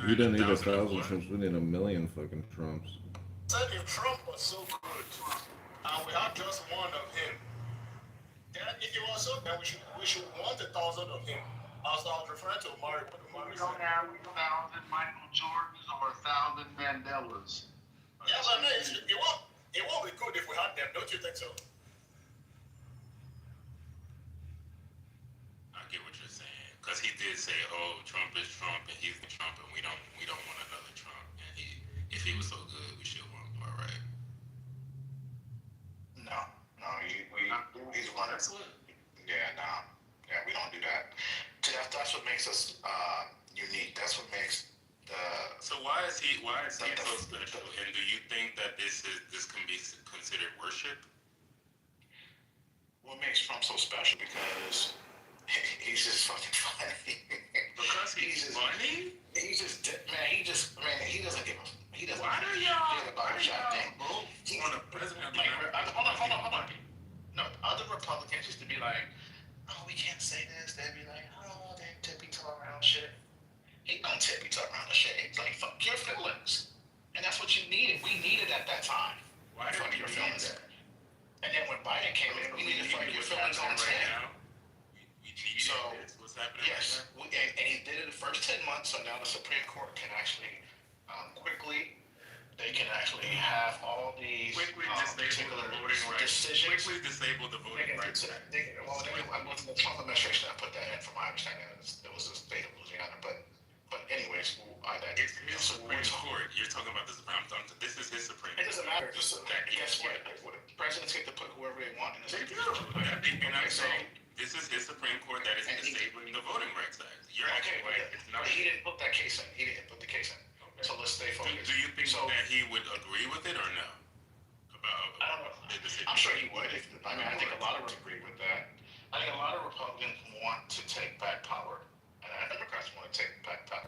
We don't need a 1,000 of thousand what? Trumps. We need a million fucking Trumps. Said if Trump was so good, and we had just one of him, then if he was so then we should want 1,000 of him. I was referring to Mario, what We Mario don't said. have 1,000 Michael Jordans or 1,000 Mandelas. Yeah, but no, it won't be good if we had them. Don't you think so? I get what you're saying, because he did say, "Oh, Trump is Trump, and he's the Trump, and we don't want another Trump." And if he was so good, we should want more, right? No, he's one. Excellent. Yeah, no, yeah, we don't do that. See, that's what makes us unique. That's what makes the. So why is he so special? And do you think that this can be considered worship? What makes Trump so special? Because he's just fucking funny. Because he's funny? He doesn't give a. He doesn't. Why do give y'all a about thing. vote on a president? Hold on. No, other Republicans used to be like, "Oh, we can't say this." They'd be like, "Oh, they tippy-toe around shit." He don't tippy-toe around the shit. He's like, "Fuck your feelings," and that's what you needed. We needed at that time. Why Fuck do your you feelings. need that? And then when Biden came in, we needed fuck your feelings on 10. We need So, this. What's happening? Yes, and he did it the first 10 months, so now the Supreme Court can actually quickly, they can actually have all these Quickly particular disable the voting rights. decisions. Quickly disable the voting rights. I was in the Trump administration that put that in, from my understanding. It was the state of Louisiana, but anyways, It's his Supreme Court. You're talking about the Supreme Court. This is his Supreme it Court. doesn't matter. Just guess what? Presidents get to put whoever they want in the They Supreme do. Court. And I'm saying this is his Supreme Court that is disabling the Voting Rights Act. You're actually right. It's not. But he didn't put that case in. He didn't put the case in. Okay. So let's stay focused. Do you think that he would agree with it or no? I don't know. The decision? I'm sure he would. I think a lot of us agree with that. I think a lot of Republicans want to take back power, and Democrats want to take back power.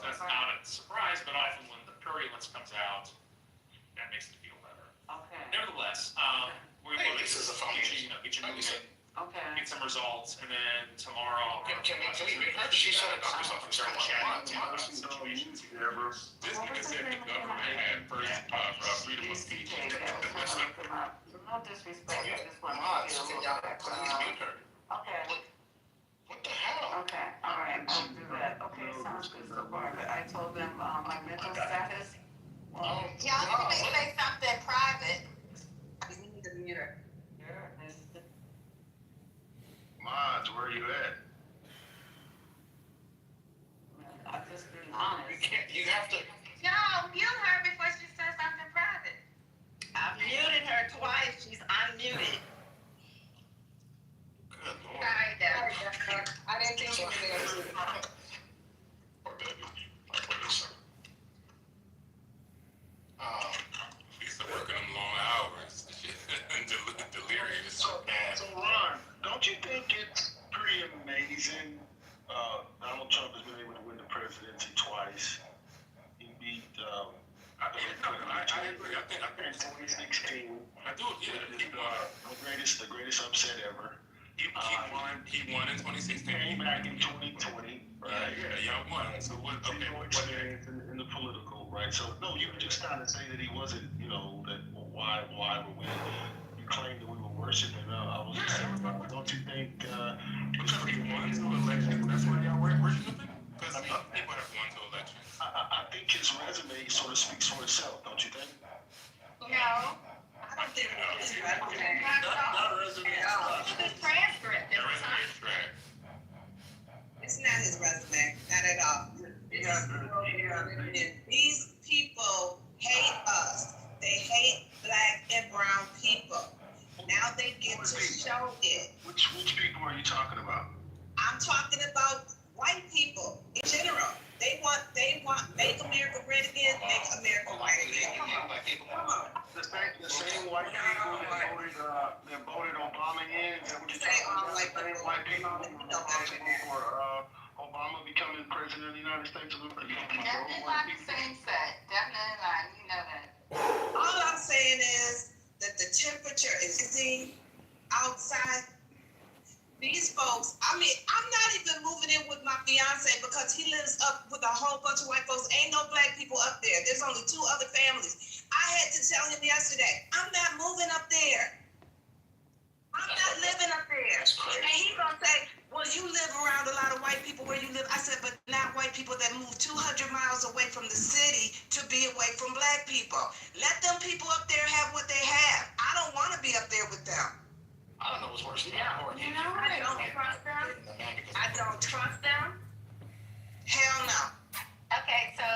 That's not a surprise, but often when the purulence comes out, that makes it feel better. Okay. Nevertheless, we Hey, want to this is a foundation. get you moving, Okay. get some results, and then tomorrow. Can we make her? She said a doctor's office. Start chatting Come on. about situations. This nigga said the government had first freedom of speech. No disrespect, I just want Come on, to so feel can y'all please mute her? Okay, What the hell? okay, all right, I'll do that. Okay, sounds good so far, but I told them, my mental status. Oh, Y'all may say something private. We need to mute her. Mods, where you at? I'm just being You honest. can't. You have to. No, mute her before she says something private. I've muted her twice. She's unmuted. Good lord. All right, then. I didn't think you were there. Poor baby. My poor son. He's working them long hours. Delirious. So Ron, don't you think it's pretty amazing? Donald Trump has been able to win the presidency twice. He beat I agree. I think in 2016. I do. Yeah, he won. The greatest upset ever. He won in 2016. Came back in 2020, right? Yeah, y'all won. So what? Okay. No experience in the political, right? So no, you were just trying to say that he wasn't, that why were we? You claimed that we were worshiping. I was just saying, don't you think? Because he won two elections. That's why y'all were worshiping. Because people have won two elections. I think his resume sort of speaks for itself, don't you think? No, I don't think it's resume. Not a resume. His transcript Your is resume is trash. It's not his resume, not at all. These people hate us. They hate black and brown people. Now they get to show it. Which people are you talking about? I'm talking about white people in general. They want make America great again, make America white again. Come on. The same white people that voted Obama in. Is that what you're Say talking all about? white The same people. white people who You were know better than responsible that. for Obama becoming president of the United States of America. definitely not the same set. Definitely not. You know that. All I'm saying is that the temperature is rising outside. These folks. I mean, I'm not even moving in with my fiance because he lives up with a whole bunch of white folks. Ain't no black people up there. There's only 2 other families. I had to tell him yesterday, I'm not moving up there. I'm not living up there. And he gonna say, well, you live around a lot of white people where you live. I said, but not white people that move 200 miles away from the city to be away from black people. Let them people up there have what they have. I don't want to be up there with them. I don't know what's worse. You know, I don't trust them. I don't trust them. Hell no. Okay, so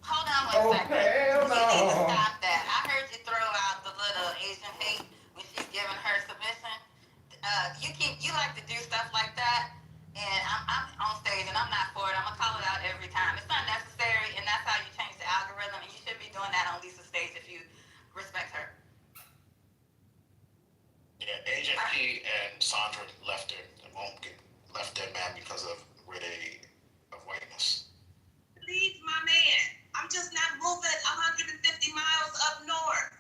hold on one second. hell You need to no. stop that. I heard you throw out the little Asian hate when she's giving her submission. You like to do stuff like that, and I'm on stage and I'm not for it. I'm gonna call it out every time. It's not necessary, and that's how you change the algorithm. And you should be doing that on Lisa's stage if you respect her. Yeah, Agent P and Sandra left her and left their man because of where they of whiteness. Leave my man. I'm just not moving 150 miles up north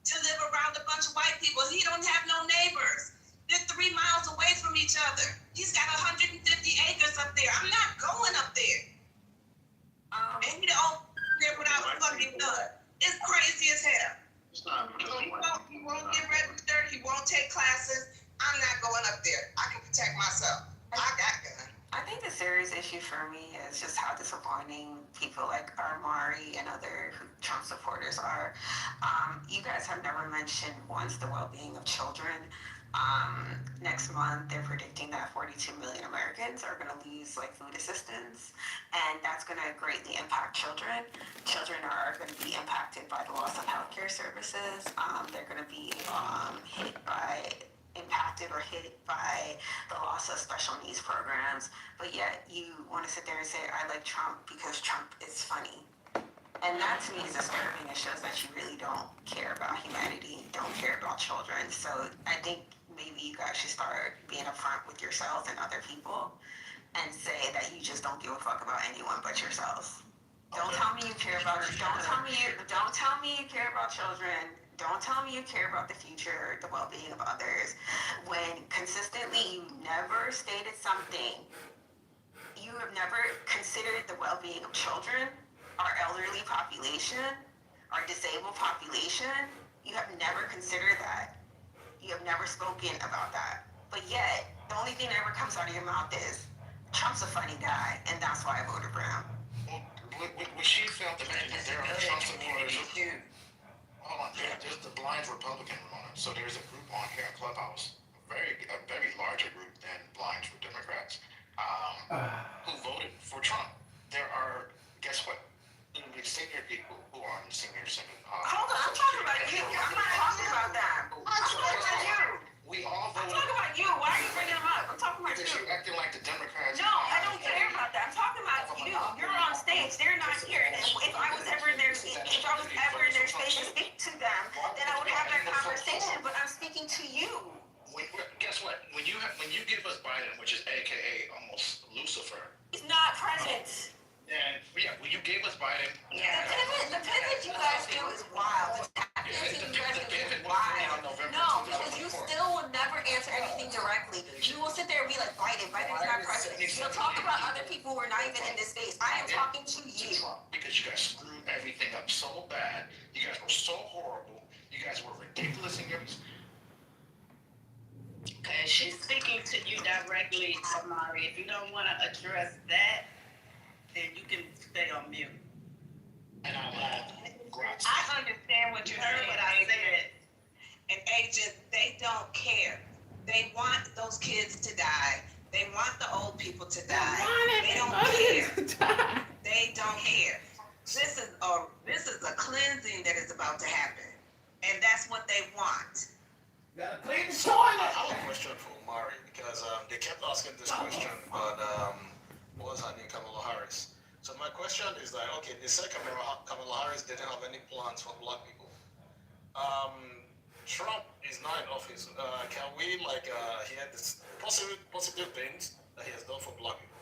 to live around a bunch of white people. He don't have no neighbors. They're 3 miles away from each other. He's got 150 acres up there. I'm not going up there. And he don't live without a fucking nut. It's crazy as hell. It's not because So of white he won't get registered. He won't take classes. I'm not going up there. I can protect myself. I got gun. I think the serious issue for me is just how disappointing people like Armari and other Trump supporters are. You guys have never mentioned once the well-being of children. Next month, they're predicting that 42 million Americans are going to lose food assistance, and that's going to greatly impact children. Children are going to be impacted by the loss of healthcare services. They're going to be impacted or hit by the loss of special needs programs, but yet you want to sit there and say, I like Trump because Trump is funny. And that to me is disturbing. It shows that you really don't care about humanity, don't care about children. So I think maybe you guys should start being upfront with yourselves and other people and say that you just don't give a fuck about anyone but yourselves. Don't tell me you care about don't tell me you care about children. Don't tell me you care about the future, the well-being of others, when consistently you never stated something. You have never considered the well-being of children, our elderly population, our disabled population. You have never considered that. You have never spoken about that. But yet, the only thing that ever comes out of your mouth is, Trump's a funny guy, and that's why I voted for him. What she failed to mention is there are Trump supporters. Hold on, there's the blind Republican on it. So there's a group on here in Clubhouse, a very larger group than blinds for Democrats, who voted for Trump. There are, guess what? Senior people who are on senior. Hold on, I'm talking about you. I'm not talking about them. I'm talking about you. We all I'm voted. talking about you. Why are you bringing them up? I'm talking about Because you. you're acting like the Democrats. No, I don't care about that. I'm talking about you. You're on stage. They're not here. And if I was ever in their space to speak to them, then I would have that conversation. But I'm speaking to you. Guess what? When you give us Biden, which is AKA almost Lucifer. He's not present. And yeah, when you gave us Biden. Yeah. The pivot you guys do is wild. The tactics you guys do is wild. No, because you still will never answer anything directly. You will sit there and be like, Biden's not president. You'll talk about other people who are not even in this space. I am talking to you. Because you guys screwed everything up so bad. You guys were so horrible. You guys were ridiculous in your. Okay, she's speaking to you directly, Amari. If you don't want to address that, then you can stay on mute. And I'll add. I understand what you heard, what I said. And agent, they don't care. They want those kids to die. They want the old people to die. They don't care. They don't care. This is a cleansing that is about to happen, and that's what they want. Gotta clean the toilet. I have a question for Omari because they kept asking this question about what was her name, Kamala Harris. So my question is like, okay, they said Kamala Harris didn't have any plans for black people. Trump is not in office. Can we hear this positive things that he has done for black people?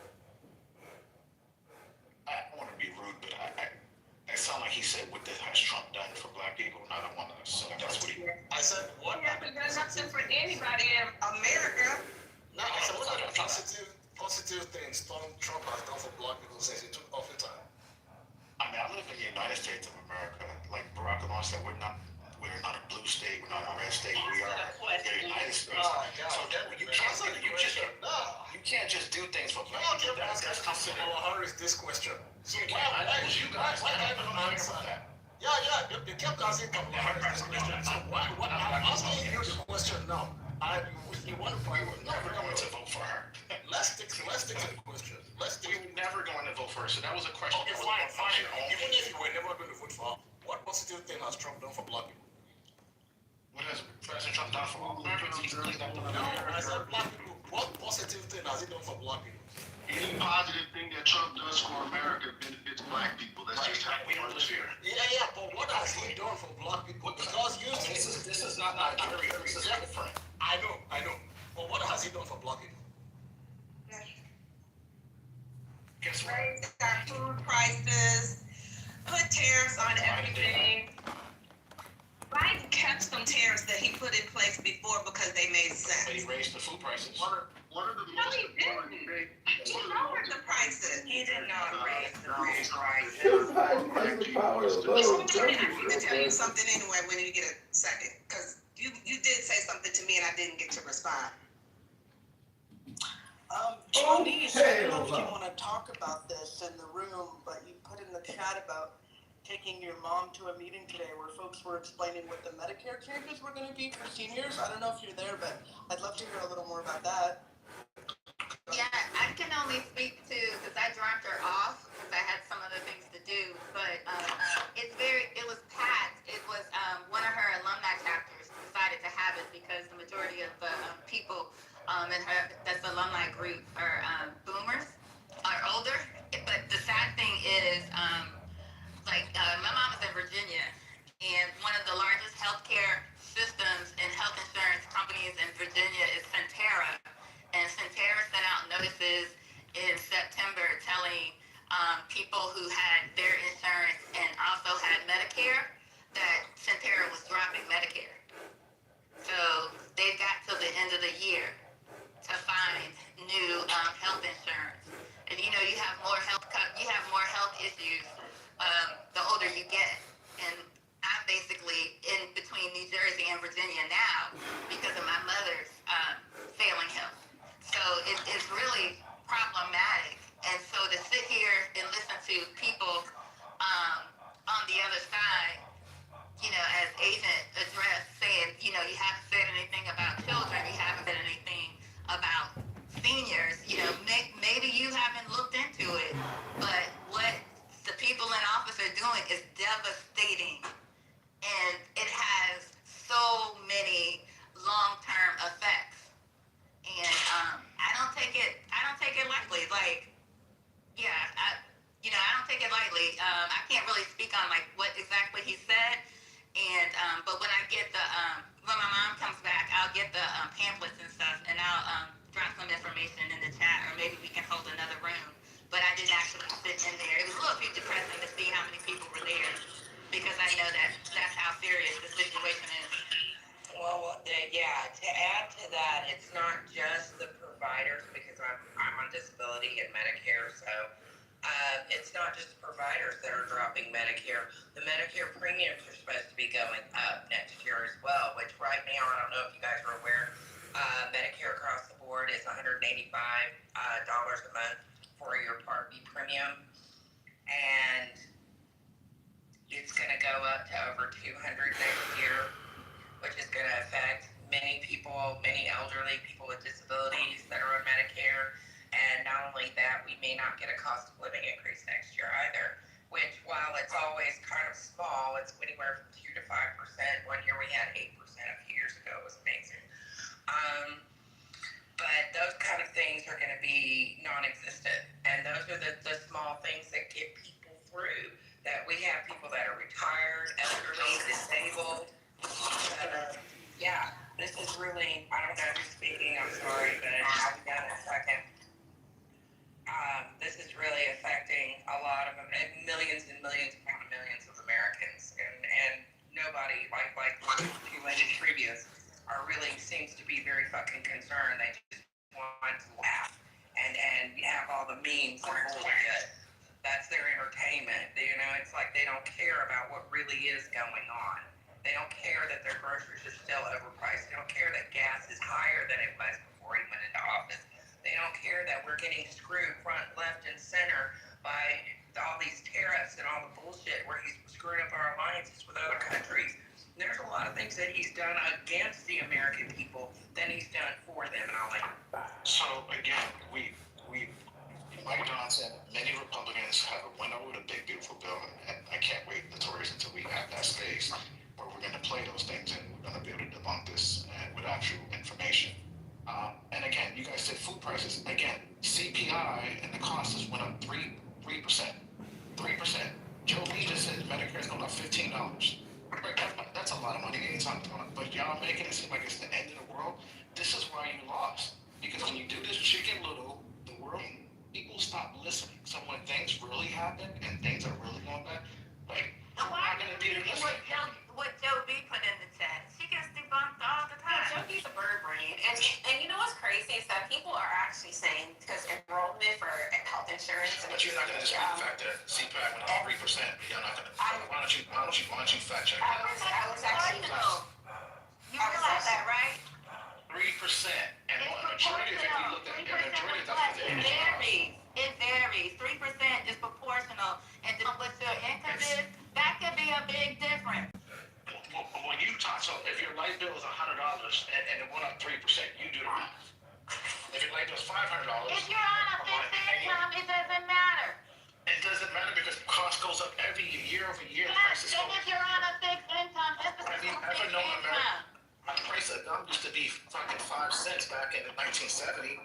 I don't want to be rude, but I sound like he said, what has Trump done for black people? And I don't want to assume that's what he. I said, what? He hasn't done nothing for anybody in America. No, I said, what things Trump has done for black people since he took office time? I mean, I live in the United States of America. Like Barack Obama said, we're not a blue state, we're not a red state, we are the United States. Oh, God. So that, you can't just do things for black Y'all people. kept asking That's considered. Kamala Harris this question. So You can't. I know you guys. why I can't don't you know answer? about that. Yeah, they kept asking Kamala Harris this question. So I'm asking you the question now. You want to We were never going to vote for her. let's stick to the question. We were never going to vote for her. So that was a question. Okay, fine. Even if you were never going to vote for her, what positive thing has Trump done for black people? What has President Trump done for all Americans? He's not done No, enough. I said black people. What positive thing has he done for black people? Any positive thing that Trump does for America benefits black people. That's just how We don't live here. Yeah, but what has he done for black people? Because This is not Nigeria. This is different. I know. But what has he done for black people? Guess what? Raised our food prices, put tariffs on everything. Biden kept some tariffs that he put in place before because they made sense. But he raised the food prices. one of the No, most he important didn't. things. He lowered the prices. He did not raise the food prices. I need to tell you something anyway when you get a second, because you did say something to me and I didn't get to respond. Chinese, I don't know if you want to talk about this in the room, but you put in the chat about taking your mom to a meeting today where folks were explaining what the Medicare changes were going to be for seniors. I don't know if you're there, but I'd love to hear a little more about that. Yeah, I can only speak to, because I dropped her off because I had some other things to do, but it was packed. It was one of her alumni chapters decided to have it because the majority of the people in that's the alumni group are boomers, are older. But the sad thing is, my mom is in Virginia, and one of the largest healthcare systems and health insurance companies in Virginia is Centera. And Centera sent out notices in September telling people who had their insurance and also had Medicare that Centera was dropping Medicare. So they got to the end of the year to find new health insurance. And you have more health issues the older you get. And I'm basically in between New Jersey and Virginia now because of my mother's failing health. So it's really problematic. And so to sit here and listen to people on the other side, as Agent addressed, saying, you haven't said anything about children, you haven't said anything about seniors, maybe you haven't looked into it, but what the people in office are doing is devastating. And it has so many long-term effects. And I don't take it lightly. I don't take it lightly. I can't really speak on what exactly he said. And but when I get when my mom comes back, I'll get the pamphlets and stuff, and I'll drop some information in the chat, or maybe we can hold another room. But I didn't actually sit in there. It was a little bit depressing to see how many people were there, because I know that's how serious the situation is. Well, yeah, to add to that, it's not just the providers, because I'm on disability and Medicare, so it's not just the providers that are dropping Medicare. The Medicare premiums are supposed to be going up next year as well, which right now, I don't know if you guys are aware, Medicare across the board is $185 a month for your Part B premium, and it's going to go up to over $200 next year, which is going to affect many people, many elderly people with disabilities that are on Medicare. And not only that, we may not get a cost of living increase next year either, which, while it's always kind of small, it's anywhere from 2 to 5%. One year we had 8% a few years ago. It was amazing. But those kind of things are going to be non-existent. And those are the small things that get people through. That we have people that are retired, elderly, disabled. Yeah, this is really, I don't know who's speaking, I'm sorry, but I'll be done in a second. This is really affecting a lot of them, and millions upon millions of Americans. And nobody, like two ladies previous, really seems to be very fucking concerned. They just want to laugh and have memes and bullshit. That's their entertainment. You know, it's like they don't care about what really is going on. They don't care that their groceries are still overpriced. They don't care that gas is higher than it was before he went into office. They don't care that we're getting screwed front, left, and center by all these tariffs and all the bullshit where he's screwing up our alliances with other countries. There's a lot of things that he's done against the American people than he's done for them, and I'll let So again, Mike Johnson, many Republicans have went over the big beautiful bill, and I can't wait, notorious, until we have that space where we're going to play those things and we're going to be able to debunk this and with actual information. And again, you guys said food prices. Again, CPI and the cost has went up 3%. 3%. Joe Lee just said Medicare is going up $15. Right, that's a lot of money anytime. But y'all making it seem like it's the end of the world. This is why you lost. Because when you do this Chicken Little, the world, people stop listening. So when things really happen and things are really going bad, like, I'm not going to be listening. What Joe B put in the chat. She gets debunked all the time. Joe B's a bird brain. And you know what's crazy is that people are actually saying, because enrollment for health insurance. But you're not going to dispute the fact that CPI went up 3%. You're not going to. Why don't you fact check that? I was actually. You realize that, right? 3%. And majority of it, we looked at the majority of that. It varies. 3% is proportional, and what your income is, that could be a big difference. When you talk, so if your light bill is $100 and it went up 3%, you do the math. If your light bill is $500, If you're on a fixed income, it doesn't matter. it doesn't matter because the cost goes up every year over year. Yes, and if you're on a fixed income, it's a Have you ever fixed known income. The price of gum used to be fucking 5 cents back in 1970,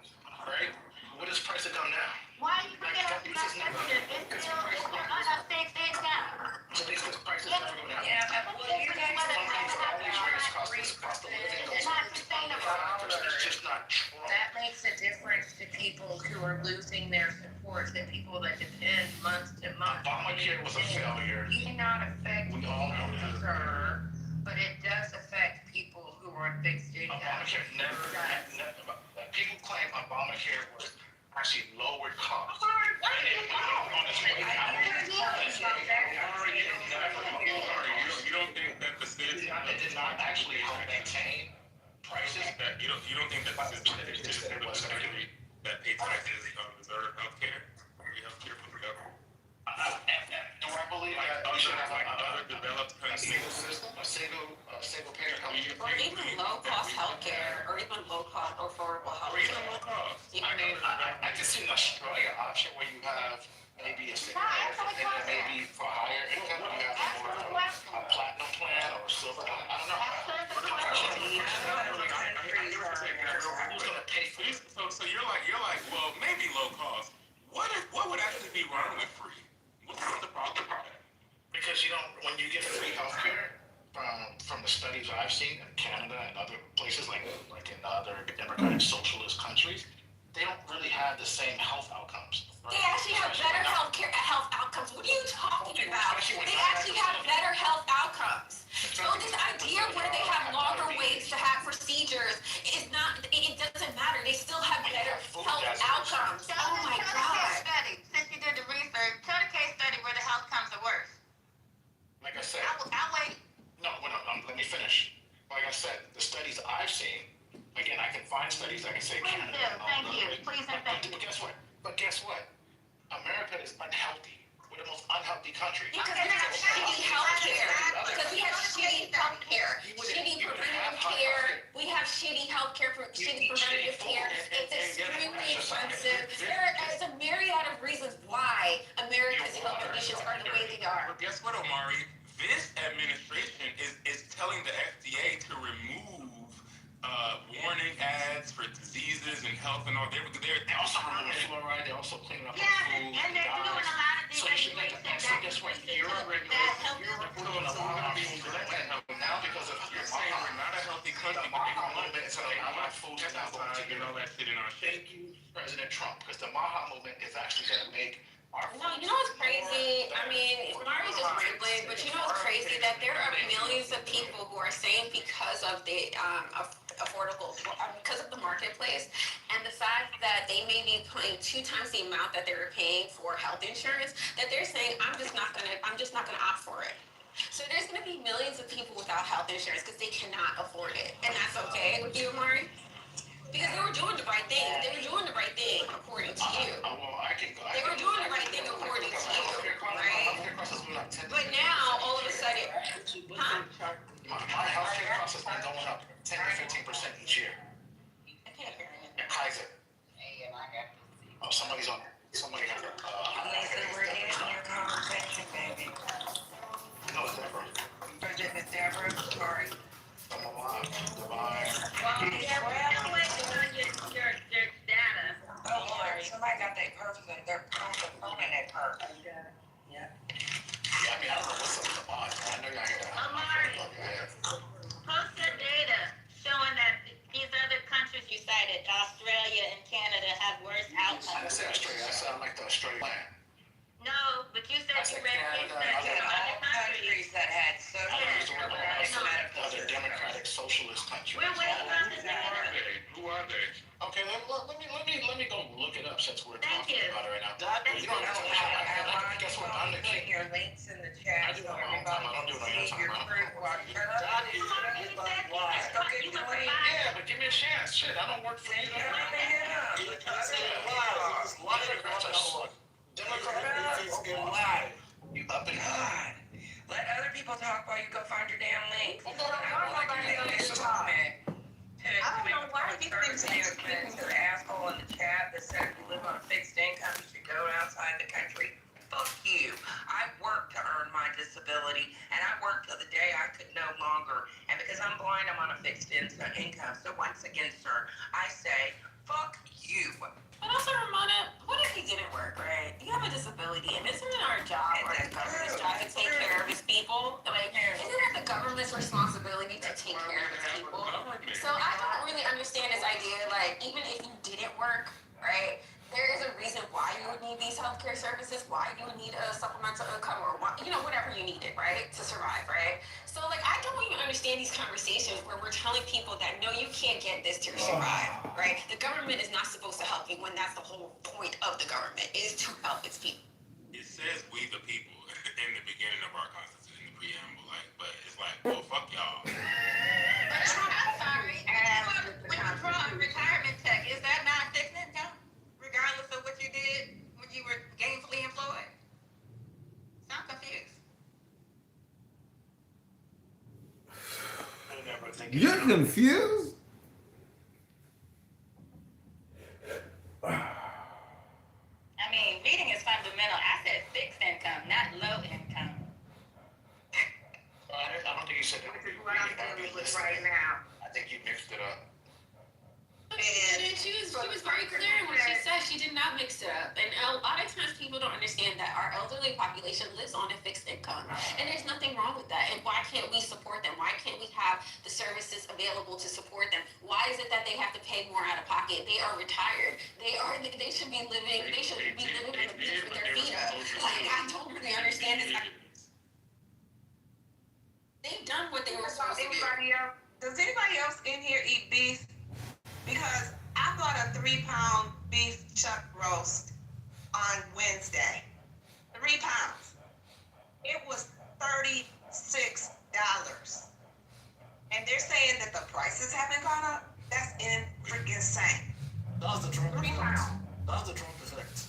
right? What is the price of gum now? Why are you bringing up that question? It's still, if you're on a fixed income. So these prices never go down. Yeah, well, you guys Cost of living It's goes not up. sustainable. It's just not true. that makes a difference to people who are losing their support, than people that depend month to month. Obamacare was a failure. It may not affect We all know that. her, but it does affect people who are on fixed income. Obamacare never, people claim Obamacare was actually lowered costs. And it went on its way down. You don't think that the city, It did not actually help maintain prices. that you don't think that the city is just actually that pay taxes deserve healthcare, free healthcare from the government? Do I believe that we should have Other developed a countries. single system, a single payer healthcare? Or even low-cost healthcare, or even low-cost or affordable Or even healthcare. low cost. I mean, I can see an Australia option where you have maybe a single payer, and then maybe for higher income, you have more of a platinum plan or a silver. I don't know. Who's gonna pay for it? So you're like, well, maybe low cost. What would actually be wrong with free? What's the problem with that? Because when you get free healthcare from the studies I've seen in Canada and other places like in other democratic socialist countries, they don't really have the same health outcomes. Right? They actually have better health outcomes. What are you talking about? They actually have better health outcomes. So this idea where they have longer waits to have procedures is not, it doesn't matter. They still have better health outcomes. Oh my Tell the God. case study. Since you did the research, tell the case study where the health comes are worse. Like I said, I'll wait. let me finish. Like I said, the studies I've seen, again, I can find studies, I can say Please Canada. do. and all Thank those you. others. Please and thank you. But guess what? America is unhealthy. We're the most unhealthy country. Because we have shitty healthcare. Because we have shitty healthcare. Shitty preventative care. We have shitty healthcare for shitty preventative care. It's extremely expensive. There is a myriad of reasons why America's health conditions are the way they are. But guess what, Omari? This administration is telling the FDA to remove warning ads for diseases and health and all. They also removing fluoride. They also cleaning up Yeah, food. and they're doing a lot of these So you should make regulations so guess what? You're a now because of your saying we're not a healthy country. the Maha movement is saying our food is not going to get all that shit in our shit. Thank you, President Trump, because the Maha movement is actually going to make our No, you know what's crazy? I mean, Mari's just rambling, but you know what's crazy? That there are millions of people who are saying because of the affordable because of the marketplace and the fact that they may be paying 2 times the amount that they were paying for health insurance, that they're saying, I'm just not gonna opt for it. So there's gonna be millions of people without health insurance because they cannot afford it. And that's okay with you, Amari? Because they were doing the right thing. They were doing the right thing according to you. Well, I can go. They were doing the right thing according to you, right? But now, all of a sudden, huh? My healthcare costs has been going up 10 to 15% each year. I can't hear you. At Kaiser. Oh, somebody's on. Somebody has a. Listen, we're ending your conversation, baby. No, it's Deborah. It's Deborah. Sorry. I'm alive. Goodbye. Well, yeah, we're waiting on your data. Oh, Lord, somebody got their purse and their phone in their purse. Yeah. Yeah, I mean, I don't know what's up with the bond. I know y'all hear that. Amari, post your data showing that these other countries you cited, Australia and Canada, have worse I didn't outcomes. say Australia. I said I like the Australian plan. No, but you said you read case I studies said from all other countries. countries that had Other democratic socialist countries. We're waiting on the data. Who are they? Okay, let me go look it up since we're Thank talking you. about it right now. Thank You don't have to I'm guess what? I'm the putting king. your links in the I chat do so it all the time. I don't do it on everybody can your see your time. fruit walk. Shut up. Let's go get your link. Yeah, but give me a chance. Shit, I don't work for you. Democrat. You up and God. Let other people talk while you go find your damn link. I don't know why these things To the asshole in the chat that said if you live on a fixed income, you should go outside the country. Fuck you. I worked to earn my disability, and I worked till the day I could no longer. And because I'm blind, I'm on a fixed income. So once again, sir, I say, fuck you. But also, Ramona, what if he didn't work, right? You have a disability, and isn't it our job or the government's job to take care of its people? Like, isn't it the government's responsibility to take care of its people? So I don't really understand this idea, like, even if you didn't work, right? There is a reason why you would need these healthcare services, why you would need a supplemental income, or why, whatever you needed, right, to survive, right? So, like, I don't even understand these conversations where we're telling people that, no, you can't get this to survive, right? The government is not supposed to help you when that's the whole point of the government, is to help its people. It says we the people in the beginning of our constitution, in the preamble, like, but it's like, well, fuck y'all. But I'm sorry. When you draw a retirement check, is that not fixed income? Regardless of what you did when you were gainfully employed? So I'm confused. You're confused? I mean, reading is fundamental. I said fixed income, not low income. I don't think you said that. What I'm dealing with right now. I think you mixed it up. She was very clear in what she said. She did not mix it up. And a lot of times people don't understand that our elderly population lives on a fixed income. And there's nothing wrong with that. And why can't we support them? Why can't we have the services available to support them? Why is it that they have to pay more out of pocket? They are retired. They should be living on the beach with their feet up. Like, I don't really understand this. They've done what they were supposed to do. Does anybody else in here eat beef? Because I bought a 3-pound beef chuck roast on Wednesday. 3 pounds. It was $36. And they're saying that the prices haven't gone up? That's freaking insane. That's the Trump 3 effect. pounds. That's the Trump effect.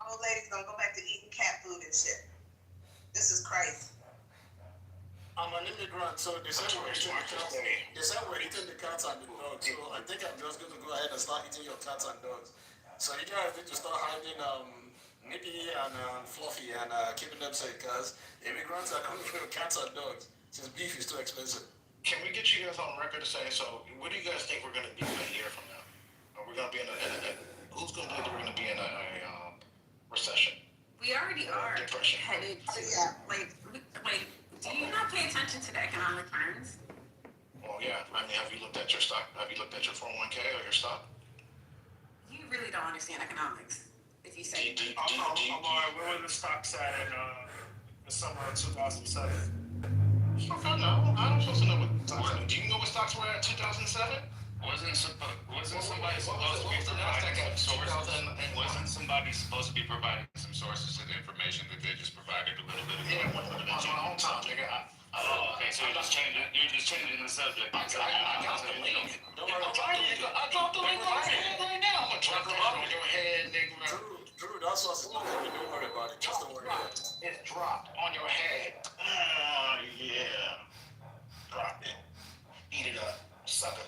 Old ladies gonna go back to eating cat food and shit. This is crazy. I'm an immigrant, so they said we're eating the cats. They said we're eating the cats and the dogs. So I think I'm just going to go ahead and start eating your cats and dogs. So you guys need to start hiding Nippy and Fluffy and keeping them safe, because immigrants are coming for cats and dogs since beef is too expensive. Can we get you guys on record to say, so what do you guys think we're going to do a year from now? Are we going to be in who's going to believe that we're going to be in a recession? We already are Depression. headed to like. Do you not pay attention to the economic trends? Well, yeah. I mean, have you looked at your stock? Have you looked at your 401k or your stock? You really don't understand economics. if you say. Amari, where were the stocks at in the summer of 2007? Fuck, I know. I'm supposed to know what stocks were. Do you know what stocks were at 2007? Wasn't somebody supposed to be providing some sources? Wasn't somebody supposed to be providing some sources of information that they just provided a little bit ago? Yeah, on my own time, nigga. Okay, so you're just changing the subject. I got the link. Don't worry, I dropped the link on your head right now. I'm gonna drop it on your head, nigga. Drew, that's what's going on. Don't worry about it. Just don't worry about it. It's dropped on your head. Yeah. Drop it. Eat it up, sucker.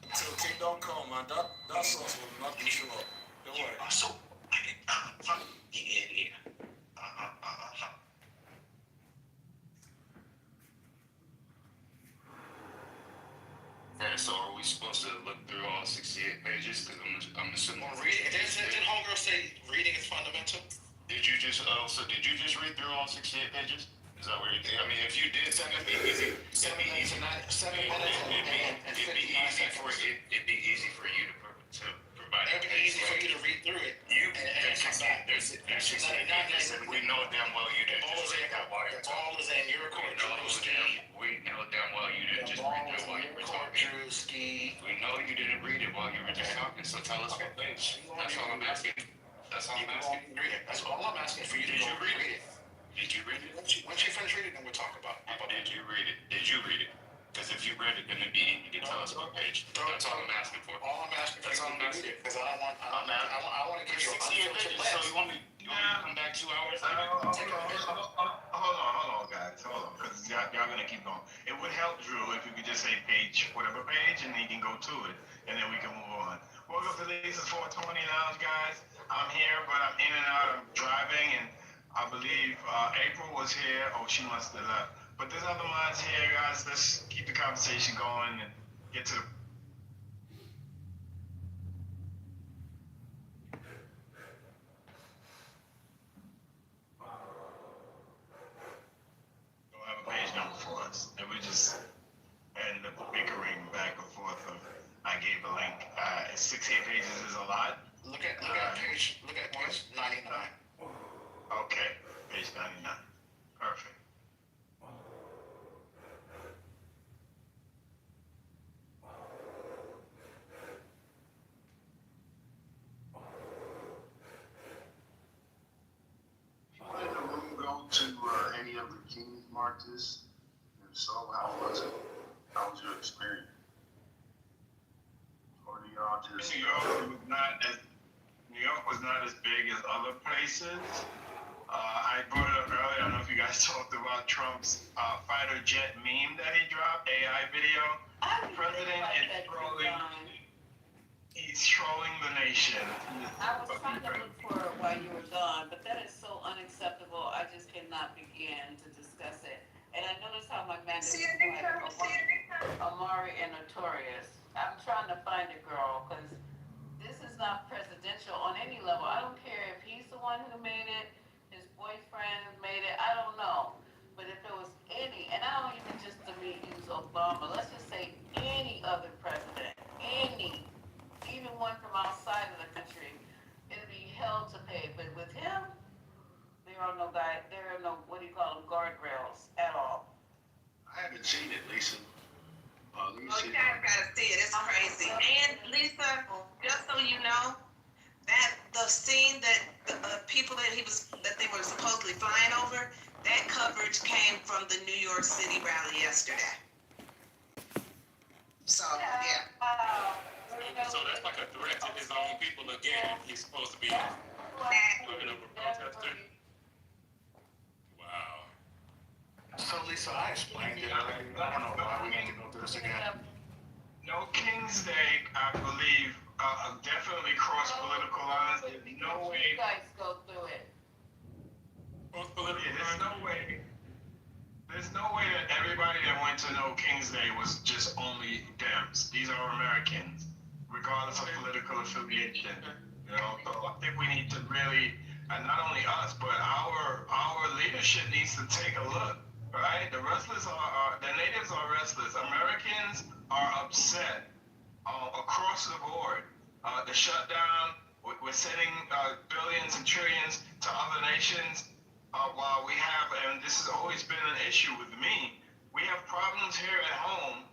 Until kingdom come, man, that sauce will not be show up. Don't worry. So, yeah. And so are we supposed to look through all 68 pages? Because I'm assuming. Well, reading. Did homegirl say reading is fundamental? Did you just read through all 68 pages? Is that where you did? I mean, if you did, that'd be easy. It'd be easy for you to provide. It'd be easy for you to read through it. You can come back. There's 68 pages, and we know damn well you didn't just read that while you're talking. Ball is in your court, We know damn well you didn't just read that while you were talking. Drewski. We know you didn't read it while you were just talking, so tell us what page. That's all I'm asking. That's all I'm asking. Read it. That's all I'm asking for you to Did you read read it? Did you read it? Once you finish reading, then we'll talk about it. Did you read it? Did you read it? Because if you read it, then it'd be easy to tell us what page. That's all I'm asking for. All I'm asking for That's all I'm you to asking. read it, because I want to give you a 68 pages, so you want me to come back 2 hours later? Hold on, guys. Hold on, because y'all gonna keep going. It would help Drew if you could just say page, whatever page, and he can go to it, and then we can move on. Welcome to Lisa's 420 Lounge, guys. I'm here, but I'm in and out. I'm driving, and I believe April was here. Oh, she must have left. But there's other minds here, guys. Let's keep the conversation going and get to the have a page number for us. And we just ended up bickering back and forth of I gave a link. 68 pages is a lot. Look at page 99. Okay, page 99. Perfect. Did the room go to any of the King's marches? If so, how was it? How was your experience? Or do y'all just New York was not as big as other places. I brought it up earlier. I don't know if you guys talked about Trump's fighter jet meme that he dropped, AI video. The president is trolling. He's trolling the nation. I was trying to look for it while you were gone, but that is so unacceptable. I just cannot begin to discuss it. And I noticed how my man is Amari and Notorious. I'm trying to find a girl because this is not presidential on any level. I don't care if he's the one who made it, his boyfriend made it, I don't know. But if it was any, and I don't even just to me use Obama, let's just say any other president, any, even one from outside of the country, it'd be hell to pay. But with him, there are no what do you call them, guardrails at all. I haven't seen it, Lisa. Let me Oh, see. you guys gotta see it. It's crazy. And Lisa, just so you know, that the scene that the people that they were supposedly flying over, that coverage came from the New York City rally yesterday. So yeah. So that's like a threat to his own people again. He's supposed to be looking over protesters. Wow. So Lisa, I explained it. I don't know why we need to go through this again. No King's Day, I believe, definitely cross political lines. There's no way. You guys go through it. Both political There's no way. There's no way that everybody that went to No King's Day was just only Dems. These are Americans, regardless of political affiliation. You know, so I think we need to really, and not only us, but our leadership needs to take a look. Right? The restless the natives are restless. Americans are upset across the board. the shutdown. We're sending billions and trillions to other nations while we have, and this has always been an issue with me, we have problems here at home.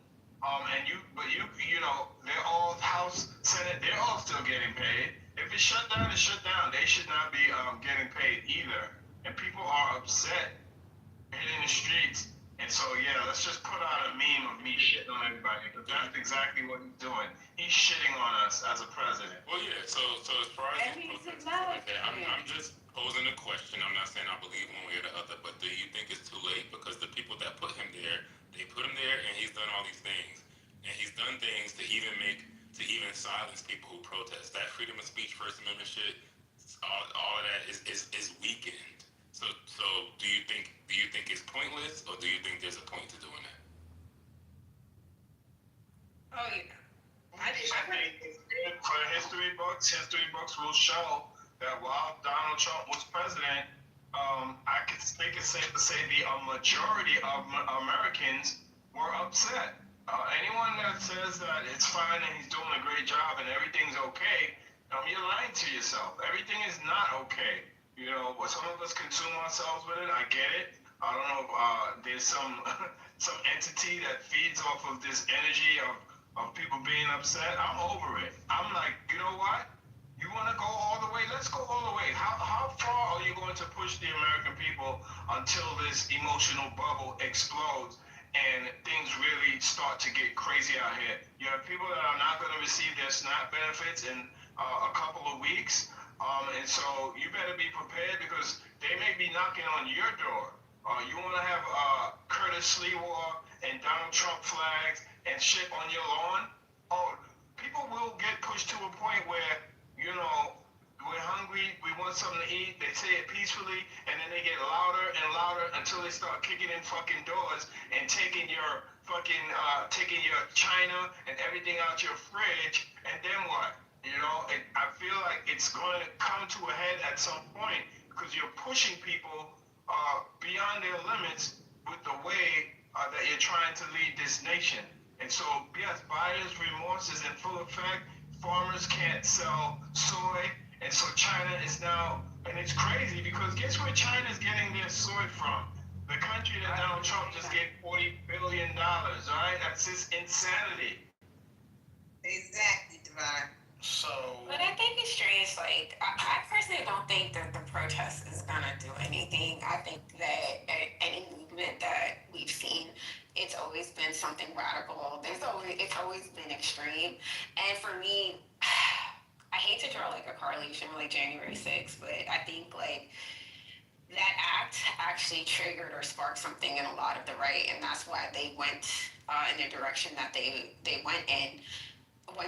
You know, they're all House, Senate, they're all still getting paid. If it's shut down, it's shut down. They should not be getting paid either. And people are upset hitting the streets. And so, yeah, let's just put out a meme of me shitting on everybody. But that's exactly what he's doing. He's shitting on us as a president. Well, yeah. So as far as And he's acknowledging I'm just posing a question. I'm not saying I believe one way or the other, but do you think it's too late? Because the people that put him there, they put him there, and he's done all these things, and he's done things to even silence people who protest. That freedom of speech, First Amendment shit, all of that is weakened. So do you think it's pointless, or do you think there's a point to doing that? Oh yeah. I think it's good for history books. History books will show that while Donald Trump was president, I think it's safe to say the majority of Americans were upset. Anyone that says that it's fine and he's doing a great job and everything's okay, you're lying to yourself. Everything is not okay. You know, some of us consume ourselves with it. I get it. I don't know if there's some entity that feeds off of this energy of people being upset. I'm over it. I'm like, you know what? You want to go all the way? Let's go all the way. How far are you going to push the American people until this emotional bubble explodes and things really start to get crazy out here? You have people that are not going to receive their SNAP benefits in a couple of weeks. And so you better be prepared because they may be knocking on your door. You want to have Curtis Sliwa and Donald Trump flags and shit on your lawn? Oh, people will get pushed to a point where, you know, we're hungry, we want something to eat, they say it peacefully, and then they get louder and louder until they start kicking in fucking doors and taking your fucking, taking your china and everything out your fridge, and then what? You know, I feel like it's going to come to a head at some point because you're pushing people beyond their limits with the way that you're trying to lead this nation. And so, yes, buyer's remorse is in full effect. Farmers can't sell soy. And so China is now, and it's crazy because guess where China is getting their soy from? The country that Donald Trump just gave $40 billion, right? That's just insanity. Exactly, Divine. So, But I think it's strange. Like, I personally don't think that the protest is gonna do anything. I think that any movement that we've seen, it's always been something radical. It's always been extreme. And for me, I hate to draw like a correlation with like January 6th, but I think like that act actually triggered or sparked something in a lot of the right, and that's why they went in the direction that they went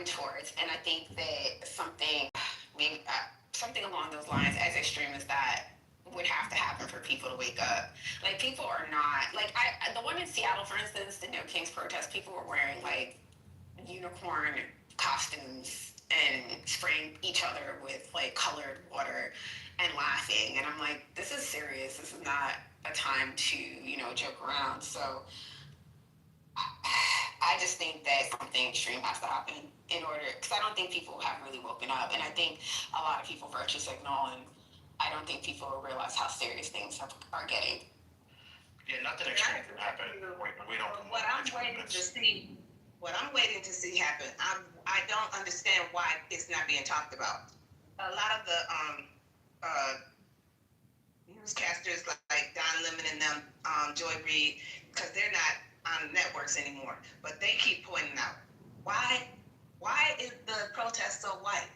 towards. And I think that something, maybe something along those lines, as extreme as that, would have to happen for people to wake up. Like, people are not, like, the one in Seattle, for instance, the No Kings protest, people were wearing, like, unicorn costumes and spraying each other with, like, colored water and laughing. And I'm like, this is serious. This is not a time to, you know, joke around. So I just think that something extreme has to happen in order, because I don't think people have really woken up. And I think a lot of people virtue signal, and I don't think people realize how serious things are getting. Yeah, nothing extreme can happen. We don't. What I'm waiting to see happen, I don't understand why it's not being talked about. A lot of the newscasters like Don Lemon and them, Joy Reid, because they're not on networks anymore, but they keep pointing out why is the protest so white?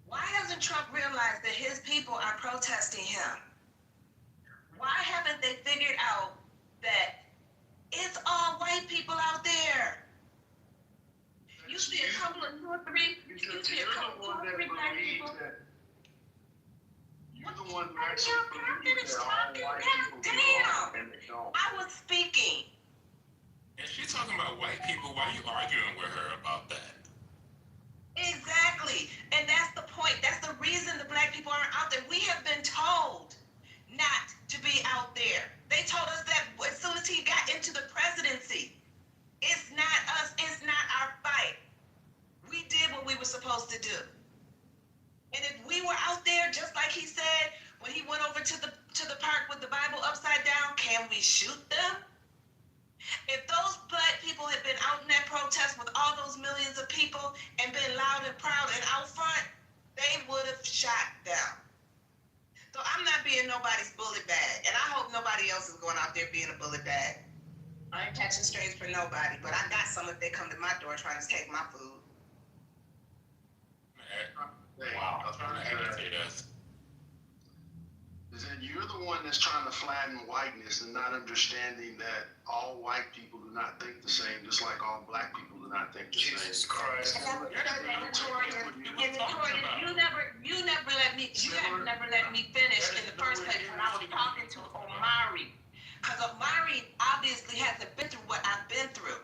Why hasn't Trump realized that his people are protesting him? Why haven't they figured out that it's all white people out there? You see a couple of two or three black people. You're the one who actually believes that all white people belong and they don't. I was speaking. And she's talking about white people. Why are you arguing with her about that? Exactly. And that's the point. That's the reason the black people aren't out there. We have been told not to be out there. They told us that as soon as he got into the presidency, it's not us, it's not our fight. We did what we were supposed shoot them? If those black people had been out in that protest with all those millions of people and been loud and proud and out front, they would have shot them. So I'm not being nobody's bullet bag, and I hope nobody else is going out there being a bullet bag. I ain't catching strays for nobody, but I got some if they come to my door trying to take my food. Wow. I was trying to agitate us. Is that you're the one that's trying to flatten whiteness and not understanding that all white people do not think the same, just like all black people do not think the same. Jesus Christ. And Notorious, you never let me finish in the first place when I was talking to Omari. Because Omari obviously hasn't been through what I've been through.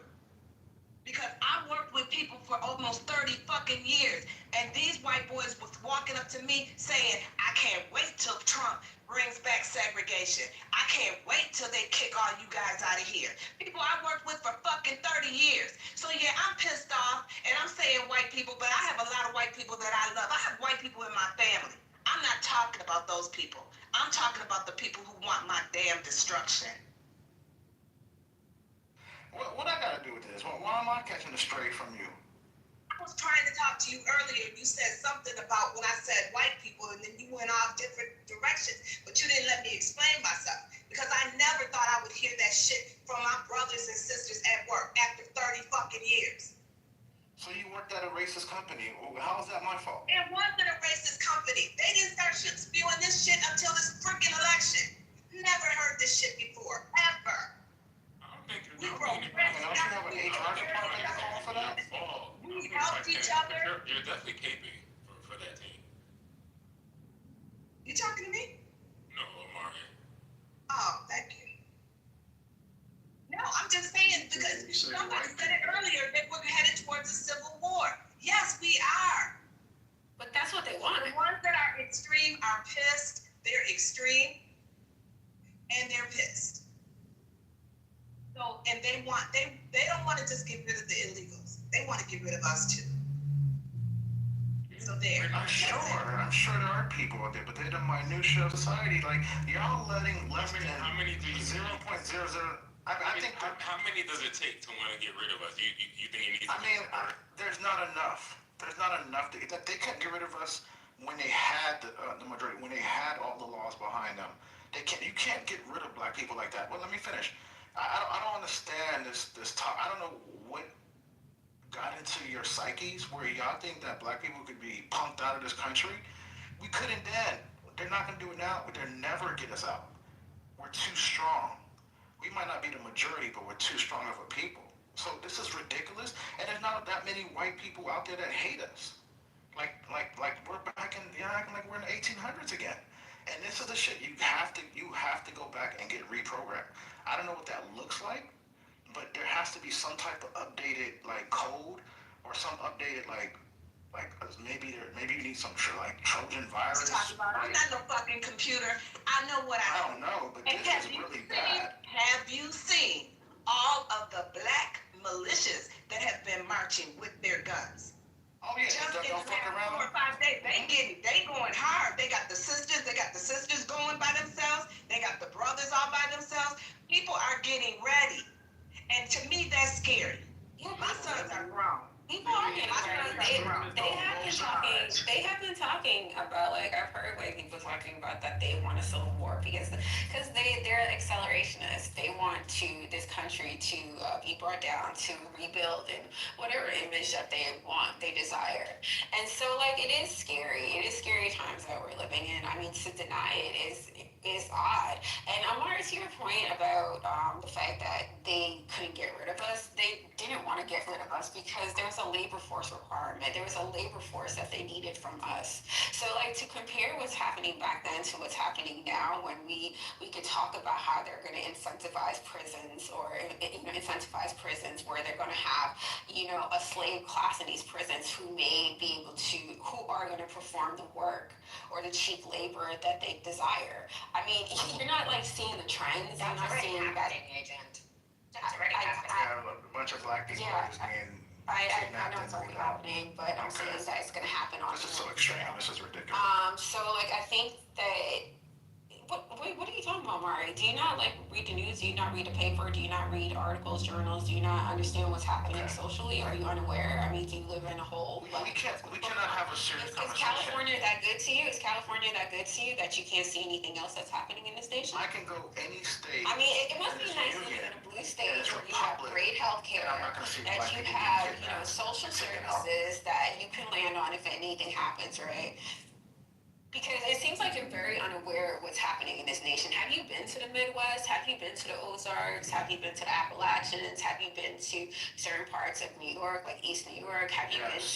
Because I worked with people for almost 30 fucking years. And these white boys was walking up to me saying, I can't wait till Trump brings back segregation. I can't wait till they kick all you guys out of here. People I worked with for fucking 30 years. So yeah, I'm pissed off and I'm saying white people, but I have a lot of white people that I love. I have white people in my family. I'm not talking about those people. I'm talking about the people who want my damn destruction. What I gotta do with this? Why am I catching a stray from you? I was trying to talk to you earlier. You said something about when I said white people, and then you went off different directions, but you didn't let me explain myself. Because I never thought I would hear that shit from my brothers and sisters at work after 30 fucking years. So you worked at a racist company. How is that my fault? It wasn't a racist company. They didn't start spewing this shit until this freaking election. Never heard this shit before, ever. We broke bread. Don't you have an HR department to call for that? We helped each other. You're definitely caping for that team. You talking to me? No, Omari. Oh, thank you. No, I'm just saying because somebody said it earlier that we're headed towards a civil war. Yes, we are. But that's what they want. The ones that are extreme are pissed. They're extreme, and they're pissed. So, and they don't want to just get rid of the illegals. They want to get rid of us too. So there. I'm sure there are people out there, but they're the minutia of society. Like y'all letting less than How many do you 0.00. I think. How many does it take to want to get rid of us? You think it needs? I mean, there's not enough. There's not enough to that they couldn't get rid of us when they had the majority, when they had all the laws behind them. You can't get rid of black people like that. Well, let me finish. I don't understand this talk. I don't know what got into your psyches where y'all think that black people could be punked out of this country. We couldn't then. They're not gonna do it now. They'll never get us out. We're too strong. We might not be the majority, but we're too strong of a people. So this is ridiculous. And there's not that many white people out there that hate us. Like we're back in, acting like we're in the 1800s again. And this is the shit you have to go back and get reprogrammed. I don't know what that looks like, but there has to be some type of updated like code or some updated like maybe you need some like Trojan virus. I'm not no fucking computer. I know what I don't know, but this is really bad. Have you seen all of the black militias that have been marching with their guns? Oh yeah, just in don't the fuck last around. 4 or 5 days, they going hard. They got the sisters going by themselves. They got the brothers all by themselves. People are getting ready, and to me, that's scary. My sons are grown. People are getting ready. They have been talking about, like, I've heard white people talking about that they want a civil war because they're accelerationists. They want this country to be brought down, to rebuild in whatever image that they desire. And so, like, it is scary. It is scary times that we're living in. I mean, to deny it is odd. And Amar, to your point about the fact that they couldn't get rid of us, they didn't want to get rid of us because there was a labor force requirement. There was a labor force that they needed from us. So, like, to compare what's happening back then to what's happening now, when we could talk about how they're going to incentivize prisons or incentivize prisons where they're going to have a slave class in these prisons who are going to perform the work or the cheap labor that they desire. I mean, you're not like seeing the trends. That's you're not already seeing happening, Agent. That's already happening. A bunch of black people just being I know it's already happening, but I'm saying that it's going to happen on. This is so extreme. This is ridiculous. So like I think that. What are you talking about, Mari? Amari, do you not like read the news? Do you not read the paper? Do you not read articles, journals? Do you not understand what's happening socially? Are you unaware? I mean, do you live in a hole? We cannot have a serious Is conversation. California that good to you? Is California that good to you that you can't see anything else that's happening in this nation? I can go any state. I mean, it must be nice living in a blue state where you have great health care, that you have, social services that you can land on if anything happens, right? Because it seems like you're very unaware of what's happening in this nation. Have you been to the Midwest? Have you been to the Ozarks? Have you been to the Appalachians? Have you been to certain parts of New York, like East New York? Have you been to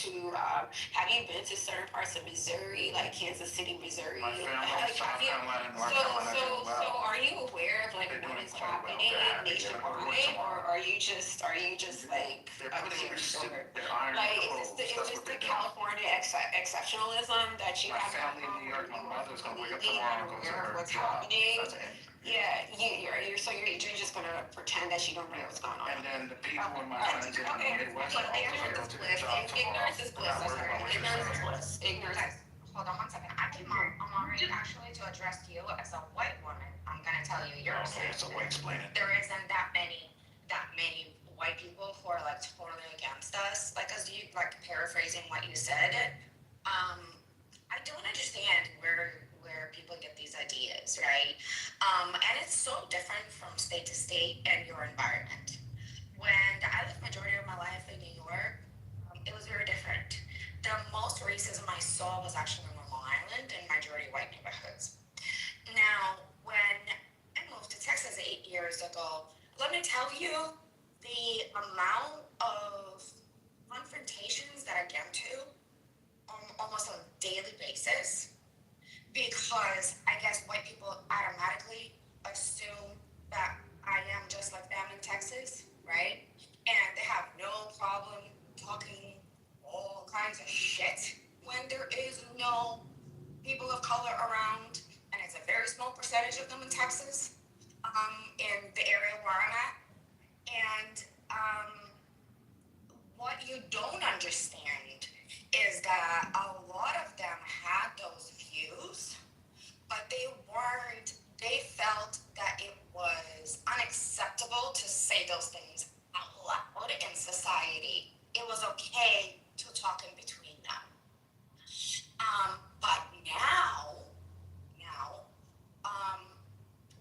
certain parts of Missouri, like Kansas City, Missouri? My family, South Carolina, North Carolina. So are you aware of like what is happening nationwide, or are you just like like is this the California exceptionalism that you My have? family in New York, my mother's gonna wake up tomorrow and go to her what's job. happening. That's it. Yeah, you're just gonna pretend that you don't know what's going on. And then the people in my friends in the Midwest are also gonna go to their job tomorrow. Ignorance is bliss. I'm not worried about what you're Ignorance is saying. bliss. Ignorance. Hold on one second. I think I'm already actually to address you as a white woman. I'm gonna tell you, you're Okay, so explain it. there isn't that many white people who are like totally against us. Like as you like paraphrasing what you said, I don't understand where people get these ideas, right? And it's so different from state to state and your environment. When I lived majority of my life in New York, it was very different. The most racism I saw was actually on Long Island in majority white neighborhoods. Now, when I moved to Texas 8 years ago, let me tell you, the amount of confrontations that I get to almost on a daily basis, because I guess white people automatically assume that I am just like them in Texas, right? And they have no problem talking all kinds of shit when there is no people of color around, and it's a very small percentage of them in Texas, in the area where I'm at. And what you don't understand is that a lot of them had those views, but they felt that it was unacceptable to say those things out loud in society. It was okay to talk in between them. But now,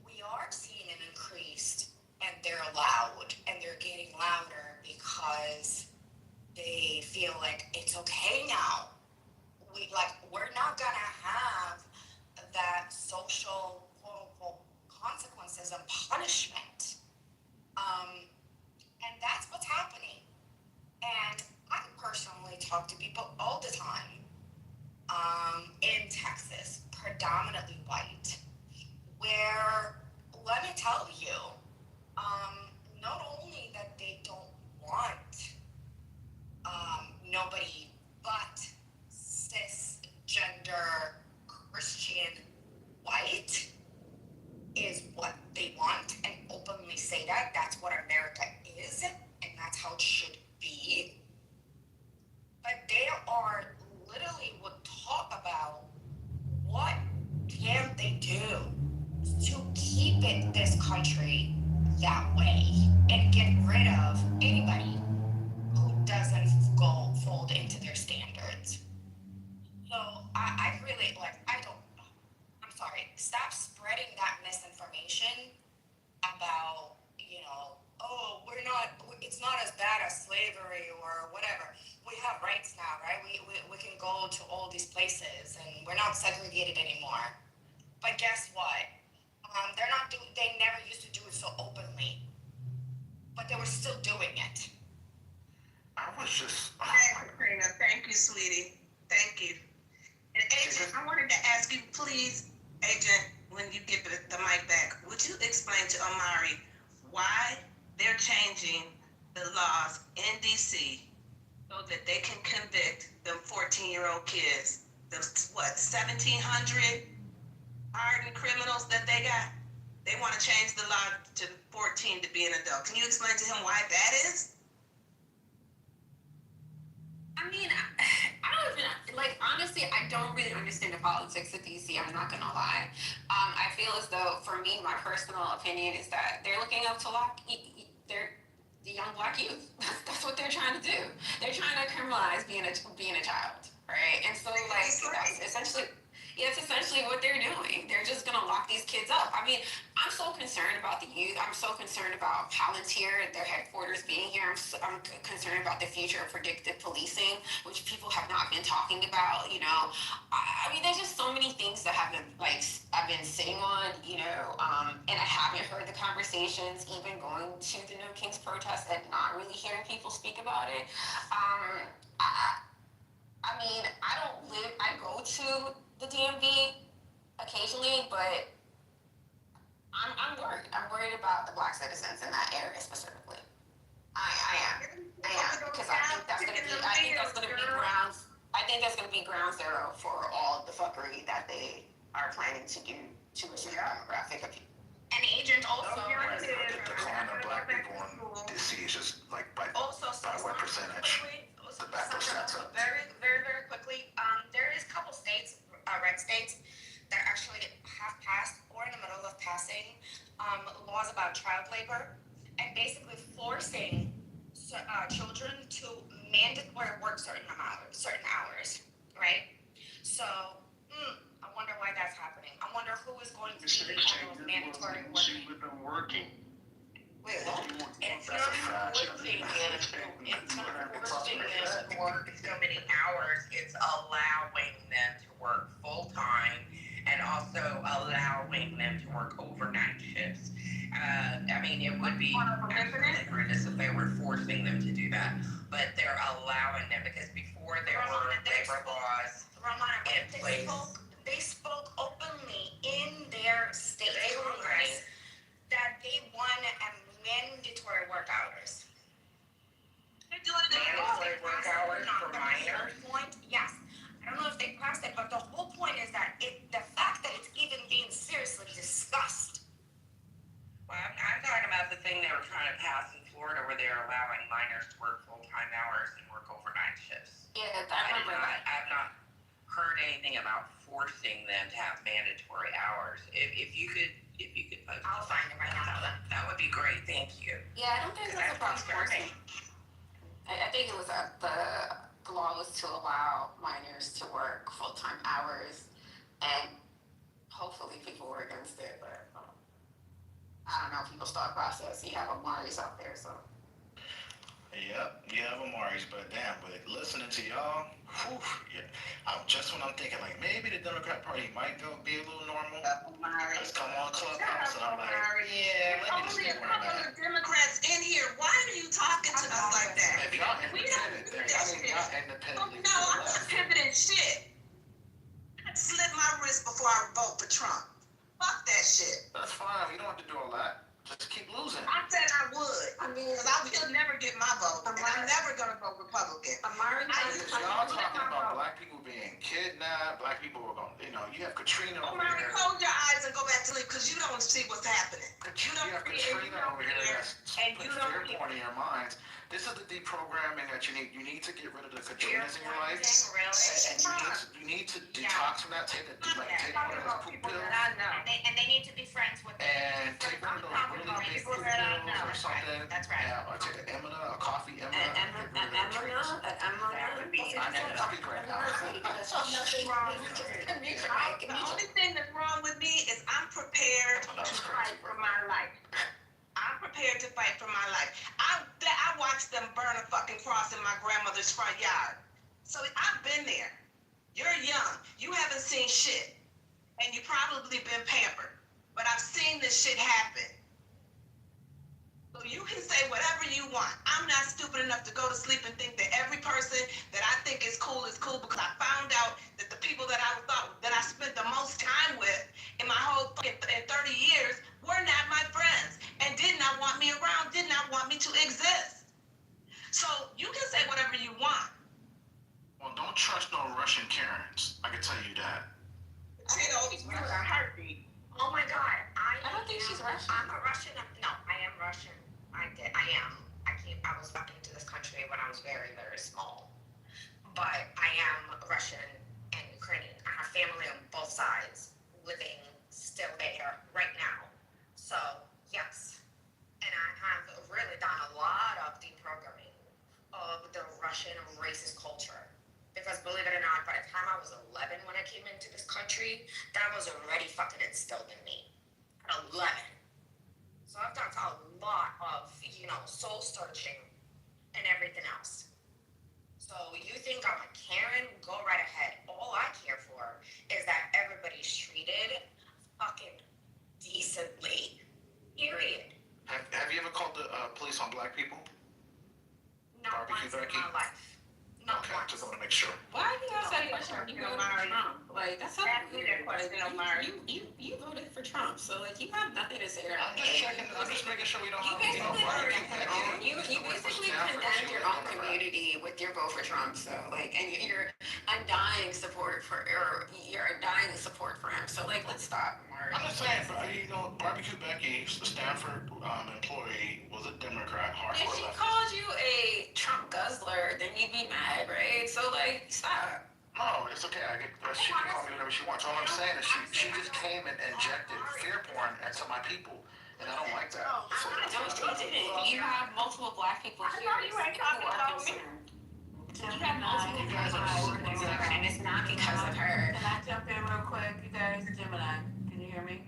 we are seeing an increase, and they're loud, and they're getting louder because they feel like it's okay now. We're not gonna have that social quote unquote consequences and punishment. And that's what's happening. And I personally talk to people all the time in Texas, predominantly white, where let me tell you, not only that they don't want nobody but cisgender Christian white is what they want, and openly say that that's what America is, and that's how it should be. But they are literally would talk about what can they do to keep this country that way and get rid of anybody who doesn't fold into their standards. So I really I'm sorry, stop spreading that misinformation about, it's not as bad as slavery or whatever. We have rights now, right? We can go to all these places and we're not segregated anymore. But guess what? They never used to do it so openly, but they were still doing it. Karina, thank you, sweetie. Thank you. And Agent, I wanted to ask you, please, Agent, when you give the mic back, would you explain to Amari why they're changing the laws in DC so that they can convict them 14-year-old kids, the 1,700 hardened criminals that they got? They want to change the law to 14 to be an adult. Can you explain to him why that is? I mean, I don't even, honestly, I don't really understand the politics of DC, I'm not gonna lie. I feel as though, for me, my personal opinion is that they're looking up to the young black youth. That's what they're trying to do. They're trying to criminalize being a child, right? And so like that's essentially. Yeah, it's essentially what they're doing. They're just gonna lock these kids up. I mean, I'm so concerned about the youth. I'm so concerned about Palantir, their headquarters being here. I'm concerned about the future of predictive policing, which people have not been talking about. You know, I mean, there's just so many things that have been like I've been sitting on. You know, and I haven't heard the conversations, even going to the No Kings protest and not really hearing people speak about it. I mean, I go to the DMV occasionally, but I'm worried. I'm worried about the black citizens in that area specifically. I am because I think that's gonna be ground zero for all the fuckery that they are planning to do to a certain demographic of people. An agent also. The decline of black people in DC is just like by what percentage? The back percent. Very, very, very quickly. There is a couple states, red states, that actually have passed or in the middle of passing laws about child labor and basically forcing children to mandatory work certain hours, right? So I wonder why that's happening. I wonder who is going to be the mandatory working. Wait, what? It's not forcing them to work so many hours. It's allowing them to work full time and also allowing them to work overnight shifts. I mean, it would be absolutely horrendous if they were forcing them to do that, but they're allowing them because before there were labor laws in place. They spoke openly in their state Congress that they want mandatory work hours. They're doing it. Mandatory work hours for minors? Yes. I don't know if they passed it, but the whole point is that the fact that it's even being seriously discussed. Well, I'm talking about the thing they were trying to pass in Florida where they're allowing minors to work full-time hours and work overnight shifts. Yeah, I've not heard anything about forcing them to have mandatory hours. If you could post I'll find it right now. That would be great. Thank you. Yeah, I don't think it's about forcing. I think it was the law was to allow minors to work full-time hours, and hopefully people were against it, but I don't know people's thought process. You have Amaris out there, so. Yep, you have Amaris, but damn, but listening to y'all, just when I'm thinking like maybe the Democrat Party might be a little normal, just come on Clubhouse and I'm like, let me just get where I'm at. Democrats in here. Why are you talking to us like that? If y'all independent, y'all independently. No, I'm not pivoting shit. I slit my wrist before I vote for Trump. Fuck that shit. That's fine. You don't have to do all that. Just keep losing. I said I would. I mean, because he'll never get my vote. And I'm never going to vote Republican. Y'all talking about black people being kidnapped, black people are going, you have Katrina over Omari, here. close your eyes and go back to sleep because you don't see what's happening. You have Katrina over here that's putting fear porn in your minds. This is the deprogramming that you need. You need to get rid of the Katrinas in your life. And you need to detox from that. Take one of those poop pills. And they need to be friends with and take one of those really big poop pills or something. That's right. Yeah, or take an Emina, a coffee Emina. That would be. I never speak right now. Nothing wrong with it. The only thing that's wrong with me is I'm prepared to fight for my life. I'm prepared to fight for my life. I watched them burn a fucking cross in my grandmother's front yard. So I've been there. You're young. You haven't seen shit. And you probably been pampered. But I've seen this shit happen. So you can say whatever you want. I'm not stupid enough to go to sleep and think that every person that I think is cool because I found out that the people that I thought that I spent the most time with in my whole fucking 30 years were not my friends and did not want me around, did not want me to exist. So you can say whatever you want. Well, don't trust no Russian Karens. I can tell you that. Oh my God. I don't think she's Russian. I'm a Russian. No, I am Russian. I am. I was fucking into this country when I was very, very small. But I am Russian and Ukrainian. I have family on both sides living still there fucking instilled in me at 11. So I've done a lot of, soul searching and everything else. So you think I'm a Karen? Go right ahead. All I care for is that everybody's treated fucking decently. Period. Have you ever called the police on black people? Not Barbecue once in Becky? my life. Not Okay, once. just want to make sure. Why do you ask that question when you voted for Trump? Like, that's so weird. Like, you voted for Trump, so like, you have nothing to say to I'm just checking. I'm just making sure we don't have barbecue Becky. You basically condemned your own community with your vote for Trump, so like, and your undying support for him. So like, let's stop, Mark. I'm just saying, Barbecue Becky, the Stanford employee, was a Democrat, If hardcore she leftist. called you a Trump guzzler, then you'd be mad, right? So like, stop. No, it's okay. I get she can call me whatever she wants. All I'm saying is she just came and injected fear porn into my people, and I don't like that. So, No, she didn't. You have multiple black people here who are concerned. You have multiple black people who are concerned, and it's not because of her. Can I jump in real quick, you guys? Gemini, can you hear me?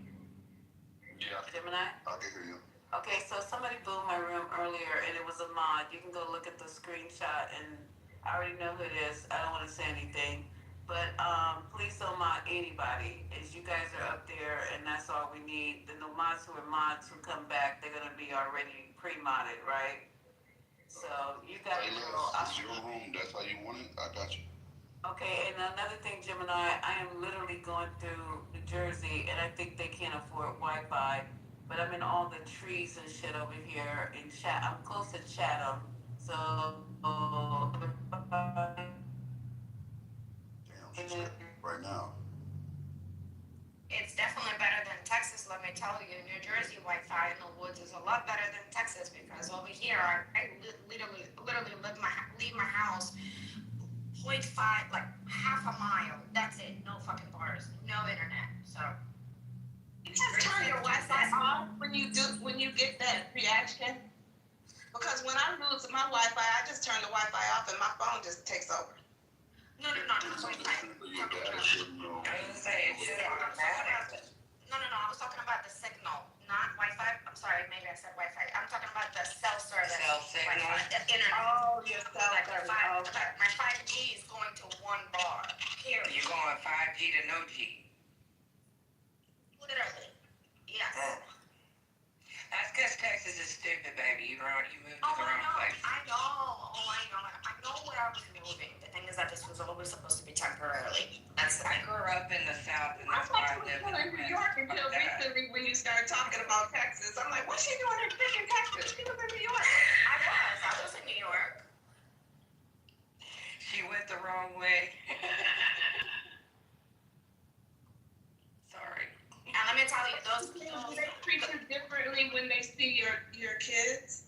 Yeah. Gemini? I can hear you. Okay, so somebody boomed my room earlier, and it was a mod. You can go look at the screenshot, and I already know who it is. I don't want to say anything, but please don't mod anybody. As you guys are up there, and that's all we need. The mods who are mods who come back, they're gonna be already pre-modded, right? So you got Hey, to look, go. it's your room. That's how you want it. I got you. Okay, and another thing, Gemini, I am literally going through New Jersey, and I think they can't afford Wi-Fi, but I'm in all the trees and shit over here in I'm close to Chatham, so. Damn, she's right now. It's definitely better than Texas, let me tell you. New Jersey Wi-Fi in the woods is a lot better than Texas because over here I literally leave my house 0.5, like half a mile. That's it. No fucking bars. No internet. So. You just turn your Wi-Fi off when you get that reaction. Because when I lose my Wi-Fi, I just turn the Wi-Fi off and my phone just takes over. No. Your dad should know. I was talking about the signal, not Wi-Fi. I'm sorry, maybe I said Wi-Fi. I'm talking about the cell service. Cell signal. Wi-Fi, the internet. Oh, your cell Like service. my 5G is going to 1 bar. Period. You're going 5G to no G. Literally. Yes. That's because Texas is stupid, baby. You moved to the wrong place. I know. I know where I was moving. The thing is that this was always supposed to be temporarily. I grew up in the South, and I that's why I thought you lived were in in New York until recently when you started talking about Texas. I'm like, what's she doing in freaking Texas? She was in New York. I was in New York. She went the wrong way. Sorry. And let me tell you, those They treat you differently when they see your kids.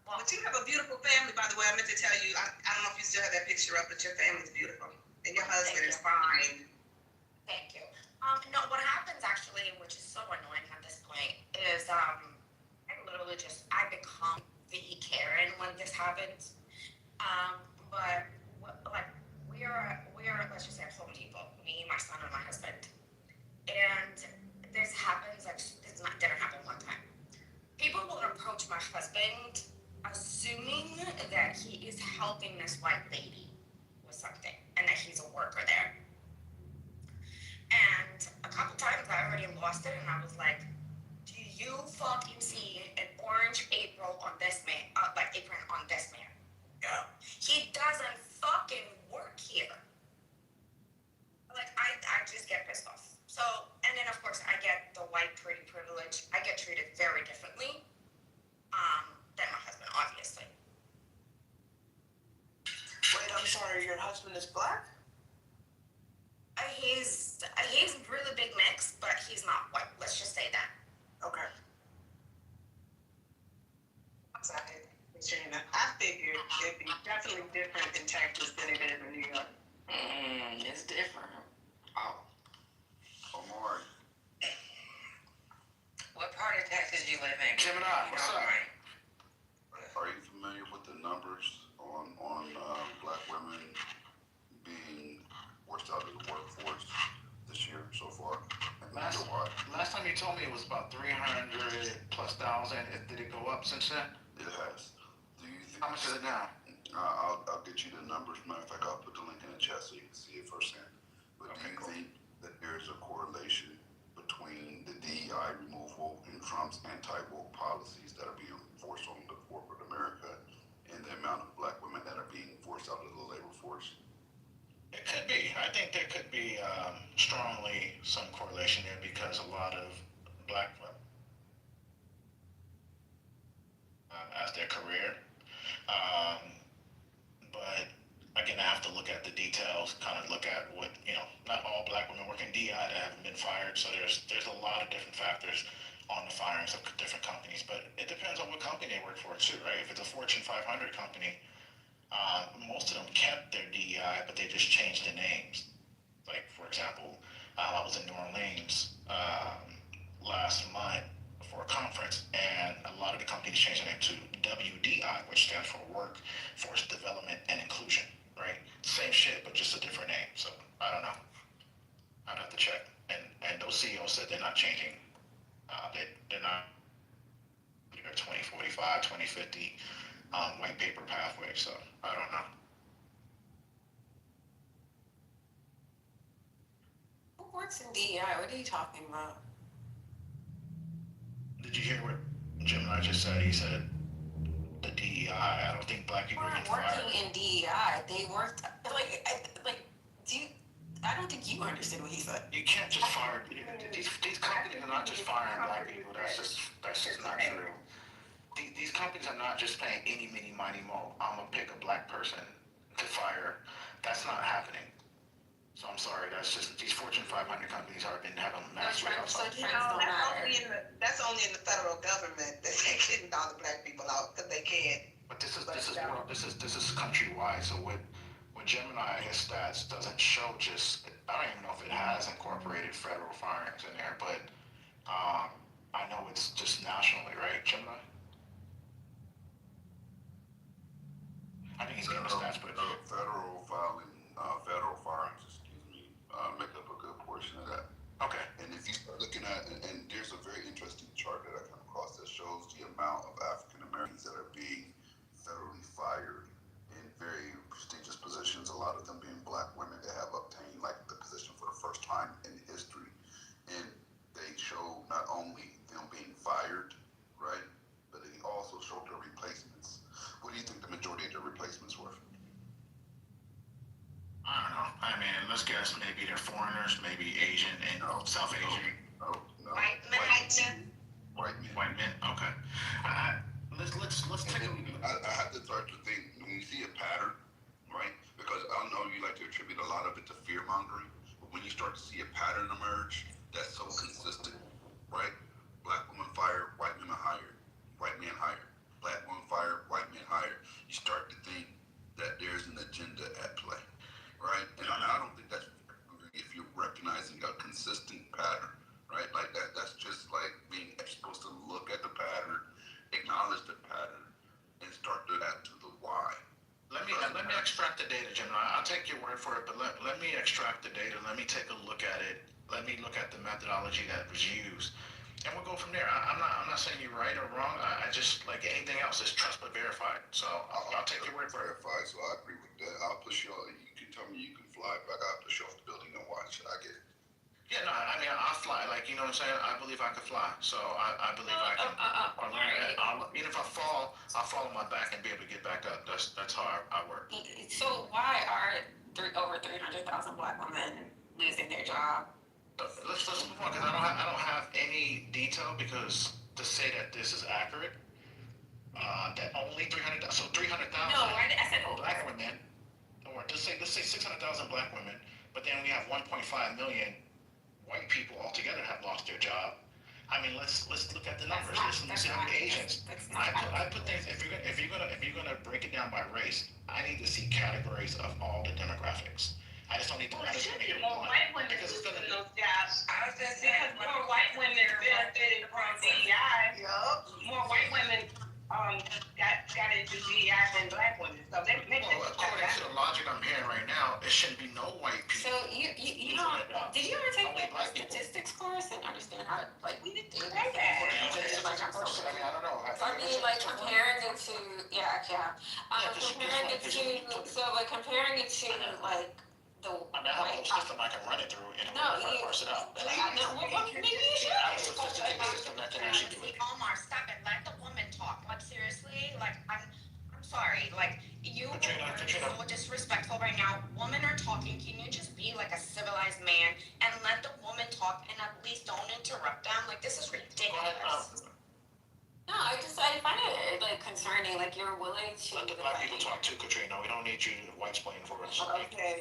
But you have a beautiful family, by the way. I meant to tell you. I don't know if you still have that picture up, but your family's beautiful, and your husband is fine. Thank you. No, what happens actually, which is so annoying at this point, is I become the Karen when this happens. But we are let's just say Home Depot, me, my son, and my husband, and this happens. Didn't happen one time. People will approach my husband, assuming that he is helping this white lady with something, and that he's a worker there. And a couple times I already lost it, and I was like, do you fucking see an orange apron on this man? Apron on this man? No. He doesn't fucking work here. Like, I just get pissed off. So, and then of course I get the white pretty privilege. I get treated very differently than my husband, obviously. Wait, I'm sorry, your husband is black? He's really big mix, but he's not white. Let's just say that. Okay. I'm sorry, Katrina. I figured it'd be definitely different in Texas than it is in New York. It's different. Oh, Omari. What part of Texas do you live in? Gemini, what's up? Are you familiar with the numbers on black women being forced out of the workforce this year? you told me it was about 300,000+. Did it go up since then? It has. Do you think? How much is it now? I'll get you the numbers. Matter of fact, I'll put the link in the chat so you can see it firsthand. But do you think that there's a correlation between the DEI removal and Trump's anti-woke policies that are being forced on the corporate America and the amount of black women that are being forced out of the labor force? It could be. I think there could be strongly some correlation there because a lot of black women, as their career. But again, I have to look at the details, kind of look at what, not all black women work in DI that haven't been fired. So there's a lot of different factors on the firings of different companies, but it depends on what company they work for too, right? If it's a Fortune 500 company, most of them kept their DEI, but they just changed the names. Like, for example, I was in New Orleans last month for a conference, and a lot of the companies changed their name to WDI, which stands for Workforce Development and Inclusion, right? Same shit, but just a different name. So I don't know. I'd have to check. And those CEOs said they're not changing. They're not. They're 2045, 2050 white paper pathway. So I don't know. Who works in DEI? What are you talking about? Did you hear what Gemini just said? He said the DEI. I don't think black people are getting fired. Working in DEI, they worked I don't think you understood what he said. You can't just fire these companies are not just firing black people. That's just not true. These companies are not just paying any, mini, mighty, mo. I'm gonna pick a black person to fire. That's not happening. So I'm sorry. That's just these Fortune 500 companies are been having a mess with us. That's only in the federal government that they kicking all the black people out because they can't. But this is countrywide. So what Gemini, his stats doesn't show just. I don't even know if it has incorporated federal firings in there, but I know it's just nationally, right, Gemini? I think he's getting the stats, but federal firings, make up a good portion of that. Okay. And if you start looking at, and there's a very interesting chart that I come across that shows the amount of African Americans that are being federally fired in very prestigious positions, a lot of them being black women that have obtained like the position for the first time in history. And they show not only them being fired, right, but they also show their replacements. What do you think the majority of their replacements were? I don't know. I mean, let's guess maybe they're foreigners, maybe Asian and South Asian. No. White men. White men. Okay. Let's take a look. I have to start to think when you see a pattern, right? Because I know you like to attribute a lot of it to fear mongering, but when you start to see a pattern emerge that's so consistent, right? Black woman fired, white women hired, white men hired, black woman fired, white men hired. You start to think that there's an agenda at play, right? And I don't think that's if you're recognizing a consistent pattern, right? Like that's just like being supposed to look at the pattern, acknowledge the pattern, and start to add to the why. Let me extract the data, Gemini. I'll take your word for it, but let me extract the data. Let me take a look at it. Let me look at the methodology that was used, and we'll go from there. I'm not saying you're right or wrong. I just, like anything else, is trust but verified. So I'll take your word for it. Verified. So I agree with that. I'll push you. You can tell me you can fly, but I gotta push you off the building and watch. I get it. Yeah, no, I mean, I'll fly. Like, you know what I'm saying? I believe I can fly. So I believe I can. Even if I fall, I'll fall on my back and be able to get back up. That's how I work. So why are over 300,000 black women losing their job? Let's move on, because I don't have any detail, because to say that this is accurate, that only 300,000. So 300,000. No, I said black women, or let's say 600,000 black women, but then we have 1.5 million white people altogether have lost their job. I mean, let's look at the numbers. Let's see how many Asians. I put things. If you're gonna break it down by race, I need to see categories of all the demographics. I just don't need to. Well, it should be more white women losing those jobs. I was just saying, Because more white women benefited from DEI. More white women got into DEI than black women. So they make according to the logic I'm hearing right now, there shouldn't be no white people. So you know, did you ever take like a statistics course and understand women have like dated say that. Or do you think it's a like I'm different person? I mean, I don't know. I mean, like comparing it to comparing it to comparing it to like the I mean, I have a whole system I can run it through and parse it out. maybe you should. I have a sophisticated system that can actually do it. Omar, stop it. Let the woman talk. Like seriously, like I'm sorry. Like you are so disrespectful right now. Women are talking. Can you just be like a civilized man and let the woman talk and at least don't interrupt them? Like this is ridiculous. No, I find it like concerning. Like you're willing to. Let the black people talk too, Katrina. We don't need you white explaining for us. Okay,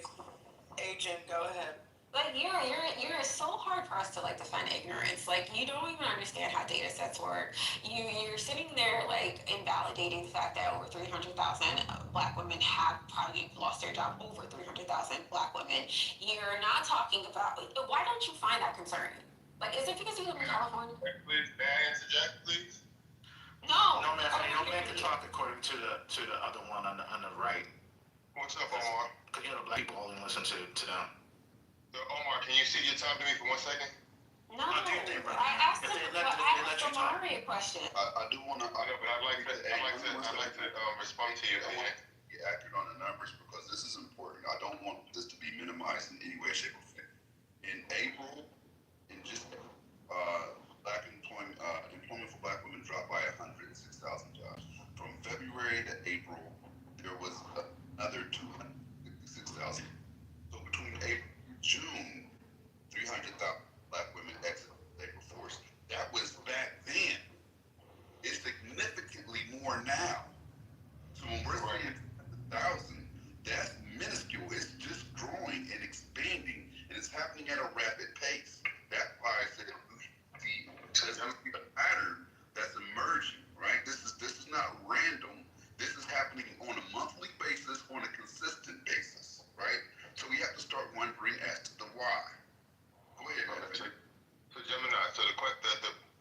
Agent, go ahead. Like you're so hard for us to like defend ignorance. Like you don't even understand how data sets work. You're sitting there like invalidating the fact that over 300,000 black women have probably lost their job. Over 300,000 black women. You're not talking about. Why don't you find that concerning? Like, is it because you live in California? Please, may I interject, please? No. No, man. No man can talk according to the other one on the right. What's up, Omar? Because black people only listen to them. So, Omar, can you cede your time to me for 1 second? No, I asked Omari a question. I do want to. I know, but I'd like to respond to you. Be accurate on the numbers because this is important. I don't want this to be minimized in any way, shape, or form. In April, employment for black women dropped by 106,000 jobs. From February to April, there was another 266,000. So between April and June, 300,000 black women exited the labor force. That was back then. It's significantly more now. So when we're saying 1,000, that's minuscule. It's just growing and expanding, and it's happening at a rapid pace. That's why I said there's a pattern that's emerging, right? This is not random. This is happening on a monthly basis, on a consistent basis, right? So we have to start wondering as to the why. Go ahead. So Gemini, the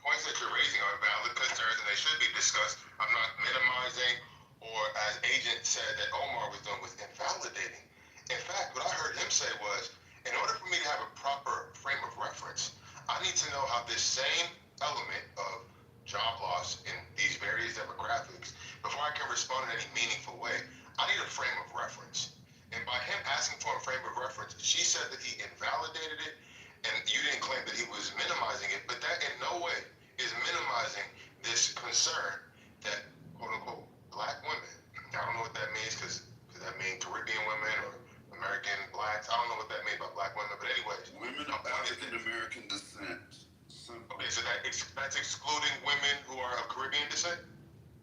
points that you're raising are valid concerns and they should be discussed. I'm not minimizing or, as Agent said that Omar was doing, was invalidating. In fact, what I heard him say was, in order for me to have a proper frame of reference, I need to know how this same element of job loss in these various demographics, before I can respond in any meaningful way, I need a frame of reference. And by him asking for a frame of reference, she said that he invalidated it, and you didn't claim that he was minimizing it, but that in no way is minimizing this concern that, quote unquote, black women, I don't know what that means, because does that mean Caribbean women or American blacks? I don't know what that means by black women, but anyways. Women of African American descent. Okay, so that's excluding women who are of Caribbean descent?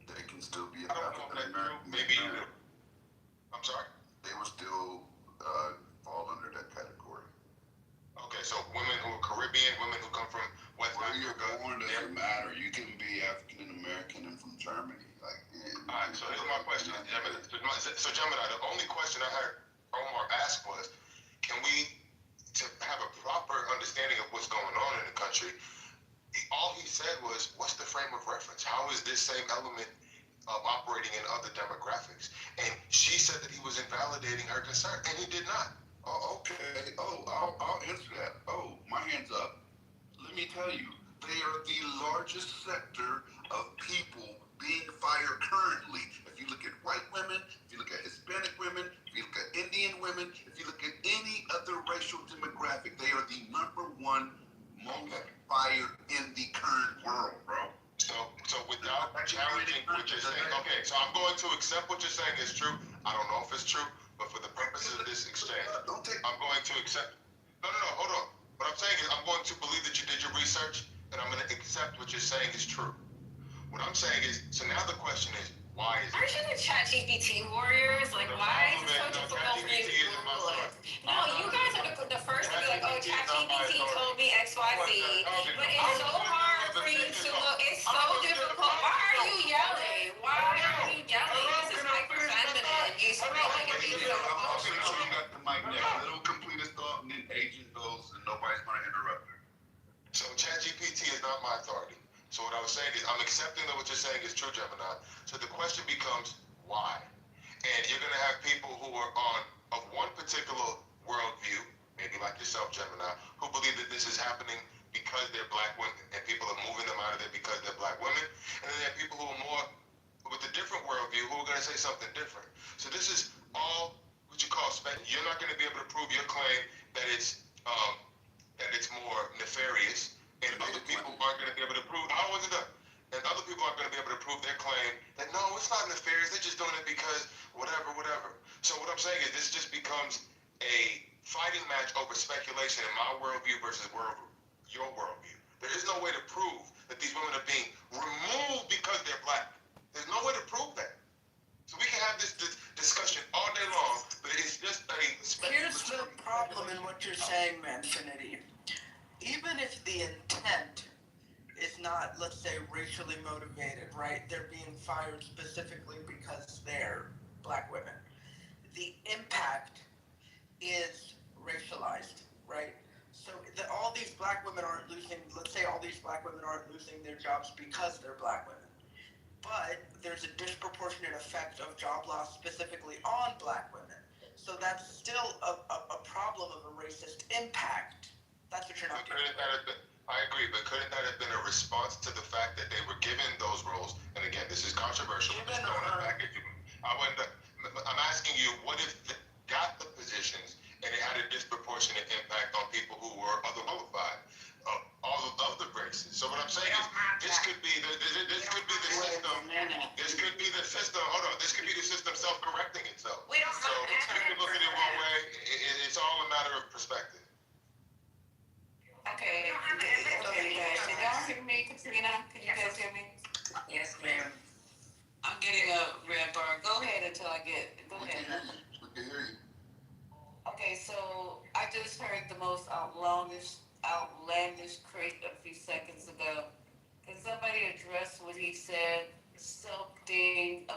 They can still be African American. Maybe you. I'm sorry? They will still fall under that category. Okay, so women who are Caribbean, women who come from West Where Africa. you're born doesn't matter. You can be African American and from Germany. Alright, so here's my question. So Gemini, the only question I heard Omar ask was, can we, to have a proper understanding of what's going on in the country, all he said was, what's the frame of reference? How is this same element operating in other demographics? And she said that he was invalidating her concern, and he did not. Oh, okay. Oh, I'll answer that. Oh, my hand's up. Let me tell you, they are the largest sector of people being fired currently. If you look at white women, if you look at Hispanic women, if you look at Indian women, if you look at any other racial demographic, they are the number one most fired in the current world, bro. So without challenging what you're saying, okay, so I'm going to accept what you're saying is true. I don't know if it's true, but for the purposes of this exchange, I'm going to accept. No, hold on. What I'm saying is I'm going to believe that you did your research, and I'm going to accept what you're saying is true. What I'm saying is, so now the question is, why is it? Aren't you the ChatGPT warriors? Like, why is it so difficult for you to Google it? No, you guys are the first to be like, oh, ChatGPT told me X, Y, Z. But it's so hard for you to look. It's so difficult. Why are you yelling? Why are you yelling? This is hyper-feminine. You screaming at me. You got the mic next. Little complete his thought, and then Agent goes, and nobody's going to interrupt her. So ChatGPT is not my authority. So what I was saying is, I'm accepting that what you're saying is true, Gemini. So the question becomes, why? And you're going to have people who are of one particular worldview, maybe like yourself, Gemini, who believe that this is happening because because they're black women, and people are moving them out of there because they're black women. And then there are people who are more with a different worldview who are going to say something different. So this is all what you call You're not going to be able to prove your claim that it's more nefarious, and other people aren't going to be able to prove. I wasn't done. And other people aren't going to be able to prove their claim that no, it's not nefarious. They're just doing it because whatever. So what I'm saying is this just becomes a fighting match over speculation in my worldview versus your worldview. There is no way to prove that these women are being removed because they're black. There's no way to prove that. So we can have this discussion all day long, but it's just a Here's the problem in what you're saying, Manfinity. Even if the intent is not, let's say, racially motivated, right? They're being fired specifically because they're black women. The impact is racialized, right? So all these black women aren't losing, let's say all these black women aren't losing their jobs because they're black women. But there's a disproportionate effect of job loss specifically on black women. So that's still a problem of a racist impact. That's what you're not getting. I agree, but couldn't that have been a response to the fact that they were given those roles? And again, this is controversial. I'm asking you, what if they got the positions and it had a disproportionate impact on people who were other qualified, all of the races? So what I'm saying is, this could be the system. This could be the system. Hold on, this could be the system self-correcting itself. So you can look at it one way. It's all a matter of perspective. Okay, can y'all hear me, Katrina? Can you guys hear me? Yes, ma'am. I'm getting a red bar. Go ahead until I get. Go ahead. We can hear you. Okay, so I just heard the most outlandish crate a few seconds ago. Can somebody address what he said? Self-ding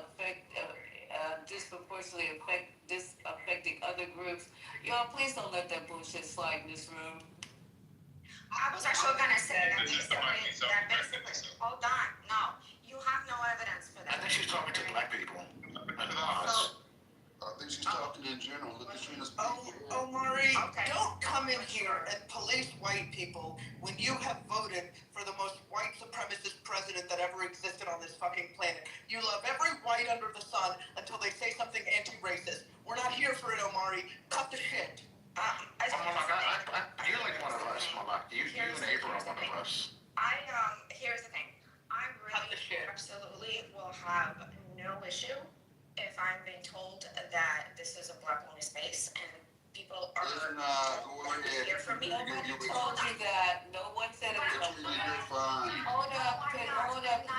disproportionately affecting other groups. Y'all, please don't let that bullshit slide in this room. I was actually gonna say that basically, hold on, no, you have no evidence for that. I think she's talking to black people. I think she's talking in general. Let Katrina speak. Omari, don't come in here and police white people when you have voted for the most white supremacist president that ever existed on this fucking planet. You love every white under the sun until they say something anti-racist. We're not here for it, Omari. Cut the shit. You're like one of us, Mama. You and April are one of us. Here's the thing. I really absolutely will have no issue if I'm being told that this is a black woman's space and people are want to hear from me. Nobody told you that. No one said it was a black. Hold up.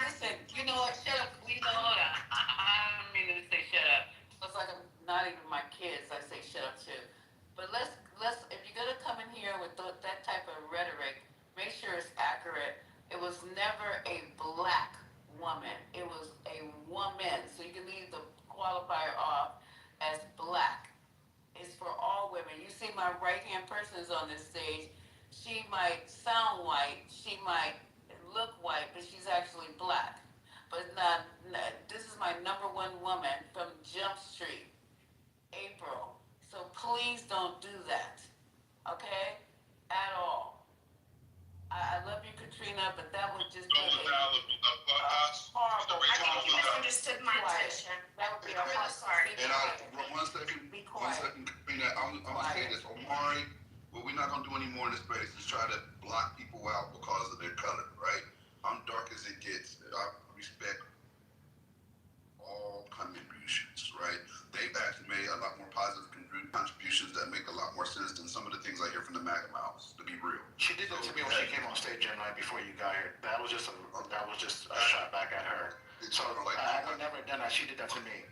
Listen, you know what? Shut up. Hold up. I don't mean to say shut up. It's like I'm not even my kids. I say shut up too. But let's if you're gonna come in here with that type of rhetoric, make sure it's accurate. It was never a black woman. It was a woman. So you can leave the qualifier off as black. It's for all women. You see my right-hand person is on this stage. She might sound white. She might look white, but she's actually black. But this is my number one woman from Jump Street, April. So please don't do that, okay? At all. I love you, Katrina, but that would just be horrible. I think you misunderstood my intention. That would be I'm really sorry. And one second, Katrina, I'm gonna say this. Omari, what we're not gonna do anymore in this space is try to block people out because of their color, right? I'm dark as it gets. I respect all contributions, right? They've actually made a lot more positive contributions that make a lot more sense than some of the things I hear from the MAGA mouths, to be real. She did that to me when she came on stage that night before you got here. That was just a shot back at her. So I would never have done that. She did that to me.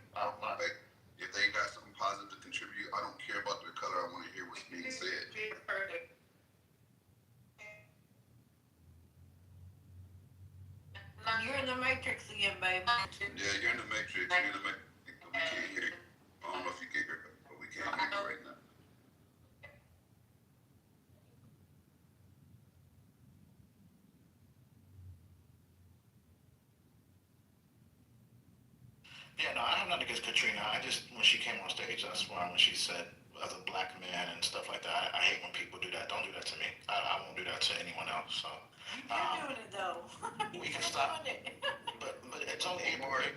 If they got something positive to contribute, I don't care about their color. I want to hear what's being said. You're in the matrix again, baby. Yeah, you're in the matrix. You're in the matrix. We can't hear you. I don't know if you can hear it, but we can't hear you right now. Yeah, no, I have nothing against Katrina. When she came on stage, that's why when she said as a black man and stuff like that, I hate when people do that. Don't do that to me. I won't do that to anyone else. So You're doing it though. we can stop. But it's only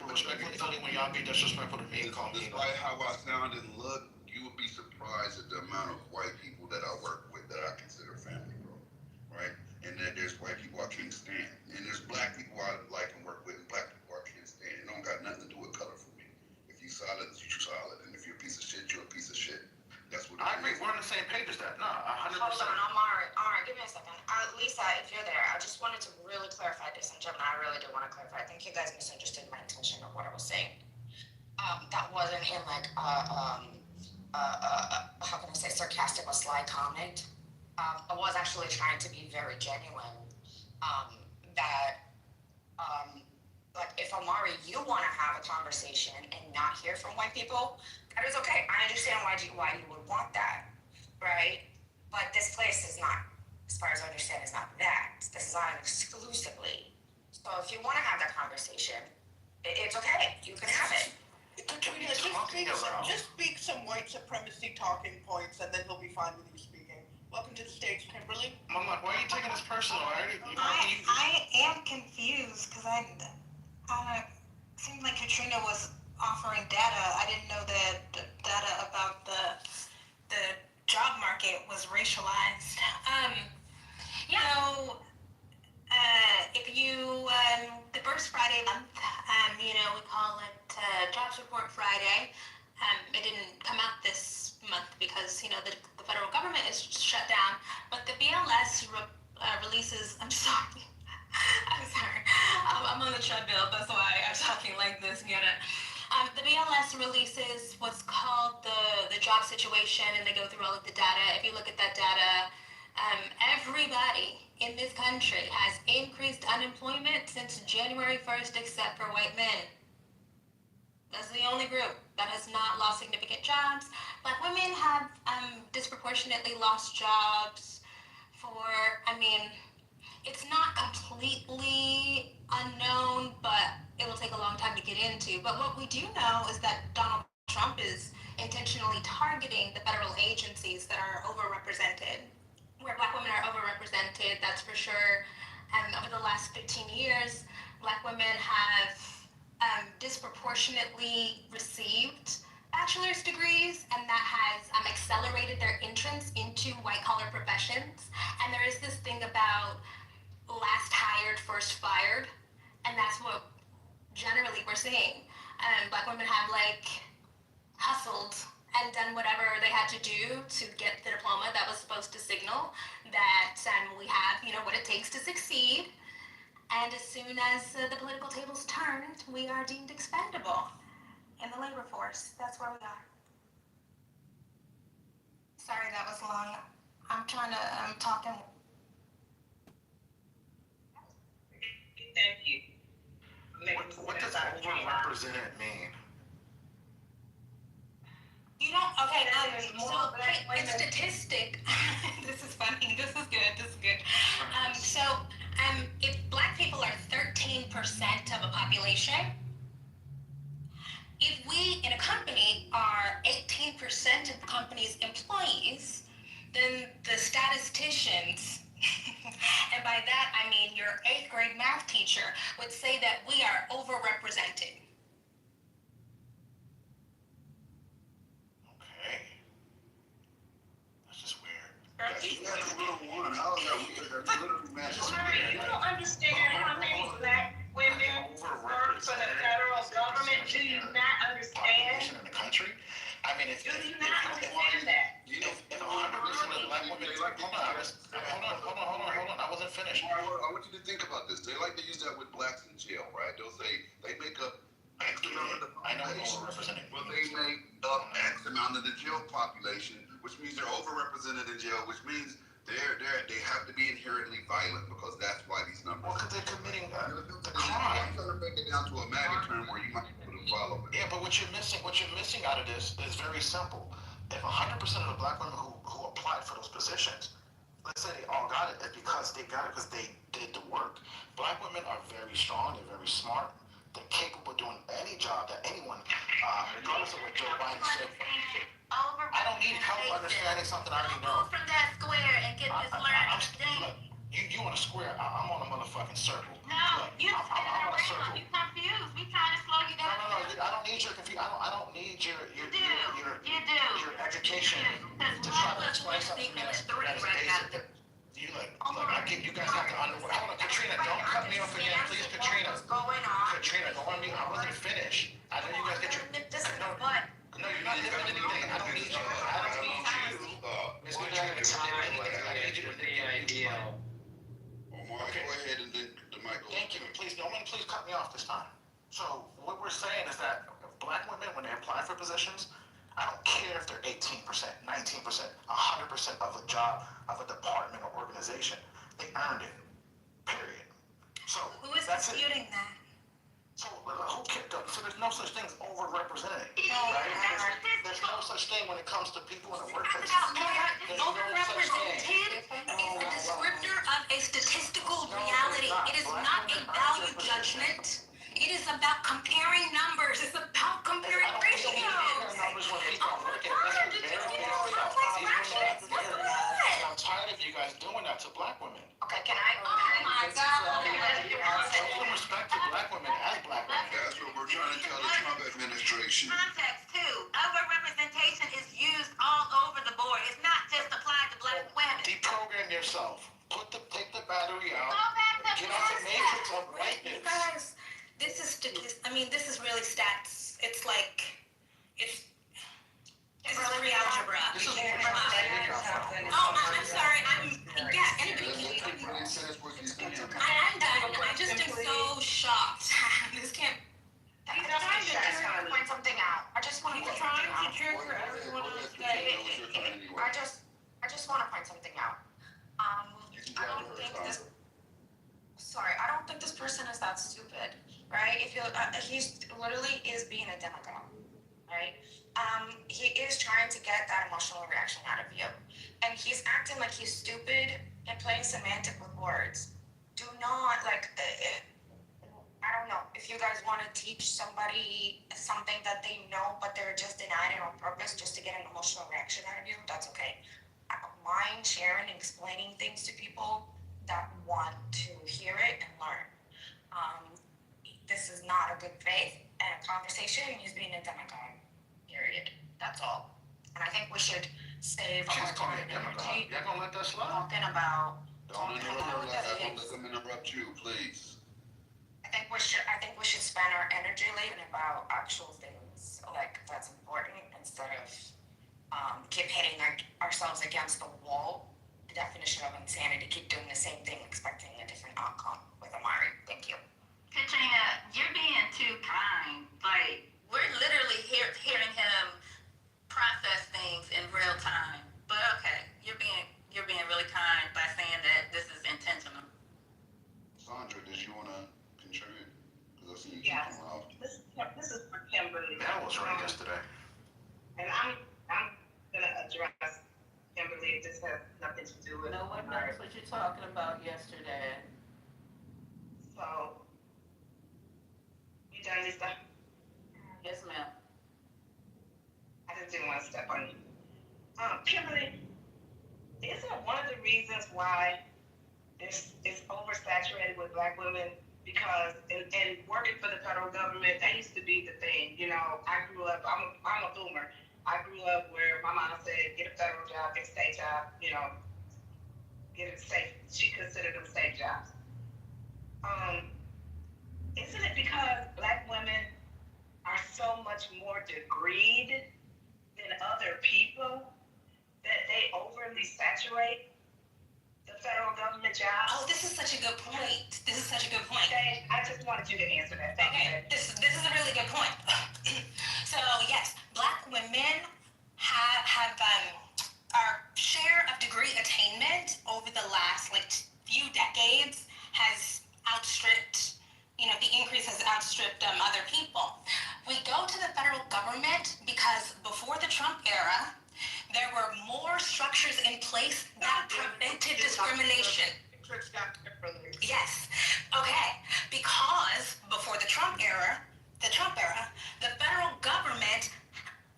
respectfully. It's only when y'all be disrespectful to me and call me. Despite how I sound and look, you would be surprised at the amount of white people that I work with that I consider family, bro. Right? And that there's white people I can't stand, and there's black people I like and work with, and black people I can't stand. It don't got nothing to do with color for me. If you solid, you solid, and if you're a piece of shit, you're a piece of shit. That's what I agree. We're on the same page as that. No, 100%. Hold on, Amari. Alright, give me a second. Lisa, if you're there, I just wanted to really clarify this, and gentlemen, I really do want to clarify. I think you guys misunderstood my intention of what I was saying. That wasn't in like how can I say, sarcastic or sly comment. I was actually trying to be very genuine. Like if Amari, you want to have a conversation and not hear from white people, that is okay. I understand why you would want that, right? But this place is not, as far as I understand, is not that. This is not exclusively. So if you want to have that conversation, it's okay. You can have it. Katrina, just speak some white supremacy talking points, and then he'll be fine with you speaking. Welcome to the stage, Kimberly. Mama, why are you taking this personal? I am confused because seemed like Katrina was offering data. I didn't know that the data about the job market was racialized. If you the first Friday month, we call it Jobs Report Friday. It didn't come out this month because the federal government is shut down. But the BLS releases. I'm sorry. I'm on the treadmill. That's why I'm talking like this. The BLS releases what's called the job situation, and they go through all of the data. If you look at that data, everybody in this country has increased unemployment since January 1st, except for white men. That's the only group that has not lost significant jobs. Black women have disproportionately lost jobs it's not completely unknown, but it will take a long time to get into. But what we do know is that Donald Trump is intentionally targeting the federal agencies that are overrepresented. Where Black women are overrepresented, that's for sure. Over the last 15 years, Black women have disproportionately received bachelor's degrees, and that has accelerated their entrance into white-collar professions. And there is this thing about last hired, first fired, and that's what generally we're seeing. Black women have hustled and done whatever they had to do to get the diploma that was supposed to signal that we have, what it takes to succeed. And as soon as the political tables turned, we are deemed expendable in the labor force. That's where we are. Sorry, that was long. I'm talking. Thank you. What does overrepresented mean? You don't, okay, so a statistic, this is funny, this is good. If Black people are 13% of a population, if we in a company are 18% of the company's employees, then the statisticians, and by that I mean your 8th grade math teacher, would say that we are overrepresented. Okay. That's just weird. That's a little one. I don't know. That's literally Sorry, you don't understand how many Black women work for the federal government. Do you not understand? In the country? I mean, Do you not understand that? If 100% of Black women, hold on, I wasn't finished. I want you to think about this. They like to use that with blacks in jail, right? They'll say they make up X amount of the population, but they make up X amount of the jail population, which means they're overrepresented in jail, which means they have to be inherently violent because that's why these numbers. Well, because they're committing the crime. I'm trying to break it down to a MAGA term where you might be able to follow it. Yeah, but what you're missing out of this is very simple. If 100% of the Black women who applied for those positions, let's say they all got it, it's because they got it because they did the work. Black women are very strong, they're very smart, they're capable of doing any job that anyone, regardless of what Joe Biden said. I don't need help understanding something I already know. Move from that square and get this learning thing. You on a square, I'm on a motherfucking circle. No, Look, you I'm on a circle. you confused. We trying to slow you No, down. no, no. I don't need your I don't need your education to try to explain something to me that's basic. You guys have to understand. Hold on, Katrina, don't cut me off again, please, Katrina. Katrina, don't want me. I wasn't finished. I know you guys get your. No, you're not doing anything. I don't need you. I don't need you. Miss Katrina, I need you to nip your Omar, go ahead and then the mic goes. Thank you. Please, no one please cut me off this time. So what we're saying is that black women, when they apply for positions, I don't care if they're 18%, 19%, 100% of a job, of a department or organization. They earned it. Period. So who is that's disputing that? So who cares? So there's no such thing as overrepresented. No, right? There's no such thing when it comes to people in the workplace. Overrepresented is a descriptor of a statistical reality. It is not a value judgment. It is about comparing numbers. It's about comparing ratios. I'm tired of you guys doing that to black women. Okay, can I? Oh my God. Show some respect to black women as black women. That's what we're trying to tell the Trump administration. Context too. Overrepresentation is used all over the board. It's not just applied to black women. Deprogram yourself. Take the battery out. Go back to Get out the matrix of whiteness. Guys, this is this is really stats. It's like, this is pre-algebra. This is I'm sorry. Anybody can. I'm done. I just am so shocked. This can't. I just want to point something out. I just want to point something out. trigger everyone on stage. I just want to point something out. I don't think this. Sorry, I don't think this person is that stupid, right? If you, he's literally is being a demagogue, right? He is trying to get that emotional reaction out of you, and he's acting like he's stupid and playing semantic with words. Do not I don't know. If you guys want to teach somebody something that they know, but they're just denying it on purpose just to get an emotional reaction out of you, that's okay. I don't mind sharing and explaining things to people that want to hear it and learn. This is not a good faith and a conversation. He's being a demagogue. Period. That's all. And I think we should save our time and energy Y'all gonna let that slide? talking about. Don't let them interrupt you, please. I think we should spend our energy leaving about actual things like that's important instead of keep hitting ourselves against the wall. The definition of insanity: keep doing the same thing, expecting a different outcome. With Amari, thank you. Katrina, you're being too kind. Like, we're literally hearing him process things in real time. But okay, you're being really kind by saying that this is intentional. Sandra, did you want to contribute? Because I see you Yes. coming off. This is for Kimberly. That was right yesterday. And I'm gonna address Kimberly. This has nothing to do with No one knows what you're talking about yesterday. So, you done, Lisa? Yes, ma'am. I just didn't want to step on you. Kimberly, isn't one of the reasons why it's oversaturated with black women? Because in working for the federal government, that used to be the thing. You know, I grew up, I'm a boomer. I grew up where my mom said, get a federal job, get a state job, you know, get it safe. She considered them safe jobs. Isn't it because black women are so much more degreed than other people that they overly saturate the federal government jobs? Oh, this is such a good point. Okay, I just wanted you to answer that. Thank you. This is a really good point. So yes, black women have our share of degree attainment over the last few decades has outstripped, the increase has outstripped other people. We go to the federal government because before the Trump era, there were more structures in place that prevented discrimination. Yes. Okay. Because before the Trump era, the federal government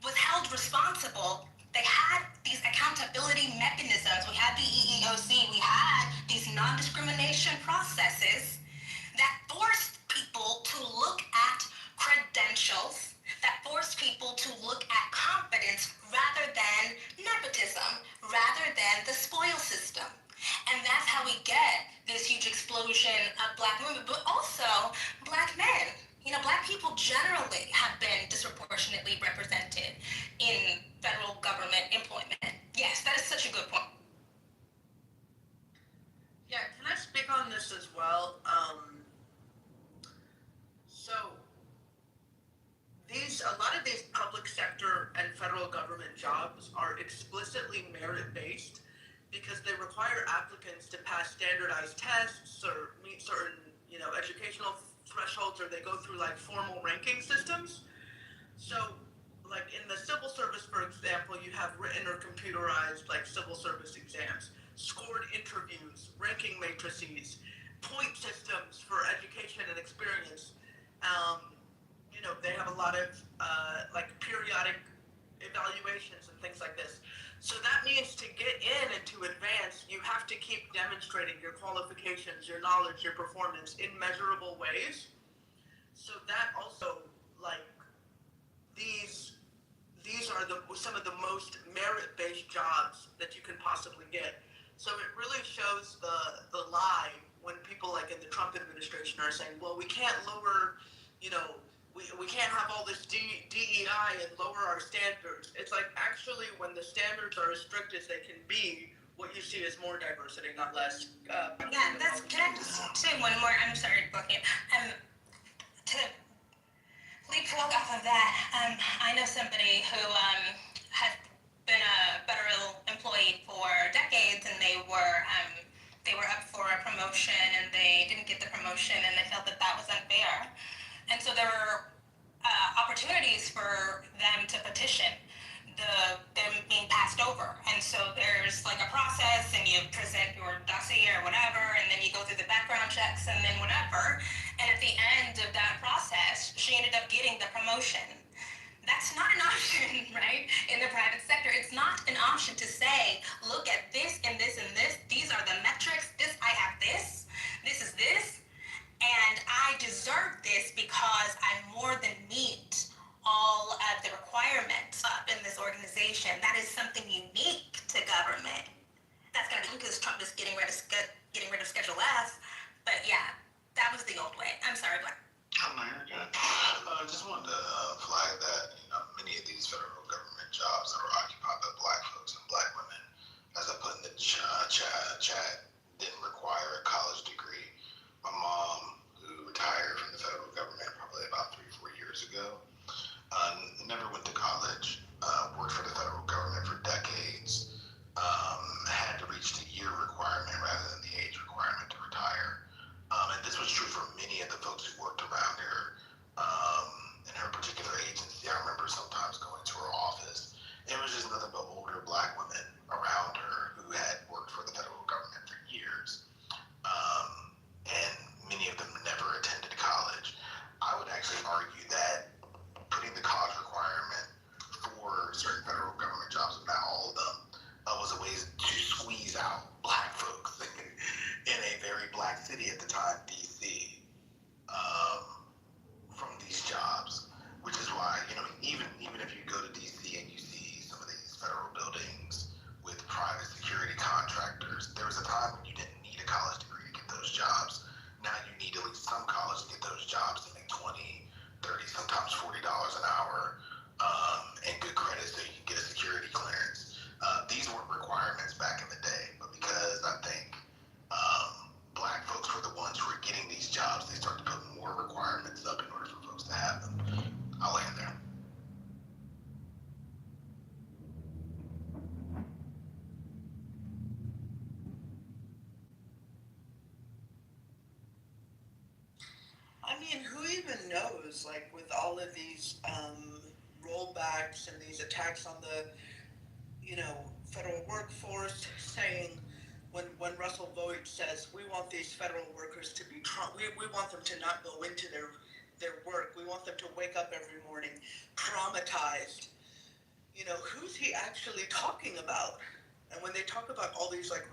was held responsible. They had these accountability mechanisms. We had the EEOC. We had these non-discriminatory discrimination processes that forced people to look at credentials, that forced people to look at competence rather than nepotism, rather than the spoil system. And that's how we get this huge explosion of black women, but also black men. You know, black people generally have been disproportionately represented in federal government employment. Yes, that is such a good point. Yeah, can I speak on this as well? So a lot of these public sector and federal government jobs are explicitly merit-based because they require applicants to pass standardized tests or meet certain, educational thresholds, or they go through like formal ranking systems. So, like in the civil service, for example, you have written or computerized like civil service exams, scored interviews, ranking matrices, point systems for education and experience. They have a lot of like periodic evaluations and things like this. So that means to get in and to advance, you have to keep demonstrating your qualifications, your knowledge, your performance in measurable ways. So that also, like, these are some of the most merit-based jobs that you can possibly get. So it really shows the lie when people like in the Trump administration are saying, well, we can't lower, we can't have all this DEI and lower our standards. It's like, actually, when the standards are as strict as they can be, what you see is more diversity, not less. Can I just say one more? I'm sorry, Bucket. To leapfrog off of that, I know somebody who has been a federal employee for decades, and they were up for a promotion, and they didn't get the promotion, and they felt that was unfair. And so there were opportunities for them to petition them being passed over. And so there's like a process, and you present your dossier or whatever, and then you go through the background checks and then whatever. And at the end of that process, she ended up getting the promotion. That's not an option, right? In the private sector, it's not an option to say, look at this and this and this. These are the metrics. I have this. This is this. And I deserve this because I more than meet all of the requirements up in this organization. That is something unique to government. That's going to be because Trump is getting rid of Schedule F. But yeah, that was the old way. I'm sorry, Black. I just wanted to flag that many of these federal government jobs that are occupied by black folks and black women, as I put in the chat, didn't require a college degree. My mom, who retired from the federal government probably about 3-4 years ago, never went to college, worked for the federal government for decades, had to reach the year requirement rather than the age requirement to retire. And this was true for many of the folks who worked around her in her particular agency. I remember sometimes going to her office. It was just nothing but older black women around her who had worked for the federal government for years. And many of them never attended college. I would actually argue that putting the college requirement for certain federal government jobs, not all of them, was a way to squeeze out black folks in a very black city at the time, D.C., from these jobs, which is why, even if you go to D.C. and you see some of these federal buildings with private security contractors, there was a time when you didn't need a college degree to get those jobs. Now you need at least some college to get those jobs to make $20, $30, sometimes $40 an hour, and good credit so you can get a security clearance. These weren't requirements back in the day, but because I think black folks were the ones who were getting these jobs, they started to put more requirements up in order for folks to have them. I'll land there. I mean, who even knows, like, with all of these rollbacks and these attacks on the, federal workforce, saying, when Russell Voigt says, we want these federal workers to be, we want them to not go into their work, we want them to wake up every morning traumatized, who's he actually talking about? And when they talk about all these, like,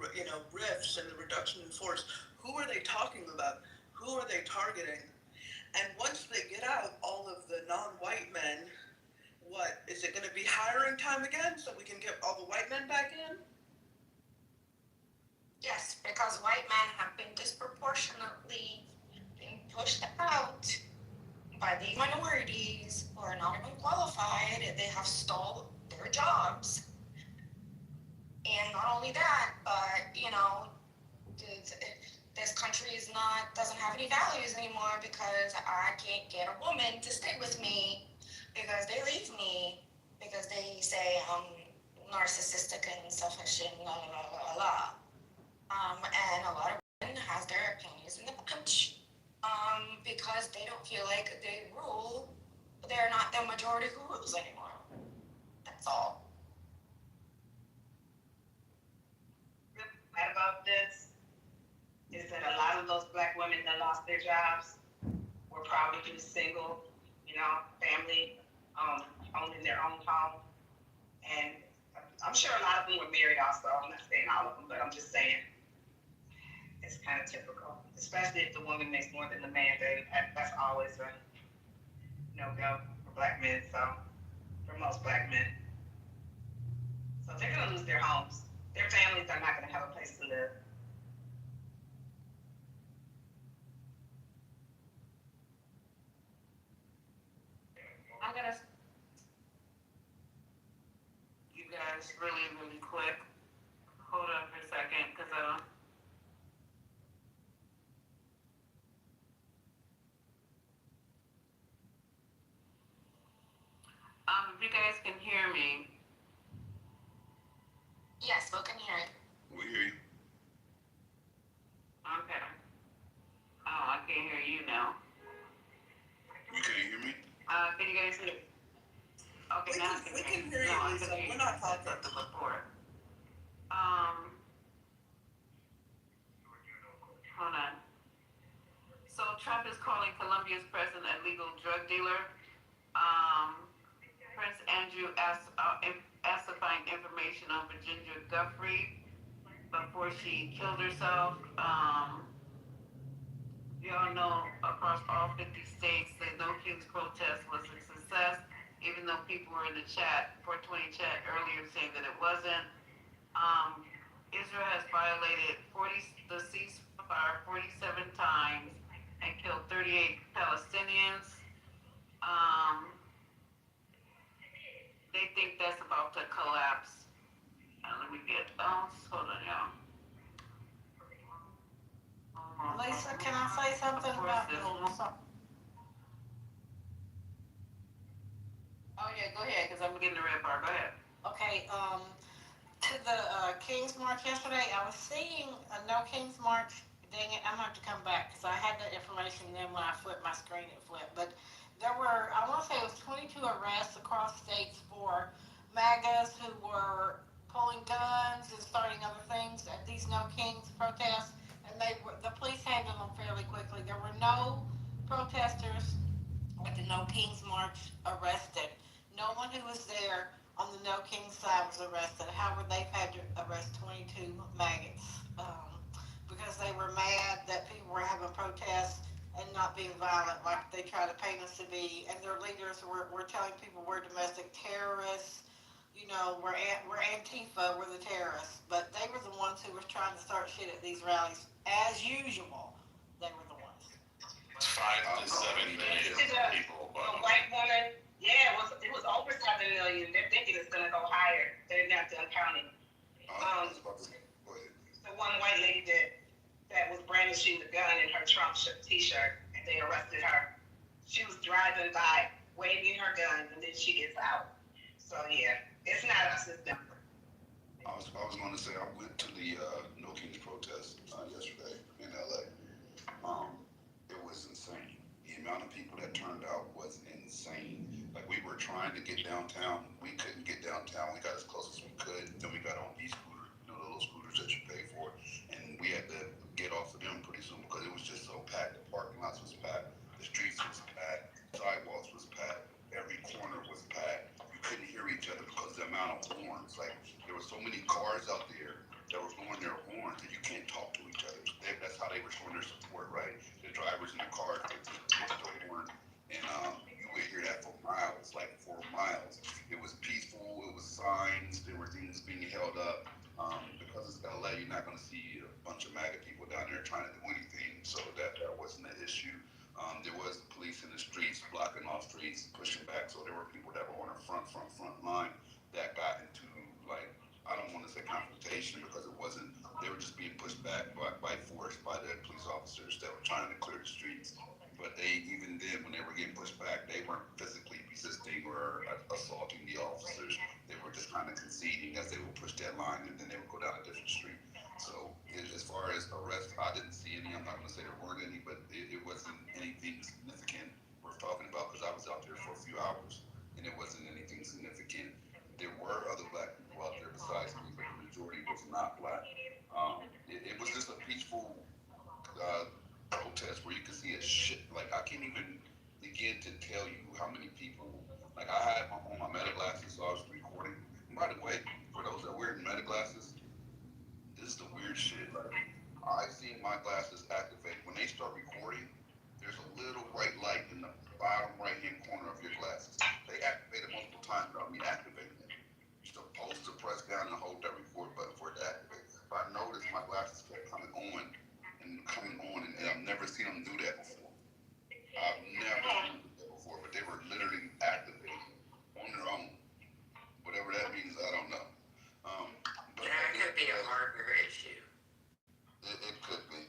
rifts and the reduction in force, Who are they talking about? Who are they targeting? And once they get out all of the non-white men, what, is it going to be hiring time again so we can get all the white men back in? Yes, because white men have been disproportionately being pushed out by the minorities who are not even qualified. They have stalled their jobs. And not only that, but, you know, this country doesn't have any values anymore because I can't get a woman to stay with me because they leave me because they say I'm narcissistic and selfish and la la la la la. And a lot of women has their opinions in the bunch because they don't feel like they rule. They're not the majority who rules anymore. That's all. Mad about this is that a lot of those black women that lost their jobs were probably single, you know, family, owning their own home. And I'm sure a lot of them were married also. I'm not saying all of them, but I'm just saying it's kind of typical, especially if the woman makes more than the man. That's always a no-go for black men, so for most black men. So they're going to lose their homes. Their families are not going to have a place to live. I'm gonna, you guys, really, really quick. Hold on for a second, because if you guys can hear me. Yes, we can hear it. We hear you. Okay. Oh, I can't hear you now. You can't hear me? Can you guys hear? Okay, now I can hear you. No, I can hear you. We're not talking about the report. Hold on. So Trump is calling Colombia's president a legal drug dealer. Prince Andrew falsifying information on Virginia Guthrie before she killed herself. You all know across all 50 states, the No Kings protest was a success, even though people were in the chat, 420 chat earlier saying that it wasn't. Israel has violated the ceasefire 47 times and killed 38 Palestinians. They think that's about to collapse. Let me get, hold on, y'all. Lisa, can I say something about something? Oh yeah, go ahead, because I'm getting the red bar. Go ahead. Okay, to the King's March yesterday, I was seeing a No King's March. Dang it, I'm going to have to come back because I had that information, and then when I flipped my screen, it flipped. But there were, I want to say it was 22 arrests across states for MAGAs who were pulling guns and starting other things at these No Kings protests. And the police handled them fairly quickly. There were no protesters at the No Kings March arrested. No one who was there on the No Kings side was arrested. However, they've had to arrest 22 maggots because they were mad that people were having protests and not being violent like they try to paint us to be. And their leaders were telling people we're domestic terrorists. You know, we're Antifa, we're the terrorists. But they were the ones who were trying to start shit at these rallies. As usual, they were the ones. 5 to 7 million people. A white woman, yeah, it was over 7 million. They're thinking it's gonna go higher. They're not done counting. The one white lady that was brandishing the gun in her Trump t-shirt, and they arrested her. She was driving by, waving her gun, and then she gets out. So yeah, it's not us, it's them. I was going to say, I went to the No Kings protest yesterday in LA. It was insane. The amount of people that turned out was insane. Like, we were trying to get downtown. We couldn't get downtown. We got as close as we could. Then we got on e-scooter, you know, the little scooters that you pay for. And we had to get off of them pretty soon because it was just so packed. The parking lots was packed. The streets was packed. Sidewalks was packed. Every corner was packed. You couldn't hear each other because of the amount of horns. Like, there were so many cars out there that were blowing their horns that you can't talk to each other. That's how they were were trying to clear the streets. But even then, when they were getting pushed back, they weren't physically resisting or assaulting the officers. They were just kind of conceding as they would push that line, and then they would go down a different street. So as far as arrests, I didn't see any. I'm not going to say there weren't any, but it wasn't anything significant worth talking about because I was out there for a few hours, and it wasn't anything significant. There were other black people out there besides me, but the majority was not black. It was just a peaceful protest where you could see a shit. Like, I can't even begin to tell you how many people. Like, I had on my meta glasses, so I was recording. And by the way, for those that wear meta glasses, this is the weird shit. Like, I seen my glasses activate. When they start recording, there's a little white light in the bottom right-hand corner of your glasses. They activated multiple times without me activating it. You're supposed to press down and hold that record button for it to activate. But I noticed my glasses kept coming on, and I've never seen them do that before. I've never seen them do that before, but they were literally activating on their own. Whatever that means, I don't know. But that could be a hardware issue. It could be.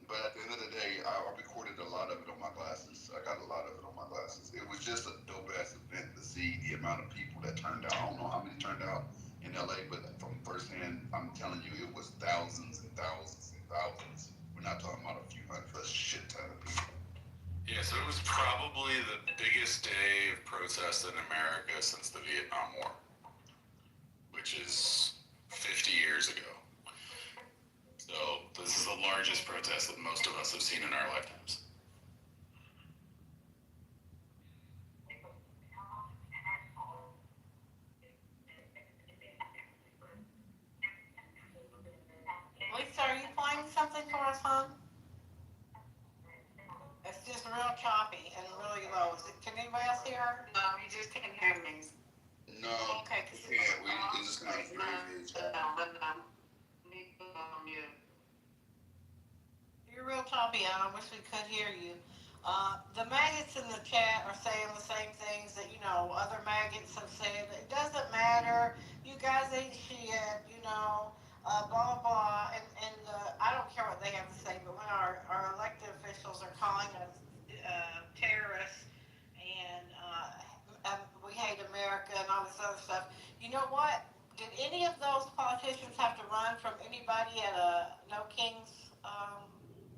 But at the end of the day, I recorded a lot of it on my glasses. I got a lot of it on my glasses. It was just a dope-ass event to see the amount of people that turned out. I don't know how many turned out in LA, but from firsthand, I'm telling you, it was thousands and thousands and thousands. We're not talking about a few hundred, a shit ton of people. Yeah, so it was probably the biggest day of protest in America since the Vietnam War, which is 50 years ago. So this is the largest protest that most of us have seen in our lifetimes. Lisa, are you playing something for us, hon? It's just real choppy and really low. Can anybody else hear her? No, you just can't hear me. No, Okay, we can't. It's just kind of crazy. You're real choppy, and I wish we could hear you. The maggots in the chat are saying the same things that, other maggots have said. It doesn't matter. You guys ain't shit, blah, blah. And I don't care what they have to say, but when our elected officials are calling us terrorists and we hate America and all this other stuff, you know what? Did any of those politicians have to run from anybody at a No Kings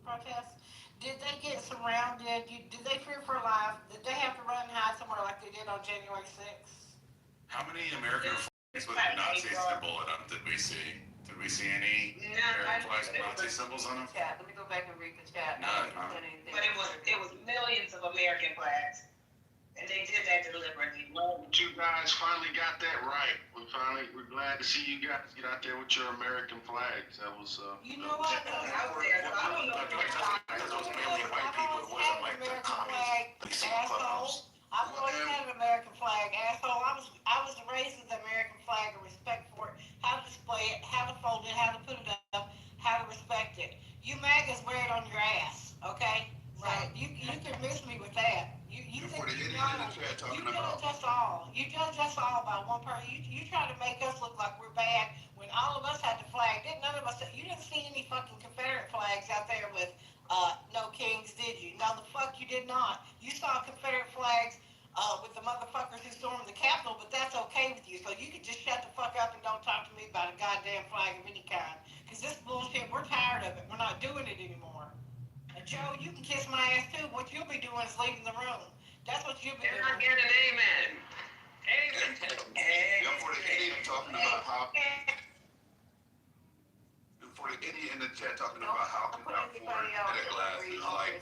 protest? Did they get surrounded? Did they fear for life? Did they have to run and hide somewhere like they did on January 6th? How many American flags with a Nazi symbol in them did we see? Did we see any American flags with Nazi symbols on them? Chat. Let me go back and read the chat. None. But it was millions of American flags, and they did that deliberately. Well, but you guys finally got that right. We're glad to see you guys get out there with your American flags. That was You know what? I was there, so I don't know. Because those mainly white people. It wasn't like the commies. Asshole. I've always had an American flag, asshole. I was raised with the American flag and respect for it. How to display it, how to fold it, how to put it up, how to respect it. You MAGAs wear it on your ass, okay? So you can miss me with that. You think you judge us all. You judge us all by one person. You try to make us look like we're bad when all of us had the flag. None of us. You didn't see any fucking Confederate flags out there with No Kings, did you? No, the fuck you did not. You saw Confederate flags with the motherfuckers who stormed the Capitol, but that's okay with you. So you can just shut the fuck up and don't talk to me about a goddamn flag of any kind. Because this bullshit, we're tired of it. We're not doing it anymore. And Joe, you can kiss my ass too. What you'll be doing is leaving the room. That's what you'll be doing. They're not getting an amen. Yeah, for the idiot talking about how. For the idiot in the chat talking about how can I afford better glasses, like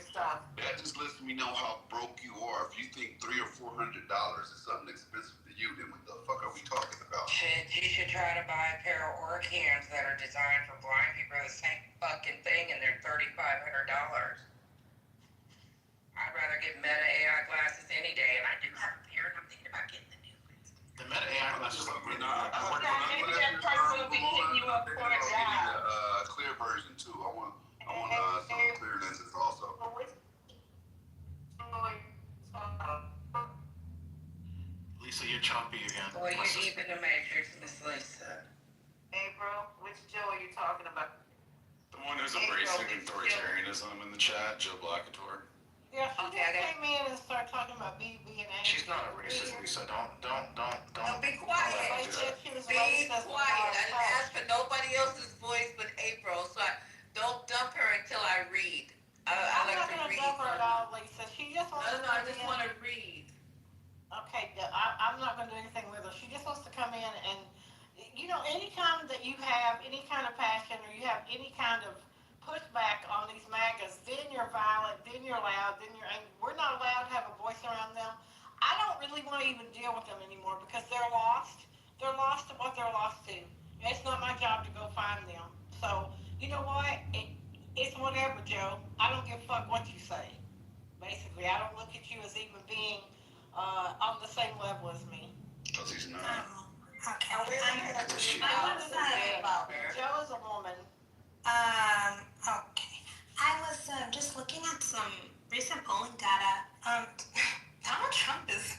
that just lets me know how broke you are. If you think $300 or $400 is something expensive to you, then what the fuck are we talking about? Shit, you should try to buy a pair of Orcams that are designed for blind people. The same fucking thing, and they're $3,500. I'd rather get Meta AI glasses any day, and I do have a pair, and I'm thinking about getting the new ones. The Meta AI glasses look really Maybe that person will be hitting you up for a job. Clear version too. I want some clear lenses also. Lisa, you're choppy again. Well, you're deep in the matrix, Miss Lisa. April, which Joe are you talking about? The Someone who's embracing authoritarianism in the chat, Joe Blackator. Yeah, she just came in and started talking about me being angry. She's not a racist, Lisa. Don't. No, be quiet. They said she was Be racist. quiet. I didn't ask for nobody else's voice but April, so don't dump her until I read. I I'm like not to gonna read. dump her at all, Lisa. She just wants No, I just want to read. Okay, I'm not gonna do anything with her. She just wants to come in and, you know, anytime that you have any kind of passion or you have any kind of pushback on these MAGAs, then you're violent, then you're loud, then you're angry. We're not allowed to have a voice around them. I don't really want to even deal with them anymore because they're lost. They're lost to what they're lost to. And it's not my job to go find them. So, you know what? It's whatever, Joe. I don't give a fuck what you say. Basically, I don't look at you as even being on the same level as me. Because he's not. Okay. Joe is a woman. Okay. I was just looking at some recent polling data. Donald Trump is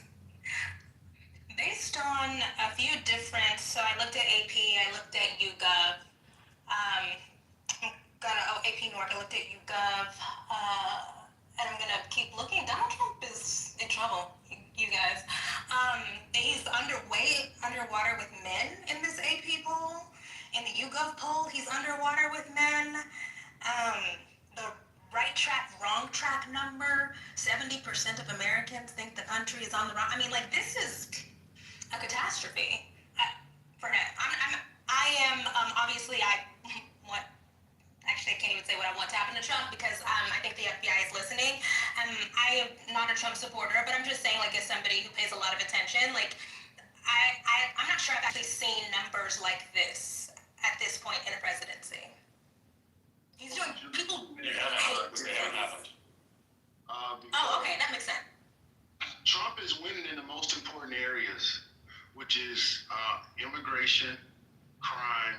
based on a few different, so I looked at AP, I looked at YouGov, AP North, I looked at YouGov, and I'm gonna keep looking. Donald Trump is in trouble, you guys. He's underwater with men in this AP poll. In the YouGov poll, he's underwater with men. The right track, wrong track number, 70% of Americans think the country is on the wrong. I mean, like, this is a catastrophe for him. Obviously, actually, I can't even say what I want to happen to Trump because I think the FBI is listening. I am not a Trump supporter, but I'm just saying, like, as somebody who pays a lot of attention, like, I'm not sure I've actually seen numbers like this at this point in a presidency. He's doing people. They haven't happened. Oh, okay, that makes sense. Trump is winning in the most important areas, which is immigration, crime,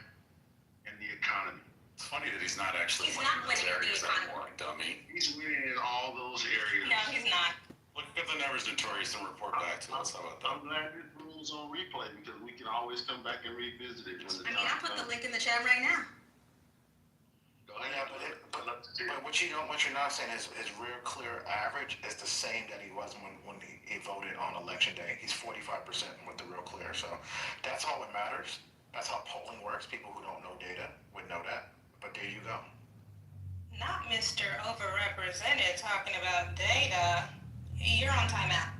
and the economy. It's funny that he's not actually He's winning not those winning areas the economy. anymore, dummy. He's winning in all those areas. No, he's not. Look at the numbers, Notorious, and report back to us. How about that? I'm glad this room's on replay because we can always come back and revisit it. I'll put the link in the chat right now. Yeah, but what you're not saying is his real clear average is the same that he was when he voted on election day. He's 45% with the real clear. So that's all that matters. That's how polling works. People who don't know data would know that. But there you go. Not Mr. Overrepresented talking about data. You're on timeout.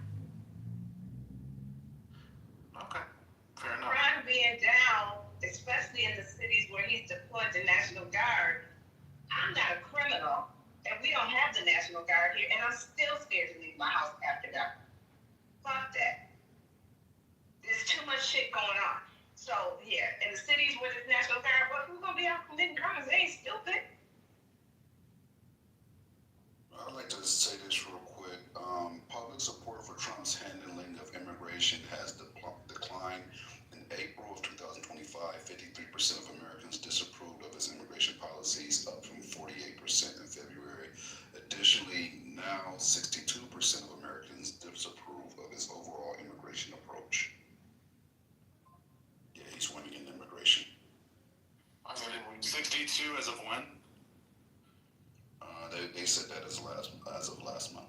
Okay, fair enough. Crime being down, especially in the cities where he's deployed the National Guard. I'm not a criminal, and we don't have the National Guard here, and I'm still scared to leave my house after dark. Fuck that. There's too much shit going on. So, yeah, in the cities where there's National Guard, well, who's going to be out committing crimes? They ain't stupid. I'd like to say this real quick. Public support for Trump's handling of immigration has declined. In April of 2025, 53% of Americans disapproved of his immigration policies, up from 48% in February. Additionally, now 62% of Americans disapprove of his overall immigration approach. Yeah, he's winning in immigration. 62 as of when? They said that as of last month.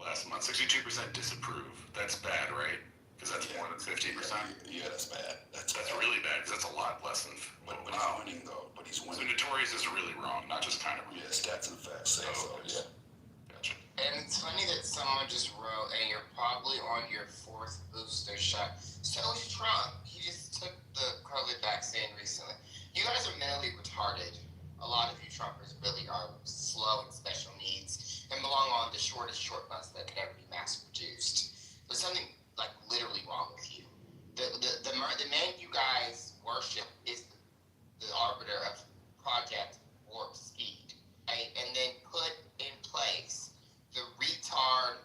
Last month, 62% disapprove. That's bad, right? Because that's more than 50%. Yeah, that's bad. That's really bad because that's a lot less than. But he's winning though. But he's winning. So Notorious is really wrong, not just kind of wrong. Yeah, stats and facts say so. Yeah. Gotcha. And it's funny that someone just wrote, and you're probably on your 4th booster shot. So is Trump. He just took the COVID vaccine recently. You guys are mentally retarded. A lot of you Trumpers really are slow and special needs and belong on the shortest short bus that could ever be mass produced. There's something like literally wrong with you. The man you guys worship is the arbiter of Project Warp Speed, right? And then put in place the retard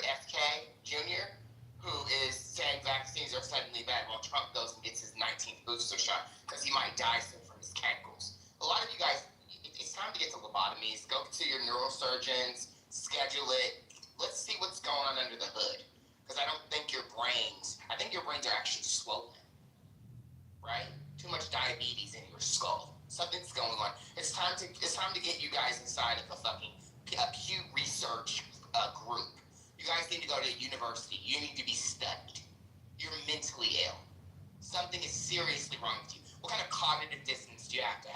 FK Jr., who is saying vaccines are suddenly bad while Trump goes and gets his 19th booster shot because he might die soon from his cankles. A lot of you guys, it's time to get to lobotomies. Go to your neurosurgeons, schedule it. Let's see what's going on under the hood. Because I think your brains are actually swollen, right? Too much diabetes in your skull. So to get you guys inside of a fucking Pew Research group. You guys need to go to university. You need to be studied. You're mentally ill. Something is seriously wrong with you. What kind of cognitive dissonance do you have to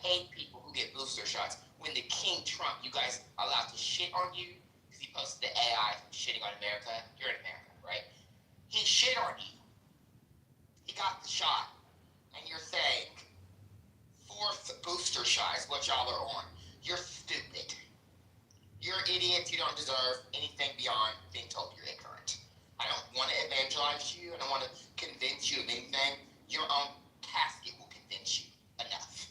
hate people who get booster shots when the King Trump, you guys are allowed to shit on you because he posted the AI shitting on America? You're in America, right? He shit on you. He got the shot. And you're saying, fourth booster shot is what y'all are on. You're stupid. You're idiots. You don't deserve anything beyond being told you're ignorant. I don't want to evangelize you. I don't want to convince you of anything. Your own casket will convince you enough.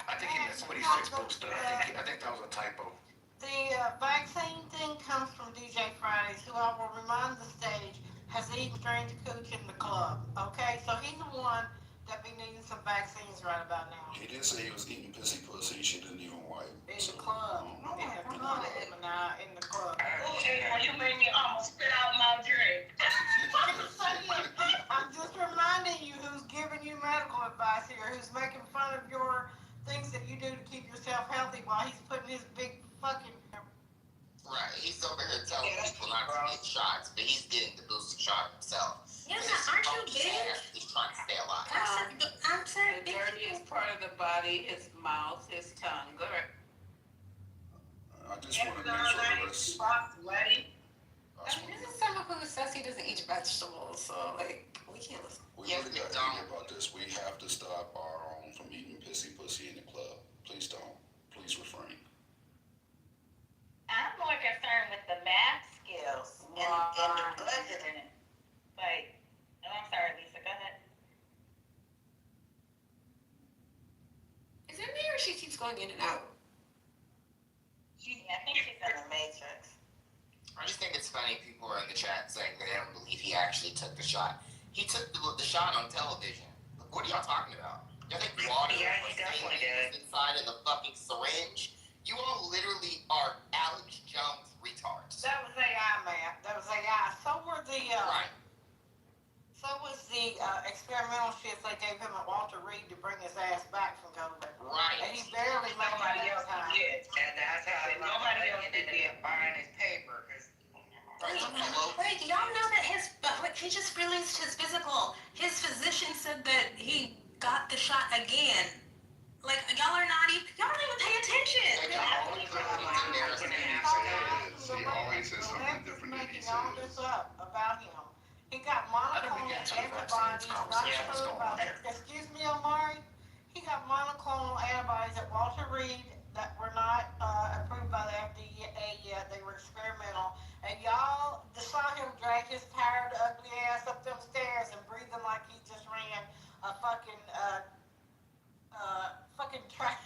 I think he meant 26 booster. I think that was a typo. The vaccine thing comes from DJ Fridays, who I will remind the stage has eaten strange cooch in the club. Okay, so he's the one that be needing some vaccines right about now. He did say he was eating pissy pussy. She didn't even wipe. In the club. In the club. Oh, and you made me almost spit out my drink. I'm just reminding you who's giving you medical advice here, who's making fun of your things that you do to keep yourself healthy while he's putting his big fucking... Right, he's over here telling people not to get shots, but he's getting the booster shot himself. Yeah, aren't you big? He's trying to stay alive. I'm sorry, The dirtiest part of the body is mouth, his tongue. Go ahead. I just want to make sure the rest. This is someone who says he doesn't eat vegetables, so like we can't listen. We really got to hear about this. We have to stop our own from eating pissy pussy in the club. Please don't. Please refrain. I'm more concerned with the math skills and the budgeting. Like, I'm sorry, Lisa, go ahead. Is it me or she keeps going in and out? I think she's in the Matrix. I just think it's funny people are in the chat saying they don't believe he actually took the shot. He took the shot on television. What are y'all talking about? Y'all think water was inside of the fucking syringe? You all literally are Alex Jones retards. That was AI, man. That was AI. So were the... Right. So was the experimental shit they gave him at Walter Reed to bring his ass back from COVID. Right. And he barely made Nobody it else that time. did. And that's how Nobody else ended did. up buying his paper. Wait, do y'all know that he just released his physical? His physician said that he got the shot again. Like, y'all don't even pay attention. He always says something different than he Making all this says. up about him. He got monoclonal antibodies, excuse me, Omari? He got monoclonal antibodies at Walter Reed that were not approved by the FDA yet. They were experimental. And y'all saw him drag his tired, ugly ass up them stairs and breathing like he just ran a fucking track.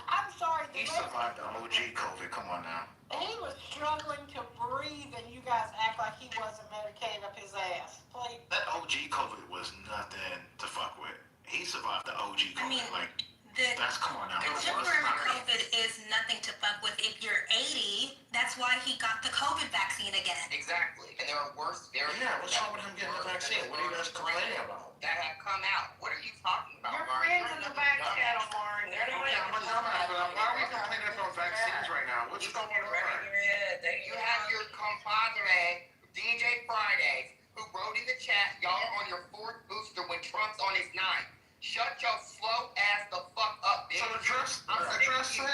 I'm sorry. He survived the OG COVID. Come on now. He was struggling to breathe, and you guys act like he wasn't medicated up his ass. Please. That OG COVID was nothing to fuck with. He survived the OG COVID. That's come on now. Contemporary COVID is nothing to fuck with. If you're 80, that's why he got the COVID vaccine again. Exactly. And there are worse variants. Yeah, what's wrong with him getting the vaccine? What are you guys complaining about? That have come out. What are you talking about, Your Mark? friends in the back channel, Warren. Yeah, I'm a dumbass, but why are we complaining about vaccines right now? What's going on? You have your compadre, DJ Fridays, who wrote in the chat, y'all are on your fourth booster when Trump's on his ninth. Shut your slow ass the fuck up, bitch. So address him.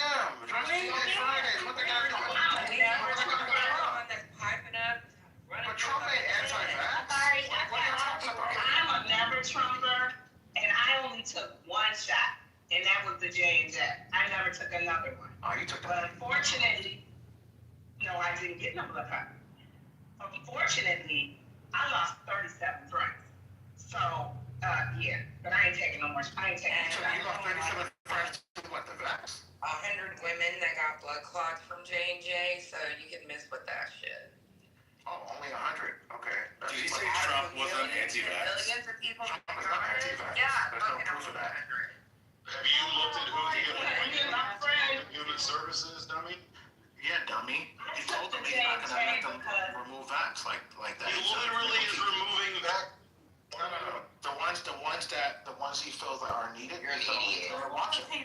Address DJ Fridays. What the guy doing? But Trump ain't anti-vax. What are you talking about? I'm a never Trumper, and I only took one shot, and that was the J&J. I never took another one. Oh, you took that. But unfortunately, no, I didn't get no blood clot. Unfortunately, I lost 37 friends. So, yeah, but I ain't taking no more. I ain't taking no more. You lost 37 friends to what, the vax? 100 women that got blood clots from J&J, so you can miss with that shit. Oh, only 100. Okay. Did you say Trump wasn't anti-vax? Millions of people. Trump is not anti-vax. Yeah, There's no proof of that. Have you looked at who he appointed? Human Services, dummy? Yeah, dummy. He told them he's not going to let them remove vax like that. He literally is removing that. No. The ones he feels that are needed, He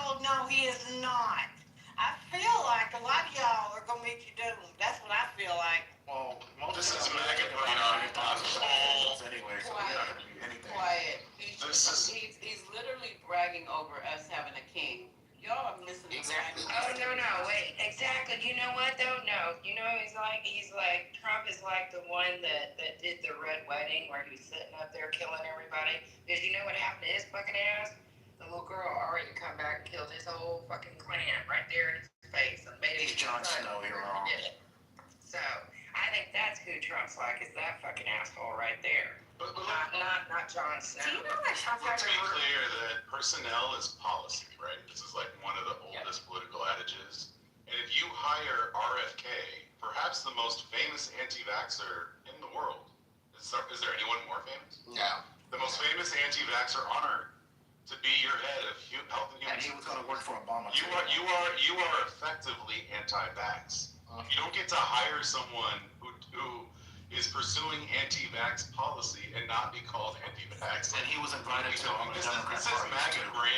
Oh, no, he is not. I feel like a lot of y'all are gonna meet your doom. That's what I feel like. Well, most This of is them MAGA are brain on polls anyway, so we're not gonna do anything. Quiet. This is- He's literally bragging over us having a king. Y'all are missing the Exactly. Oh no, wait, exactly. You know what though? No, you know he's like Trump is like the one that did the red wedding where he was sitting up there killing everybody. Because you know what happened to his fucking ass? The little girl already come back and killed his whole fucking clan right there in his face and made He's him Jon Snow, you're wrong. So I think that's who Trump's like, is that fucking asshole right there. But Not Jon Snow. Do you know that Trump let's had be a clear that personnel is policy, right? This is like one of the oldest political adages. And if you hire RFK, perhaps the most famous anti-vaxxer in the world, is there anyone more famous? No. The most famous anti-vaxxer on earth to be your head of health and human And he was gonna work for Obama. You are effectively anti-vax. You don't get to hire someone who is pursuing anti-vax policy and not be called anti-vax. And he was invited to This is MAGA brain.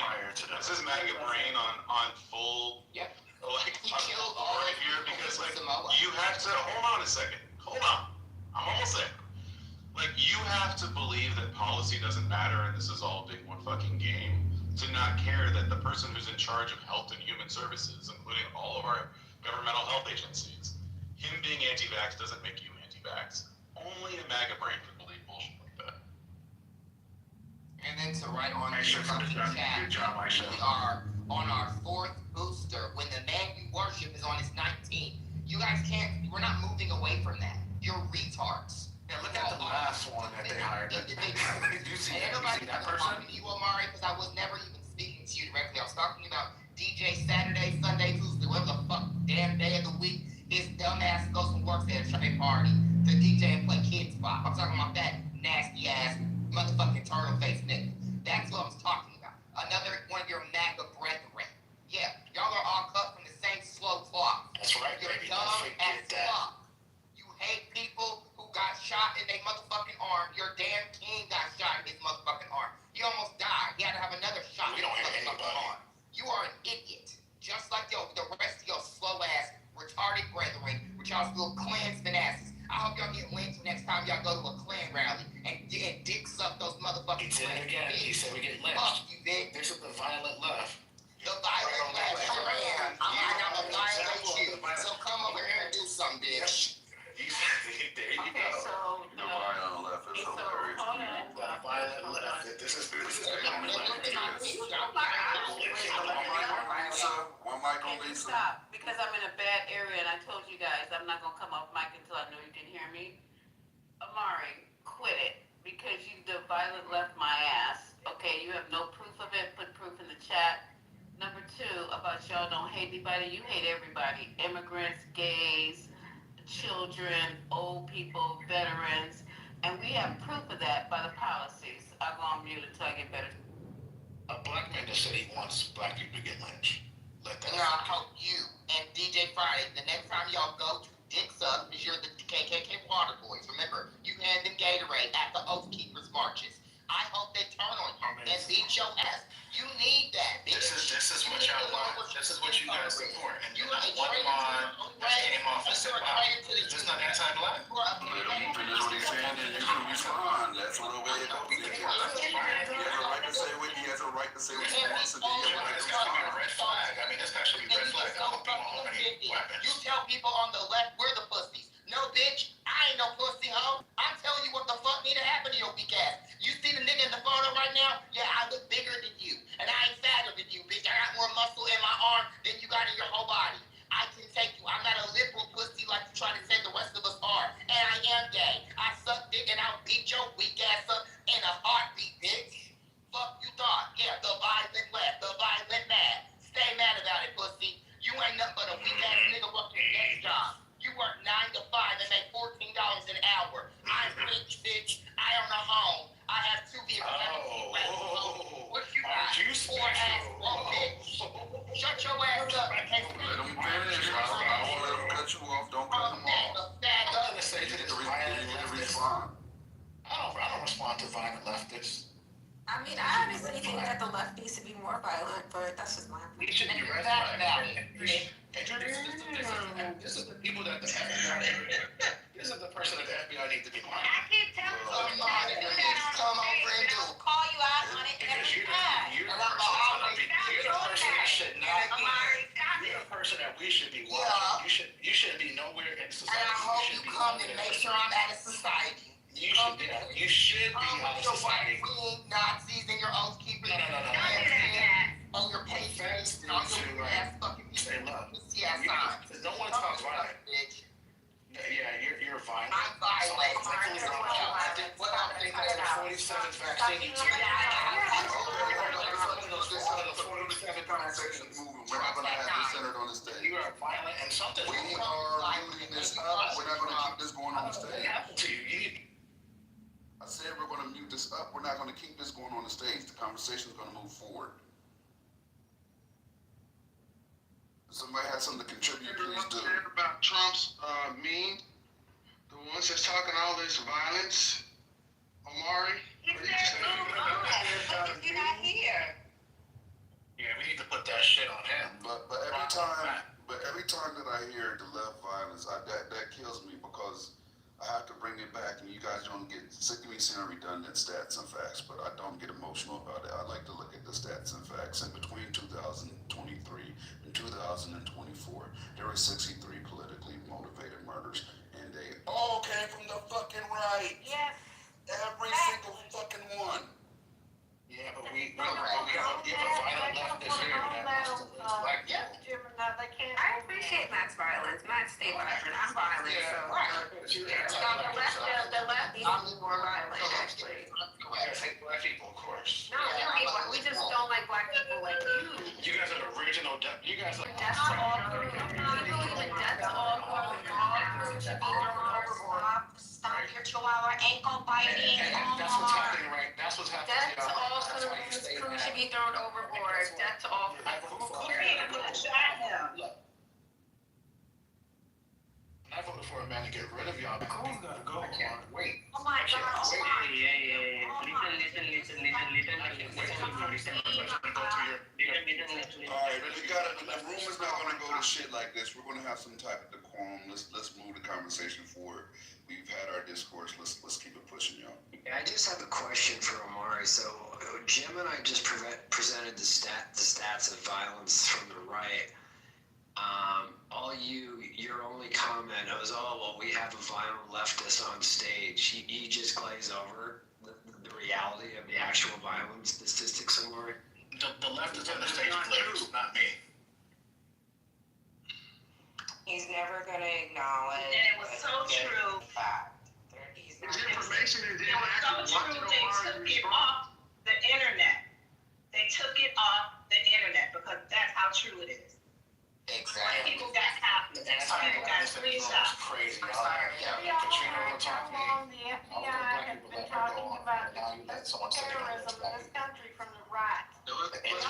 This is MAGA brain on full. Yep. Like He killed all right the here people because in like Samoa. you have to hold on a second. Hold on. I'm almost there. Like you have to believe that policy doesn't matter and this is all big one fucking game. To not care that the person who's in charge of health and human services, including all of our governmental health agencies, him being anti-vax doesn't make you anti-vax. Only a MAGA brain can believe bullshit like that. And then to write on Aisha, good job, Aisha. we are on our 4th booster when the man we worship is on his 19th. You guys we're not moving away from that. You're retards. Yeah, look at the last one that they hired. Did you see that person? You, Omari, because I was never even speaking to you directly. I was talking about DJ Saturday, Sunday, Tuesday, whatever the fuck damn day of the week. His dumbass goes from work at a Sunday party to DJ and play Kids Pop. I'm talking about that nasty ass motherfucking turtle face nigga. That's what I was talking about. Another one of your MAGA brethren. Yeah, y'all are all cut from the same slow cloth. That's right, You're baby. dumb Don't forget as that. fuck. You hate people who got shot in their motherfucking arm. Your damn king got shot in his motherfucking arm. He almost died. He had to have another shot We in don't his hate motherfucking anybody. arm. You are an idiot. Just like the rest of your slow ass, retarded brethren, which y'all still Klansman asses. I hope y'all get lynched next time y'all go to a Klan rally and dick suck those motherfucking He said it again. He said we get lynched. Fuck you, bitch. This is the violent left. The violent left, sure am. I'm gonna violate you. So come over here and do something, bitch. There you Okay, go. so, The violent left is so, hilarious. hold on. The violent left. This is the violent left. One mic on Can you Lisa. stop? Because I'm in a bad area and I told you guys I'm not gonna come off mic until I know you can hear me. Amari, quit it because you the violent left my ass. Okay, you have no proof of it. Put proof in the chat. Number 2, about y'all don't hate anybody. You hate everybody. Immigrants, gays, children, old people, veterans. And we have proof of that by the policies. I'll go on mute until I get better. A black man just said he wants black people to get lynched. Let that. And I hope you and DJ Friday, the next time y'all go to Dicks Up, because you're the KKK water boys. Remember, you hand them Gatorade at the Oath Keepers marches. I hope they turn on you and beat your ass. You need that, bitch. This is what y'all want. This is what you guys support. And You you are a want him traitor on. to Just came off and said, You're a wow, traitor to the this is not anti-black. Let him finish what he's saying and you can respond. That's what the way it goes. He has a right to say what he has a right to say what he wants to do. He has a right to It's got to be a respond. red flag. I mean, this has to be a red flag. I hope people don't have any weapons. You tell people on the left we're the pussies. No, bitch, I ain't no pussy, hoe. I'm telling you what the fuck need to happen to your weak ass. You see the nigga in the photo right now? Yeah, I look bigger than you. And I ain't fatter than you, bitch. I got more muscle in my arm than you got in your whole body. I can take you. I'm not a liberal pussy like you try to say the rest of us are. And I am gay. I suck dick and I'll beat your weak ass up in a heartbeat, bitch. Fuck you thought. Yeah, the violent left, the violent mad. Stay mad about it, pussy. You ain't nothing but a weak ass nigga working a desk job. You work 9 to 5 and make $14 an hour. I'm rich, bitch. I own a home. I have 2 vehicles. What you got? Poor ass broke bitch. Shut your ass up. Let him finish. I won't let him cut you off. Don't cut him off. Stand I'm up. gonna say to this You violent need to leftist. respond. I don't respond to violent leftists. I I mean, I honestly think that the left needs to be more violent, but that's just my We opinion. should be red flags. This is the people that the FBI. This is the person that the FBI needs to be I monitoring. keep telling you, Come on, do come that. over and do. They'll call you out on it Because every time. you're the person that should not be. Amari, stop You're it. the person that we should be watching. Yeah. You should be nowhere in And society. I hope you come and make sure I'm out of society. You should be out of society. Nazis and your oath keepers. No. Don't do that. On your patience. On your ass fucking Say, look, yes, no one talks violent. Yeah, you're violent. I'm violent. What I think that the 47th vaccine you took. We're not gonna have this centered on the stage. You are violent and something. We are muting this up. We're not gonna keep this going on the stage. I said we're gonna mute this up. We're not gonna keep this going on the stage. The conversation's gonna move forward. If somebody has something to contribute, please do. About Trump's meme, the ones that's talking all this violence, Amari. He said move on. Because you're not here. Yeah, we need to put that shit on him. But every time that I hear the left violence, that kills me because I have to bring it back, and you guys don't get sick of me saying redundant stats and facts, but I don't get emotional about it. I like to look at the stats and facts. And between 2023 and 2024, there were 63 politically motivated murders, and they all came from the fucking right. Yes. Every single fucking one. Yeah, but we have a violent left this year that wants to black people. I appreciate Matt's violence. Matt stay violent. I'm violent, so. The left needs to be more violent, actually. I hate black people, of course. No, we just don't like black people like you. You guys are the original. You guys are. That's all crew. That's all crew should be thrown overboard. Stop your chihuahua ankle biting. That's what's happening, right? That's what's happening. That's all crew should be thrown overboard. That's all. I voted for a man to get rid of y'all. Cool's gotta go. I can't wait. Oh my God. Listen. All right, the room is not gonna go to shit like this. We're gonna have some type of decorum. Let's move the conversation forward. We've had our discourse. Let's keep it pushing, y'all. I just have a question for Amari. So Jim and I just presented the stats of violence from the riot. Your only comment was, oh, well, we have a violent leftist on stage. You just glaze over the reality of the actual violence statistics, Amari. The left is on the stage players, not me. He's never gonna acknowledge. And it was so true. He's It was so true. They took it off the internet. They took it off the internet because that's how true it is. Exactly. People got copies. People got screenshots. Crazy. Katrina will talk to me. The FBI has been talking about terrorism in this country from the right. And I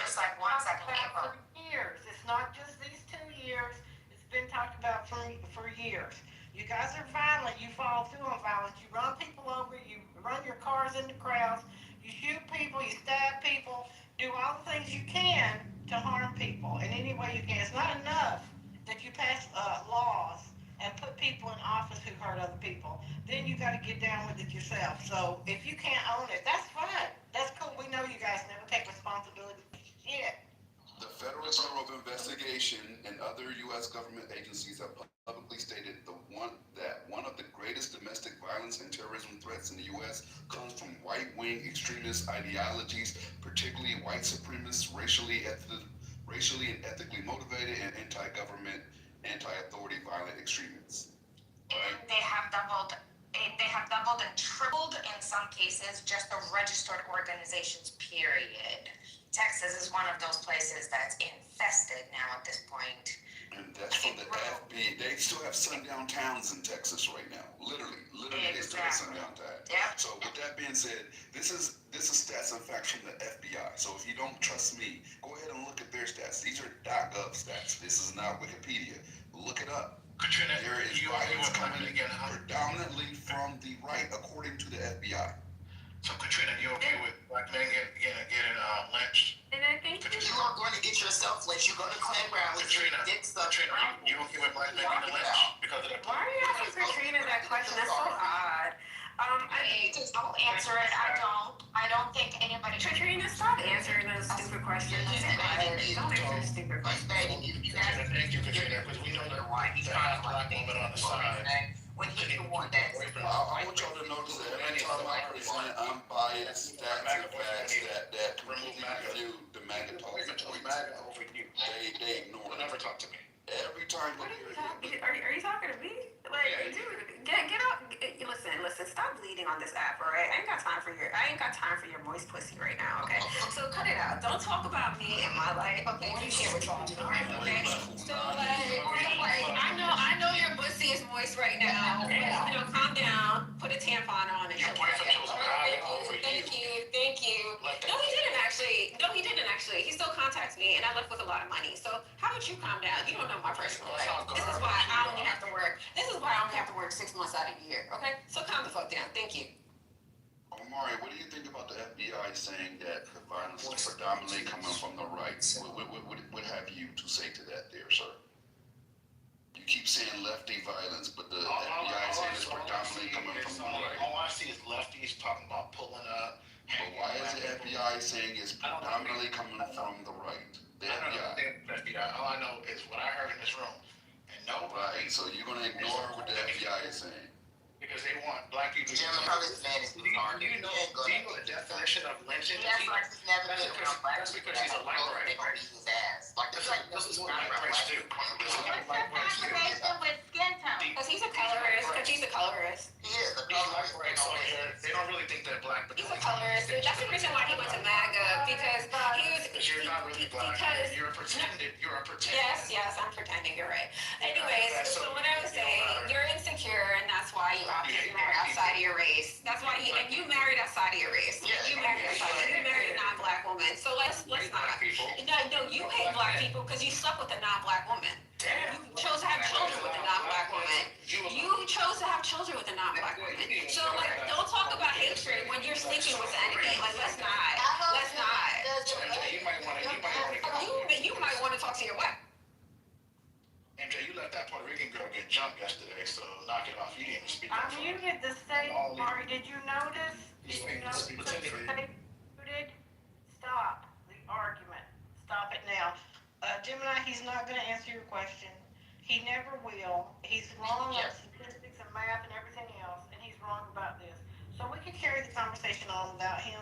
just like 1 second. For years. It's not just these 2 years. It's been talked about for years. You guys are violent. You follow through on violence. You run people over. You run your cars into crowds. You shoot people. You stab people. Do all the things you can to harm people in any way you can. It's not enough that you pass laws and put people in office who hurt other people. Then you got to get down with it yourself. So if you can't own it, that's fine. That's cool. We know you guys never take responsibility for shit. The Federal Bureau of Investigation and other U.S. government agencies have publicly stated that one of the greatest domestic violence and terrorism threats in the U.S. comes from right-wing extremist ideologies, particularly white supremacists, racially and ethically motivated, and anti-government, anti-authority violent extremists. And they have doubled and tripled in some cases just the registered organizations, period. Texas is one of those places that's infested now at this point. And that's from the FB. They still have sundown towns in Texas right now. Literally, they still have sundown towns. Yep. So with that being said, this is stats and facts from the FBI. So if you don't trust me, go ahead and look at their stats. These are .gov stats. This is not Wikipedia. Look it up. Katrina, there is violence coming predominantly from the right, according to the FBI. So Katrina, you okay with black men getting lynched? And I think You are going to get yourself lynched. You go to Klan rallies, Katrina, dick suck. Katrina, you okay with black men getting lynched because of that? Why are you asking Katrina that question? That's so odd. Don't answer it. I don't think anybody. Katrina, stop answering those stupid questions. Don't answer stupid questions. Katrina, thank you, Katrina, because we know that the half black woman on the side. When he's the one that's I want y'all to notice that every time I present unbiased stats and facts that completely refute the MAGA talking points, they ignore it. Never talk to me. Every time What are you talking? Are you talking to me? Like, dude, get out. Listen. Stop bleeding on this app, all right? I ain't got time for your moist pussy right now, okay? So cut it out. Don't talk about me and my life, okay? You can't respond to me, okay? So like, I know your pussy is moist right now. Calm down. Put a tampon on and. Your boyfriend chose God over you. Thank you. No, he didn't actually. He still contacts me, and I left with a lot of money. So how about you calm down? You don't know my personal life. This is why I only have to work 6 months out of the year. Okay, so calm the fuck down. Thank you. Omari, what do you think about the FBI saying that the violence is predominantly coming from the right? What have you to say to that there, sir? You keep saying lefty violence, but the FBI saying it's predominantly coming from the right. All I see is lefties talking about pulling up. But why is the FBI saying it's predominantly coming from the right? The I don't know FBI. the FBI. All I know is what I heard in this room. And no. Right, so you're going to ignore what the FBI is saying. Because they want black people to General public is do you know the definition of lynching? That's like he's never been around black That's because he's a white they right. beat his ass. Like This is what white rights do. This is what white rights do. with skin tone. Because he's a colorist. He is a These white rights on here, they don't really think they're black, but He's a colorist. That's the reason why he went to MAGA, because he was. because you're not really black. You're a pretended. Yes, I'm pretending. You're right. Anyways, so what I was saying, you're insecure, and that's why you obviously married outside of your race. That's why you married outside of your race. You married a non-black woman. So let's not. No, you hate black people because you slept with a non-black woman. You chose to have children with a non-black woman. You chose to have children with a non-black woman. So like, don't talk about hatred when you're sleeping with the enemy. Like, let's not. You might want to talk to your wife. MJ, you let that Puerto Rican girl get jumped yesterday, so knock it off. You didn't even speak I up for her. muted the state, Mari. Did you notice? Stop the argument. Stop it now. Gemini, he's not going to answer your question. He never will. He's wrong on statistics and math and everything else, and he's wrong about this. So we can carry the conversation on without him.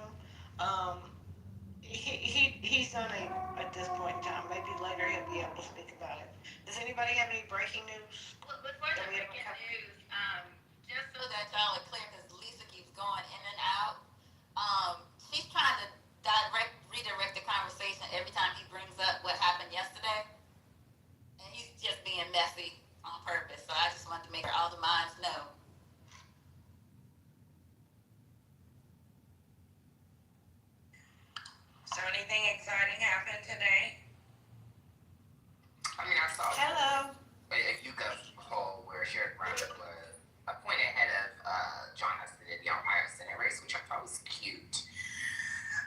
He's done it at this point in time. Maybe later he'll be able to speak about it. Does anybody have any breaking news? Before the breaking news, just so that y'all are clear, because Lisa keeps going in and out. She's trying to redirect the conversation every time he brings up what happened yesterday, and he's just being messy on purpose. So I just wanted to make sure all the minds know. So anything exciting happened today? I mean, I saw. Hello. If you guys recall, where Sherrod Brown was appointed head of John Huston in the Ohio Senate race, which I thought was cute.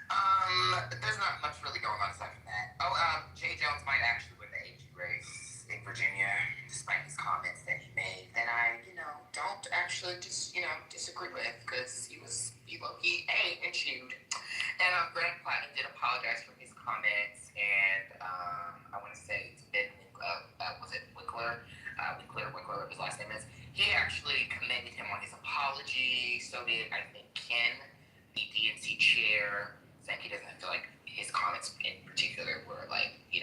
There's not much really going on aside from that. Jay Jones might actually win the AG race in Virginia, despite his comments that he made that I, don't actually disagree with, because he and chewed. And Graham Platinum did apologize for his comments, and I want to say it's been, was it Winkler? Winkler, his last name is. He actually commended him on his apology. So did, I think, Ken, the DNC chair, saying he doesn't feel like his comments in particular were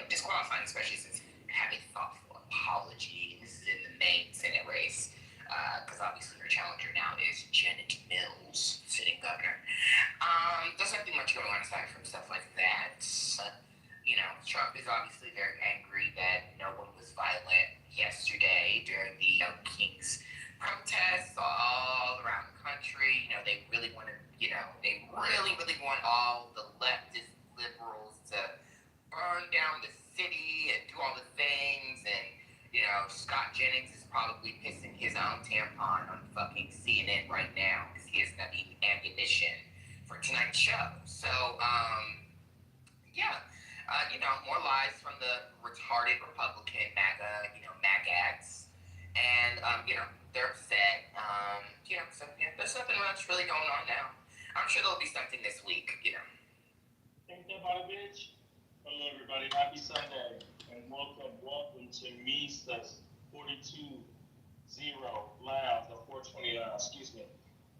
disqualifying, especially since having a thoughtful apology. This is in the main Senate race, because obviously her challenger now is Janet Mills, sitting governor. There's nothing much going on aside from stuff like that. Trump is obviously very angry that no one was violent yesterday during the King's protests all around the country. They really want to, they really want all the leftist liberals to burn down the city and do all the things. And, Scott Jennings is probably pissing his own tampon on fucking CNN right now because he has enough ammunition for There's nothing much really going on now. I'm sure there'll be something this week, you know. Ain't that about a bitch? Hello, everybody. Happy Sunday. And welcome to Misa's 42-0 Lounge, the 420, excuse me.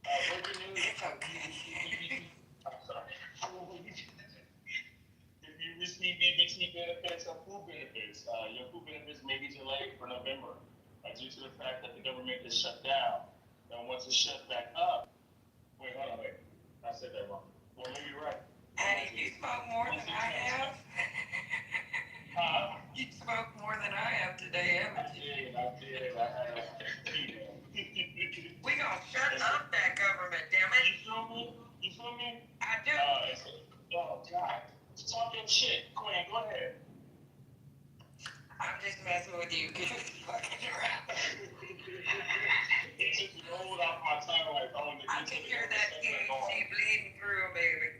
Breaking news. It's okay. I'm sorry. If you receive BBT benefits or food benefits, your food benefits may be delayed for November due to the fact that the government is shut down. And once it's shut back up, wait, I said that wrong. Well, maybe you're right. Patty, you smoke more than I have. You smoke more than I have today, haven't you? I did. I had a We gonna shut up that government, damn it. You feel me? I do. Oh, God. Talking shit. Quinn, go ahead. I'm just messing with you because it's fucking around. It just rolled off my tongue like, oh, I can hear that she bleeding through, baby.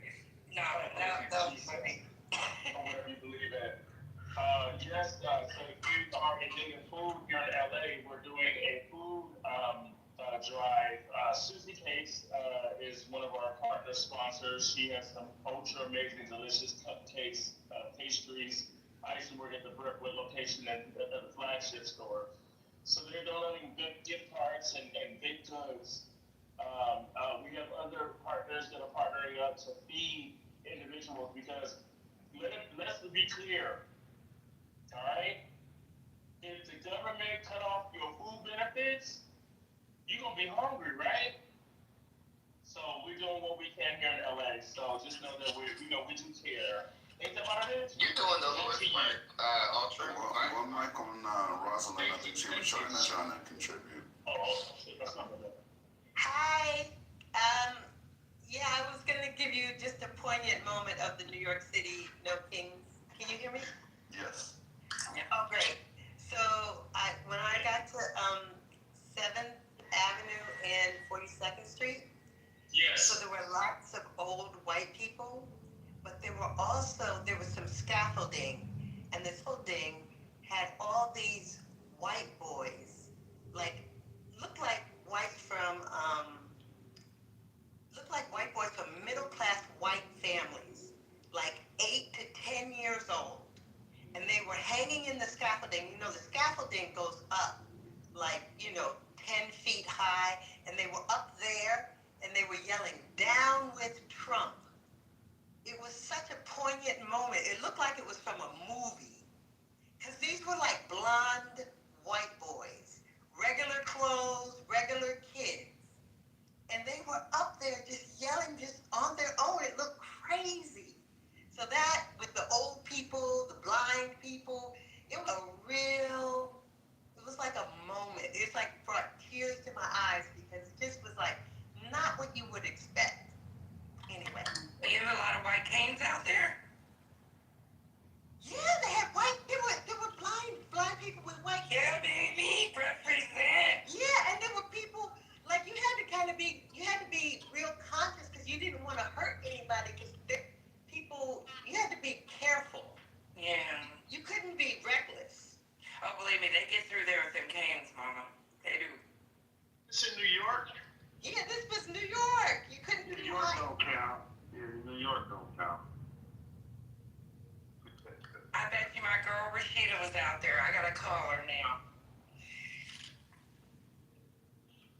No, that's funny. Whatever you believe in. Yes, so if you are enjoying food here in LA, we're doing a food drive. Susie Cakes is one of our partner sponsors. She has some ultra amazing, delicious cupcakes, pastries. I used to work at the Brookwood location at the flagship store. So they're donating good gift cards and baked goods. We have other partners that are partnering up to feed individuals because let's be clear, all right? If the government cut off your food benefits, you're going to be hungry, right? So we're doing what we can here in LA. So just know that we do care. Ain't that about it? You're doing the Lord's work, Ultra. One mic on Rosalind. I think she was trying to contribute. Oh, shit, that's not good. Hi. Yeah, I was going to give you just a poignant moment of the New York City No Kings. Can you hear me? Yes. Oh, great. So when I got to 7th Avenue and 42nd Street, yes. So there were lots of old white people, but there was some scaffolding, and this holding had all these white boys, looked like white boys from middle-class white families, like 8 to 10 years old. And they were hanging in the scaffolding. You know, the scaffolding goes up 10 feet high, and they were up there, and they were yelling, "Down with Trump." It was such a poignant moment. It looked like it was from a movie. Because these were like blonde white boys, regular clothes, regular kids. And they were up there just yelling just on their own. It looked crazy. So that, with the old people, the blind people, it was like a moment. It's like brought tears to my eyes because it just was like not what you would expect. Anyway. You have a lot of white canes out there? Yeah, they had there were blind people with white canes. Yeah, baby, represent. Yeah, and there were people, you had to be real conscious because you didn't want to hurt anybody because you had to be careful. Yeah. You couldn't be reckless. Oh, believe me, they get through there with them canes, Mama. They do. This in New York? Yeah, this was New York. You couldn't do New York don't count. Yeah, New York don't count. I bet you my girl Rashida was out there. I gotta call her now.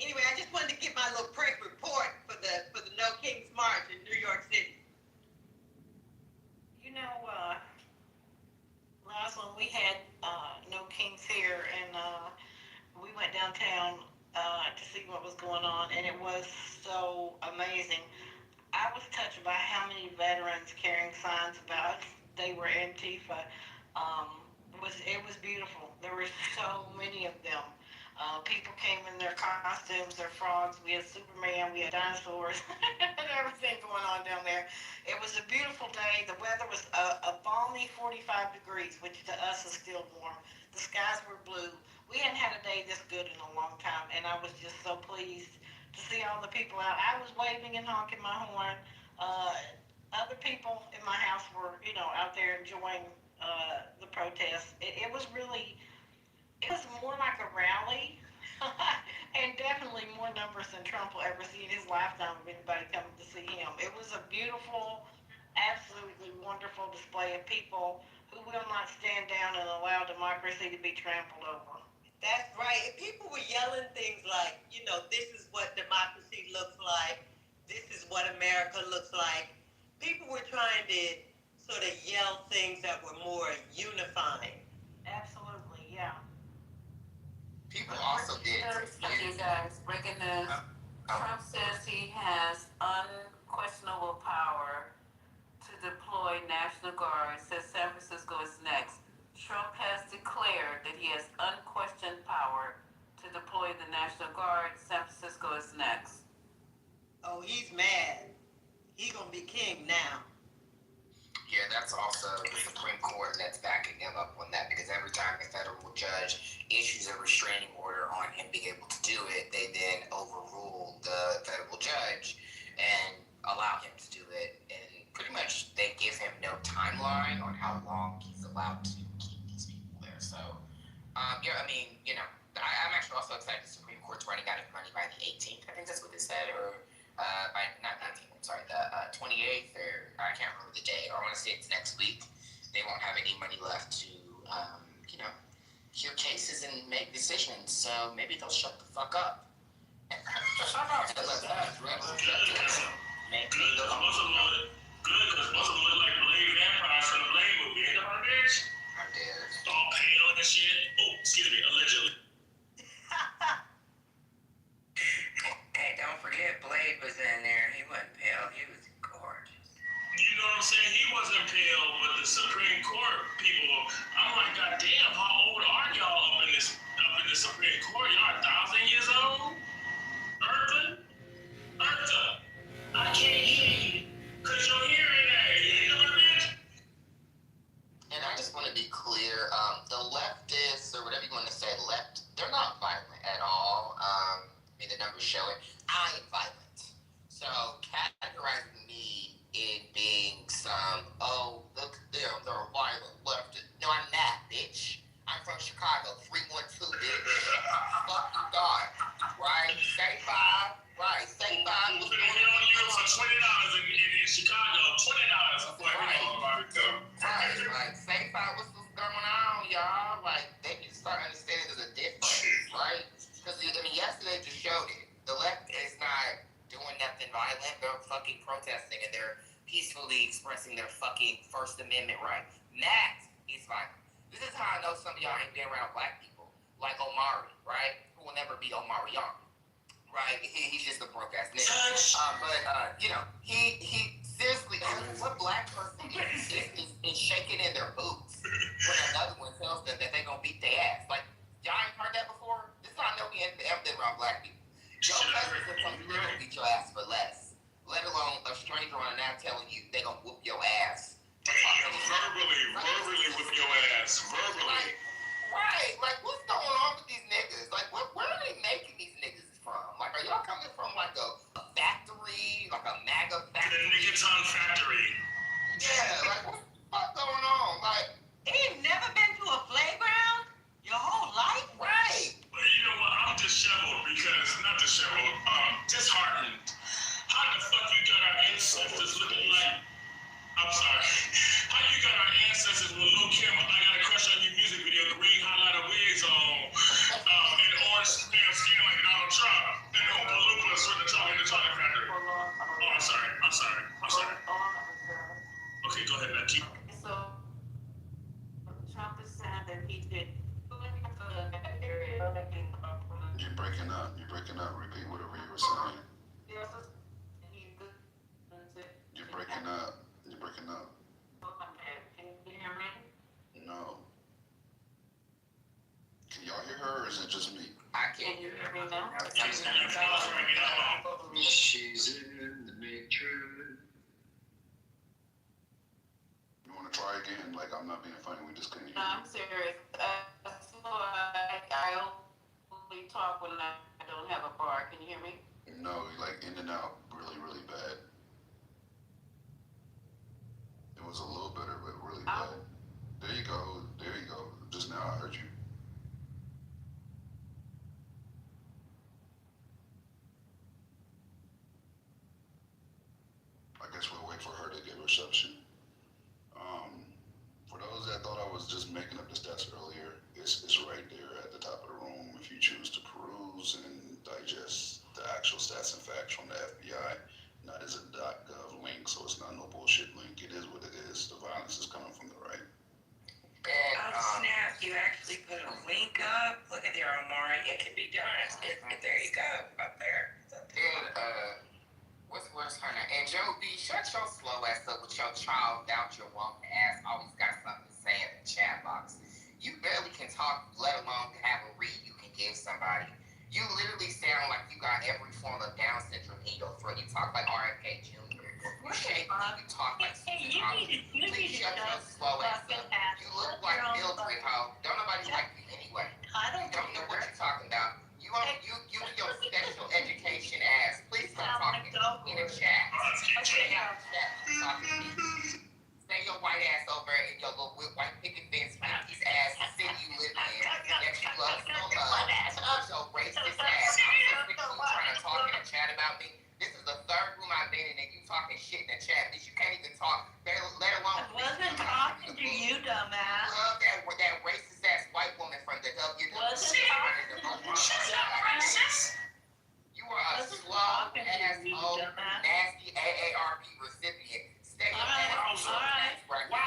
Anyway, I just wanted to give my little press report for the No Kings March in New York City. You know, Rosalind, we had No Kings here, and we went downtown to see what was going on, and it was so amazing. I was touched by how many veterans carrying signs about they were Antifa. It was beautiful. There were so many of them. People came in their costumes, their frogs. We had Superman, we had dinosaurs, and everything going on down there. It was a beautiful day. The weather was a balmy 45 degrees, which to us is still warm. The skies were blue. We hadn't had a day this good in a long time, and I was just so pleased to see all the people out. I was waving and honking my horn. Other people in my house were, out there enjoying the protest. It was more like a rally And definitely more numbers than Trump will ever see in his lifetime of anybody coming to see him. It was a beautiful, absolutely wonderful display of people who will not stand down and allow democracy to be trampled over. That's right. And people were yelling things like, this is what democracy looks like. This is what America looks like. People were trying to sort of yell things that were more unifying. Absolutely, yeah. People also did. You guys, breaking news. Trump says he has unquestionable power to deploy National Guard. Says San Francisco is next. Trump has declared that he has unquestioned power to deploy the National Guard. San Francisco is next. Oh, he's mad. He's gonna be king now. Yeah, that's also the Supreme Court that's backing him up on that, because every time a federal judge issues a restraining order on him being able to do it, they then overrule the federal judge and allow him to do it. And pretty much they give him no timeline on how long he's allowed to keep these people there. So, yeah, I mean, I'm actually also excited the Supreme Court's running out of money by the 18th. I think that's what they said, or by not the 18th, I'm sorry, the 28th, or I can't remember the day. I want to say it's next week. They won't have any money left to, hear cases and make decisions. So maybe they'll shut the fuck up. Shut up. Good, because most of them look like Blade vampires from the Blade movie. Ain't that bitch? I'm dead. All pale and shit. Oh, excuse me, allegedly. Hey, don't forget Blade was in there. He wasn't pale. He was gorgeous. You know what I'm saying? He wasn't pale, but the Supreme Court people, I'm like, God damn, how old are y'all up in the Supreme Court? Y'all 1,000 years old? Eartha, I can't hear you, because your hearing aid. You know what I mean? And I just want to be clear, the leftists, or whatever you want to say, they're not violent at all. The numbers show it. I am violent. So categorizing me in being look, they're a violent leftist. No, I'm not, bitch. I'm from Chicago, 312, bitch. Fuck you, God. Right? Say five. Right? Say five. We're going to get on you for $20 in Chicago. $20 for Right. Say five. What's going on, y'all? Like, they need to start understanding there's a difference, right? Because, yesterday just showed it. The left is not doing nothing violent. They're fucking protesting, and they're peacefully expressing their fucking First Amendment rights. That is violent. This is how I know some of y'all ain't been around black people. Like Omari, right? Who will never be Omari Young. Right? He's just a broke ass nigga. He seriously, what black person is shaking in their boots when another one tells them that they gonna beat their ass? Like, y'all ain't heard that before? This is how I know we ain't ever been around black people. Your cousins will tell you they're gonna beat your ass for less. Let alone a stranger on now telling you they gonna whoop your ass. Verbally whip your ass. Verbally. Right. Like, what's going on with these niggas? Like, where are they making these niggas from? Like, are y'all coming from, like, a factory? Like, a MAGA factory? The Niggaton factory. Yeah, like, what the fuck going on? Like, You've never been to a playground your whole life? Right. But you know what? I'm disheveled because, not disheveled, disheartened. How the fuck you got our ancestors looking like, I'm sorry, how you got our ancestors with Lil' Kim, I Got a Crush on You music video, green highlighter wigs on, and orange pale skin like Donald Trump, and the Oompa Loompas with the chocolate factory. Oh, I'm sorry. Okay, go ahead, Becky. So, Trump is saying that he did. You're breaking up. Repeat whatever you were saying. You're breaking up. Can you hear me? No. Can y'all hear her, or is it just me? I can't hear me now. She's in the matrix. You want to try again? Like, I'm not being funny. We just couldn't hear No, you. I'm serious. So I only talk when I don't have a bar. Can you hear me? No, like in and out, really, really bad. It was a little better, but really bad. There you go. Just now I heard you. perception. For those that thought I was just making up the stats earlier, it's right there at the top of the room if you choose to peruse and digest the actual stats and facts from the FBI. Not as a .gov link, so it's not no bullshit link. It is what it is. The violence is coming from the right. Oh snap, you actually put a link up. Look at there, Omari. It can be done. There you go, up there. And what's her name? And Joe B, shut your slow ass up with your child out your woman ass. Always got something to say in the chat box. You barely can talk, let alone have a read you can give somebody. You literally sound like you got every form of Down syndrome in your throat. You talk like RFK Jr. You shake me, you talk like Susan Collins. Please shut your slow ass up. You look like Mildred Ho. Don't nobody like you anyway. You don't know what you're talking about. You your special education ass. Please stop talking in the chat. Stay out of the chat. Talking to me. Stay your white ass over in your little white picket fence monkey's ass city you live in that you love so much. With your racist ass. I'm so sick of you trying to talk in the chat about me. This is the third room I've been in and you talking shit in the chat. Bitch, you can't even talk, let alone. I wasn't talking to you, dumbass. You love that racist ass white woman from the WWE. Wasn't talking to you, dumbass. You are a slow ass old nasty AARP recipient. Stay your ass right now.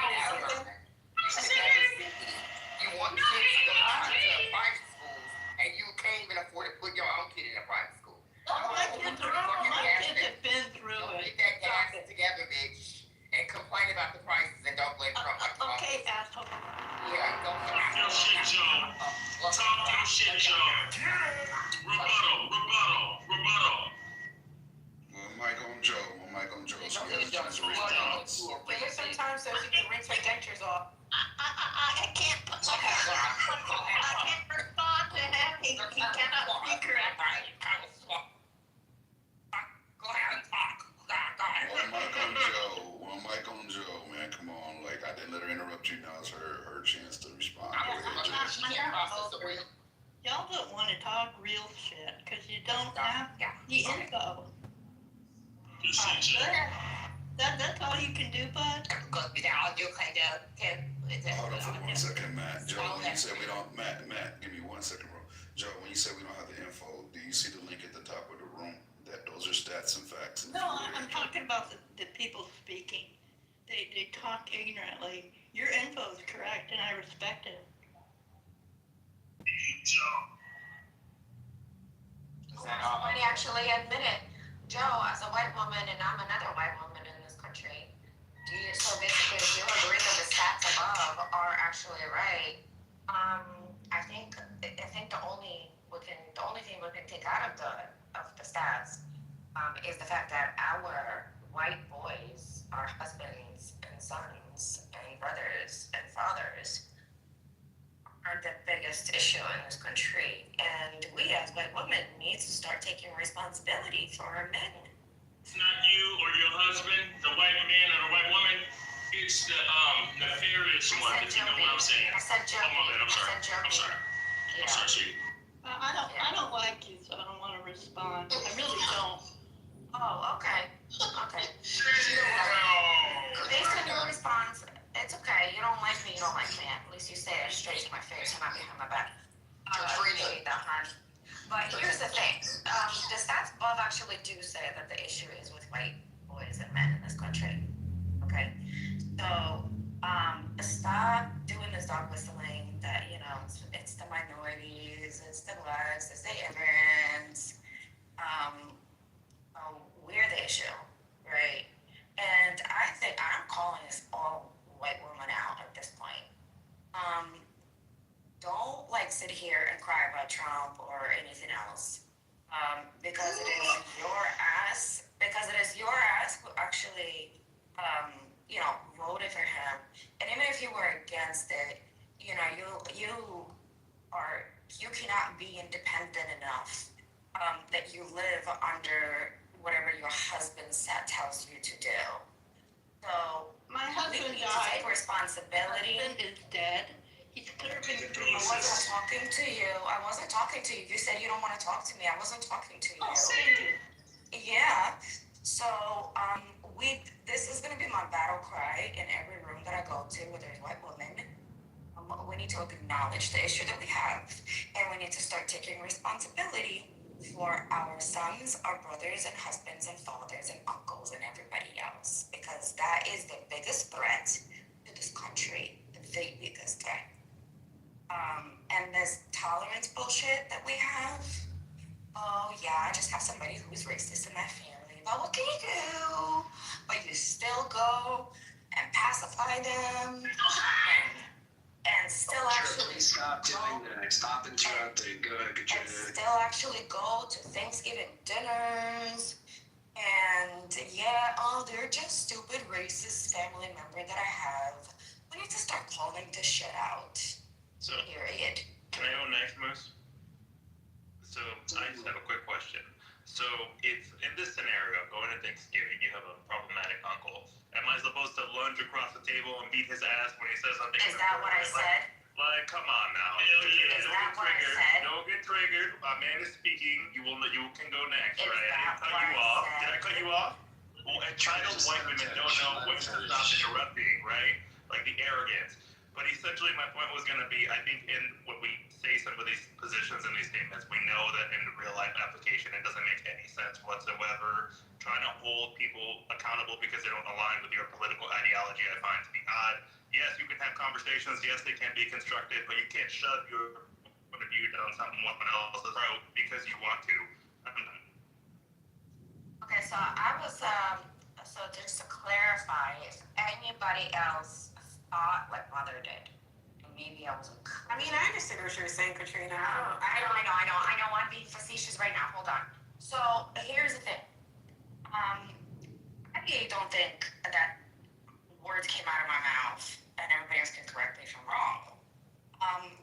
You want kids to go to private schools and you can't even afford to put your own kid in a private school. My kids have been through it. Get that gas together, bitch, and complain about the prices and don't blame Trump like you Okay, asshole. Yeah, don't Talk your shit, Joe. Talk your shit, Joe. Rebuttal. Joe's chance to response. Sometimes says you can rinse your dentures off. I can't respond to him. He cannot speak correctly. Go ahead and talk. One mic on Joe, man. Come on. Like, I didn't let her interrupt you. Now it's her chance to respond. Go ahead, Joe. Y'all don't want to talk real shit because you don't have the info. That's all you can do, bud? Hold on for 1 second, Matt. Joe, when you said we don't, Matt, give me 1 second, bro. Joe, when you said we don't have the info, do you see the link at the top of the room? That those are stats and facts. No, I'm talking about the people speaking. They talk ignorantly. Your info is correct, and I respect it. When he actually admitted, Joe, as a white woman and I'm another white woman in this country, so basically if you agree that the stats above are actually right, I think the only thing we can take out of the stats is the fact that our white boys, our husbands and sons and brothers and fathers are the biggest issue in this country, and we as white women need to start taking responsibility for our men. It's not you or your husband, the white man or the white woman. It's the nefarious one, if you know what I'm saying. I said Joe. I'm sorry. Yeah. I'm sorry, sweetie. I don't like you, so I don't want to respond. I really don't. Oh, okay. Based on your response, it's okay. You don't like me, you don't like me. At least you say it straight to my face and not behind my back. I appreciate that, hon. But here's the thing. The stats above actually do say that the issue is with white boys and men in this country. Okay? So, stop doing this dog whistling that, it's the minorities, it's the blacks, it's the immigrants. We're the issue, right? And I think I'm calling this all white woman out at this point. Don't sit here and cry about Trump or anything else, because it is your ass who actually, voted for him. And even if you were against it, you cannot be independent enough that you live under whatever your husband tells you to do. So my husband we need died. to take responsibility. My husband is dead. He's serving I wasn't talking to you. You said you don't want to talk to me. I wasn't talking to you. Oh, thank you. Yeah. So this is gonna be my on battle cry in every room that I go to where there's white women. We need to acknowledge the issue that we have, and we need to start taking responsibility for our sons, our brothers and husbands and fathers and uncles and everybody else, because that is the biggest threat to this country, the biggest threat. And this tolerance bullshit that we have, oh yeah, I just have somebody who's racist in my family, but what can you do? But you still go and pacify them and still actually Please stop doing that. Stop interrupting. Go ahead, Katrina. and still actually go to Thanksgiving dinners. And yeah, oh, they're just stupid racist family member that I have. We need to start calling this shit out. So, period. Can I go next, Moose? So, I just have a quick question. So, it's in this scenario, going to Thanksgiving, you have a problematic uncle. Am I supposed to lunge across the table and beat his ass when he says something? Is that what I said? Like, come on now. Is that what I said? Don't get triggered. A man is speaking. You can go next, Is right? I that didn't cut what you I off. said? Did I cut you off? Well, entitled white women don't know when to stop interrupting, right? Like the arrogance. But essentially, my point was going to be, I think in when we say some of these positions and these statements, we know that in the real life application, it doesn't make any sense whatsoever. Trying to hold people accountable because they don't align with your political ideology, I find to be odd. Yes, you can have conversations. Yes, they can be constructive, but you can't shove your point of view down someone else's throat because you want to. Okay, so I was, so just to clarify, if anybody else thought like Mother did, maybe I wasn't clear. I mean, I understood what you were saying, Katrina. I know, I'm being facetious right now, hold on. So, here's the thing. I don't think that words came out of my mouth, and everybody else can correct me if I'm wrong,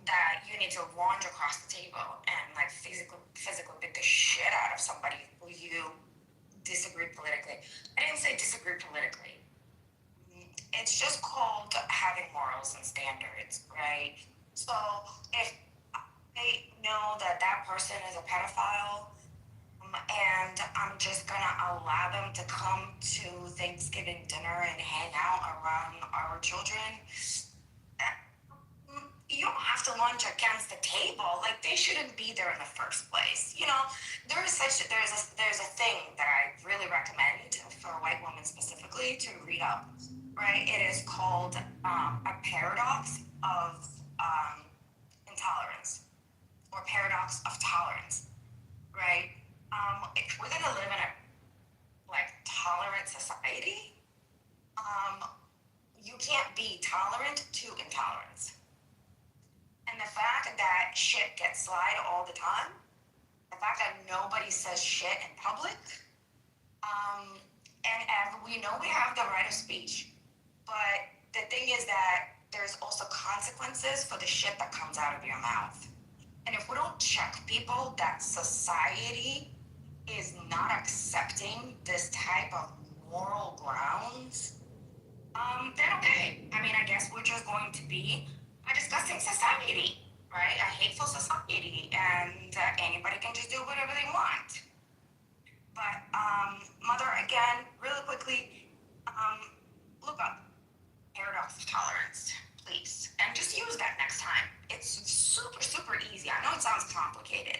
that you need to launch across the table and like physically beat the shit out of somebody who you disagree politically. I didn't say disagree politically. It's just called having morals and standards, right? So if I know that that person is a pedophile, and I'm just gonna allow them to come to Thanksgiving dinner and hang out around our children, you don't have to lunge against the table. Like, they shouldn't be there in the first place. You know, there's a thing that I really recommend for white women specifically to read up, right? It is called a paradox of intolerance, or paradox of tolerance, right? If we're gonna live in a like tolerant society, you can't be tolerant to intolerance. And the fact that shit gets slide all the time, the fact that nobody says shit in public, and we know we have the right of speech, but the thing is that there's also consequences for the shit that comes out of your mouth. And if we don't check people that society is not accepting this type of moral grounds, then okay. I mean, I guess we're just going to be a disgusting society, right? A hateful society, and anybody can just do whatever they want. But, Mother, again, really quickly, look up paradox of tolerance, please, and just use that next time. It's super, super easy. I know it sounds complicated.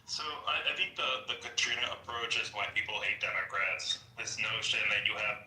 So I think the Katrina approach is why people hate Democrats. This notion that you have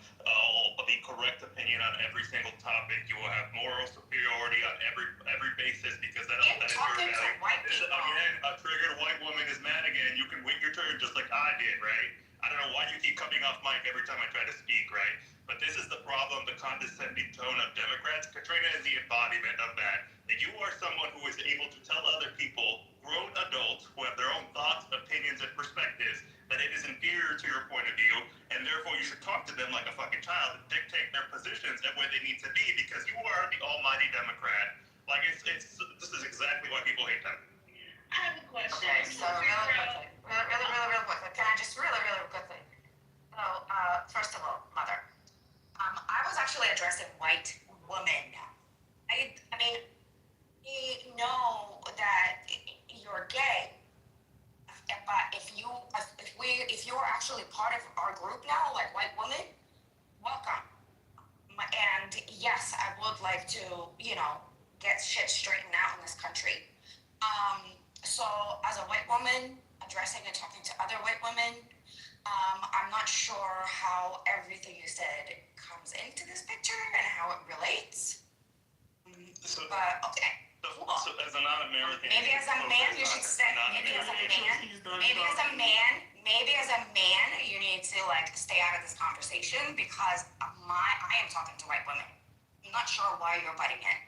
the correct opinion on every single topic, you will have moral superiority on every basis because that is your value. Again, a triggered white woman is mad again. You can wait your turn just like I did, right? I don't know why you keep coming off mic every time I try to speak, right? But this is the problem, the condescending tone of Democrats. Katrina is the embodiment of that. That you are someone who is able to tell other people, grown adults who have their own thoughts, opinions, and perspectives, that it is inferior to your point of view, and therefore you should talk to them like a fucking child and dictate their positions and where they need to be because you are the almighty Democrat. Like, this is exactly why people hate them. I have a question. Okay, so really quickly. Can I just really quickly? So, first of all, Mother, I was actually addressing white women. I mean, you know that you're gay, but if you're actually actually part of our group now, like white women, welcome. And yes, I would like to, get shit straightened out in this country. So as a white woman, addressing and talking to other white women, I'm not sure how everything you said comes into this picture and how it relates. But okay. So as a non-American, Maybe as a man, you should say. Maybe as a man, you need to stay out of this conversation because I am talking to white women. I'm not sure why you're butting in.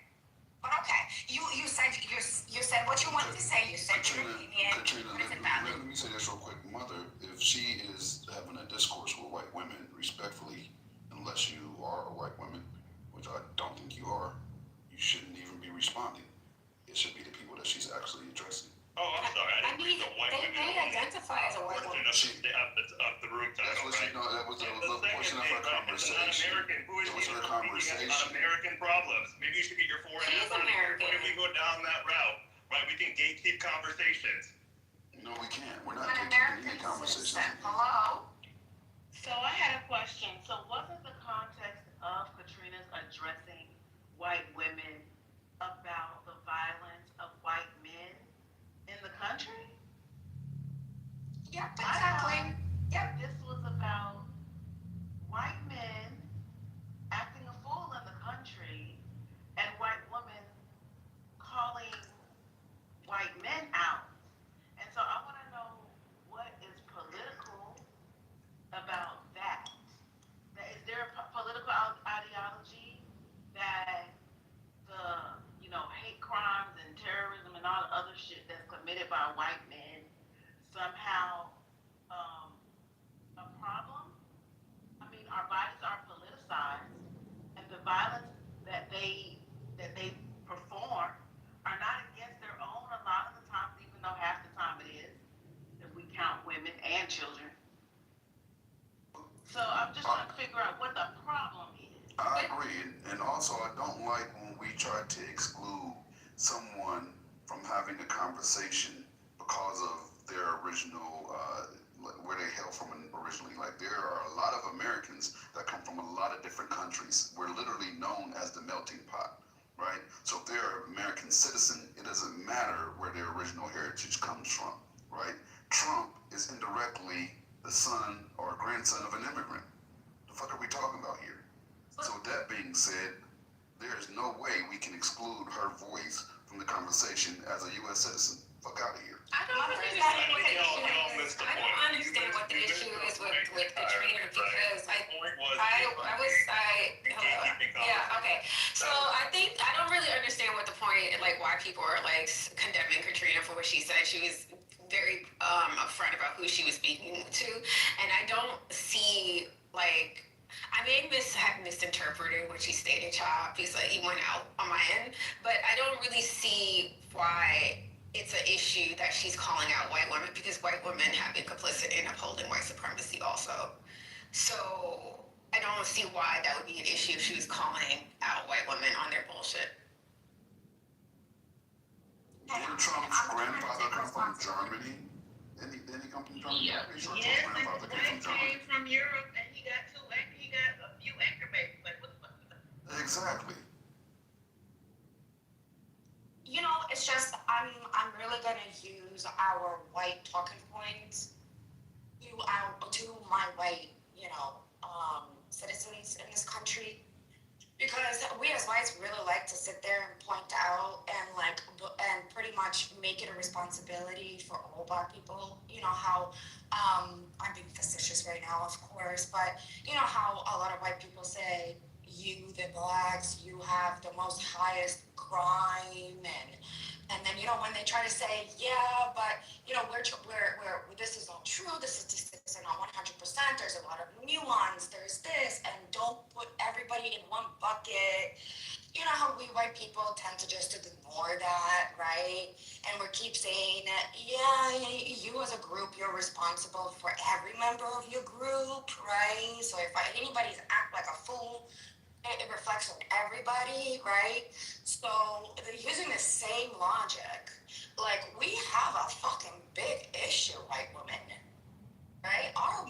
But okay, you said what you wanted to say. You said your opinion. Katrina, let me say this real quick. Mother, if she is having a discourse with white women, respectfully, unless you are a white woman, which I don't think you are, you shouldn't even be responding. It should be the people that she's actually addressing. Oh, I'm sorry. I didn't read the white women. They identify as a white woman. Up the room title, right? That was a portion of her conversation. American, who is It was her conversation. American problems. Maybe you should get your foreign He's ass out of here. American. When we go down that route, right? We can gatekeep conversations. No, we can't. We're not An taking American any conversations. citizen. Hello? So I had a question. So wasn't the context of Katrina's addressing white women about the violence of white men in the country? Yep, exactly. Yep. This was about white men acting a fool in the country and white women calling white men out. And so I want to know what is political about that. Is there a political ideology that the hate crimes and terrorism and all the other shit that's committed by white men somehow a problem? I mean, our bodies are politicized, and the violence that they perform are not against their own a lot of the times, even though half the time it is, if we count women and children. So I'm just trying to figure out what the problem is. I agree, and also I don't like when we try to exclude someone from having a conversation because of their original, where they hail from originally. Like, there are a lot of Americans that come from a lot of different countries. We're literally known as the melting pot, right? So if they're an American citizen, it doesn't matter where their original heritage comes from, right? Trump is indirectly the son or grandson of an immigrant. The fuck are we talking about here? So with that being said, there is no way we can exclude her voice from the conversation as a U.S. citizen. Fuck out of here. I don't understand what the issue is. I don't understand what the issue is with Katrina because So I don't really understand what the point, why people are condemning Katrina for what she said. She was very upfront about who she was speaking to, and I don't see I may have misinterpreted what she stated, child, because he went out on my end, but I don't really see why it's an issue that she's calling out white women, because white women have been complicit in upholding white supremacy also. So I don't see why that would be an issue if she was calling out white women on their bullshit. Didn't Trump's grandfather come from Germany? Didn't he come from Germany? Yeah. I'm pretty sure Yes, Trump's grandfather came from Germany. came from Europe, and he got a few anchor babies. What the fuck? Exactly. It's just I'm really gonna use our white talking points to my white, citizens in this country, because we as whites really like to sit there and point out and pretty much make it a responsibility for all Black people. You know how I'm being facetious right now, of course, but you know how a lot of white people say, you, the Blacks, you have the most highest crime, and then when they try to say, yeah, but we're this is all true, this is not 100%, there's a lot of nuance, there's this, and don't put everybody in one bucket. You know how we white people tend to just ignore that, right? And we keep saying, yeah, you as a group, you're responsible for every member of your group, right? So if anybody's act like a fool, it reflects on everybody, right? So they're using the same logic. We have a fucking big issue, white women, right? Our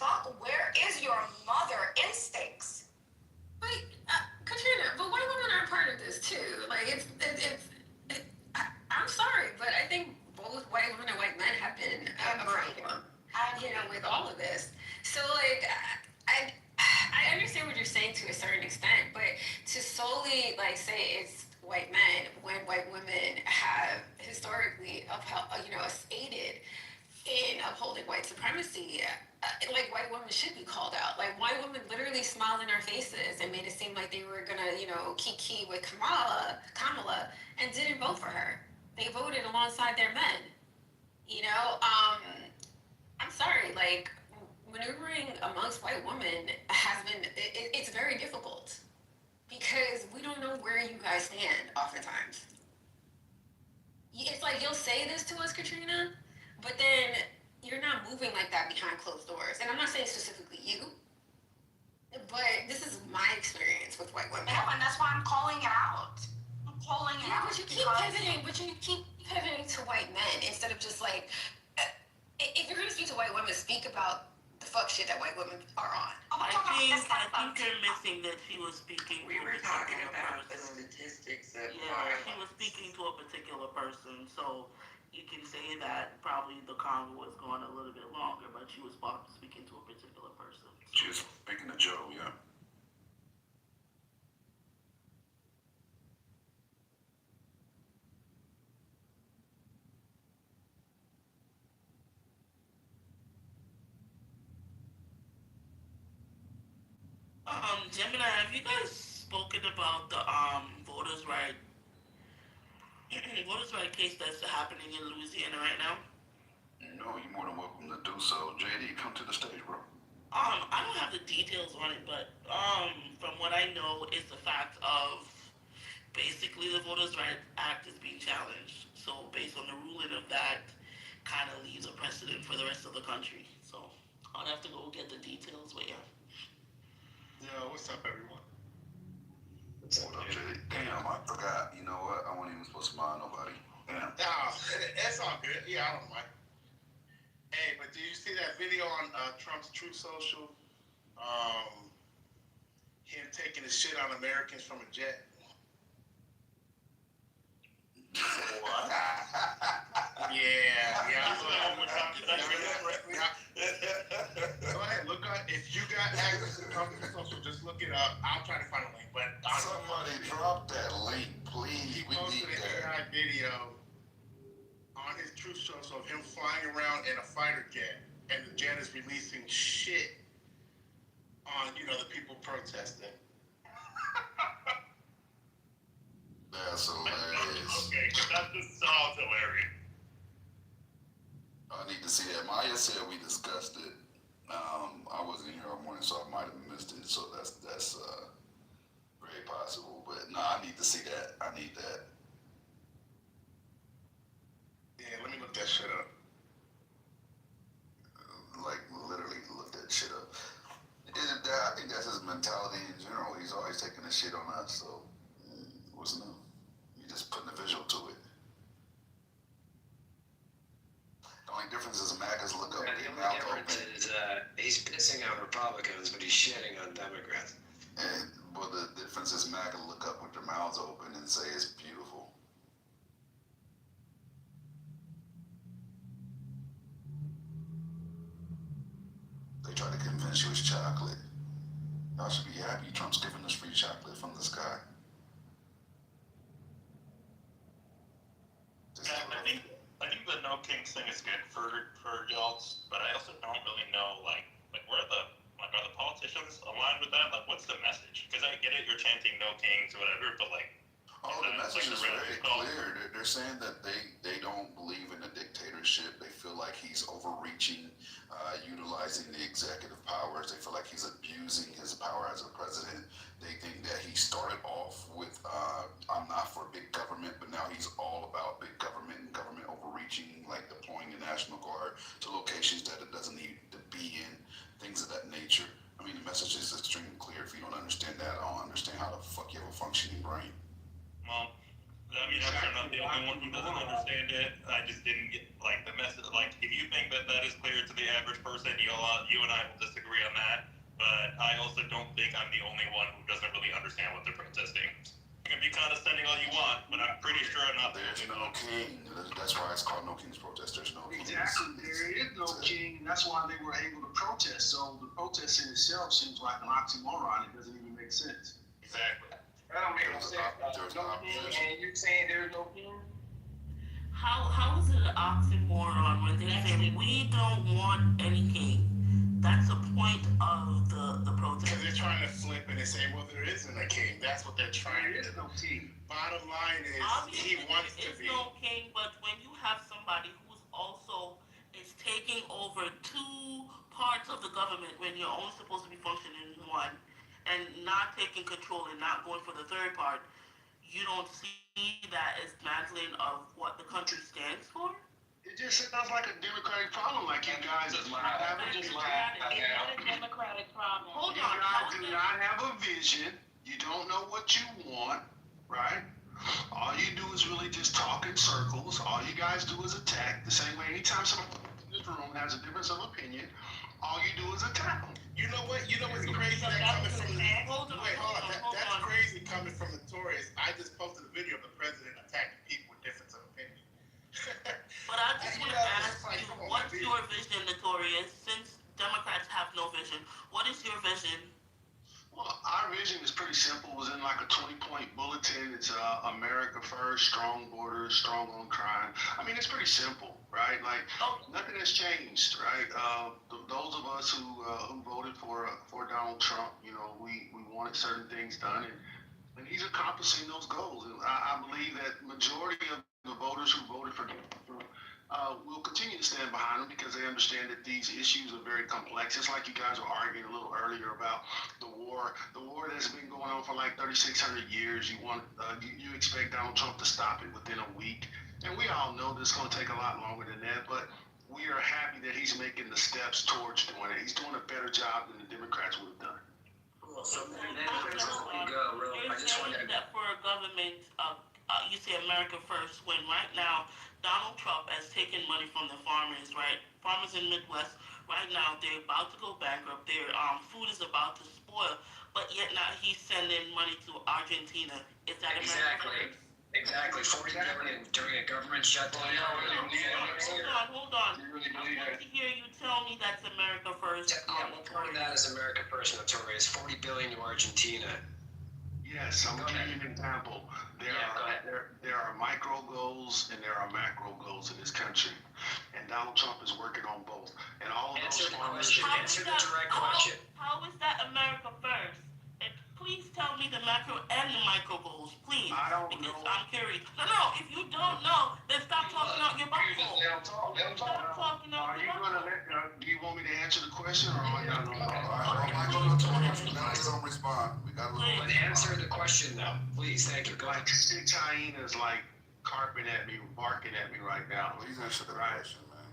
fuck? Where is your mother instincts? Wait, Katrina, but white women are part of this too. Like, I'm sorry, but I think both white women and white men have been a problem, with all of this. So, like, I understand what you're saying to a certain extent, but to solely, like, say it's white men when white women have historically aided in upholding white supremacy, like white women should be called out. Like white women literally smiled in our faces and made it seem like they were gonna, kiki with Kamala, and didn't vote for her. They voted alongside their men. I'm sorry, like maneuvering amongst white women has been, it's very difficult because we don't know where you guys stand oftentimes. It's like you'll say this to us, Katrina, but then you're not moving like that behind closed doors. And I'm not saying specifically you, but this is my experience with white women. Yeah, and that's why I'm calling it out. I'm calling it out. But you keep pivoting to white men instead of just like, if you're gonna speak to white women, speak about the fuck shit that white women are on. I think you're missing that she was speaking. We were talking about the statistics of violence. She was speaking to a particular person, so you can say that probably the convo was going a little bit longer, but she was speaking to a particular person. She was speaking to Joe, yeah. Gemini, have you guys spoken about the voters' right case that's happening in Louisiana right now? No, you're more than welcome to do so. JD, come to the stage, bro. I don't have the details on it, but from what I know, it's the fact of basically the Voters' Rights Act is being challenged. So based on the ruling of that, kind of leaves a precedent for the rest of the country. So I'll have to go get the details, but yeah. Yo, what's up, everyone? What up, JD? Damn, I forgot. You know what? I wasn't even supposed to mind nobody. Damn. Nah, it's all good. Yeah, I don't mind. Hey, but did you see that video on Trump's Truth Social? Him taking the shit on Americans from a jet. What? Yeah. Go ahead, look up. If you got access to Trump's Truth Social, just look it up. I'll try to find a link. But somebody drop that link, please. He posted an AI video on his Truth Social of him flying around in a fighter jet, and the jet is releasing shit on, the people protesting. That's hilarious. Okay, that just sounds hilarious. I need to see that. Maya said we discussed it. I wasn't here all morning, so I might have missed it. So that's very possible. But no, I need to see that. I need that. Yeah, let me look that shit up. Like literally look that shit up. I think that's his mentality in general. He's always taking the shit on us. So what's new? You just putting a visual to it. The only difference is MAGAs look up. The only difference is he's pissing on Republicans, but he's shitting on Democrats. And the difference is MAGA look up with their mouths open and say it's beautiful. They try to convince you it's chocolate. Y'all should be happy Trump's giving us free chocolate from the sky. I think the No Kings thing is good for y'all, but I also don't really know like where are the politicians aligned with that? Like, what's the message? Because I get it, you're chanting No Kings or whatever, but like. The message is very clear. They're saying that they don't believe in a dictatorship. They feel like he's overreaching, utilizing the executive powers. They feel like he's abusing his power as a president. They think that he started off with, I'm not for big government, but now he's all about big government and government overreaching, like deploying the National Guard to locations that it doesn't need to be in, things of that nature. I mean, the message is extremely clear. If you don't understand that, I don't understand how the fuck you have a functioning brain. Well, I mean, I'm not the only one who doesn't understand it. I just didn't get, the message. If you think that is clear to the average person, you and I will disagree. agree on that, but I also don't think I'm the only one who doesn't really understand what they're protesting. You can be condescending all you want, but I'm pretty sure I'm not. There's no king. That's why it's called No King's Protest. There's no king. Exactly. There is no king, and that's why they were able to protest. So the protest in itself seems like an oxymoron. It doesn't even make sense. Exactly. That don't make no sense. No king, and you're saying there's no king? How is it an oxymoron when they say we don't want any king? That's the point of the protest. Because they're trying to flip it and say, well, there isn't a king. That's what they're trying to do. There is no king. Bottom line is, Obviously, he wants to there is be. no king, but when you have somebody who's also is taking over two parts of the government when you're only supposed to be functioning in one, and not taking control and not going for the third part, you don't see that as dismantling of what the country stands for? It just sounds like a democratic problem, like you guys just lie. It's not a democratic problem. Hold You on. guys do not have a vision. You don't know what you want, right? All you do is really just talk in circles. All you guys do is attack. The same way anytime someone in this room has a difference of opinion, all you do is attack them. You know what? You know what's crazy? That coming from the that's crazy coming from Notorious. I just posted a video of the president attacking people with difference of opinion. But I just want to ask you, what's your vision, Notorious? Since Democrats have no vision, what is your vision? Well, our vision is pretty simple. It was in like a 20-point bulletin. It's America first, strong borders, strong on crime. I mean, it's pretty simple, right? Like nothing has changed, right? Those of us who voted for Donald Trump, you know, we wanted certain things done, and he's accomplishing those goals. And I believe that majority of the voters who voted for Donald Trump will continue to stand behind him because they understand that these issues are very complex. Just like you guys were arguing a little earlier about the war that's been going on for like 3,600 years. You expect Donald Trump to stop it within a week, and we all know this is going to take a lot longer than that. But we are happy that he's making the steps towards doing it. He's doing a better job than the Democrats would have done. Cool. So then before we go, I just want to. That for a government, you say America first, when right now Donald Trump has taken money from the farmers, right? Farmers in the Midwest, right now, they're about to go bankrupt. Their food is about to spoil, but yet now he's sending money to Argentina. Is that America? Exactly. 40 billion during a government shutdown. Hold on. I want to hear you tell me that's America first. Yeah, we'll point that as America first, Notorious. 40 billion to Argentina. Yes, I'm gonna give you an example. There are micro goals and there are macro goals in this country, and Donald Trump is working on both. And all of those farmers. Answer the direct question. How is that America first? And please tell me the macro and the micro goals, please. I don't because know. I'm curious. No, if you don't know, then stop talking out your butthole. Stop talking out your butthole. Do you want me to answer the question or all y'all know? Don't respond. We got a little. But answer the question though, please. Thank you. Go ahead. Like 6 hyenas like carping at me, barking at me right now. Please answer the question, man.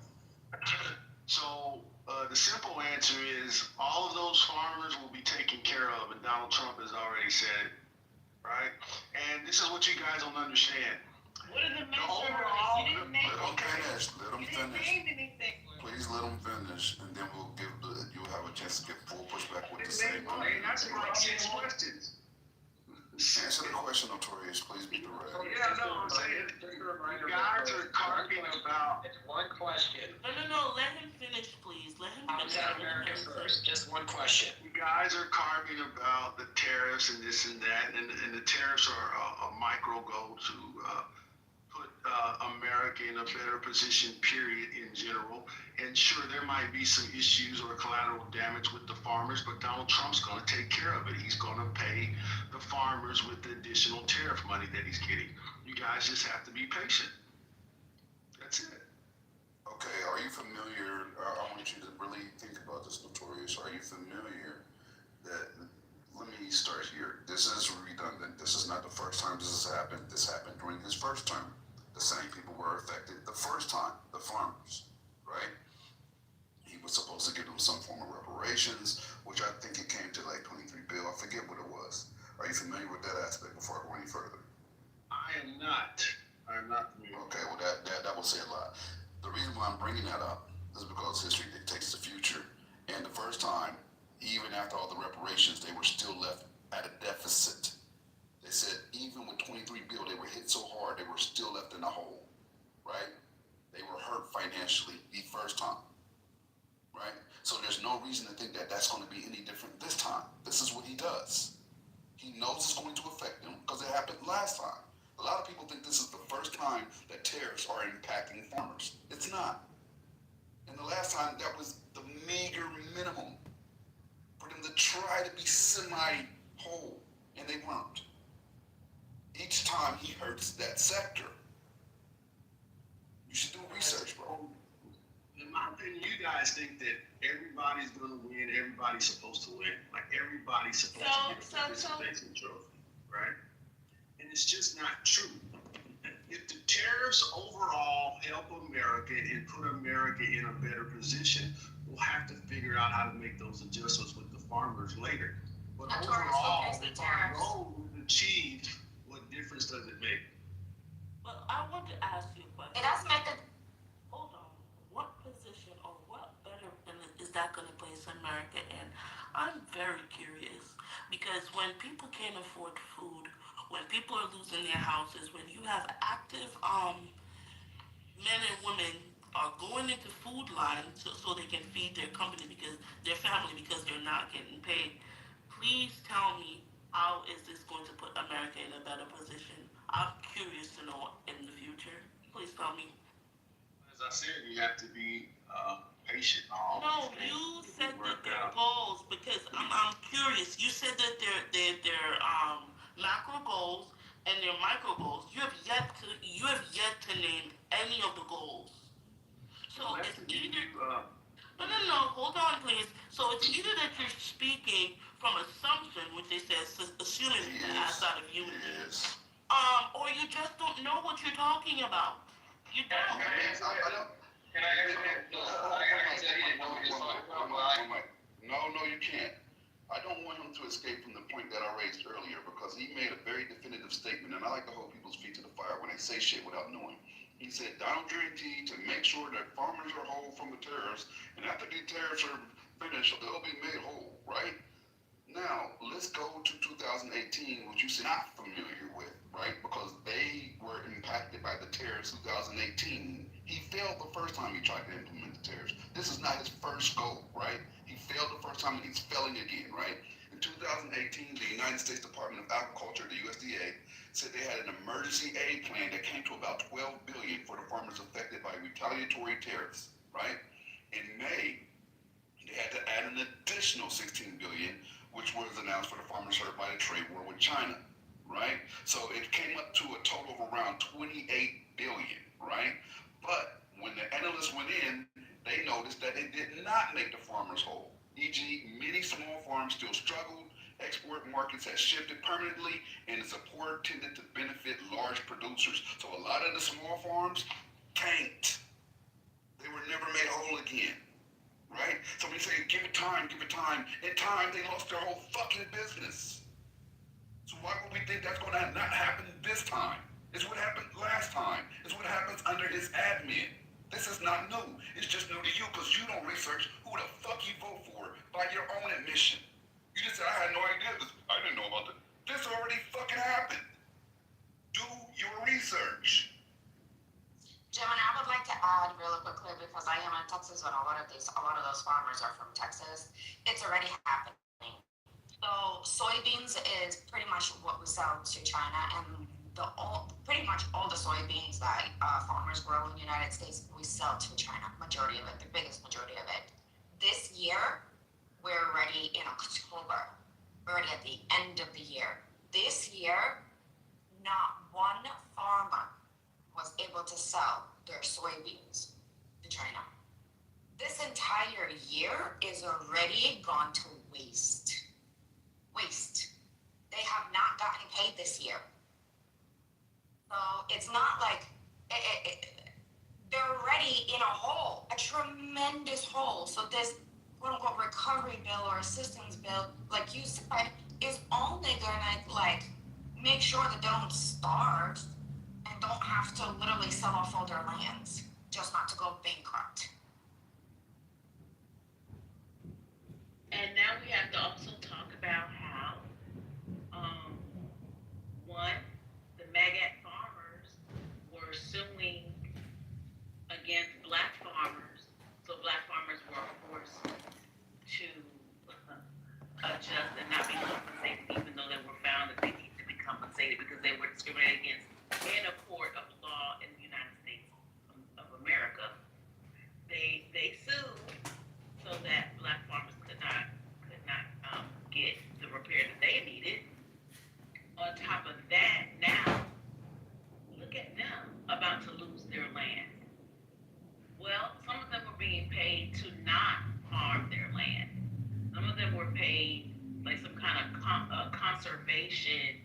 So the simple answer is all of those farmers will be taken care of, and Donald Trump has already said it, right? And this is what you guys don't understand. What are the measures? You didn't name anything. Please let them finish, and then you'll have a chance to get full pushback with the same. Questions. Answer the question, Notorious. Please be direct. Yeah, no, I'm saying you guys are talking about. It's one question. No. Let him finish, please. Let him finish. How's that America first? Just one question. You guys are carving about the tariffs and this and that, and the tariffs are a micro goal to put America in a better position, period, in general. And sure, there might be some issues or collateral damage with the farmers, but Donald Trump's going to take care of it. He's going to pay the farmers with the additional tariff money that he's getting. You guys just have to be patient. That's it. Okay, are you familiar? I want you to really think about this, Notorious. Are you familiar that? Let me start here. This is redundant. This is not the first time this has happened. This happened during his first term. The same people were affected the first time, the farmers, right? He was supposed to give them some form of reparations, which I think it came to like 23 bill. I forget what it was. Are you familiar with that aspect before I go any further? I am not familiar. Okay, well that will say a lot. The reason why I'm bringing that up is because history dictates the future. And the first time Even after all the reparations, they were still left at a deficit. They said even with 23 bill, they were hit so hard, they were still left in a hole, right? They were hurt financially the first time, right? So there's no reason to think that that's going to be any different this time. This is what he does. He knows it's going to affect him because it happened last time. A lot of people think this is the first time that tariffs are impacting farmers. It's not. And the last time, that was the meager minimum for them to try to be semi-whole, and they weren't. Each time he hurts that sector. You should do research, bro. In my opinion, you guys think that everybody's gonna win, everybody's supposed to win. Like everybody's supposed to get a participation trophy, right? And it's just not true. If the tariffs overall help America and put America in a better position, we'll have to figure out how to make those adjustments with the farmers later. But overall, if our goal is achieved, what difference does it make? Well, I want to ask you a question. It does make a. Hold on. What position or what better is that going to place America in? I'm very curious because when people can't afford food, when people are losing their houses, when you have active men and women are going into food lines so they can feed their company because their family because they're not getting paid. Please tell me, how is this going to put America in a better position? I'm curious to know in the future. Please tell me. As I said, you have to be patient. No, you said that they're goals because I'm curious. You said that they're macro goals and their micro goals. You have yet to name any of the goals. So it's either no, hold on please. So it's either that you're speaking from assumption, which they say assuming the ass out of human beings, or you just don't know what you're talking about. You don't. No, you can't. I don't want him to escape from the point that I raised earlier because he made a very definitive statement, and I like to hold people's feet to the fire when they say shit without knowing. He said, Donald guaranteed to make sure that farmers are whole from the tariffs, and after the tariffs are finished, they'll be made whole, right? Now, let's go to 2018, which you seem not familiar with, right? Because they were impacted by the tariffs 2018. He failed the first time he tried to implement the tariffs. This is not his first go, right? He failed the first time and he's failing again, right? In 2018, the United States Department of Agriculture, the USDA, said they had an emergency aid plan that came to about $12 billion for the farmers affected by retaliatory tariffs, right? In May, they had to add an additional $16 billion, which was announced for the farmers hurt by the trade war with China, right? So it came up to a total of around $28 billion, right? But when the analysts went in, they noticed that it did not make the farmers whole. E.g., many small farms still struggled, export markets had shifted permanently, and the support tended to benefit large producers. So a lot of the small farms tanked. They were never made whole again, right? So we say, give it time. In time, they lost their whole fucking business. So why would we think that's going to not happen this time? It's what happened last time. It's what happens under his admin. This is not new. It's just new to you because you don't research who the fuck you vote for by your own admission. You just said, I had no idea this. I didn't know about this. This already fucking happened. Do your research. Jim, and I would like to add really quickly because I am in Texas and a lot of those farmers are from Texas. It's already happening. So soybeans is pretty much what we sell to China, and pretty much all the soybeans that farmers grow in the United States, we sell to China. Majority of it, the biggest majority of it. This year, we're already in October. We're already at the end of the year. This year, not one farmer was able to sell their soybeans to China. This entire year is already gone to waste. They have not gotten paid this year. So it's not like they're already in a hole, a tremendous hole. So this quote unquote recovery bill or assistance bill, like you said, is only gonna make sure that they don't starve and don't have to literally sell off all their lands just not to go bankrupt. And now we conservation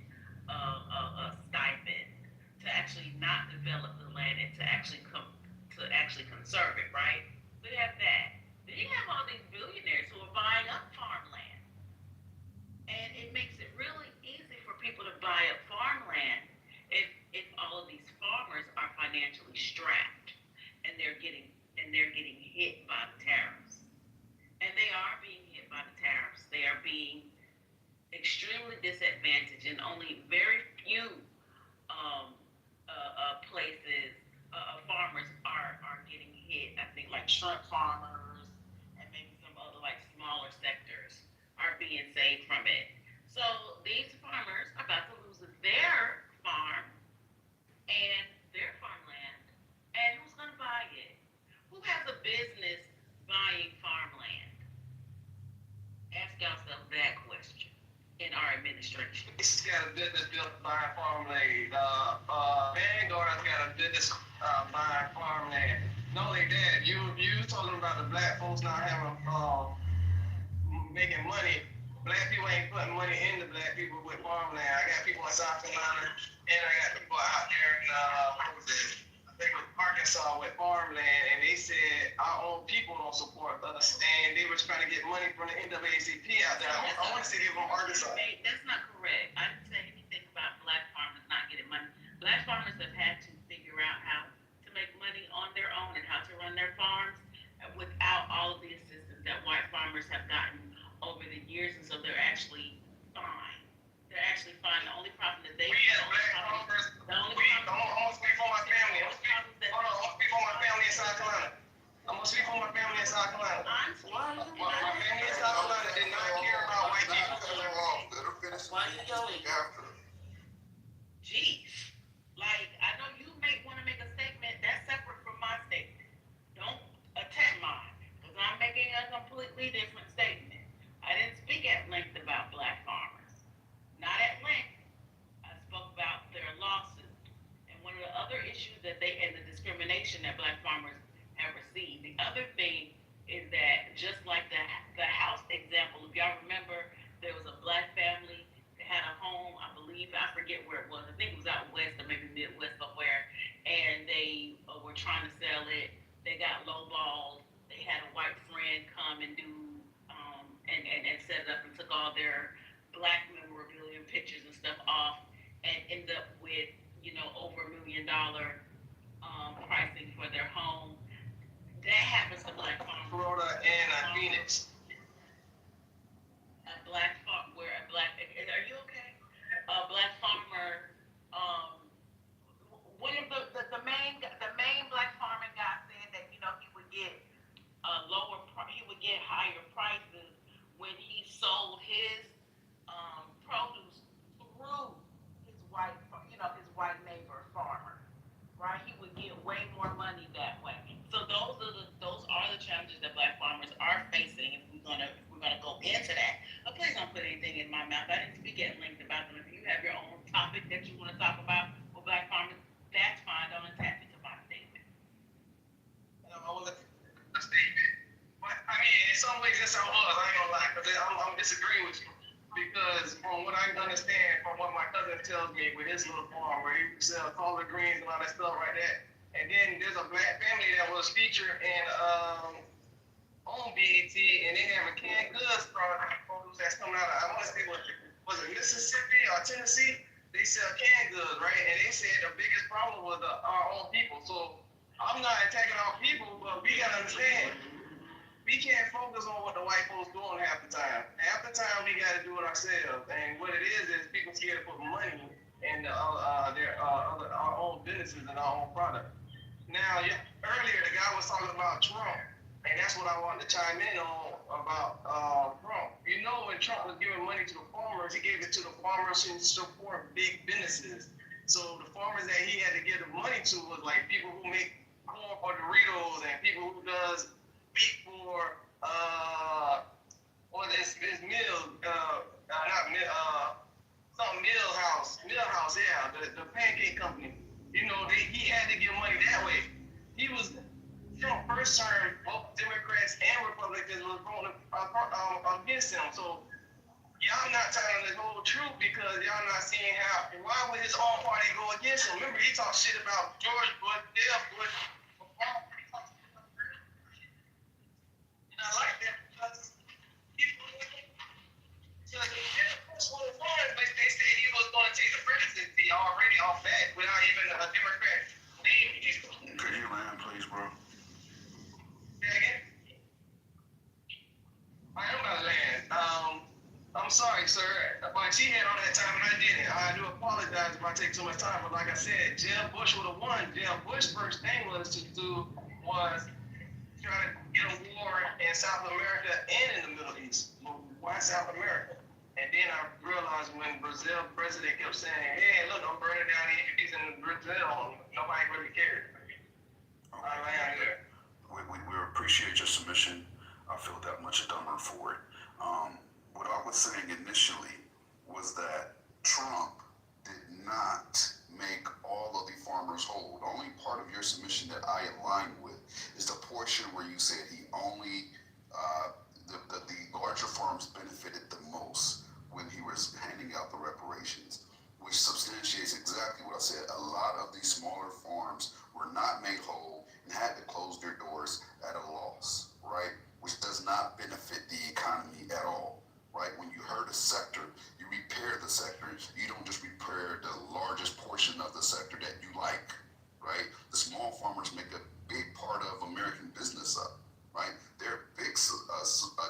stipend to actually not develop the land and to actually conserve it, right? We have that. Then you have all these billionaires who are buying up farmland, and it makes it really easy for people to buy up farmland if all of these farmers are financially strapped and they're getting hit by the tariffs. And they are being hit by the tariffs. They are being extremely disadvantaged, and only very few places farmers are getting hit. I think like shrimp farmers and maybe some other like smaller sectors are being saved from it. So these farmers are about to lose their farm and their farmland. And who's going to buy it? Who has a business buying farmland? Ask yourself that question in our administration. This got a business built buying farmland. Vanguard's got a business buying farmland. Not only that, you talking about the black folks not having making money. Black people ain't putting money into black people with farmland. I got people in South Carolina, and I got people out there in I think it was Arkansas with farmland, and they said our own people don't support us, and they were trying to get money from the NAACP out there. I want to say they were from Arkansas. That's not correct. I didn't say anything about black farmers not getting money. Black farmers have had to figure out how to make money on their own and how to run their farms without all of the assistance that white farmers have gotten over the years, and so they're actually fine. They're actually fine. The only problem that they I'm gonna speak for my family. I'm gonna speak for my family in South Carolina. I'm gonna speak for my family in South Carolina. My family in South Carolina did not care about white people. Why you yelling? Jeez. Like, I know you may want to make a statement that's separate from my statement. Don't attack mine, because I'm making a completely different statement. I didn't speak at length about black farmers. Not at length. I spoke about their lawsuit. And one of the other issues and the discrimination that black farmers have received. The other thing is that just like the house example, if y'all remember, there was a black family that had a home, I believe, I forget where it was. I think it was out west or maybe Midwest somewhere. And they were trying to sell it. They got lowballed. They had a white friend come and do and set it up and took all their black memorabilia and pictures and stuff off and ended up with, over $1 million pricing for their home. That happens to black farmers. Florida and Phoenix. Are you okay? A black farmer, one of the main black farming guy said that, he would get higher prices when he sold his produce through his white neighbor farmer, right? He would get way more money that way. So those are the challenges that black farmers are facing. If we're gonna go into that, but please don't put anything in my mouth. I didn't speak at length about them. If you have your own topic that you want to talk about with black farmers, that's fine. Don't attach it to my statement. I will let the statement. But I mean, in some ways, yes, I was. I ain't gonna lie, because I'm disagreeing with you. Because from what I understand, from what my cousin tells me with his little farm where he sells collard greens and all that stuff right there, and then there's a black family that was featured in on BET, and they have a canned goods produce that's coming out of, I want to say, was it Mississippi or Tennessee? They sell canned goods, right? And they said the biggest problem was our own people. So I'm not attacking our people, but we gotta understand, we can't focus on what the white folks doing half the time. Half the time we got to do it ourselves. And what it is people scared to put money in our own businesses and our own product. Now, earlier the guy was talking about Trump, and that's what I wanted to chime in on about Trump. When Trump was giving money to the farmers, he gave it to the farmers who support big businesses. So the farmers that he had to give the money to was like people who make corn for Doritos and people who does meat for Millhouse, yeah, the pancake company. He had to give money that way. Trump first term, both Democrats and Republicans was voting against him. So y'all not telling the whole truth because y'all not seeing how. Why would his own party go against him? Remember, he talked shit about George Bush, Deb Bush. And I like that because they said he was going to take the presidency already off that without even a Democrat name. Could you land, please, bro? Say again? I am about to land. I'm sorry, sir. But she had all that time and I didn't. I do apologize if I take too much time. But like I said, Jeb Bush would have won. Jeb Bush's first thing was to try to get a war in South America and in the Middle East. Why South America? And then I realized when Brazil president kept saying, hey, look, I'm burning down the entities in Brazil, nobody really cared. I land there. We appreciate your submission. I feel that much dumber for it. What I was saying initially was that Trump did not make all of the farmers whole. The only part of your submission that I align with is the portion where you said he only, the larger farms benefited the most when he was handing out the reparations, which substantiates exactly what I said. A lot of these smaller farms were not made whole and had to close their doors at a loss, right? Which does not benefit the economy at all, right? When you hurt a sector, you repair the sector. You don't just repair the largest portion of the sector that you like, right? The small farmers make a big part of American business up, right? They're a big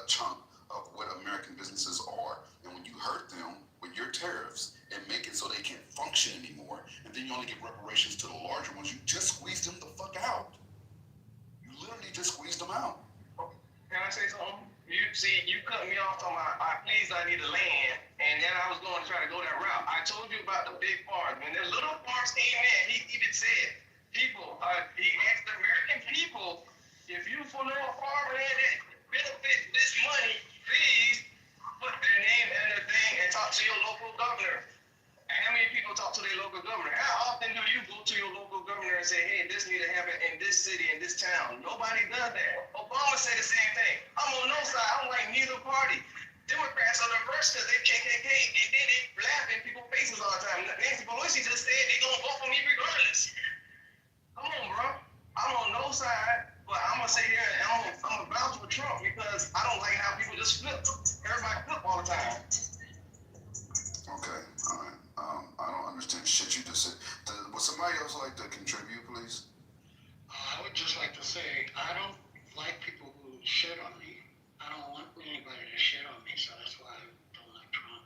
chunk of what American businesses are. And when you hurt them with your tariffs and make it so they can't function anymore, and then you only give reparations to the larger ones, you just squeeze them the fuck out. You literally just squeezed them out. Can I say something? You cut me off on I need a land, and then I was going to try to go that route. I told you about the big farms. When the little farms came in, he even said, he asked the American people, if you follow a farmer that benefit this money, please put their name and their thing and talk to your local governor. How many people talk to their local governor? How often do you go to your local governor and say, hey, this need to happen in this city, in this town? Nobody does that. Obama said the same thing. I'm on no side. I don't like neither party. Democrats are the worst because they KKK, and then they laugh in people's faces all the time. Nancy Pelosi just said they're going to vote for me regardless. Come on, bro. I'm on no side, but I'm going to say here, I'm going to vouch for Trump because I don't like how people just flip. Everybody flip all the time. Okay, all right. I don't understand shit you just said. Would somebody else like to contribute, please? I would just like to say, I don't like people who shit on me. I don't want anybody to shit on me, so that's why I don't like Trump.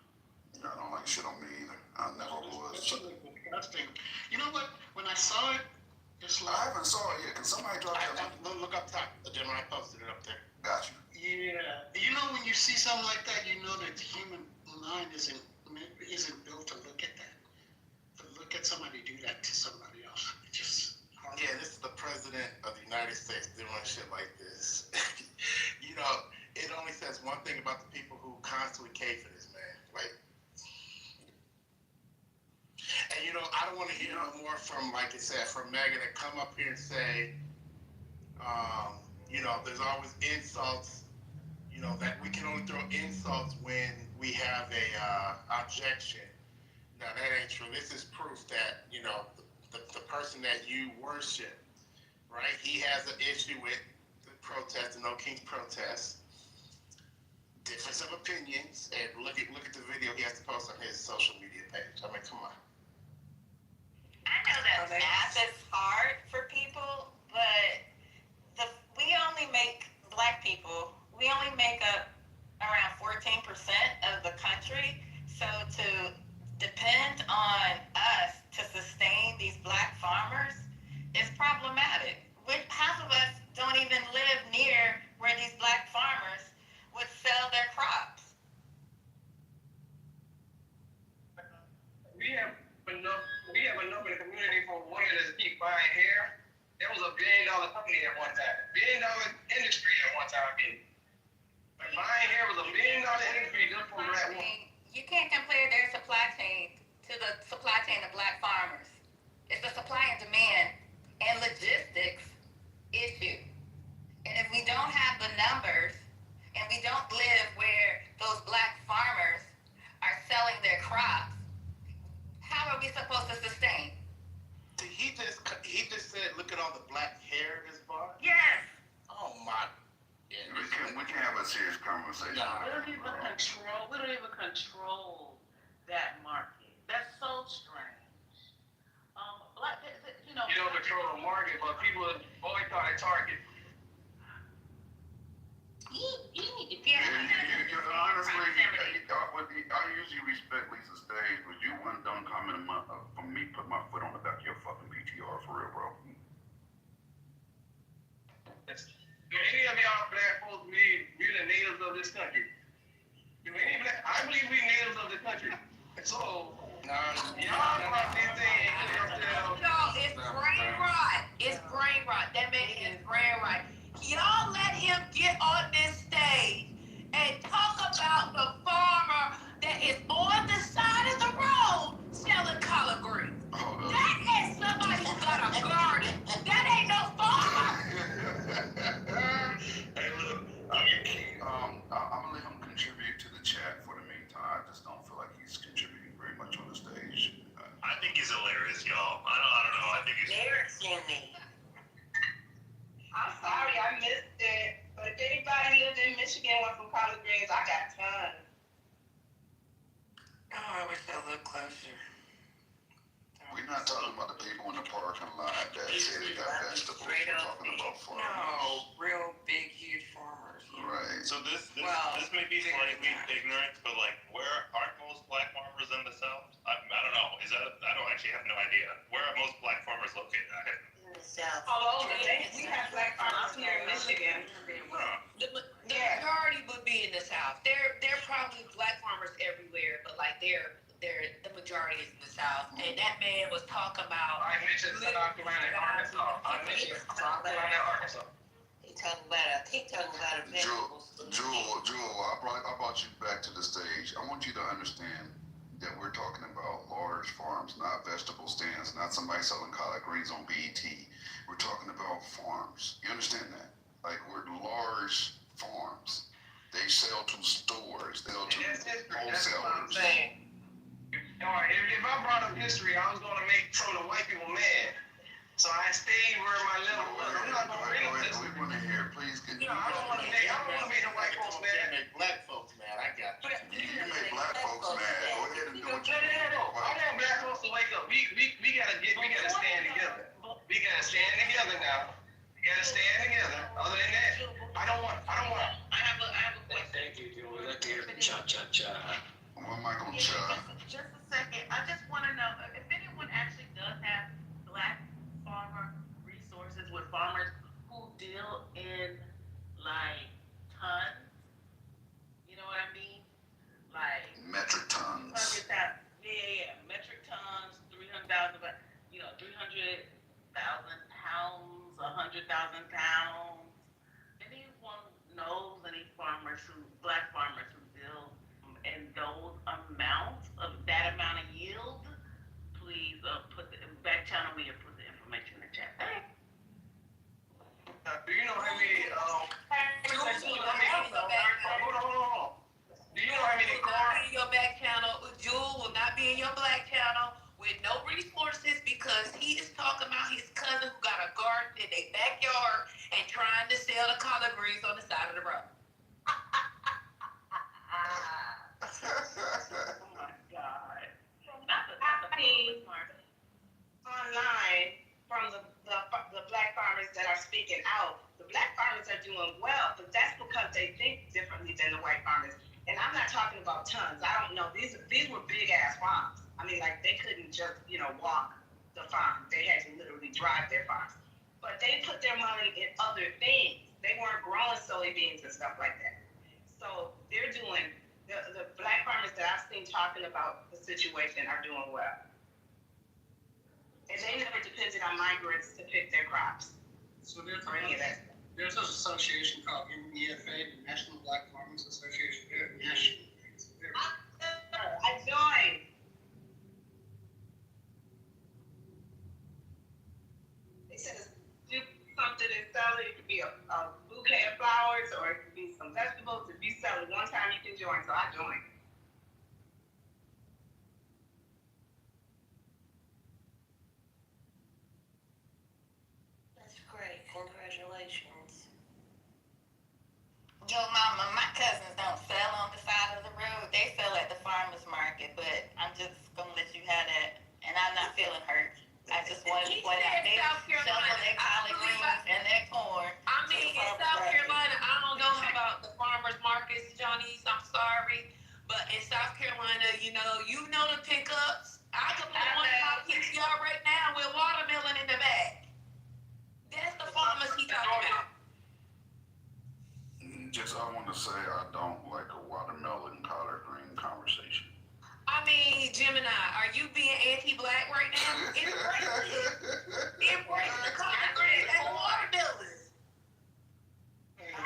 I don't like shit on me either. I never was. It's disgusting. You know what? When I saw it, just like... I haven't saw it yet. Can somebody drop that? Look up top. The gentleman posted it up there. Got you. Yeah. You know, when you see something like that, you know that the human mind isn't built to look at that. To look at somebody do that to somebody else. It just... Yeah, this is the president of the United States doing shit like this. You know, it only says one thing about the people who constantly cave for this man. Like, and you know, I don't want to hear no more from, like I said, from Megan to come up here and say, you know, there's always insults. You know, that we can only throw insults when we have a objection. Now that ain't true. This is proof that, you know, the person that you worship, right? He has an issue with the protest, the No Kings protest. Difference of opinions, and look at the video he has to post on his social media page. I mean, come on. I know that math is hard for people, but we only make black people. We only make up around 14% of the country. So to depend on us to sustain these black farmers is problematic. Half of us don't even live near where these black farmers would sell their crops. We have enough in the community for women to keep buying hair. There was a $1 billion company at one time. $1 billion industry at one time. Like buying hair was $1 billion industry just from black women. You can't compare their supply chain to the supply chain of black farmers. It's a supply and demand and logistics issue. And if we don't have the numbers and we don't live where those black farmers crops, how are we supposed to sustain? He just said, look at all the black hair in his bar. Yes. Oh my. Yeah, we can't have a serious conversation. No, we don't even control that market. That's so strange. Black, You don't control the market, but people boycott Target. Honestly, I usually respect Lisa's stage, but you one don't comment from me put my foot on the back of your fucking PTR for real, bro. Do any of y'all black folks believe we're the natives of this country? I believe we natives of the country. So, y'all brought this thing to yourselves. No, it's brain rot. It's brain rot. That man is brain rot. Y'all let him get on this stage and talk about the farmer that is on the side of the road selling collard greens. That is somebody who got a garden. That ain't no farmer. Hey, look, I'm gonna let him contribute to the chat for the meantime. I just don't feel like he's contributing very much on the stage. I think he's hilarious, y'all. I don't know. I think he's Lyrics in me. I'm sorry, I missed it. But if anybody lives in Michigan wants some collard greens, I got tons. Oh, I wish I lived closer. We're not talking about the people in the parking lot that say they got vegetables. We're talking about farmers. No, real big, huge farmers. Right. So this may be slightly ignorant, but like, where aren't most black farmers in the South? I don't know. I don't actually have no idea. Where are most black farmers located? In the South. All over. We have black farmers here in Michigan. The majority would be in the South. They're probably black farmers everywhere, but like the majority is in the South. And that man was talking about. I mentioned South Carolina and Arkansas. He talking about a vegetables. Jewel, I brought you back to the stage. I want you to understand that we're talking about large farms, not vegetable stands, not somebody selling collard greens on BET. We're talking about farms. You understand that? Like, we're large farms. They sell to stores. They sell to wholesalers. If I brought up history, I was going to make some of the white people mad. So I stayed where my level was. I'm not going to bring up this. We want to hear. Please get. I don't want to make the white folks mad. Make black folks mad. I got you. You make black folks mad. Go ahead and do what you do. I want black folks to wake up. We gotta stand together. We gotta stand together now. We gotta stand together. Other than that, I don't want. I have a question. Thank you, Joe. Let's hear the cha-cha-cha. What am I going to cha? Just a second. I just want to know if anyone actually does have black farmer resources with farmers who deal in like tons. You know what I mean? Like metric tons. Yeah. Metric tons, 300,000, 300,000 pounds, 100,000 pounds. Anyone knows any black farmers who deal in those amounts of that amount of yield? Please put the back channel me and put the information in the chat. Do you know how many? Hold on. Do you know how many cars? In your back channel, Jewel will not be in your black channel with no resources because he is talking about his cousin who got a garden in their backyard and trying to sell the collard greens on the side of the road. Oh my God. Online from the black farmers that are speaking out. The black farmers are doing well, but that's because they think differently than the white farmers. And I'm not talking about tons. I don't know. These were big ass farms. I mean, like they couldn't just walk the farm. They had to literally drive their farms. But they put their money in other things. They weren't growing soybeans and stuff like that. So they're doing. The black farmers that I've seen talking about the situation are doing well. And they never depended on migrants to pick their crops. So there's an association called NBFA, the National Black Farmers Association. They're national. I joined. They said do something and sell it. It could be a bouquet of flowers or it could be some vegetables. If you sell it one time, you can join. So I joined. I'm sorry. But in South Carolina, you know the pickups. I can put one in my PCR right now with watermelon in the bag. That's the farmers he talking about. Just, I want to say I don't like a watermelon collard green conversation. I mean, Gemini, are you being anti-black right now? Embrace it. Embrace the collard green and the watermelon.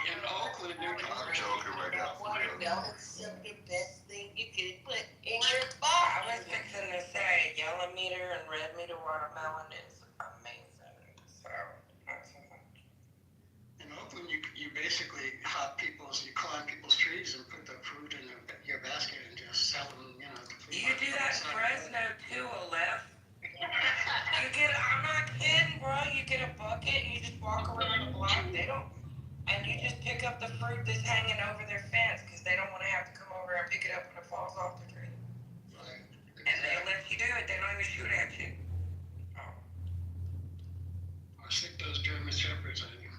In Oakland, they're I'm joking right now. Watermelon's the best thing you could put in your body. I was fixing to say, yellow meter and red meter watermelon is amazing. So, in Oakland, you basically you climb people's trees and put the fruit in your basket and just sell them, you do that in Fresno too, Aleph. I'm not kidding, bro. You get a bucket, you just walk around the block. And you just pick up the fruit that's hanging over their fence because they don't want to have to come over and pick it up when it falls off the tree. Right. Exactly. And they'll let you do it. They don't even shoot at you. Or stick those German shepherds on you.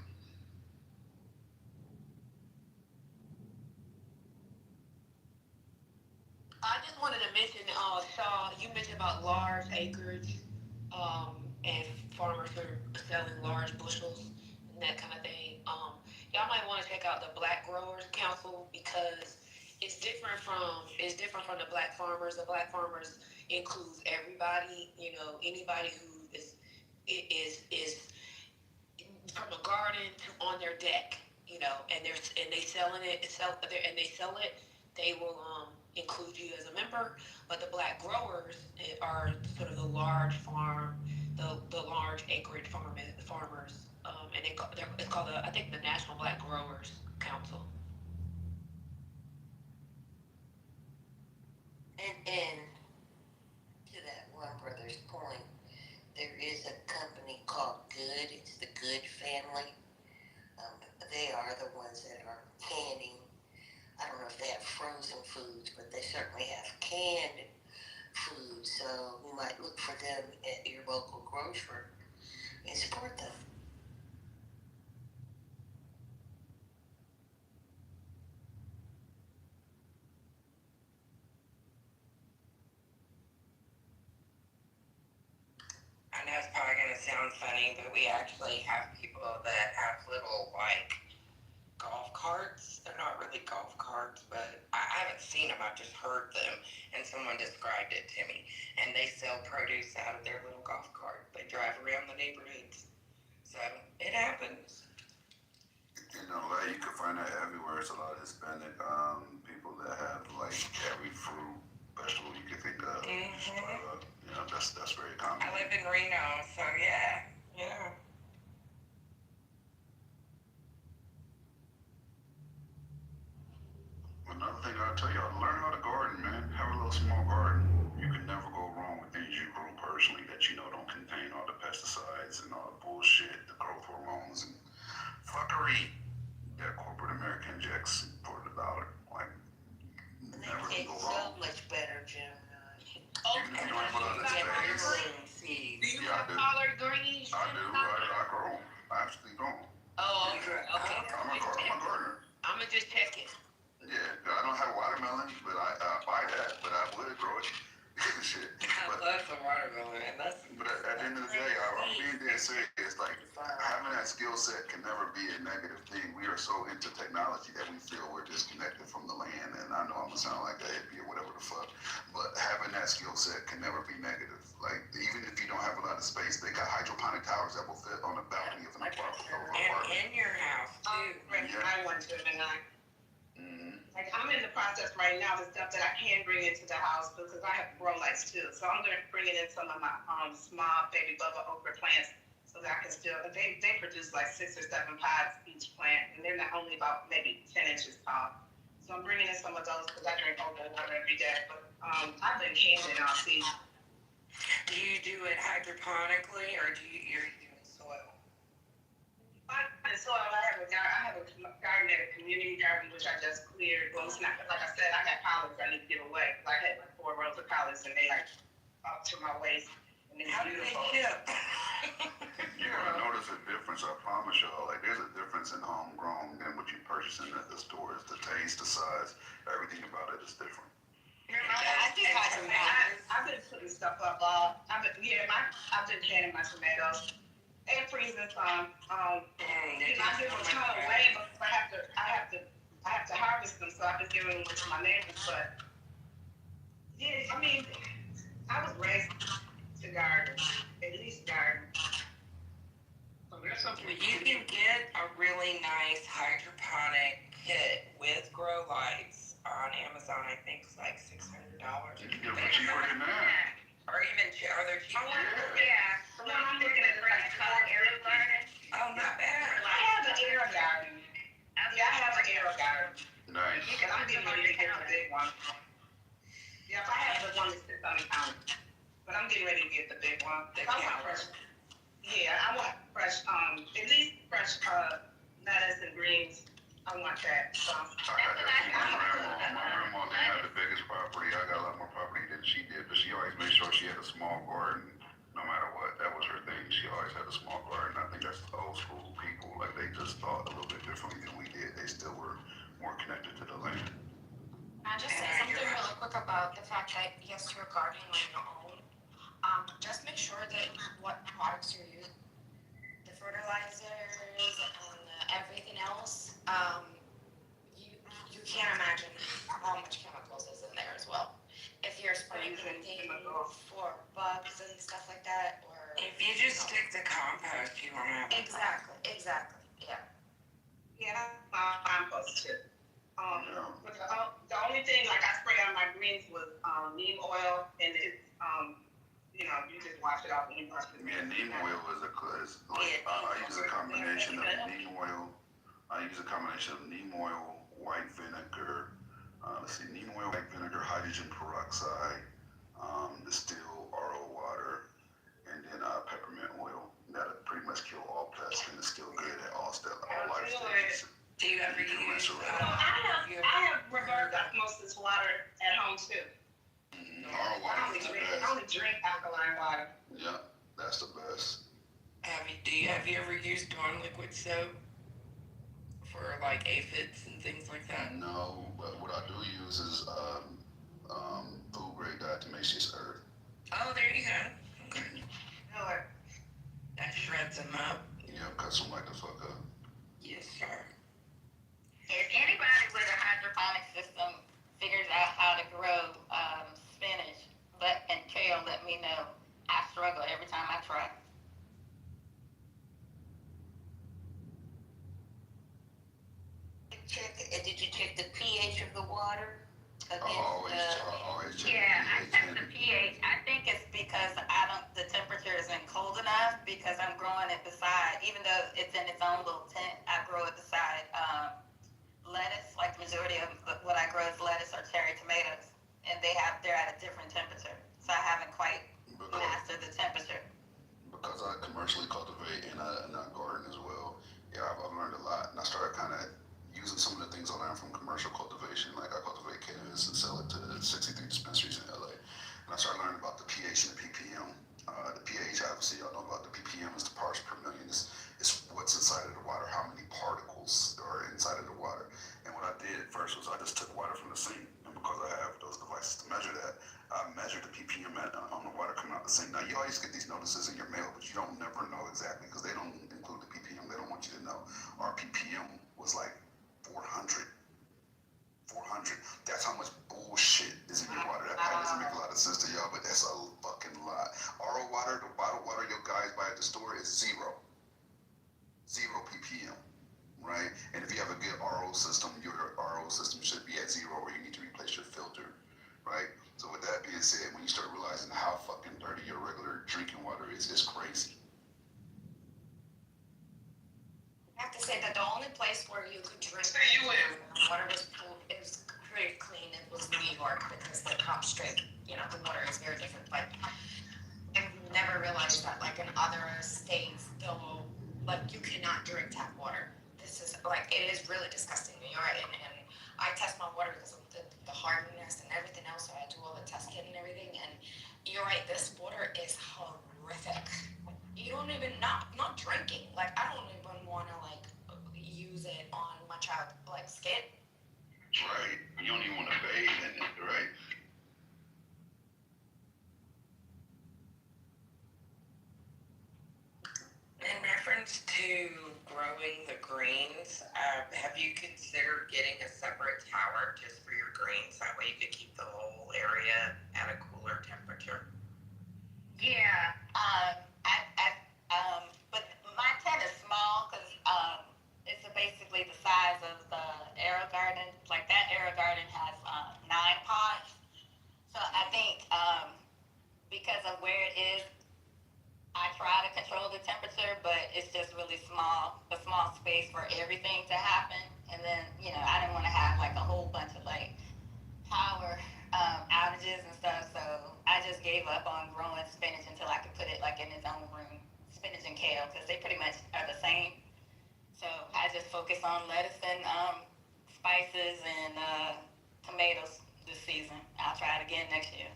I just wanted to mention, Shaw, you mentioned about large acreage, and farmers who are selling large bushels and that kind of thing. Y'all might want to check out the Black Growers Council because it's different from the black farmers. The black farmers includes everybody, anybody who is from a garden to on their deck, and they sell it. They will include you as a member. But the black growers are sort of the large farm, the large acreage farmers. And it's called I think the National Black Growers Council. And to that one brother's point, there is a company called Good. It's the Good family. They are the ones that are canning. I don't know if they have frozen foods, but they certainly have canned food. So you might look for them at your local grocer and support them. I know it's probably going to sound funny, but we actually have people that have little, golf carts. They're not really golf carts, but I haven't seen them. I've just heard them, and someone described it to me. And they sell produce out of their little golf cart. They drive around the neighborhoods. So, it happens. You can find that everywhere. It's a lot of Hispanic people that have, every fruit, vegetable you can think of. That's very common. I live in Reno, so yeah. Another thing I'll tell y'all, learn how to garden, man. Have a little small garden. You can never go wrong with things you grow personally that don't contain all the pesticides and all the bullshit, the growth hormones and fuckery that corporate America injects for the dollar. Never They can go taste wrong. so much better, Jim. You can enjoy what others say. Do you have collard greens? I do. I grow them. I actually grow them. Oh, okay. I'm a gardener. I'm going to just check it. Yeah, I don't have watermelon, but I buy that, but I would grow it. Shit. I love the watermelon, and But at the end of the day, I'm being dead serious. Having that skill set can never be a negative thing. We are so into technology that we feel we're disconnected from the land. And I know I'm gonna sound like a hippie or whatever the fuck, but having that skill set can never be negative. Even if you don't have a lot of space, they got hydroponic towers that will fit on the balcony of an apartment. And in your house too. I want to, and I'm in the process right now of stuff that I can bring into the house because I have grow lights too. So I'm going to bring in some of my small baby bubba okra plants so that I can still. They produce 6 or 7 pods each plant, and they're not only about maybe 10 inches tall. So I'm bringing in some of those because I drink okra water every day. But I've been canning all season. Do you do it hydroponically or you're doing soil? Soil. I have a garden at a community garden which I just cleared. Well, it's not like I said. I got collards I need to give away. I had 4 rows of collards and they up to my waist. And how do they ship? You're gonna notice a difference, I promise y'all. Like, there's a difference in homegrown than what you purchasing at the stores. The taste, the size, everything about it is different. I think I've been putting stuff up. I've been canning my tomatoes and freezing some. I give a ton away because I have to harvest them, so I've been giving them to my neighbors. But yeah, I mean, I was raised to garden, at least garden. So there's something You can get a really nice hydroponic kit with grow lights on Amazon. I think it's like $600. You can get them cheaper than that. Or even are they cheaper? Yeah. No, I'm looking at it called air garden. Oh, not bad. I have an air garden. Yeah, I have an air garden. Nice. Because I'm getting ready to get the big one. Yeah, if I have the one that sits on the counter. But I'm getting ready to get the big one. I want fresh. Yeah, I want fresh, at least fresh lettuce and greens. I want that. So, I got that from my grandma. They had the biggest property. I got a lot more property than she did, but she always made sure she had a small garden, no matter what. That was her thing. She always had a small garden. I think that's old school people. Like, they just thought a little bit differently than we did. They still were more connected to the land. I'll just say something really quick about the fact that yes, you're gardening on your own. Just make sure that what products you're using, the fertilizers and everything else, you can't imagine how much chemicals is in there as well. If you're spraying anything for bugs and stuff like that, or if you just stick to compost, you won't have exactly, yeah. yeah, that's my compost too. But the only thing like I spray on my greens was neem oil, and it's you just wash it off and you brush it. Yeah, neem oil is like, I use a combination of neem oil. I use a combination of neem oil, white vinegar, neem oil, white vinegar, hydrogen peroxide, distilled RO water, and then peppermint oil. That'll pretty much kill all pests, and it's still good at all life stages. Do you ever use? I have reverse osmosis water at home too. RO water is the best. I only drink alkaline water. Yeah, that's the best. Have you ever used Dawn liquid soap for like aphids and things like that? No, but what I do use is food grade diatomaceous earth. Oh, there you go. Okay. That shreds them up. Yeah, cuts them like the fuck up. Yes, sir. If anybody with a hydroponic system figures out how to grow spinach, and kale, let me know. I struggle every time I try. Did you check the pH of the water? Always check. Yeah, I check the pH. I think it's because the temperature isn't cold enough because I'm growing it beside, even though it's in its own little tent, I grow it beside lettuce. Like the majority of what I grow is lettuce or cherry tomatoes, and they're at a different temperature. So I haven't quite mastered the temperature. Because I commercially cultivate and I garden as well. Yeah, I've learned a lot, and I started kind of using some of the things I learned from commercial cultivation. Like I cultivate cannabis and sell it to 63 dispensaries in LA. And I started learning about the pH and the ppm. The pH, obviously, y'all know about the ppm is the parts per million. It's what's inside of the water, how many particles are inside of the water. And what I did at first was I just took water from the sink, and because I have those devices to measure that, I measured the ppm on the water coming out the sink. Now you always get these notices in your mail, but you don't never know exactly because they don't include the ppm. They don't want you to know. Our ppm was like 400. That's how much bullshit is in your water. That probably doesn't make a lot of sense to y'all, but that's a fucking lot. RO water, the bottled water your guys buy at the store is 0 ppm, right? And if you have a good RO system, your RO system should be at 0, or you need to replace your filter, right? So with that being said, when you start realizing how fucking dirty your regular drinking water is, it's crazy. I have to say that the only place where you could drink water was pretty clean. It was New York because the Pop Strip, the water is very different. But I've never realized that, like in other states, you cannot drink tap water. This is it is really disgusting. You're right, and I test my water because of the hardness and everything else. So I do all the test kit and everything. And you're right, this water is horrific. You don't even not regards to growing the greens, have you considered getting a separate tower just for your greens? That way you could keep the whole area at a cooler temperature. Yeah, but my tent is small because it's basically the size of the Aero Garden. Like that Aero Garden has 9 pots. So I think because of where it is, I try to control the temperature, but it's just really a small space for everything to happen. And then, I didn't want to have like a whole bunch of like power outages and stuff, so I just gave up on growing spinach until I could put it like in its own room. Spinach and kale, because they pretty much are the same. So I just focus on lettuce and spices and tomatoes this season. I'll try it again next year.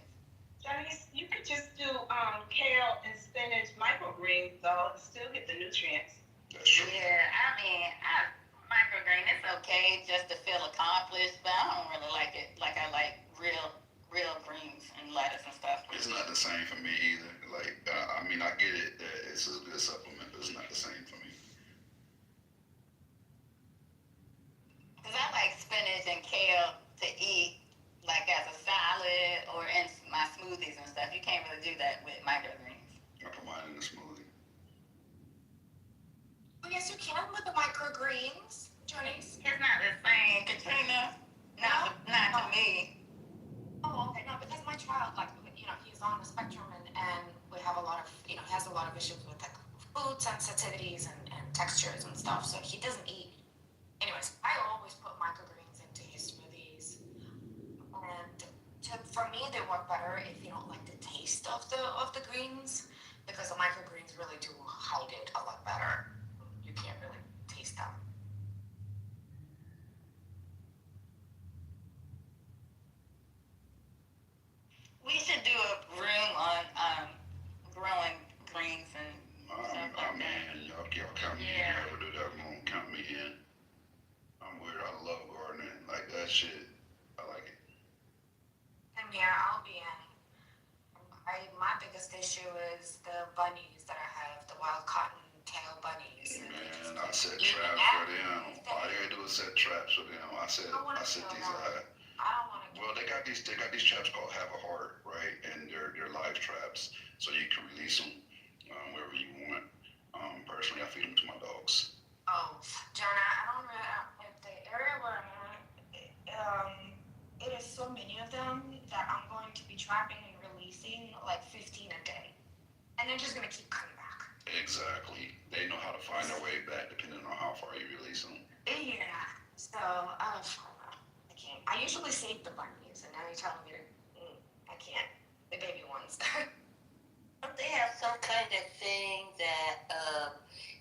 Johnny, you could just do kale and spinach microgreens, though, and still get the nutrients. Yeah, microgreen, it's okay just to feel accomplished, but I don't really like it like I like real greens and lettuce and stuff. It's not the same for me either. Like, I get it that it's a good supplement, but it's not the same for me. Because I like spinach and kale to eat like as a salad or in my smoothies and stuff. You can't really do that with microgreens. I put mine in a smoothie. Oh, yes, you can with the microgreens, Johnny's. It's not the same, Katrina. Not to me. Oh, okay, no, because my child, he's on the spectrum and we have a lot of, he has a lot of issues with like food sensitivities and textures and stuff, so he doesn't eat. Anyways, I always put microgreens into his smoothies, and for me, they work better if you don't like the taste of the greens, because the microgreens really do hide it a lot better. You can't really taste them. We should do a room on growing greens and stuff like that. Y'all count me in. Y'all ever do that room, count me in. I'm weird. I love gardening. Like that shit. I like it. And yeah, I'll be in. My biggest issue is the bunnies that I have, the wild cotton tail bunnies. Man, I set traps for them. All you gotta do is set traps for them. I set these well, they got these traps called Have a Heart, right? And they're live traps, so you can release them wherever you want. Personally, I feed them to my dogs. Oh, Jonah, I don't know. The area where I'm at, it is so many of them that I'm going to be trapping and releasing like 15 a day. And they're just going to keep coming back. Exactly. They know how to find their way back depending on how far you release them. Yeah. So, I can't. I usually save the bunnies, and now you're telling me I can't. The baby ones. Don't they have some kind of thing that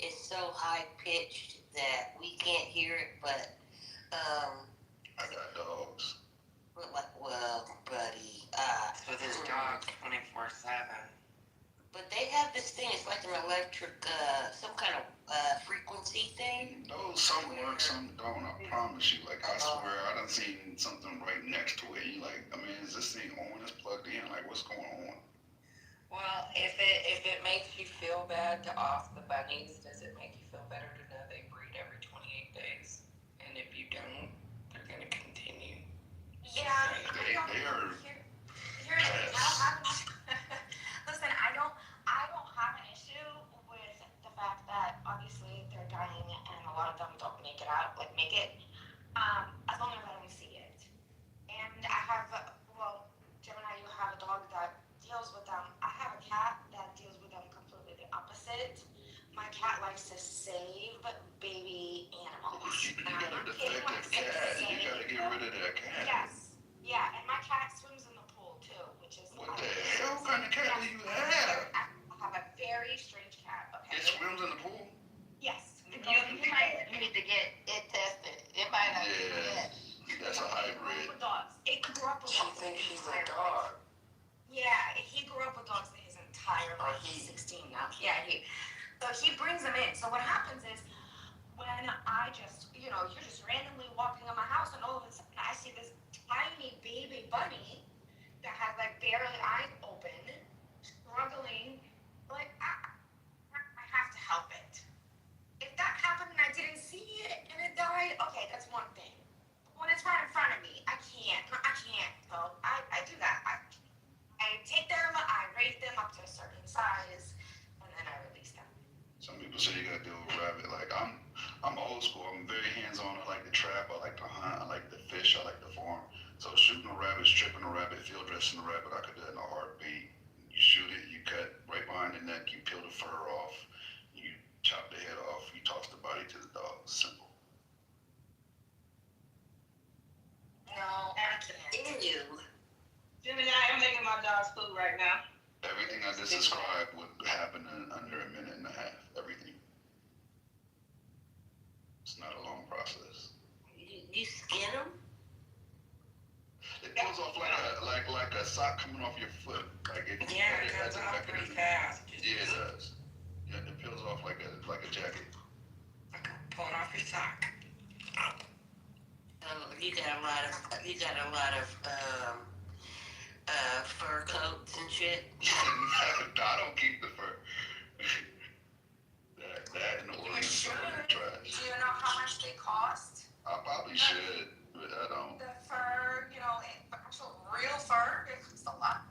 is so high pitched that we can't hear it, but I got dogs. Well, buddy, with his dog 24/7. But they have this thing. It's like an electric, some kind of frequency thing. No, some work, some don't. I promise you. Like I swear, I done seen something right next to it. You like, is this thing on? It's plugged in. Like, what's going on? Well, if it makes you feel bad to off the bunnies, does it make you feel better to know they breed every 28 days? And if you don't, they're gonna continue. Yeah. They are. Listen, I don't have an issue with the fact that obviously they're dying and a lot of them don't make it, as long as I don't see it. And I have, Gemini, you have a dog that deals with them. I have a cat that deals with them completely the opposite. My cat likes to save baby animals. You gotta defect that cat. You gotta get rid of that cat. Yes. Yeah, and my cat swims in the pool too, which is... What the hell kind of cat do you have? I have a very strange cat, okay? It swims in the pool? Yes. You might need to get it tested. It might not be good. That's a hybrid. It grew up with dogs. She thinks she's a dog. Yeah, he grew up with dogs his entire life. He's 16 now. Yeah, so he brings them in. So what happens is, when I just, you're just randomly walking in my house and all of a sudden I see this tiny baby bunny that has like barely eyes open, struggling, like I have to help it. dressing a rabbit, I could do that in a heartbeat. You shoot it, you cut right behind the neck, you peel the fur off, you chop the head off, you toss the body to the dog. Simple. No, I can't. Ew. Gemini, I'm making my dog's food right now. Everything I just described would happen in under a minute and a half. Everything. It's not a long process. You skin them? It peels off like a sock coming off your foot. Like it. Yeah, it comes off pretty fast. Yeah, it does. Yeah, it peels off like a jacket. Pulling off your sock. You got a lot of fur coats and shit. I don't keep the fur. that and the oil is so trash. Do you know how much they cost? I probably should, but I don't. The fur, actual real fur, it costs a lot.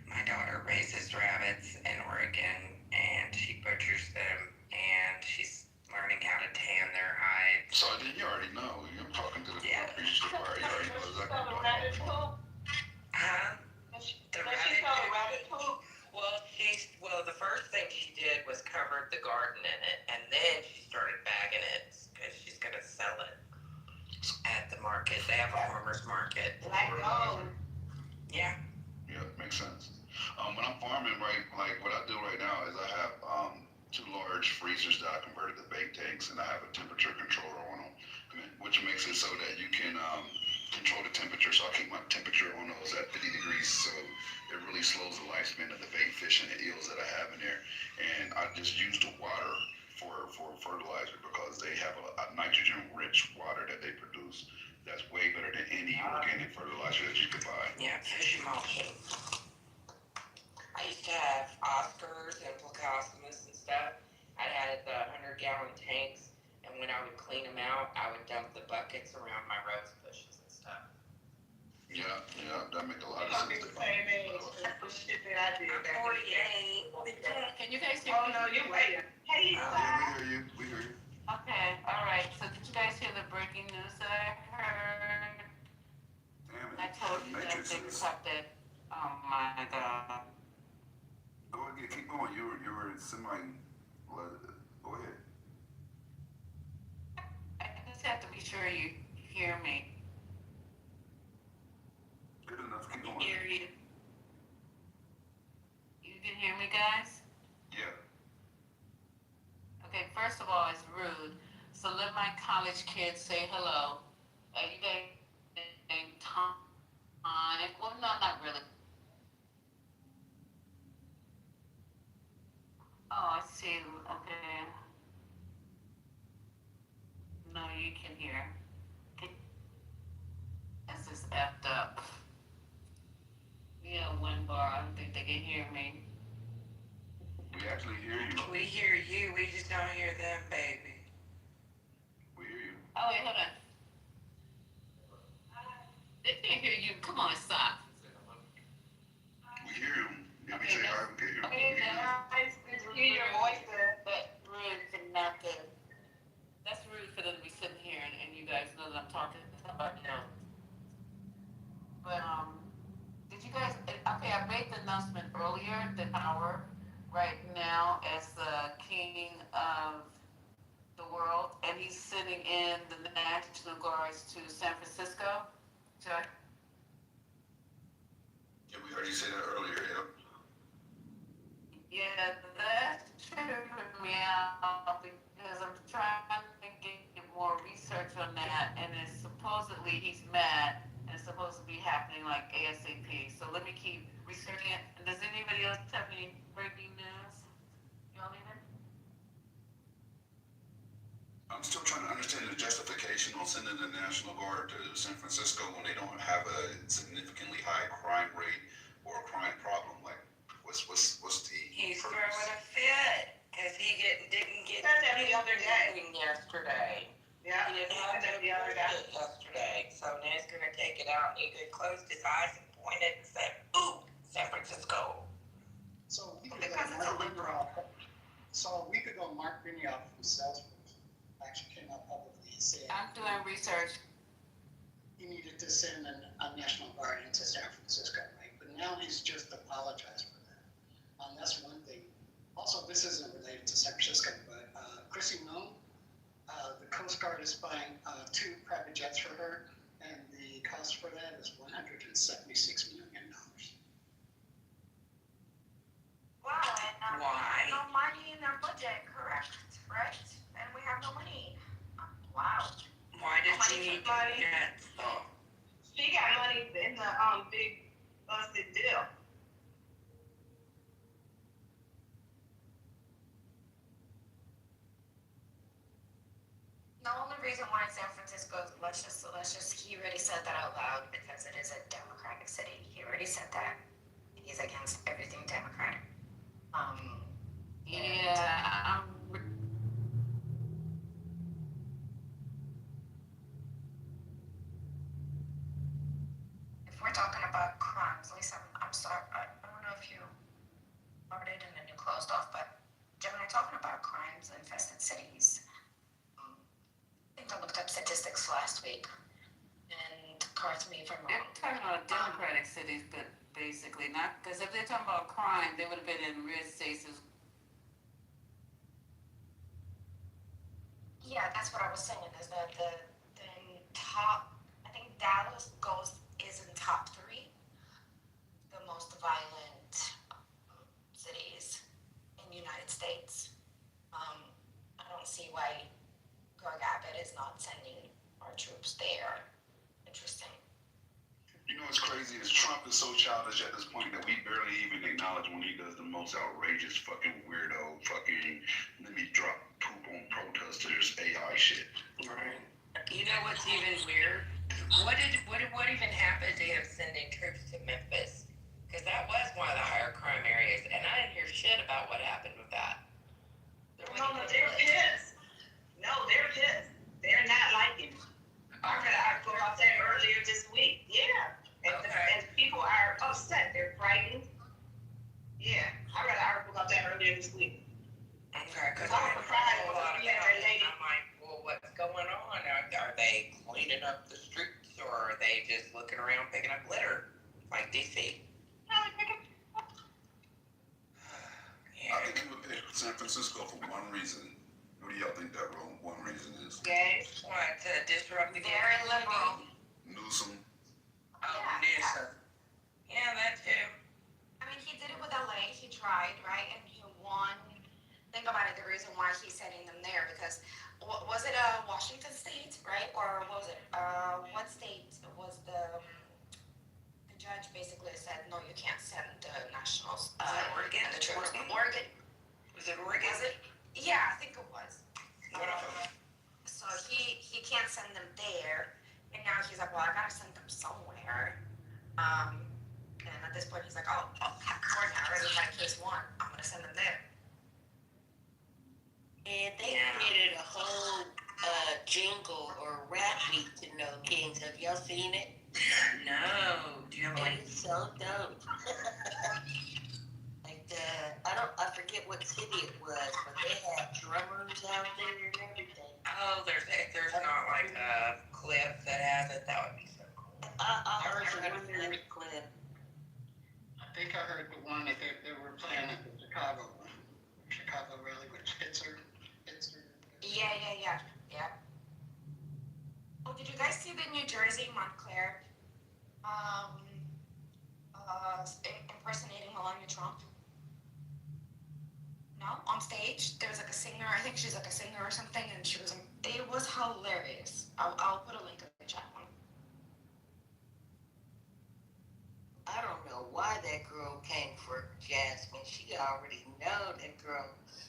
My daughter raises rabbits in Oregon, and she butchers them, and she's learning how to tan their hides. So then you already know. You're talking to the preacher. You already know exactly what I'm rabbit poop? Huh? The rabbit poop? Well, the first thing she did was covered the garden in it, and then she started bagging it because she's gonna sell it at the market. They have a farmer's market. Yeah. Yeah, makes sense. When I'm farming, right, like what I do right now is I have 2 large freezers that I converted to bake tanks, and I have a temperature controller on them, which makes it so that you can control the temperature. So I keep my temperature on those at 50 degrees, so it really slows the lifespan of the bait fish and the eels that I have in there. And I just use the water for fertilizer because they have a nitrogen-rich water that they produce that's way better than any organic fertilizer that you could buy. Yeah, fish emulsion. I used to have Oscars and Placosimus and stuff. I had the 100-gallon tanks, and when I would clean them out, I would dump the buckets around my rose bushes and stuff. Yeah, that make a lot of I'll be sense. the same age as the shit that I did. I'm 48. Can you guys hear me? Oh, no, you're waiting. Hey, Yeah, we hear you. Okay, all right. So did you guys hear the breaking news that I heard? Damn it. I told you that Matrix they is- retracted. Oh my God. Go ahead, keep going. You were semi. Go ahead. I just have to be sure you hear me. Good enough. Keep going. Hear you. You can hear me, guys? Yeah. Okay, first of all, it's rude. So let my college kids say hello. You guys time. Well, no, not really. Oh, I see. Okay. No, you can hear. This is effed up. Yeah, 1 bar. I don't think they can hear me. We actually hear you. We hear you, we just don't hear them, baby. We hear you. Oh, wait, hold on. They can't hear you. Come on, stop. We hear you. If we say hi, we can hear you. Hey, guys, good to hear your voice there. That's rude for nothing. That's rude for them to be sitting here and you guys know that I'm talking about, But, did you guys, okay, I made the announcement earlier that our, right now, as the king of the world, and he's sitting in the National Guards to San Francisco. Sorry? Yeah, we heard you say that earlier, yeah. Yeah, that tripped me out because I'm trying to get more research on that, and it's supposedly he's mad, and it's supposed to be happening like ASAP. So let me keep researching it. And does anybody else have any breaking news? Y'all either? I'm still trying to understand the justification on sending the National Guard to San Francisco when they don't have a significantly high crime rate or a crime problem. Like, what's the He's purpose? throwing a fit because he didn't get Said that the other day. anything yesterday. Yeah, He didn't said have that no the other day. bullshit yesterday. So now he's going to take it out, and he could closed his eyes and pointed and said, "Ooh, San Francisco." So a week ago, Because it's a liberal. So a week ago, Mark Benioff from Salesforce actually came out publicly and said, I'm doing research. he needed to send a National Guard into San Francisco, right? But now he's just apologized for that. That's one thing. Also, this isn't related to San Francisco, but Chrissy Nunn, the Coast Guard is buying 2 private jets for her, and the cost for that is $176 million. Wow, and Why? no money in their budget, correct? Right? And we have no money. Wow. Why did Money she need for money. jets? Oh. She got money in the big busted deal. The only reason why San Francisco, let's just, he already said that out loud because it is a Democratic city. He already said that. He's against everything Democratic. Yeah, If we're talking about crimes, Lisa, I'm sorry, I don't know if you started and then you closed off, but Gemini, talking about crimes infested cities, I think I looked up statistics last week, and correct me if I'm they're wrong. talking about Democratic cities, but basically not, because if they're talking about crime, they would have been in red states. Yeah, that's what I was saying, is that the top, I think Dallas is in top 3, the most violent cities in the United States. I don't see why Greg Abbott is not sending our troops there. Interesting. You know what's crazy is Trump is so childish at this point that we barely even acknowledge when he does the most outrageous fucking weirdo fucking let me drop poop on protesters AI shit. Right. You know what's even weird? What even happened to him sending troops to Memphis? Because that was one of the higher crime areas, and I didn't hear shit about what happened with that. No, they're pissed. No, they're pissed. They're not liking it. I go out there earlier this week. Yeah. And people are upset. They're frightened. Yeah. I read an article about that earlier this week. Okay, because I was surprised a lot when about that it. lady. I'm like, well, what's going on? Are they cleaning up the streets, or are they just looking around picking up litter like DC? I think he would pick San Francisco for one reason. What do y'all think that one reason is? Yes. What, to disrupt the Very liberal. Newsom. Oh, Newsom. Yeah, that too. I mean, he did it with LA. He tried, right? And he won. Think about it. The reason why he's sending them there because was it Washington State, right? Or what was it? What state was the judge basically said no, you can't send the nationals. Oregon. The troops. Oregon. Was it Oregon? Was it? Yeah, I think it was. One of them. So he can't send them there, and now he's like, well, I gotta send them somewhere. And at this point, he's like, oh, California, I already had case 1. I'm gonna send them there. And they created a whole jingle or rap beat to No Kings. Have y'all seen it? No. Do you have a link? It's so dope. Like I forget what city it was, but they had drummers out there and everything. Oh, there's not like a clip that has it. That would be so cool. I'll try to find a clip. I think I heard the one that they were playing at the Chicago rally with Pitzer. Yeah. Oh, did you guys see the New Jersey Montclair impersonating Melania Trump? No, on stage there was like a singer. I think she's like a singer or something, and it was hilarious. I'll put a link in the chat one. I don't know why that girl came for Jasmine. She already know that girl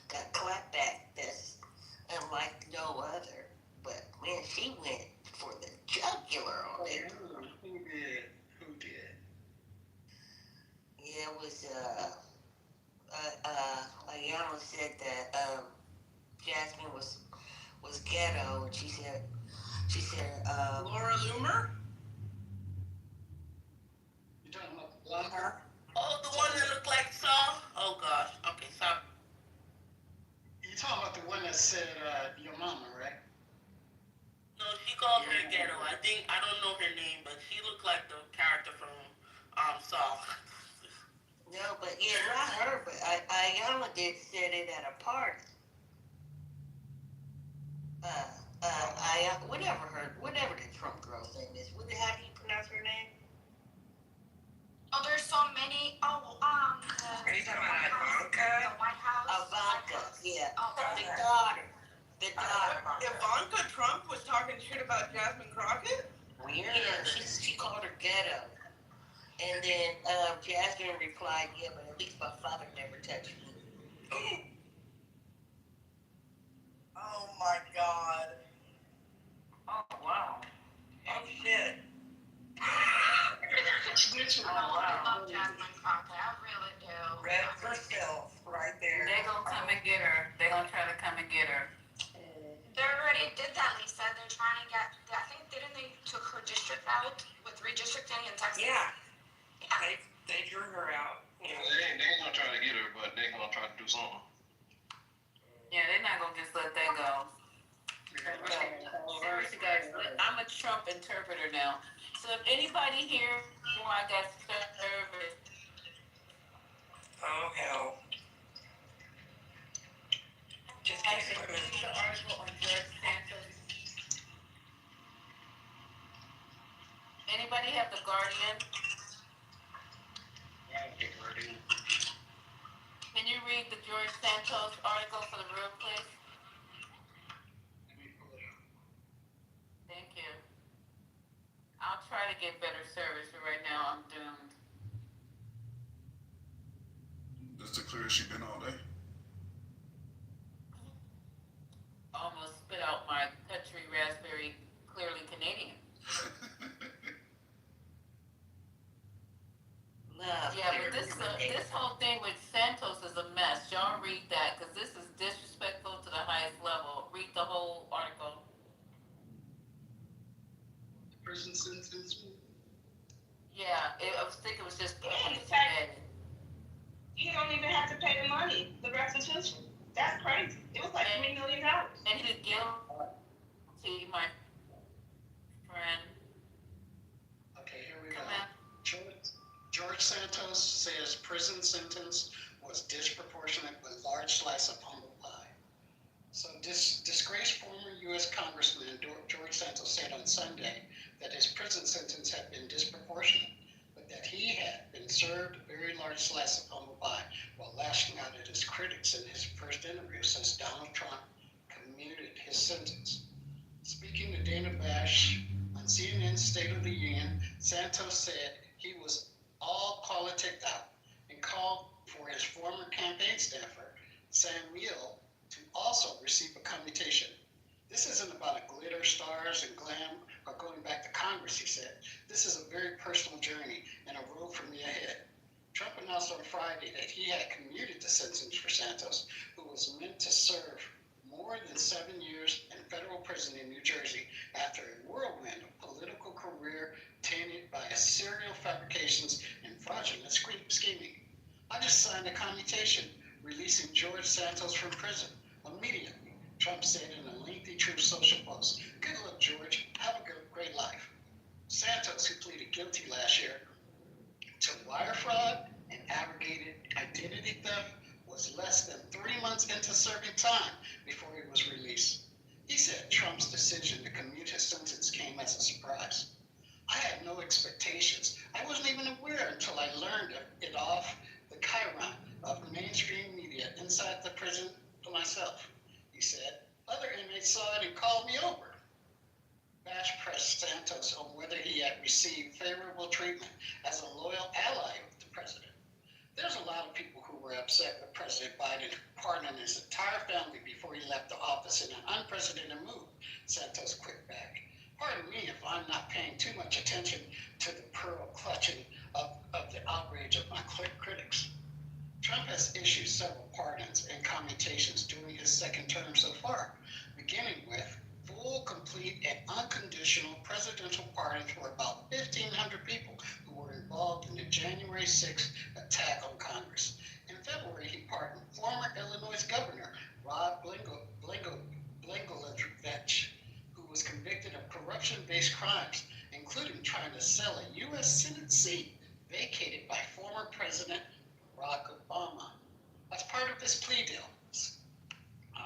got clapback that's unlike no other. But man, she went for the jugular on it. Who did? Yeah, it was Ayana said that Jasmine was ghetto, and she said Laura Loomer? You talking about the blonde hair? Oh, the one that looked like Saul? Oh gosh. Okay, sorry. You talking about the one that said your mama, right? No, she called her Ghetto. I don't know her name, but she looked like the character from Saw. No, but yeah, not her, but Ayala did said it at a party. Whatever the Trump girl's name is. How do you pronounce her name? Oh, there's so many. Oh, Are you talking about Ivanka? The White House. Ivanka, yeah. Oh, The daughter. Ivanka Trump was talking shit about Jasmine Crockett? Weird. Yeah, she called her ghetto. And then Jasmine replied, yeah, but at least my father never touched me. Oh my God. Oh, wow. Oh shit. Snitching I all love Jasmine Crockett. I really do. Red for filth, right there. They gonna come and get her. They gonna try to come and get her. They already did that, Lisa. They're trying to get. I think didn't they took her district out with redistricting in Texas? Yeah. They drew her out. They ain't gonna try to get her, but they gonna try to do something. Yeah, they're not gonna just let that go. Seriously, guys, I'm a Trump interpreter now. So if anybody here who I got service. Oh hell. Just I keep read swimming. the article on George Santos. Anybody have the Guardian? Can you read the George Santos article for the room, please? Thank you. I'll try to get better service, but right now I'm doomed. That's the clearest she been all day. Almost spit out my country raspberry, clearly Canadian. Yeah, but this whole thing with Santos is a mess. Y'all read that, because this is disrespectful to the highest level. Read the whole article. Prison sentence. Yeah, I was thinking it was just Yeah, in fact, you don't even have to pay the money, the restitution. That's crazy. It was like $3 million. And he was guilty, my friend. Okay, here we go. George Santos says prison sentence was disproportionate with large slice of humble pie. So disgraced former U.S. Congressman George Santos said on Sunday that his prison sentence had been disproportionate, but that he had been served a very large slice of humble pie while lashing out at his critics in his first interview since Donald Trump commuted his sentence. Speaking to Dana Bash on CNN's State of the Union, Santos said he was all politicked out and called for his former campaign staffer, Samuel, to also receive a commutation. This isn't about a glitter, stars, and glam, or going back to Congress, he said. This is a very personal journey and a road for me ahead. Trump announced on Friday that he had commuted the sentence for Santos, who was meant to serve more than 7 years in federal prison in New Jersey after a whirlwind of political career tainted by serial fabrications and fraudulent scheming. I just signed a commutation releasing George Santos from prison immediately, Trump said in a lengthy Truth Social post. Good luck, George. Have a great life. Santos, who pleaded guilty last year to wire fraud and aggregated identity theft, was less than 3 months into serving time before he was released. He said Trump's decision to commute his sentence came as a surprise. I had no expectations. I wasn't even aware until I learned it off the chyron of mainstream media inside the prison to myself, he said. Other inmates saw it and called me over. Bash pressed Santos on whether he had received favorable treatment as a loyal ally of the president. There's a lot of people who were upset with President Biden pardoning his entire family before he left the office in an unprecedented move, Santos quipped back. Pardon me if I'm not paying too much attention to the pearl clutching of the outrage of my critics. Trump has issued several pardons and commutations during his second term so far, beginning with full, complete, and unconditional presidential pardons for about 1,500 people who were involved in the January 6th attack on Congress. In February, he pardoned former Illinois Governor Rod Blagojevich, who was convicted of corruption-based crimes, including trying to sell a U.S. Senate seat vacated by former President Barack Obama. As part of this plea deal,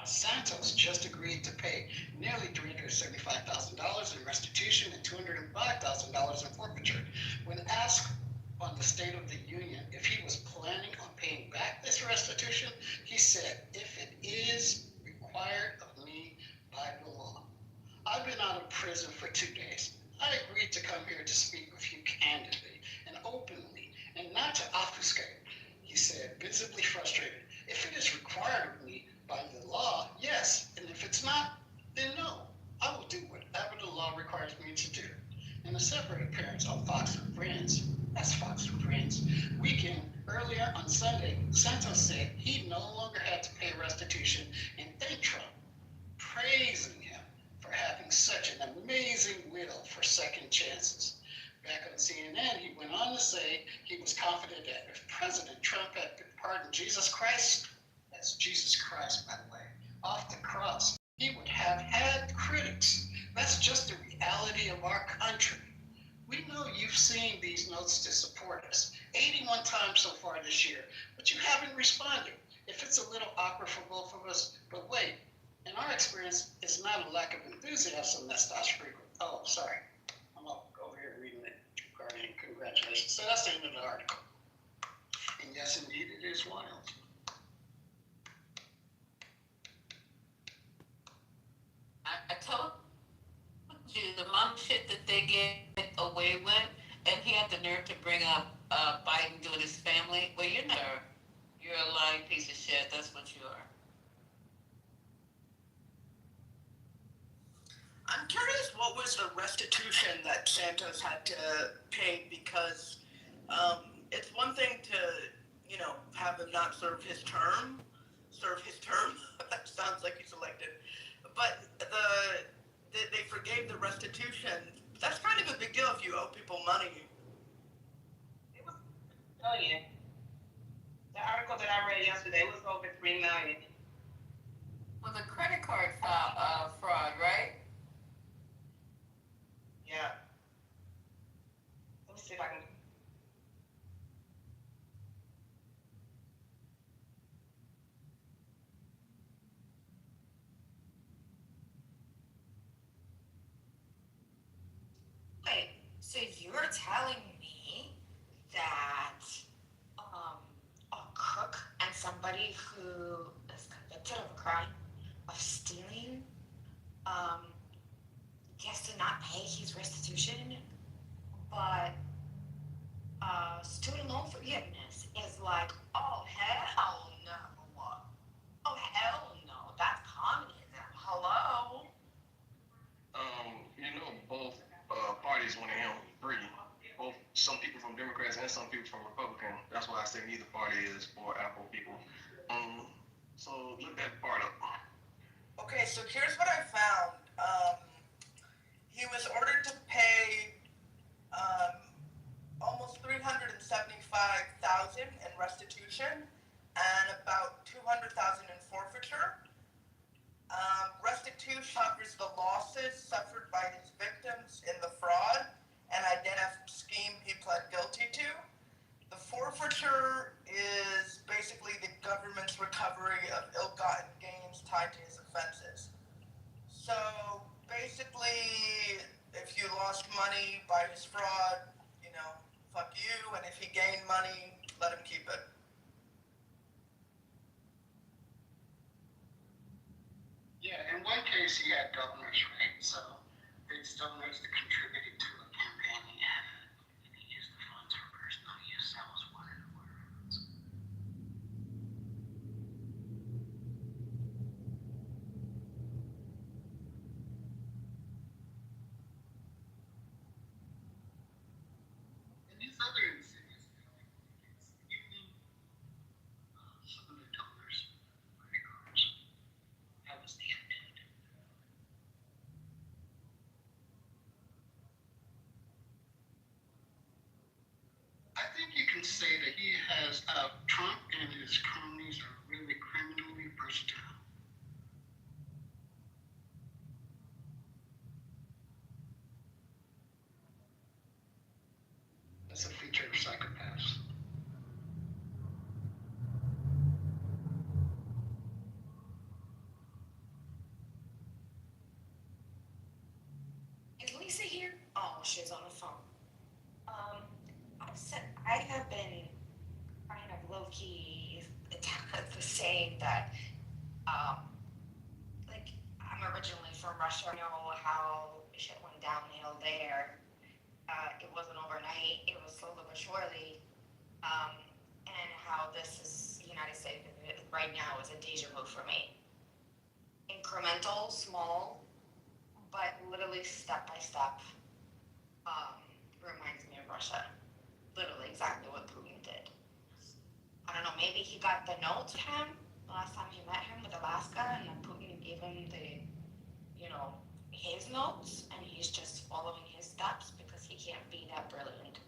Santos just agreed to pay nearly $375,000 in restitution and $205,000 in forfeiture. When asked on the State of the Union if he was planning on paying back this restitution, he said, "If it is required of me by the law." I've been out of prison for 2 days. I agreed to come here to speak with you candidly and openly and not to obfuscate, he said, visibly frustrated. If it is required of me by the law, yes, and if it's not, then no. I will do whatever the law requires me to do. In a separate appearance on Fox and Friends, that's Fox and Friends, weekend earlier on Sunday, Santos said he no longer had to pay restitution and thanked Trump, praising him for having such an amazing will for second chances. Back on CNN, he went on to say he was confident that if President Trump had pardoned Jesus Christ, that's Jesus Christ, by the way, off the cross, he would have had critics. That's just the reality of our country. We know you've seen these notes to support us 81 times so far this year, but you haven't responded. If it's a little awkward for both of us, but wait, in our experience, it's not a lack of enthusiasm that stops frequent. Oh, sorry. I'm over here reading it. Guardian, congratulations. So that's the end of the article. And yes, indeed, it is wild. I told you the amount of shit that they get away with, and he had the nerve to bring up Biden doing his family. Well, you're a lying piece of shit. That's what you are. I'm curious what was the restitution that Santos had to pay, because it's one thing to, have him not serve his term. That sounds like he's elected. But they forgave the restitution. That's kind of a big deal if you owe people money. It was $1 million. The article that I read yesterday was over $3 million. Well, the credit card fraud, right? Yeah. Let me see if I can. Wait, so you're telling me that a cook and somebody who is convicted of a crime of stealing gets to not pay his restitution, but student loan forgiveness is like, oh hell no. Oh hell no. That's communism. Hello? Both parties want to him free. Both some people from Democrats and some people from Republicans. That's why I say neither party is for Afro people. So look that part up. Okay, so here's what I found. He was ordered to pay almost $375,000 in restitution and about $200,000 in forfeiture. Restitution covers the losses suffered by his victims in the fraud and identity scheme he pled guilty to. The forfeiture is basically the government's recovery of ill-gotten gains tied to his offenses. So basically, if you lost money by his fraud, fuck you, and if he gained money, let him keep it. Yeah, in one case he had donors, right? So it's donors that contributed to a campaign he had, and he used the funds for personal use. That was one of the words. And these other incidents, using some of the donors' credit cards. That was the intent. I think you can say that he has, Trump and his cronies are really criminally versatile. future psychopaths. Is Lisa here? Oh, she's on the phone. I have been kind of low key saying that, like, I'm originally from Russia. I know how shit went downhill there. It wasn't overnight. It was slowly but surely. And how this is United States right now is a deja vu for me. Incremental, small, but literally step by step. Reminds me of Russia. Literally exactly what Putin did. I don't know, maybe he got the notes from him the last time he met him with Alaska, and then Putin gave him the, his notes, and he's just following his steps because he can't be that brilliant.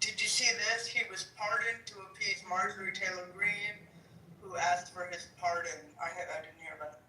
Did you see this? He was pardoned to appease Marjorie Taylor Greene, who asked for his pardon. I didn't hear about it.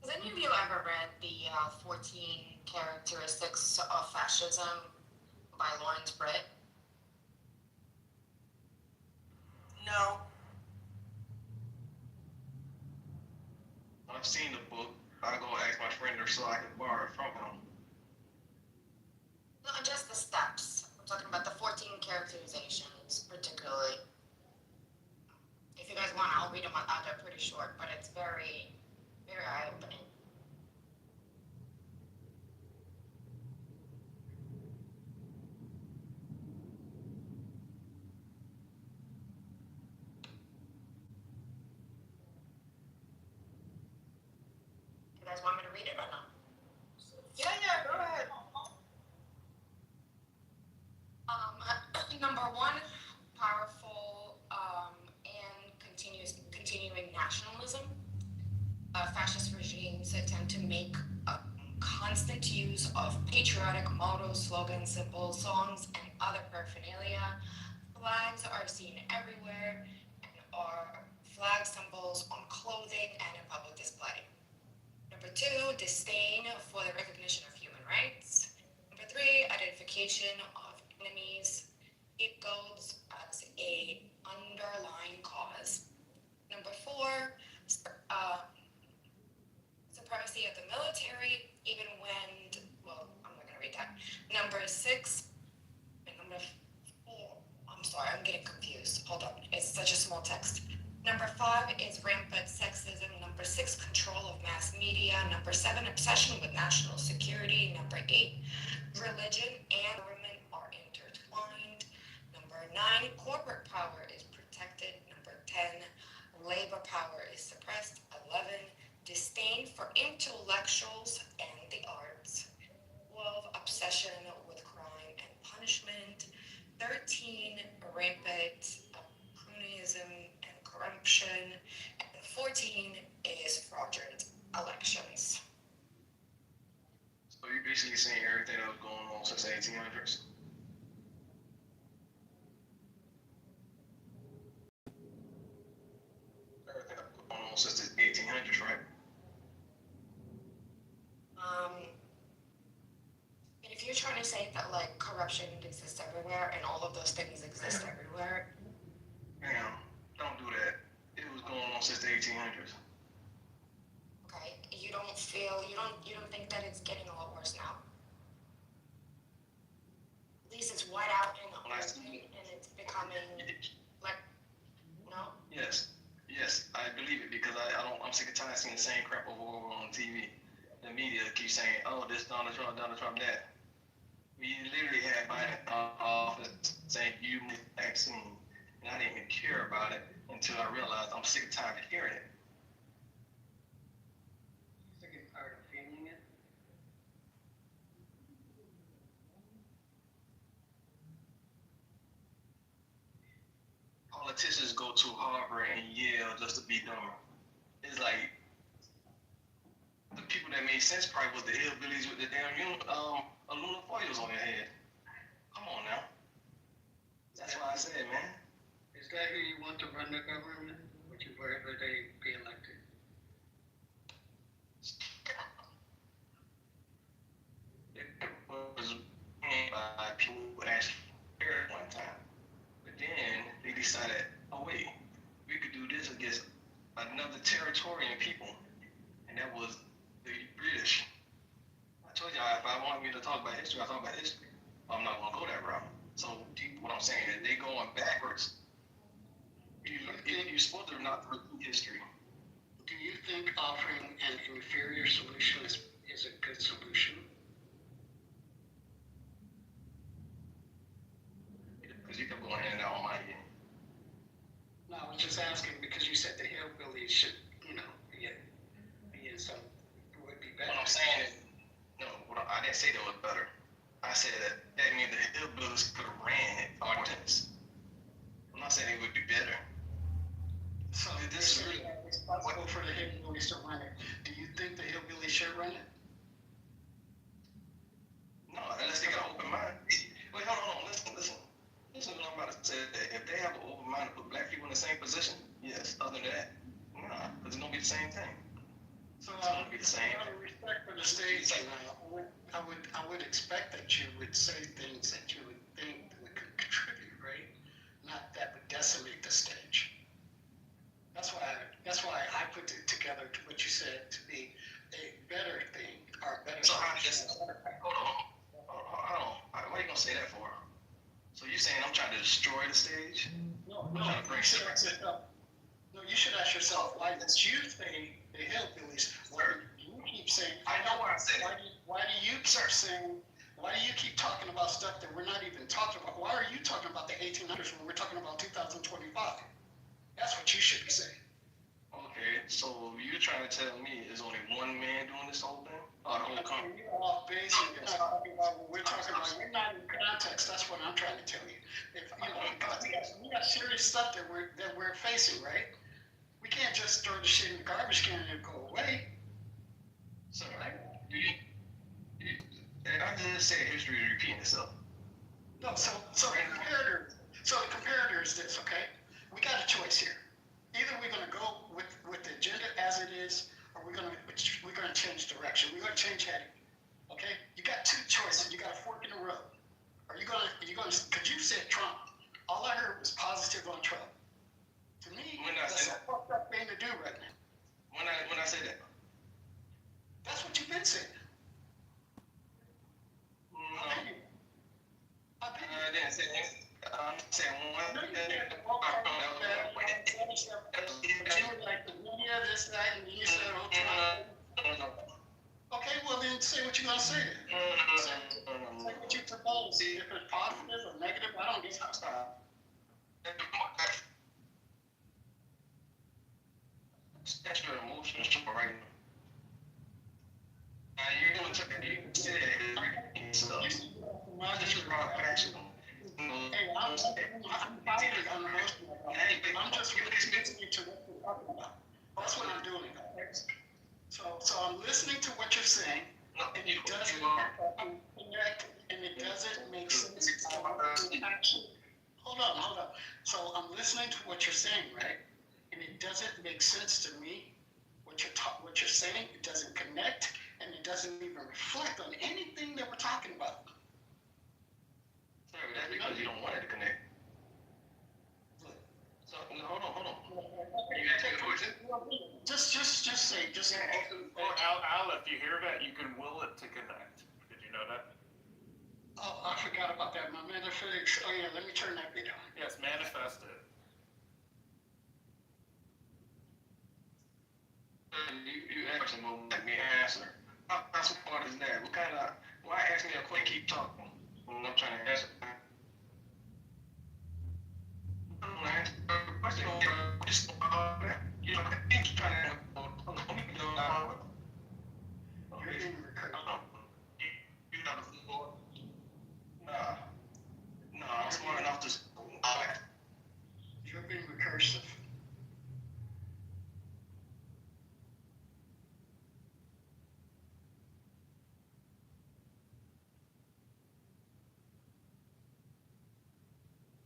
Has any of you ever read the 14 Characteristics of Fascism by Lawrence Britt? No. I've seen the book. I go ask my friend or so I can borrow it from him. No, just the steps. I'm talking about the 14 characterizations, particularly. If you guys want, I'll read them out. They're pretty short, but it's very, very eye-opening. You guys want me to read it or not? Yeah, go ahead. Number one, powerful and continuing nationalism. Fascist regimes attempt to make a constant use of patriotic mottos, slogans, symbols, songs, and other paraphernalia. Flags are seen everywhere and are flag symbols on clothing and in public display. Number two, disdain for the recognition of human rights. Number three, identification of enemies, scapegoats as a underlying cause. Number four, supremacy of the military, even when, well, I'm not going to read that. Number six, and number four, I'm sorry, I'm getting confused. Hold on, it's such a small text. Number five is rampant sexism. Number six, control of mass media. Number seven, obsession with national security. Number eight, religion and government are intertwined. Number nine, corporate power is protected. Number 10, labor power is suppressed. 11, disdain for intellectuals and the arts. 12, obsession with crime and punishment. 13, rampant cronyism and corruption. And 14 is fraudulent elections. So you're basically saying everything that was going on since the 1800s? you're trying to say that like corruption exists everywhere and all of those things exist everywhere. Ma'am, don't do that. It was going on since the 1800s. Okay, you don't think that it's getting a lot worse now. At least it's white out in the open and it's becoming like, no. Yes, I believe it because I'm sick of tired of seeing the same crap over on TV. The media keeps saying, oh, this Donald Trump, that. We literally had Biden office saying you vaccine, and I didn't even care about it until I realized I'm sick of tired of hearing it. Sick and tired of feeling it. Politicians go to Harvard and Yale just to be dumber. It's like the people that made sense probably was the hillbillies with the damn aluminum foils on their head. Come on now. That's why I said, man. Is that who you want to run the government? Would you rather they be elected? It was by people who asked for it one time. But then they decided, oh wait, we could do this against another Territorian people. And that was the British. I told y'all if I wanted me to talk about history, I talk about history. I'm not gonna go that route. So what I'm saying is they going backwards. You're supposed to not repeat history. Do you think offering an inferior solution is a good solution? Because you kept going in and out on my end. No, I was just asking because you said the hillbillies should, be in some, would be better. What I'm saying is, no, I didn't say that was better. I said that means the hillbillies could have ran it arguments. I'm not saying it would be better. So this is really responsible for the hillbillies to run it. Do you think the hillbillies should run it? No, unless they got an open mind. Wait, hold on, listen. Listen to what I'm about to say. If they have an open mind to put black people in the same position, yes. Other than that, nah, because it's gonna be the same thing. So it's gonna be the same. Out of respect for the stage, I would expect that you would say things that you would think would contribute, right? Not that would decimate the stage. That's why I put it together to what you said to be a better thing or a better. So hold on. Why are you gonna say that for? So you're saying I'm trying to destroy the stage? No. You should ask yourself, why did you say the hillbillies? Why do you keep saying? I know what I said. Why do you keep saying? Why do you keep talking about stuff that we're not even talking about? Why are you talking about the 1800s when we're talking about 2025? That's what you should be saying. Okay, so you're trying to tell me there's only one man doing this whole thing? Or the whole country? You're off base. You're not talking about what we're talking about. You're not in context. That's what I'm trying to tell you. We got serious stuff that we're facing, right? We can't just throw the shit in the garbage can and go away. So, and I just said history is repeating itself. No, so the comparator is this, okay? We got a choice here. Either we're going to go with the agenda as it is, or we're going to change direction. We're going to change heading, okay? You got two choices. You got a fork in the road. Are you going to? Because you said Trump. All I heard was positive on Trump. To me, that's a fucked up thing to do right now. When I say that. That's what you've been saying. No. I didn't say that. I'm saying one. You were like the media, this, that, and you said, okay, well then say what you're gonna say then. Say what you propose. If it's positive or negative, I don't get how. That's your emotional story right now. You're doing something you said so just your passion. Hey, I'm just listening to what you're talking about. That's what I'm doing. So I'm listening to what you're saying, and it doesn't connect, and it doesn't make sense. Hold on. So I'm listening to what you're saying, right? And it doesn't make sense to me. What you're saying, it doesn't connect, and it doesn't even reflect on anything that we're talking about. Chrissy, Al, if you hear that, you can will it to connect. Did you know that? oh, I forgot about that. My manifest. Oh yeah, let me turn that bit on. Yes, manifest it. You asked him, let me answer. That's what is that? What kind of, why ask me a question, keep talking when I'm trying to answer? Question, just, you know, keep trying to, You're being recorded. you know, no, I'm smart enough to, You're being recursive.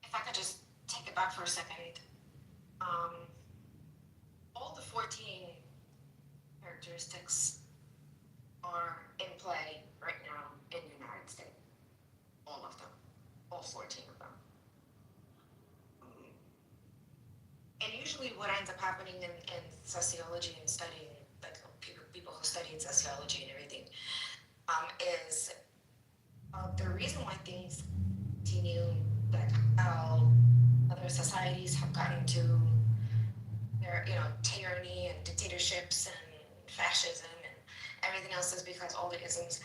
If I could just take it back for a second, all the 14 characteristics are in play right now in the United States. All of them. All 14 of them. And usually what ends up happening in sociology and studying, like people who study in sociology and everything, is the reason why things continue, like how other societies have gotten to their, tyranny and dictatorships and fascism and everything else is because all the isms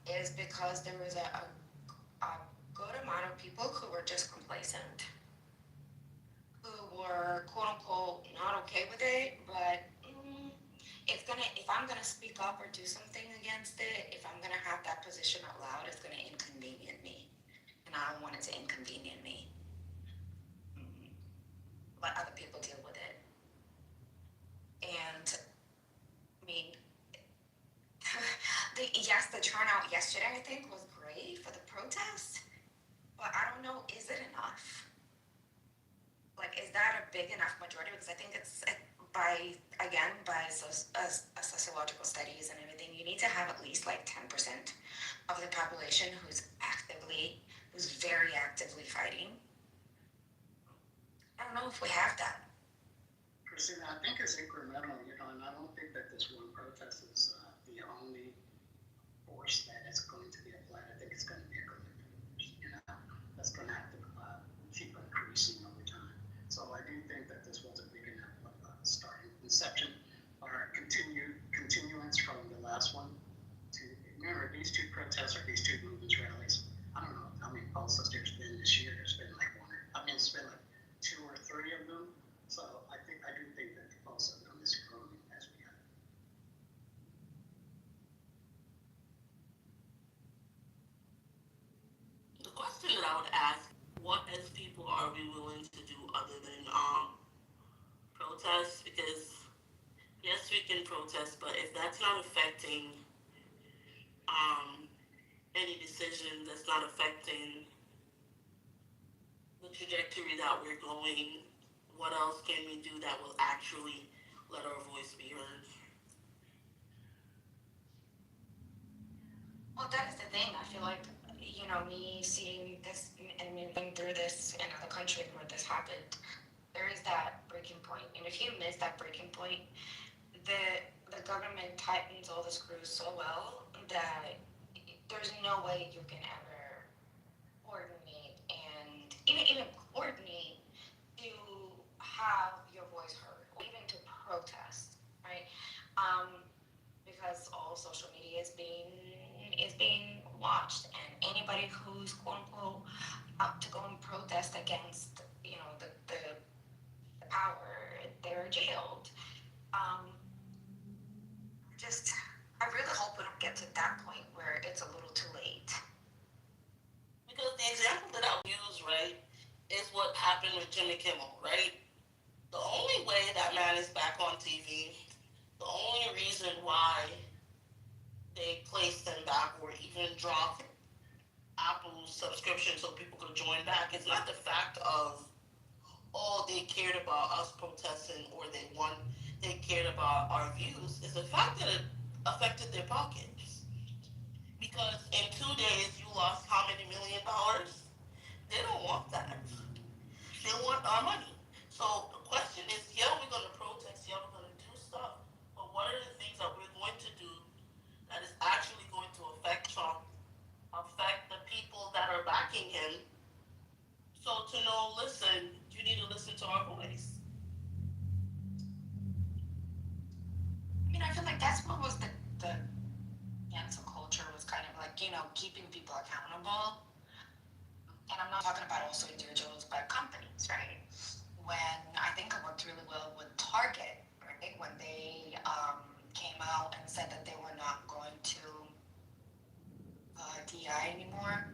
is because there was a good amount of people who were just complacent, who were quote unquote not okay with it, but if I'm gonna speak up or do something against it, if I'm gonna have that position out loud, it's gonna inconvenience me, and I don't want it to inconvenience me. Let other people deal with it. And I mean, the turnout yesterday I think was great for the protest, but I don't know, is it enough? Like, is that a big enough majority? Because I think it's by sociological studies and everything, you need to have at least like 10% of the population who's very actively fighting. I don't know if we have that. Christina, I think it's incremental, and I don't think that this one protest is the only force that is going to be applied. I think it's going to be a collective force, that's going to have to keep increasing over time. So I do think that this was a big enough starting inception or continuance from the last one to, remember, these two protests or these two movements rallies. I don't know how many pulses there's been this year. There's been like it's been like 2 or 3 of them. So I do think that the pulse of them is growing as we go. The question that I would ask, what as people are we willing to do other than protest? Because yes, we can protest, but if that's not affecting any decision, that's not affecting the trajectory that we're going, what else can we do that will actually let our voice be heard? Well, that is the thing. I feel like, me seeing this and moving through this in other countries where this happened, there is that breaking point. And if you miss that breaking point, the government tightens all the screws so well that there's no way you can ever coordinate and even coordinate to have your voice heard or even to protest, right? Because all social media is being watched, and anybody who's quote unquote up to go and protest against the power, they're jailed. I really hope we don't get to that point where it's a little too late. Because the example that I'll use, right, is what happened with Jimmy Kimmel, right? The only way that man is back on TV, the only reason why they placed him back or even dropped Apple's subscription so people could join back is not the fact of, they cared about us protesting or they cared about our views. It's the fact that it affected their pockets. Because in 2 days you lost how many $1 million? They don't want that. They want our money. So the question is, we're going to protest, we're going to do stuff, but what are the things that backing him. So to know, listen, you need to listen to our voice. I mean, I feel like that's what was the cancel culture was kind of like, keeping people accountable. And I'm not talking about also individuals, but companies, right? When I think it worked really well with Target, right? When they came out and said that they were not going to DI anymore.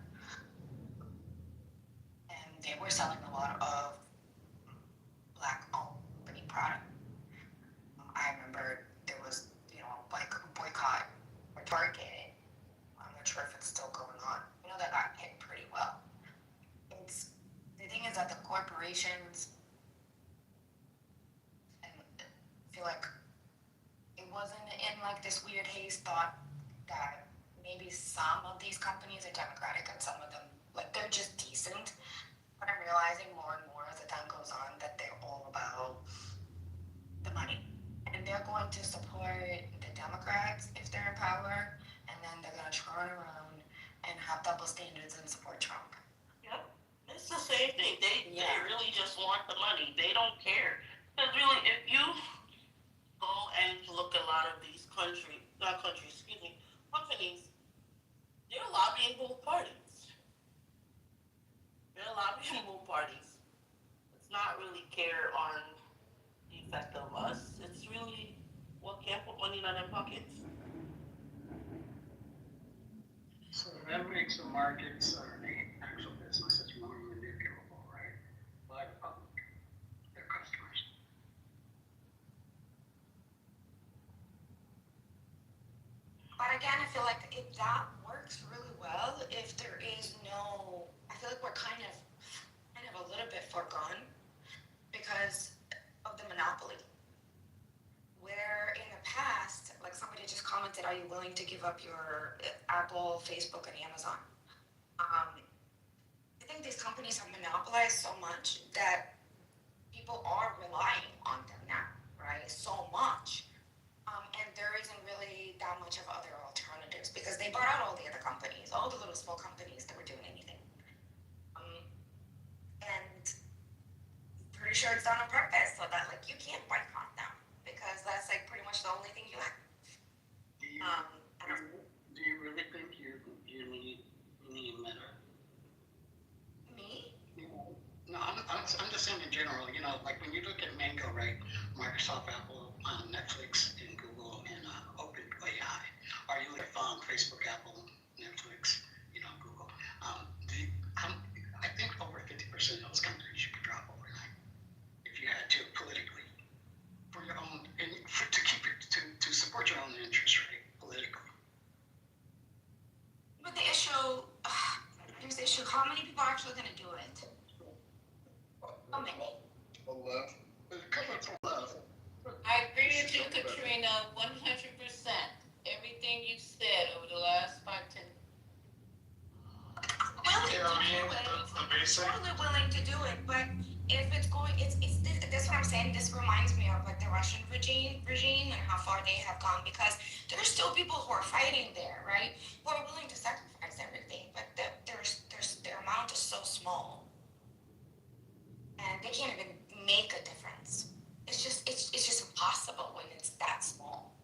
And they were selling a lot of black-owned company product. I remember there was, like a boycott for Target. I'm not sure if it's still going on. That got hit pretty well. The thing is that the corporations, and I feel like it wasn't in like this weird haze thought that maybe some of these companies are democratic and some of them, like, they're just decent. But I'm realizing more and more as the time goes on that they're all about the money. And they're going to support the Democrats if they're in power, and then they're going to turn around and have double standards and support Trump. Yep. It's the same thing. They really just want the money. They don't care. Because really, if you go and look at a lot of these companies, they're lobbying both parties. It's not really care on the effect of us. It's really what can't put money in their pockets. So that makes the markets or the actual businesses more manipulable, right? By the public, their customers. But again, I feel like if that works really well, if there is no, I feel like we're kind of a little bit foregone because of the monopoly. Where in the past, like somebody just commented, are you willing to give up your Apple, Facebook, and Amazon? I think these companies have monopolized so much that people are relying on them now, right? So much. And there isn't really that much of other alternatives because they bought out all the other companies, all the little small companies that were doing anything. And pretty sure it's done on purpose so that like you can't boycott them because that's like pretty much the only thing you have. Do you really think you need Meta? Me? No, I'm just saying in general, like when you look at Mango, right? Microsoft, Apple, Netflix, and Google, and OpenAI. Or you look at Facebook, Apple, Netflix, Google. I think over 50% of those companies you could drop overnight if you had to politically, for your own, to keep it, to support your own interest rate politically. But the issue, here's the issue, how many people are actually going to do it? How many? Love. It's coming from love. I agree with you, Katrina, 100%. Everything you said over the last 5-10. Totally willing to do it, but if it's going, that's what I'm saying. This reminds me of like the Russian regime and how far they have gone because there's still people who are fighting there, right? Who are willing to sacrifice everything, but their amount is so small, and they can't even make a difference. It's just impossible when it's that small.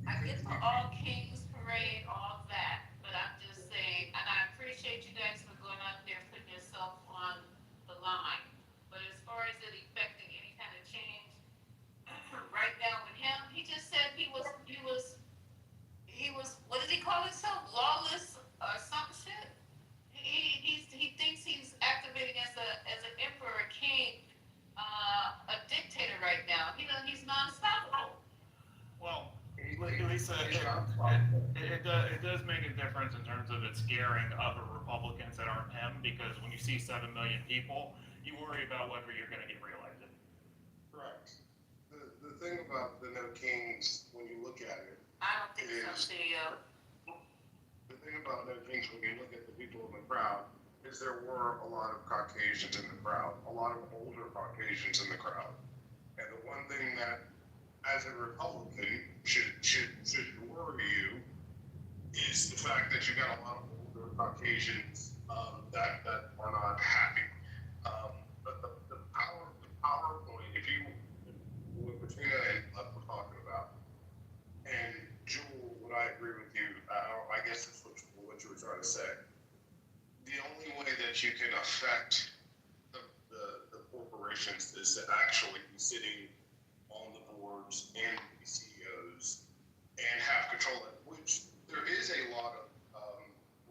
I get the All Kings Parade, all that, but I'm just saying, and I appreciate you guys for going out there putting yourself on the line. But as far as it affecting any kind of change, right now with him, he just said he was, what did he call himself? Lawless or some shit? He thinks he's activating as an emperor, king, a dictator right now. He's non-stoppable. Well, Lisa, it does make a difference in terms of it scaring other Republicans that aren't him, because when you see 7 million people, you worry about whether you're going to get reelected. Correct. The thing about the No Kings, when you look at it, I don't think so, CEO. The thing about No Kings, when you look at the people in the crowd, is there were a lot of Caucasians in the crowd, a lot of older Caucasians in the crowd. And the one thing that as a Republican should worry you is the fact that you got a lot of older Caucasians that are not happy. But the power point, if you what Katrina and Left were talking about, and Jewel, would I agree with you? I guess that's what you were trying to say. The only way that you can affect the corporations is to actually be sitting on the boards and be CEOs and have control, which there is a lot of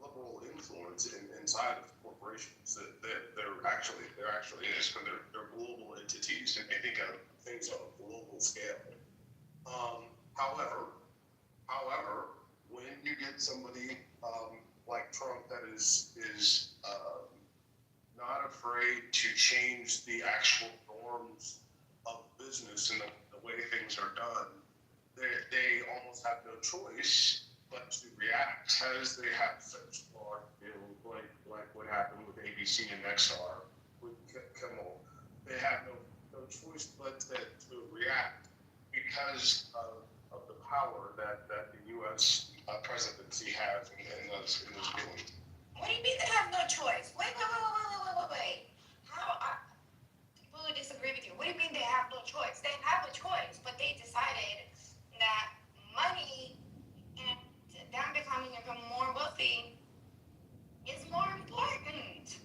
liberal influence inside of corporations that there actually is, because they're global entities and they think of things on a global scale. However, when you get somebody like Trump that is not afraid to change the actual norms of business and the way things are done, they almost have no choice but to react, as they have such large deals like what happened with ABC and Nexstar with Kimmel. They have no choice but to react because of the power that the U.S. Presidency has in those dealings. What do you mean they have no choice? Wait. How I completely disagree with you. What do you mean they have no choice? They have a choice, but they decided that money and them becoming more wealthy is more important.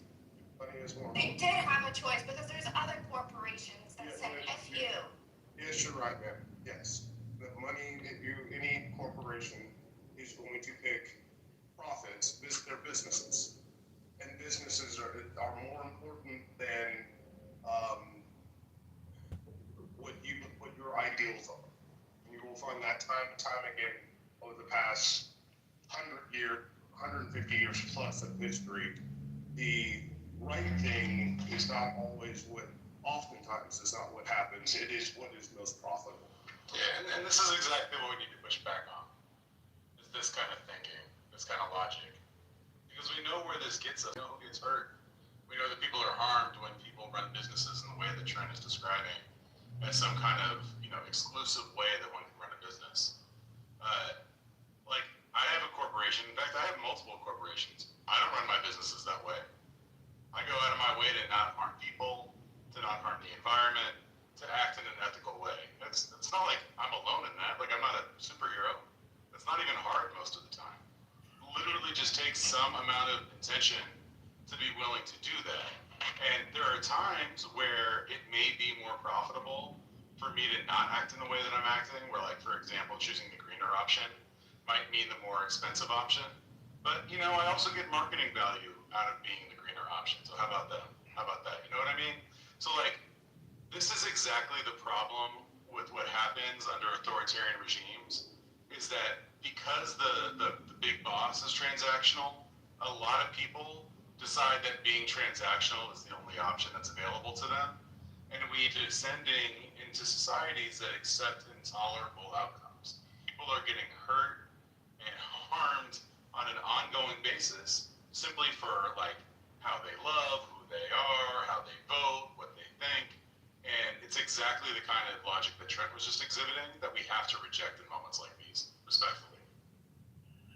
Money is more. They did have a choice because there's other corporations that said F you. Yes, you're right, man. Yes. The money, any corporation is going to pick profits, their businesses. And businesses are more important than what your ideals are. And you will find that time and time again over the past 150 years plus of history. The right thing is not always oftentimes is not what happens. It is what is most profitable. Yeah, and this is exactly what we need to push back on. Is this kind of thinking, this kind of logic. Because we know where this gets us. We know who gets hurt. We know that people are harmed when people run businesses in the way that Trent is describing, as some kind of exclusive way that one can run a business. Like, I have a corporation. In fact, I have multiple corporations. I don't run my businesses that way. I go out of my way to not harm people, to not harm the environment, to act in an ethical way. It's not like I'm alone in that. Like, I'm not a superhero. It's not even hard most of the time. Literally just takes some amount of intention to be willing to do that. And there are times where it may be more profitable for me to not act in the way that I'm acting, where, like, for example, choosing the greener option might mean the more expensive option. But, I also get marketing value out of being the greener option. So how about that? You know what I mean? So, like, this is exactly the problem with what happens under authoritarian regimes, is that because the big boss is transactional, a lot of people decide that being transactional is the only option that's available to them. And we are descending into societies that accept intolerable outcomes. People are getting hurt and harmed on an ongoing basis simply for, like, how they love, who they are, how they vote, what they think. And it's exactly the kind of logic that Trent was just exhibiting that we have to reject in moments like these, respectfully.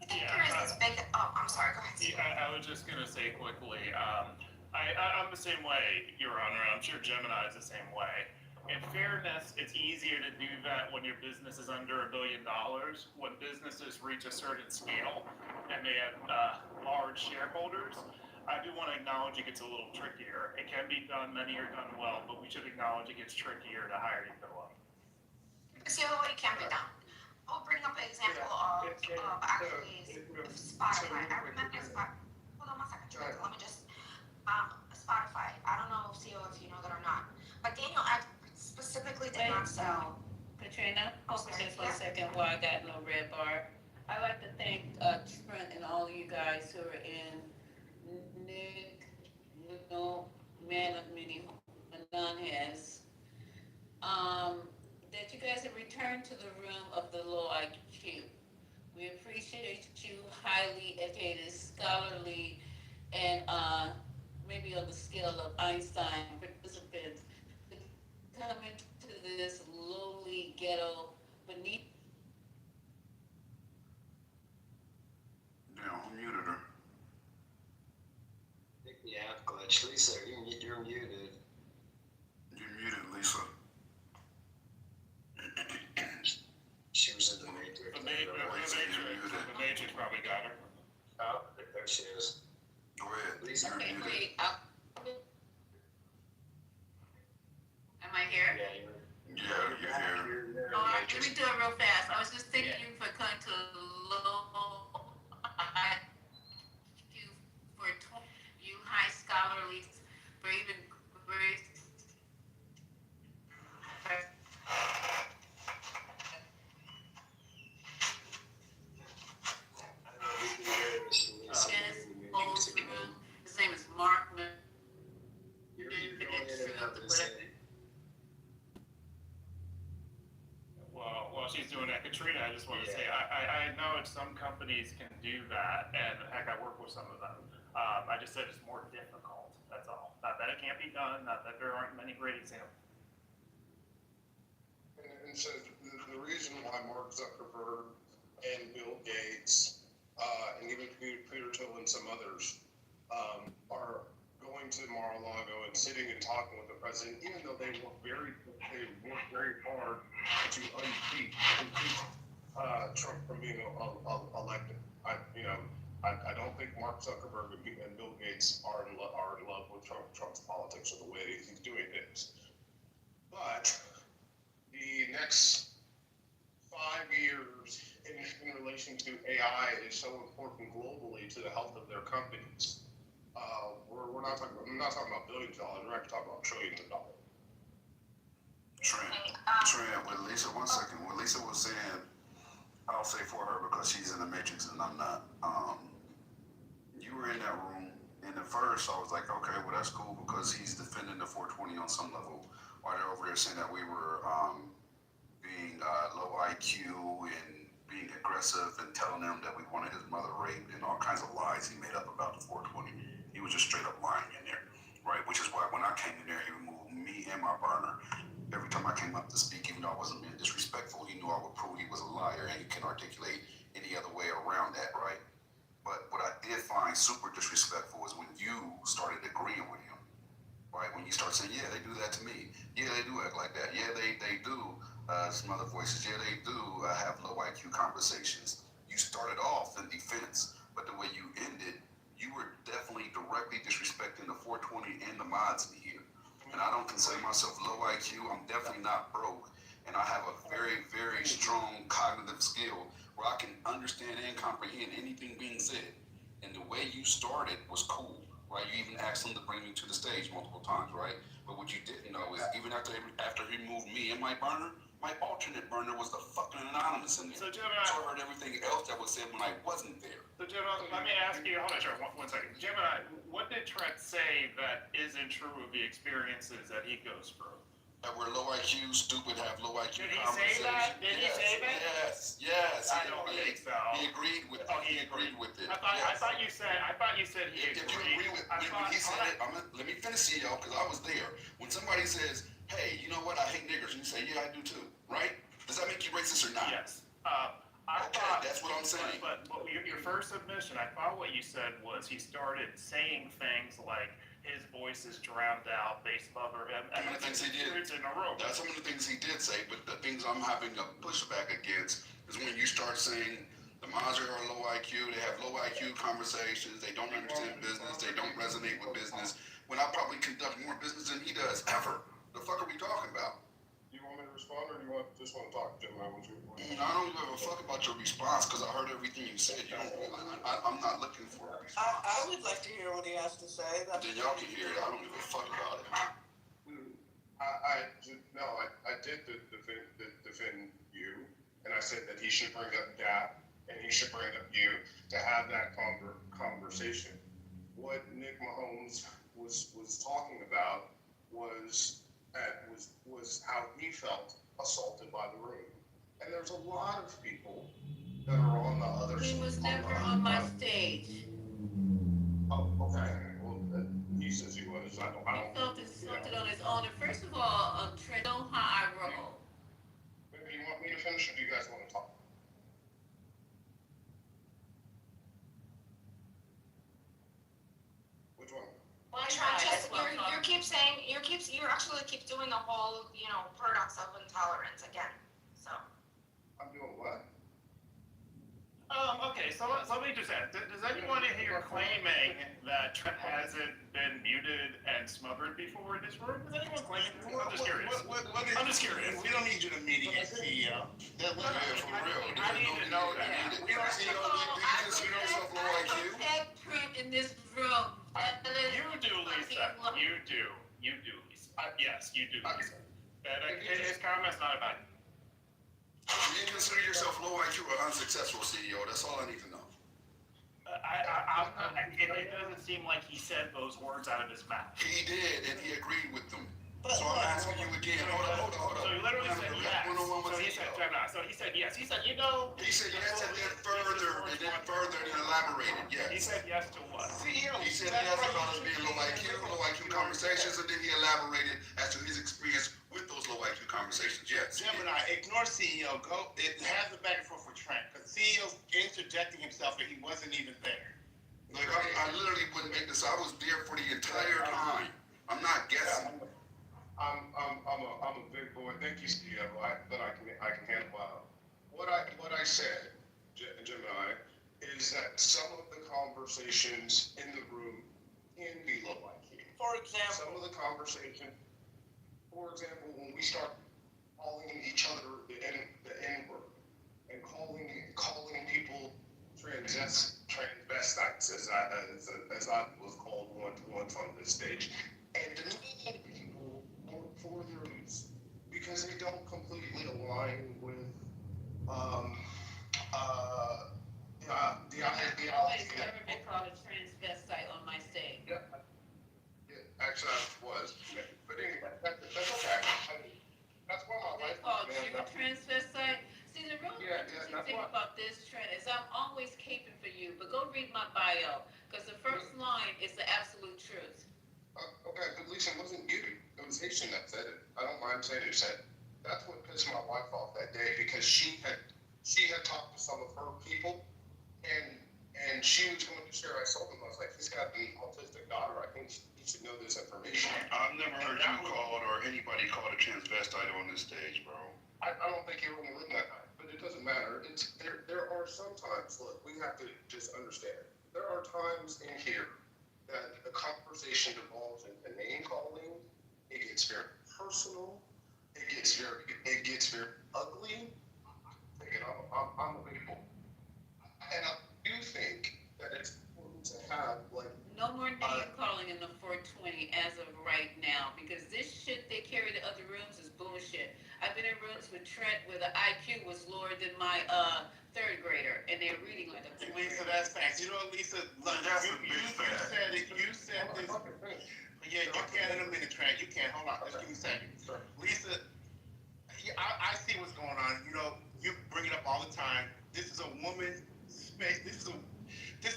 I'm sorry, go ahead. Yeah, I was just going to say quickly, I'm the same way, Your Honor. I'm sure Gemini is the same way. In fairness, it's easier to do that when your business is under $1 billion. When businesses reach a certain scale and they have large shareholders, I do want to acknowledge it gets a little trickier. It can be done, many are done well, but we should acknowledge it gets trickier the higher you go up. See what it can be done. I'll bring up an example of actually Spotify. I remember Spotify. Hold on one second, Trent. Let me just Spotify. I don't know, CEO, if you know that or not. But Daniel specifically did not sell. Katrina, hold on just 1 second while I got no red bar. I'd like to thank Trent and all of you guys who are in Nick, man of many non-has. That you guys have returned to the room of the low IQ. We appreciate you, highly educated, scholarly, and maybe on the scale of Einstein participants, to come into this lowly ghetto, beneath. Damn, who muted her? I think the app glitch. Lisa, you're muted. You're muted, Lisa. She was in the matrix. The Matrix probably got her. Oh, there she is. Go ahead. Lisa, Okay, you're muted. wait. Am I here? Yeah, Yeah, you're here. Oh, let me do it real fast. I was just thanking you for coming to low IQ for you high scholarly for even great. His name is Mark. While she's doing that, Katrina, I just want to say, I know some companies can do that, and heck, I work with some of them. I just said it's more difficult, that's all. Not that it can't be done, not that there aren't many great examples. And so the reason why Mark Zuckerberg and Bill Gates and even Peter Thiel and some others are going to Mar-a-Lago and sitting and talking with the president, even though they work very hard to unseat Trump from being elected. I don't think Mark Zuckerberg and Bill Gates are in love with Trump's politics or the way he's doing things. But the next 5 years in relation to AI is so important globally to the health of their companies. I'm not talking about billions of dollars. We're actually talking about trillions of dollars. Trent, with Lisa, 1 second. What Lisa was saying, I'll say for her because she's in the Matrix and I'm not. You were in that room, and at first I was like, okay, well that's cool because he's defending the 420 on some level. While they're over there saying that we were being low IQ and being aggressive and telling them that we wanted his mother raped and all kinds of lies he made up about the 420. He was just straight up lying in there, right? Which is why when I came in there, he removed me and my burner. Every time I came up to speak, even though I wasn't being disrespectful, he knew I would prove he was a liar and he can articulate any other way around that, right? But what I did find super disrespectful is when you started agreeing with him, right? When you start saying, yeah, they do that to me. Yeah, they do act like that. Yeah, they do. Some other voices, yeah, they do have low IQ conversations. You started off in defense, but the way you ended, you were definitely directly disrespecting the 420 and the mods in here. And I don't consider myself low IQ. I'm definitely not broke. And I have a very, very strong cognitive skill where I can understand and comprehend anything being said. And the way you started was cool, right? You even asked him to bring me to the stage multiple times, right? But what you didn't know is even after he moved me and my burner, my alternate burner was the fucking anonymous in there. So Gemini, I heard everything else that was said when I wasn't there. So Gemini, let me ask you, hold on, sure, one second. Gemini, what did Trent say that isn't true of the experiences that he goes through? That we're low IQ, stupid, have low IQ Did he say that? Did he say that? Yes. I don't think so. He agreed with it. He agreed with it. I thought you said he agreed. If you agree with when he said it, let me finish it, y'all, because I was there. When somebody says, hey, you know what, I hate niggers, and you say, yeah, I do too, right? Does that make you racist or not? Yes. That's what I'm saying. But your first submission, I thought what you said was he started saying things like his voice is drowned out, bass lover, and some of the things he did. In a row. That's some of the things he did say, but the things I'm having a pushback against is when you start saying the mods are low IQ, they have low IQ conversations, they don't understand business, they don't resonate with business, when I probably conduct more business than he does ever. The fuck are we talking about? Do you want me to respond or do you just want to talk, Jim? I don't give a fuck about your response because I heard everything you said. I'm not looking for a response. I would like to hear what he has to say. Then y'all can hear it. I don't give a fuck about it. I did defend you, and I said that he should bring up that, and he should bring up you to have that conversation. What Nick Mahomes was talking about was how he felt assaulted by the room. And there's a lot of people that are on the other side. He was never on my stage. Oh, okay. Well, he says he was. I don't. He felt insulted on his own. And first of all, Trent, know how I roll. Maybe finish, or do you guys want to talk? Which one? Well, you actually keep doing the whole, paradox of intolerance again. So. I'm doing what? Okay, so let me just add, does anyone in here claiming that Trent hasn't been muted and smothered before in this room? Is anyone claiming? I'm just curious. I'm just curious. We don't need you to mediate, CEO. Yeah, for real. I need to know that. We don't see you consider yourself low IQ. Protect Trent in this room. You do, Lisa. You do, Lisa. Yes, you do, Lisa. His comment's not about you. You consider yourself low IQ or unsuccessful, CEO. That's all I need to know. It doesn't seem like he said those words out of his mouth. He did, and he agreed with them. So I'm asking you again. Hold on. So he literally said yes. So he said yes. He said, He said yes and then further and elaborated, yes. He said yes to what? CEO. He said yes about us being low IQ conversations, and then he elaborated as to his experience with those low IQ conversations, yes. Gemini, ignore CEO. Have the back and forth with Trent, because CEO's interjecting himself and he wasn't even there. Like, I literally wouldn't make this. I was there for the entire time. I'm not guessing. I'm a big boy. Thank you, CEO. But I can handle what I said, Gemini, is that some of the conversations in the room can be low IQ. For example, Some of the conversation, for example, when we start calling each other the N-word and calling people transvestites, as I was called once on this stage, and demeaning people for their reasons because they don't completely align with the ideology. Always never been called a transvestite on my stage. Yeah, actually, I was. But anyway, that's okay. That's why my They life called was you a transvestite. See, the real interesting thing about this, Trent, is I'm always caping for you, but go read my bio, because the first line is the absolute truth. Okay, but Lisa, it wasn't you. It was Haitian that said it. I don't mind saying it. That's what pissed my wife off that day because she had talked to some of her people and she was going to share. I told them, I was like, he's got an autistic daughter. I think he should know this information. I've never heard you called or anybody called a transvestite on this stage, bro. I don't think you were in the room that night, but it doesn't matter. There are sometimes, look, we have to just understand. There are times in here that the conversation devolves into name calling. It gets very personal. It gets very ugly. Again, I'm a big boy, and I do think that it's important to have no more name calling in the 420 as of right now, because this shit they carry to other rooms is bullshit. I've been in rooms with Trent where the IQ was lower than my third grader, and they're reading like a third grader. Lisa, that's facts. You know what, Lisa? Look, you said it. You said this. Yeah, you can't in a minute, Trent. You can't. Hold on. Just give me a second. Lisa, I see what's going on. You bring it up all the time. This is a woman space. This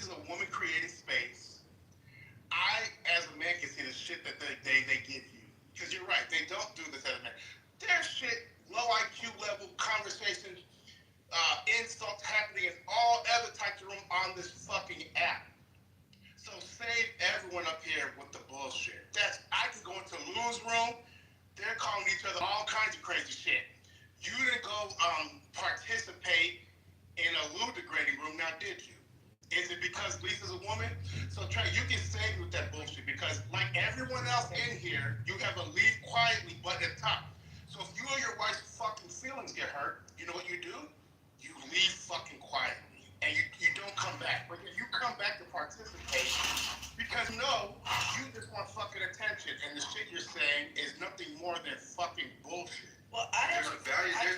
is a woman created space. I, as a man, can see the shit that they give you. Because you're right. They don't do this as a man. There's shit, low IQ level conversations, insults happening in all other types of rooms on this fucking app. So save everyone up here with the bullshit. I can go into Lou's room. They're calling each other all kinds of crazy shit. You didn't go participate in a Lou degrading room, now did you? Is it because Lisa's a woman? So Trey, you can save me with that bullshit because like everyone else in here, you have a leave quietly button at the top. So if you or your wife's fucking feelings get hurt, you know what you do? You leave fucking quietly. And you don't come back. But if you come back to participate, because no, you just want fucking attention. And the shit you're saying is nothing more than fucking bullshit. Well,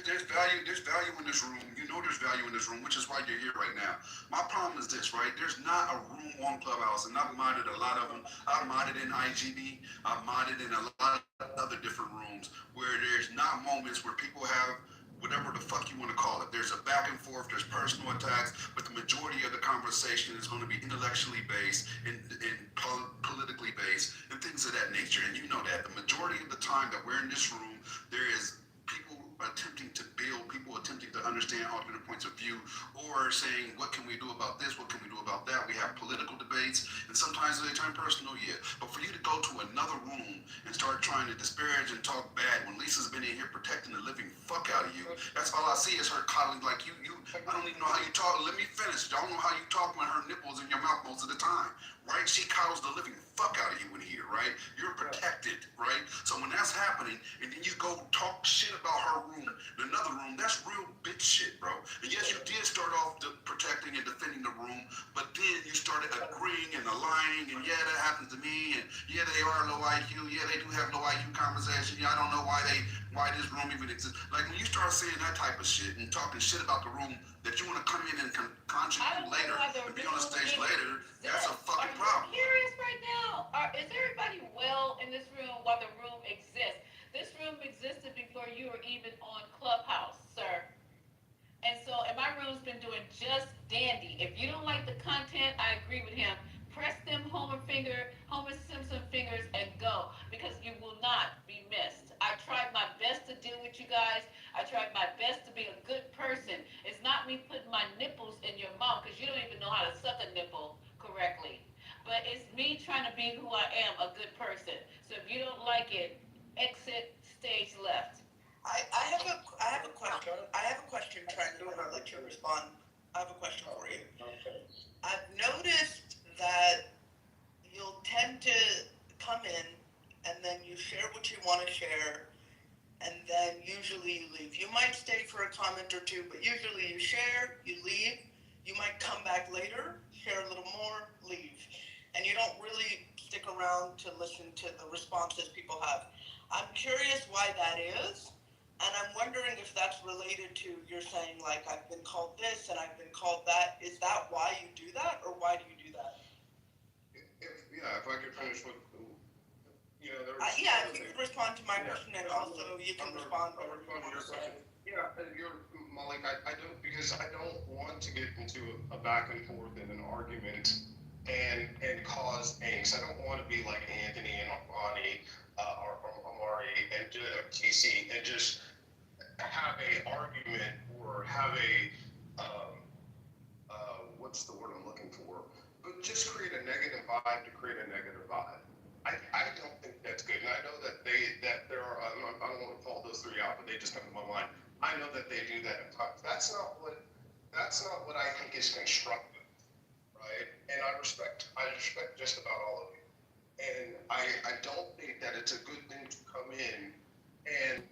there's value in this room. You know there's value in this room, which is why you're here right now. My problem is this, right? There's not a room on Clubhouse, and I've modded a lot of them. I've modded in IGB. I've modded in a lot of other different rooms where there's not moments where people have whatever the fuck you want to call it. There's a back and forth, there's personal attacks, but the majority of the conversation is going to be intellectually based and politically based and things of that nature. And you know that. The majority of the time that we're in this room, there is people attempting to build, people attempting to to understand alternate points of view, or saying, what can we do about this? What can we do about that? We have political debates, and sometimes they turn personal, yeah. But for you to go to another room and start trying to disparage and talk bad when Lisa's been in here protecting the living fuck out of you, that's all I see is her coddling like you. I don't even know how you talk. Let me finish. I don't know how you talk when her nipples in your mouth most of the time, right? She coddles the living fuck out of you in here, right? You're protected, right? So when that's happening, and then you go talk shit about her room in another room, that's real bitch shit, bro. And yes, you did start off protecting and defending the room, but then you started agreeing and aligning, and yeah, that happens to me, and yeah, they are low IQ, yeah, they do have low IQ conversation, yeah, I don't know why this room even exists. Like, when you start saying that type of shit and talking shit about the room that you want to come in and contribute later and be on the stage later, that's a fucking problem. Are you serious right now? Is everybody well in this room while the room exists? This room existed before you were even on Clubhouse, sir. And so, and my room's been doing just dandy. If you don't like the content, I agree with him. Press them Homer Simpson fingers and go, because you will not be missed. I tried my best to deal with you guys. I tried my best to be a good person. It's not me putting my nipples in your mouth, because you don't even know how to suck a nipple correctly. But it's me trying to be who I am, a good person. So if you don't like it, exit stage left. I have a question. I have a question, Trent, and I'll let you respond. I have a question for you. Okay. I've noticed that you'll tend to come in and then you share what you want to share, and then usually you leave. You might stay for a comment or two, but usually you share, you leave. You might come back later, share a little more, leave. And you don't really stick around to listen to the responses people have. I'm curious why that is. And I'm wondering if that's related to you're saying, like, I've been called this and I've been called that. Is that why you do that, or why do you do that? If I could finish with, there was... Yeah, if you could respond to my question, and also you can respond to your question. Yeah, Malik, I don't, because I don't want to get into a back and forth in an argument and cause angst. I don't want to be like Anthony and Ani, or Amari and TC, and just have a argument or have a what's the word I'm looking for? But just create a negative vibe to create a negative vibe. I don't think that's good, and I know that there are. I don't want to call those three out, but they just come to my mind. I know that they do that at times. That's not what I think is constructive, right? And I respect just about all of you. And I don't think that it's a good thing to come in and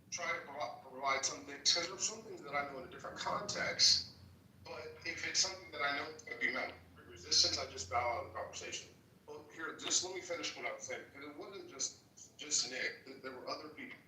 try to provide something, because there's some things that I know in a different context, but if it's something that I know is going to be met with resistance, I just bow out of the conversation. Well, here, just let me finish what I was saying, because it wasn't just Nick, there were other people.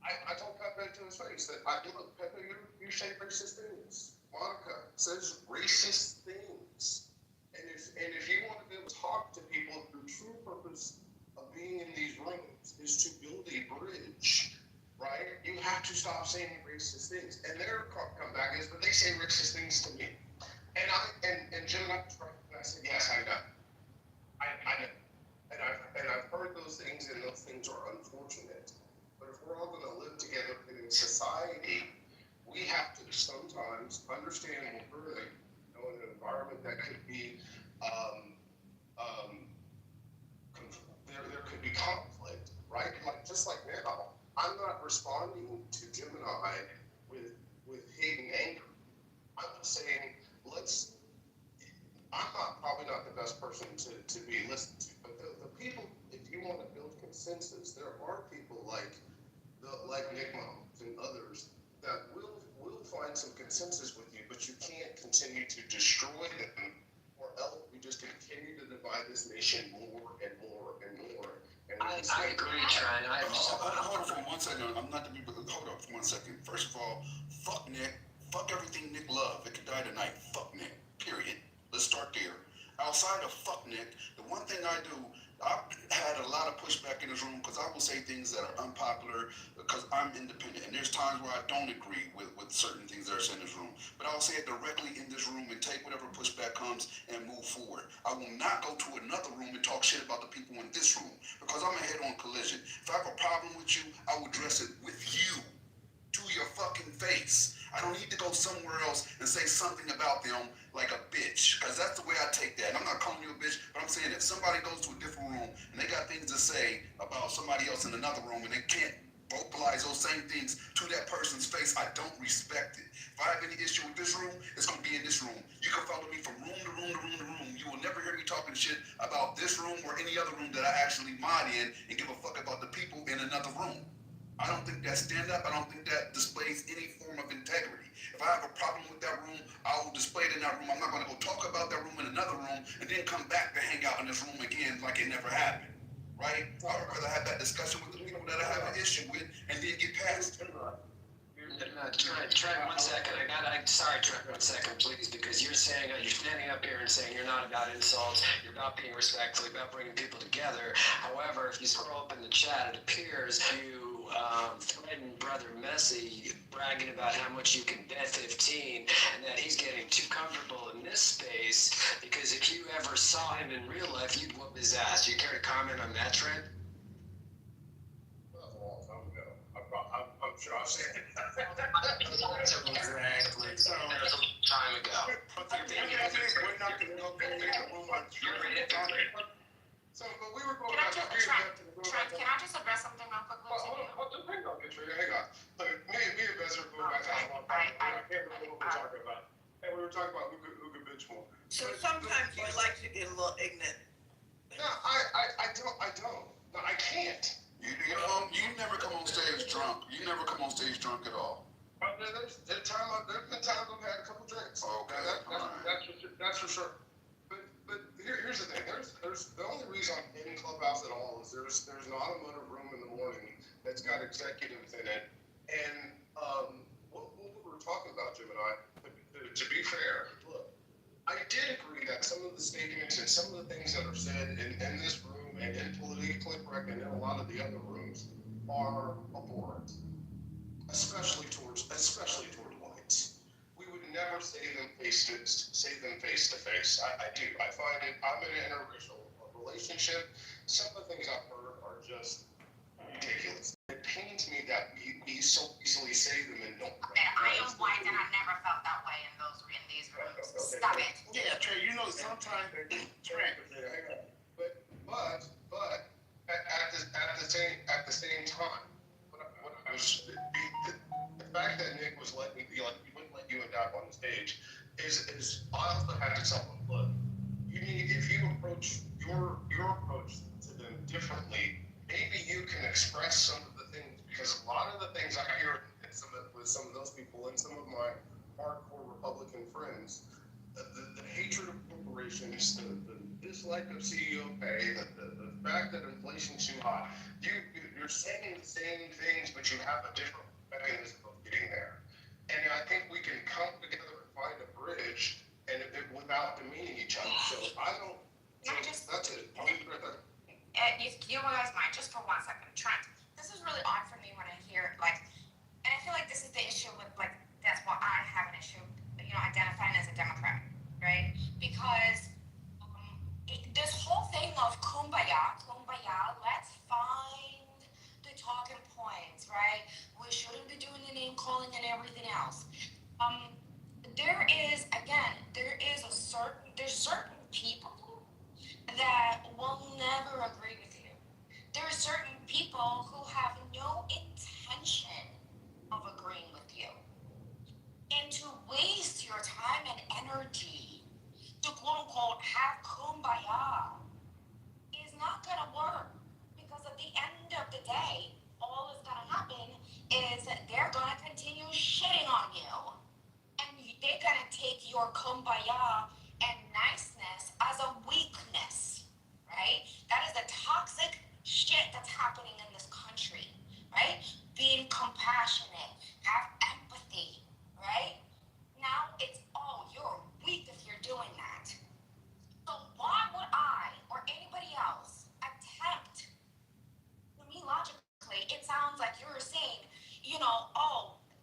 I told Pepe to his face that, look, Pepe, you say racist things. Monica says racist things. And if you want to be able to talk to people, the true purpose of being in these rooms is to build a bridge, right? You have to stop saying racist things. And their comeback is, but they say racist things to me. And Jim and I said, yes, I know. I know. And I've heard those things, and those things are unfortunate. But if we're all going to live together in society, we have to sometimes understand more clearly, in an environment that could be there could be conflict, right? Like, just like now, I'm not responding to Gemini with hate and anger. I'm just saying, I'm probably not the best person to be listened to, but the people, if you want to build consensus, there are people like Nick Moms and others that will find some consensus with you, but you can't continue to destroy them, or else we just continue to divide this nation more and more and more. And I agree, Trent. Hold on for 1 second. I'm not the people. Hold up for 1 second. First of all, fuck Nick. Fuck everything Nick loved. It could die tonight. Fuck Nick. Period. Let's start there. Outside of fuck Nick, the one thing I do, I've had a lot of pushback in this room because I will say things that are unpopular because I'm independent. And there's times where I don't agree with certain things that are said in this room. But I'll say it directly in this room and take whatever pushback comes and move forward. I will not go to another room and talk shit about the people in this room because I'm a head-on collision. If I have a problem with you, I will address it with you, to your fucking face. I don't need to go somewhere else and say something about them like a bitch, because that's the way I take that. And I'm not calling you a bitch, but I'm saying if somebody goes to a different room and they got things to say about somebody else in another room and they can't vocalize those same things to that person's face, I don't respect it. If I have any issue with this room, it's going to be in this room. You can follow me from room to room to room to room. You will never hear me talking shit about this room or any other room that I actually mod in and give a fuck about the people in another room. I don't think that's stand up. I don't think that displays any form of integrity. If I have a problem with that room, I will display it in that room. I'm not going to go talk about that room in another room and then come back to hang out in this room again like it never happened. Right? I would rather have that discussion with the people that I have an issue with and then get past it. Trent, 1 second. Sorry, Trent, 1 second, please, because you're saying, you're standing up here and saying you're not about insults, you're about being respectful, you're about bringing people together. However, if you scroll up in the chat, it appears you threatened Brother Messi, bragging about how much you can bet 15, and that he's getting too comfortable in this space, because if you ever saw him in real life, you'd whoop his ass. Do you care to comment on that, Trent? That was a long time ago. I'm sure I've seen it. Exactly. So, that's a long time ago. We're not going to go through the room like so, but we were going back to Trent, can I just address something real quickly? hang on, Katrina, hang on. Look, me and Bez are going back to a long time. I can't remember what we're talking about. And we were talking about who could bitch more. So sometimes you like to get a little ignorant. No, I don't. No, I can't. You never come on stage drunk. You never come on stage drunk at all. There's been times I've had a couple drinks. Okay, that's for sure. But here's the thing. There's the only reason I'm in Clubhouse at all is there's an automotive room in the morning that's got executives in it, and what we were talking about, Jim and I. To be fair, look, I did agree that some of the statements and some of the things that are said in this room and in Politically Correct and in a lot of the other rooms are abhorrent, especially toward whites. We would never say them face to face. I do. I find it. I'm in an interracial relationship. Some of the things I've heard are just ridiculous. It pains me that we so easily say them and don't. Okay, I am white and I never felt that way in these rooms. Okay. Stop it. Yeah, Trey, you know sometimes Trent. But at the same time, the fact that Nick was letting me he wouldn't let you and Doc on the stage is I also had to tell him, look, if you approach your approach to them differently, maybe you can express some of the things, because a lot of the things I hear with some of those people and some of my hardcore Republican friends, the hatred of corporations, the dislike of CEO pay, the fact that inflation's too high, you're saying the same things, but you have a different mechanism of getting there. And I think we can come together and find a bridge and without demeaning each other. So that's it. I'll leave it right there. You guys mind, just for 1 second. Trent, this is really odd for me when I hear, and I feel like this is the issue with, that's why I have an issue, identifying as a Democrat, right? Because this whole thing of kumbaya, let's find the talking points, right? We shouldn't be doing the name calling and everything else. There's certain people that will never agree with you. There are certain people who have no intention of agreeing with you. And to waste your time and energy to quote unquote have kumbaya is not gonna work, because at the end of the day, all that's gonna happen is they're gonna continue shitting on you, and they're gonna take your kumbaya and niceness as a weakness, right? That is the toxic shit that's happening in this country, right? Being compassionate, have empathy, right? Now it's, you're weak if you're doing that. So why would I or anybody else attempt, to me logically, it sounds like you're saying,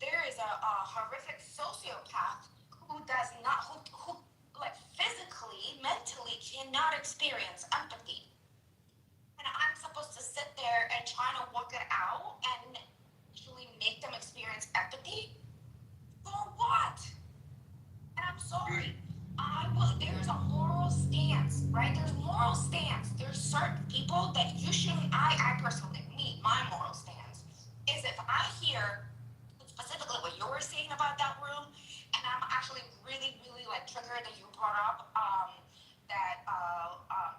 there is a horrific sociopath who does not, who physically, mentally cannot experience empathy. And I'm supposed to sit there and try to work it out and actually make them experience empathy? For what? And I'm sorry. There's a moral stance, right? There's moral stance. There's certain people that you shouldn't, I personally, my moral stance is if I hear specifically what you were saying about that room, and I'm actually really, really like triggered that you brought up that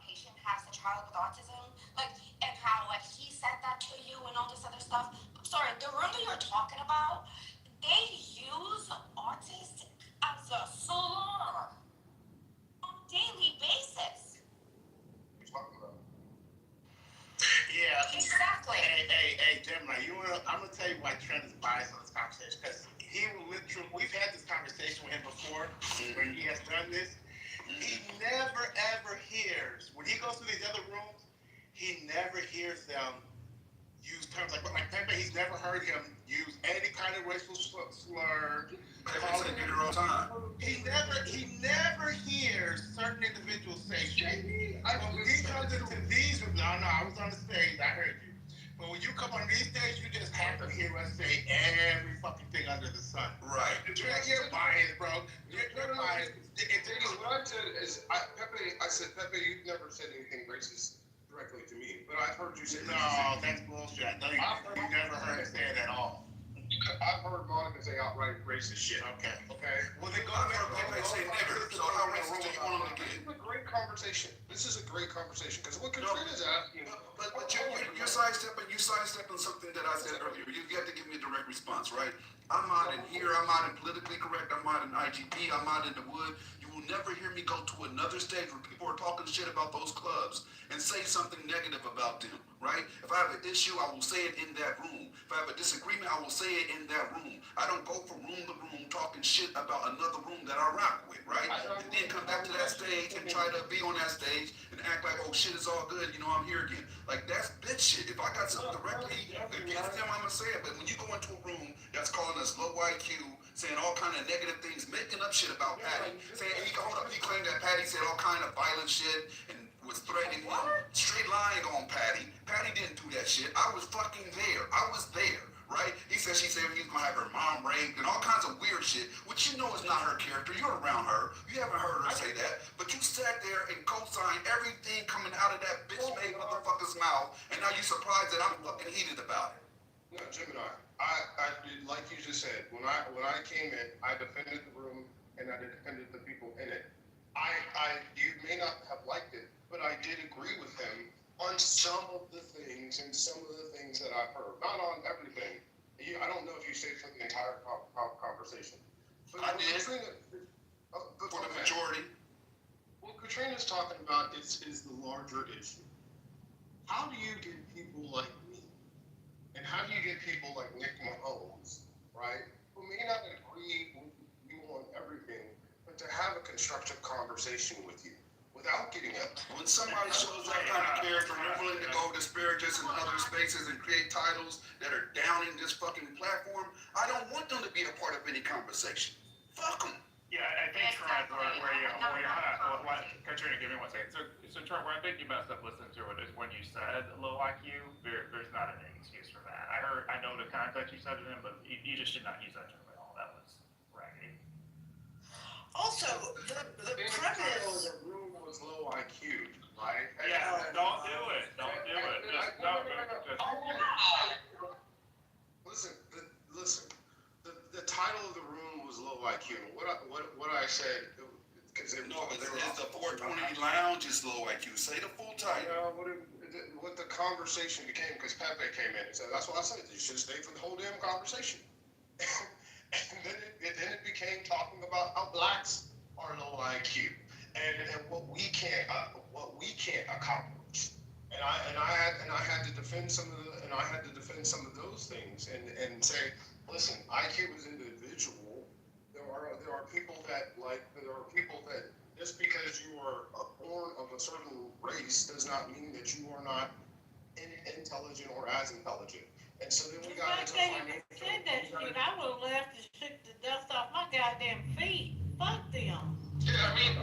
patient has a child with autism, like, and how like he said that to you and all this other stuff. I'm sorry, the room that you're talking about, they use autistic as a slur on a daily basis. What are you talking about? Yeah. Exactly. Hey, Gemini, I'm gonna tell you why Trent is biased on this conversation, because he will literally, we've had this conversation with him before, where he has done this. He never ever hears, when he goes to these other rooms, he never hears them use terms like Pepe. He's never heard him use any kind of racial slur. He never hears certain individuals say shit. When he comes into these rooms, no, I was on the stage, I heard you. But when you come on these days, you just happen to hear us say every fucking thing under the sun. Right. You're biased, bro. You're biased. What I said is, I said, Pepe, you've never said anything racist directly to me, but I've heard you say no, that's bullshit. No, you never heard him say it at all. I've heard Monica say outright racist shit. Okay. Well, then go I've heard Pepe say nigger, so how racist do you want him to get? This is a great conversation. Because what Katrina's asking. But you're sidestepping something that I said earlier. You have to give me a direct response, right? I'm out in here, I'm out in politically correct, I'm out in IGP, I'm out in the wood. You will never hear me go to another stage where people are talking shit about those clubs and say something negative about them, right? If I have an issue, I will say it in that room. If I have a disagreement, I will say it in that room. I don't go from room to room talking shit about another room that I rock with, right? And then come back to that stage and try to be on that stage and act like, oh shit, it's all good, I'm here again. Like, that's bitch shit. If I got something directly against them, I'm gonna say it. But when you go into a room that's calling us low IQ, saying all kind of negative things, making up shit about Patty, saying he claimed that Patty said all kind of violent shit and was threatening him, straight lying on Patty. Patty didn't do that shit. I was fucking there. I was there, right? She said he was gonna have her mom raped and all kinds of weird shit, which is not her character. You're around her. You haven't heard her say that. But you sat there and co-signed everything coming out of that bitch-made motherfucker's mouth, and now you surprised that I'm fucking heated about it. No, Gemini. I like you just said, when I came in, I defended the room and I defended the people in it. You may not have liked it, but I did agree with him on some of the things and some of the things that I've heard. Not on everything. I don't know if you stayed for the entire conversation. But I did. For the majority. What Katrina's talking about is the larger issue. How do you get people like me? And how do you get people like Nick Mahomes, right? Who may not agree with you on everything, but to have a constructive conversation with you without getting up. When somebody shows that kind of character, they're willing to go disparage us in other spaces and create titles that are downing this fucking platform, I don't want them to be a part of any conversation. Fuck them. Yeah, I think Trent, Katrina, give me 1 second. So Trent, where I think you messed up listening to it is when you said low IQ, there's not any excuse for that. I know the context you said it in, but you just did not use that term at all. That was raggedy. Also, the premise. The room was low IQ, right? Yeah, don't do it. Don't do it. Just don't do it. Listen. The title of the room was low IQ. What I said, because it's the 420 lounge is low IQ. Say the full title. What the conversation became, because Pepe came in and said, that's what I said. You should stay for the whole damn conversation. And then it became talking about how blacks are low IQ and what we can't accomplish. And I had to defend some of those things and say, listen, IQ is individual. There are people that just because you are born of a certain race does not mean that you are not intelligent or as intelligent. And so then we got into said that shit, I would have left and shook the dust off my goddamn feet. Fuck them. Yeah, I mean,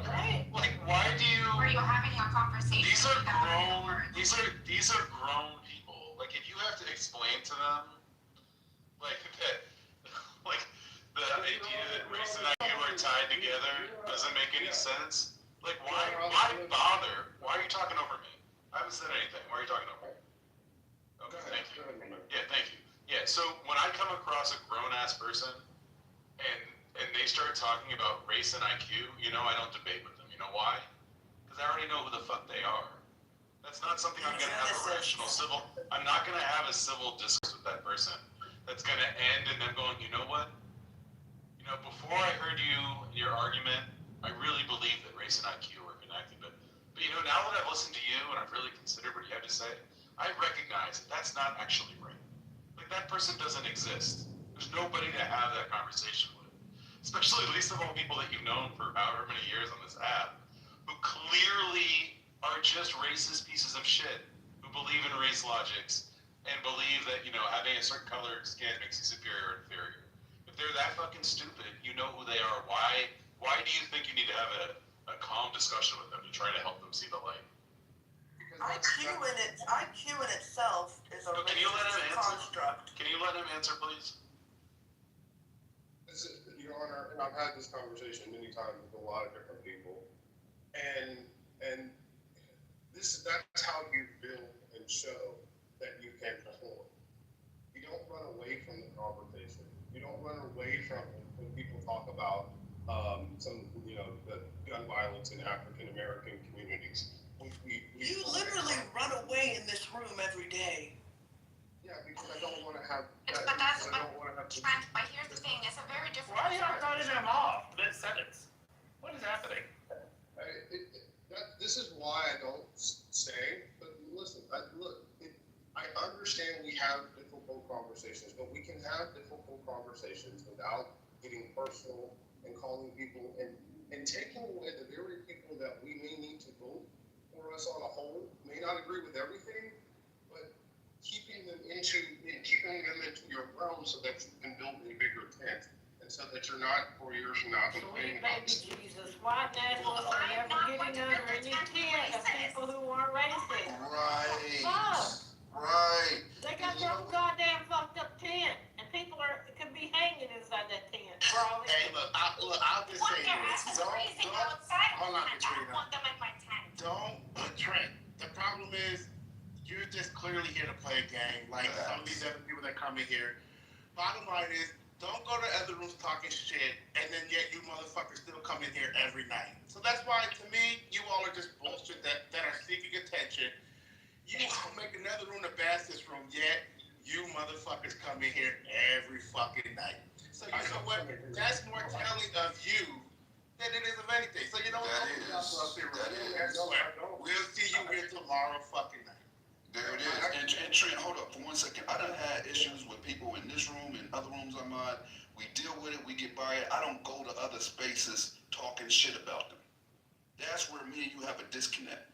like, why do you? Or you're having a conversation. These are grown people. Like, if you have to explain to them, like, tied together doesn't make any sense. Like, why bother? Why are you talking over me? I haven't said anything. Why are you talking over me? Okay, thank you. Yeah, thank you. Yeah, so when I come across a grown-ass person and they start talking about race and IQ, you know I don't debate with them. You know why? Because I already know who the fuck they are. That's not something I'm going to have a rational civil... I'm not going to have a civil discourse with that person that's going to end in them going, you know what? You know, before I heard your argument, I really believed that race and IQ were connected. But you know, now that I've listened to you and I've really considered what you have to say, I recognize that that's not actually right. Like, that person doesn't exist. There's nobody to have that conversation with. Especially, at least of all people that you've known for however many years on this app, who clearly are just racist pieces of shit, who believe in race logics, and believe that, you know, having a certain color skin makes you superior or inferior. If they're that fucking stupid, you know who they are. Why do you think you need to have a calm discussion with them to try to help them see the light? IQ in itself is a racist construct. Can you let him answer, please? Your Honor, and I've had this conversation many times with a lot of different people, and that's how you build and show that you can perform. You don't run away from the conversation. You don't run away from when people talk about the gun violence in African American communities. You literally run away in this room every day. Yeah, because I don't want to have. But here's the thing: it's a very different. Why are you not cutting him off mid-sentence? What is happening? This is why I don't say. But listen, I understand we have difficult conversations, but we can have difficult conversations without getting personal and calling people and taking away the very people that we may need to vote for us on a whole. May not agree with everything, but keeping them into your realm so that you can build a bigger tent, and so that you're not 4 years from now complaining. Baby Jesus, why nationalists are never getting under any tent of people who aren't racist? Right. They got their own goddamn fucked up tent, and people could be hanging inside that tent. Hey, look, I'll just say this. Hold on, Katrina. Don't, Trent, the problem is, you're just clearly here to play a game, like some of these other people that come in here. Bottom line is, don't go to other rooms talking shit, and then yet you motherfuckers still come in here every night. So that's why, to me, you all are just bullshit that are seeking attention. You won't make another room the fastest room, yet you motherfuckers come in here every fucking night. So you know what? That's more telling of you than it is of anything. So you know what? We'll see you here tomorrow fucking night. There it is. And Trent, hold up for 1 second. I done had issues with people in this room and other rooms I'm on. We deal with it, we get by it. I don't go to other spaces talking shit about them. That's where me and you have a disconnect.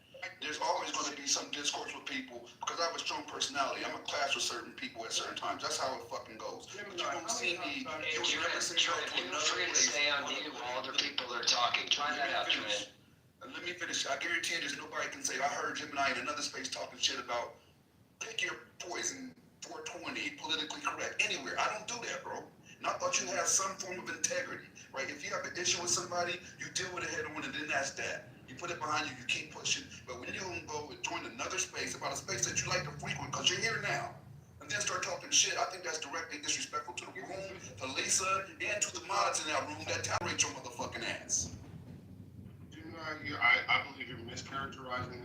There's always going to be some discourse with people because I have a strong personality. I'm a clash with certain people at certain times. That's how it fucking goes. But you won't see me. You'll never see me go to another place. Stay on mute while other people are talking. Try that out, Trent. Let me finish. I guarantee you there's nobody can say, I heard Gemini in another space talking shit about pick your poison, 420, politically correct, anywhere. I don't do that, bro. And I thought you had some form of integrity, right? If you have an issue with somebody, you deal with it head on and then that's that. You put it behind you, you keep pushing. But when you don't go and join another space about a space that you like to frequent because you're here now, and then start talking shit, I think that's directly disrespectful to the room, to Lisa, and to the mods in that room that tolerate your motherfucking ass. I believe you're mischaracterizing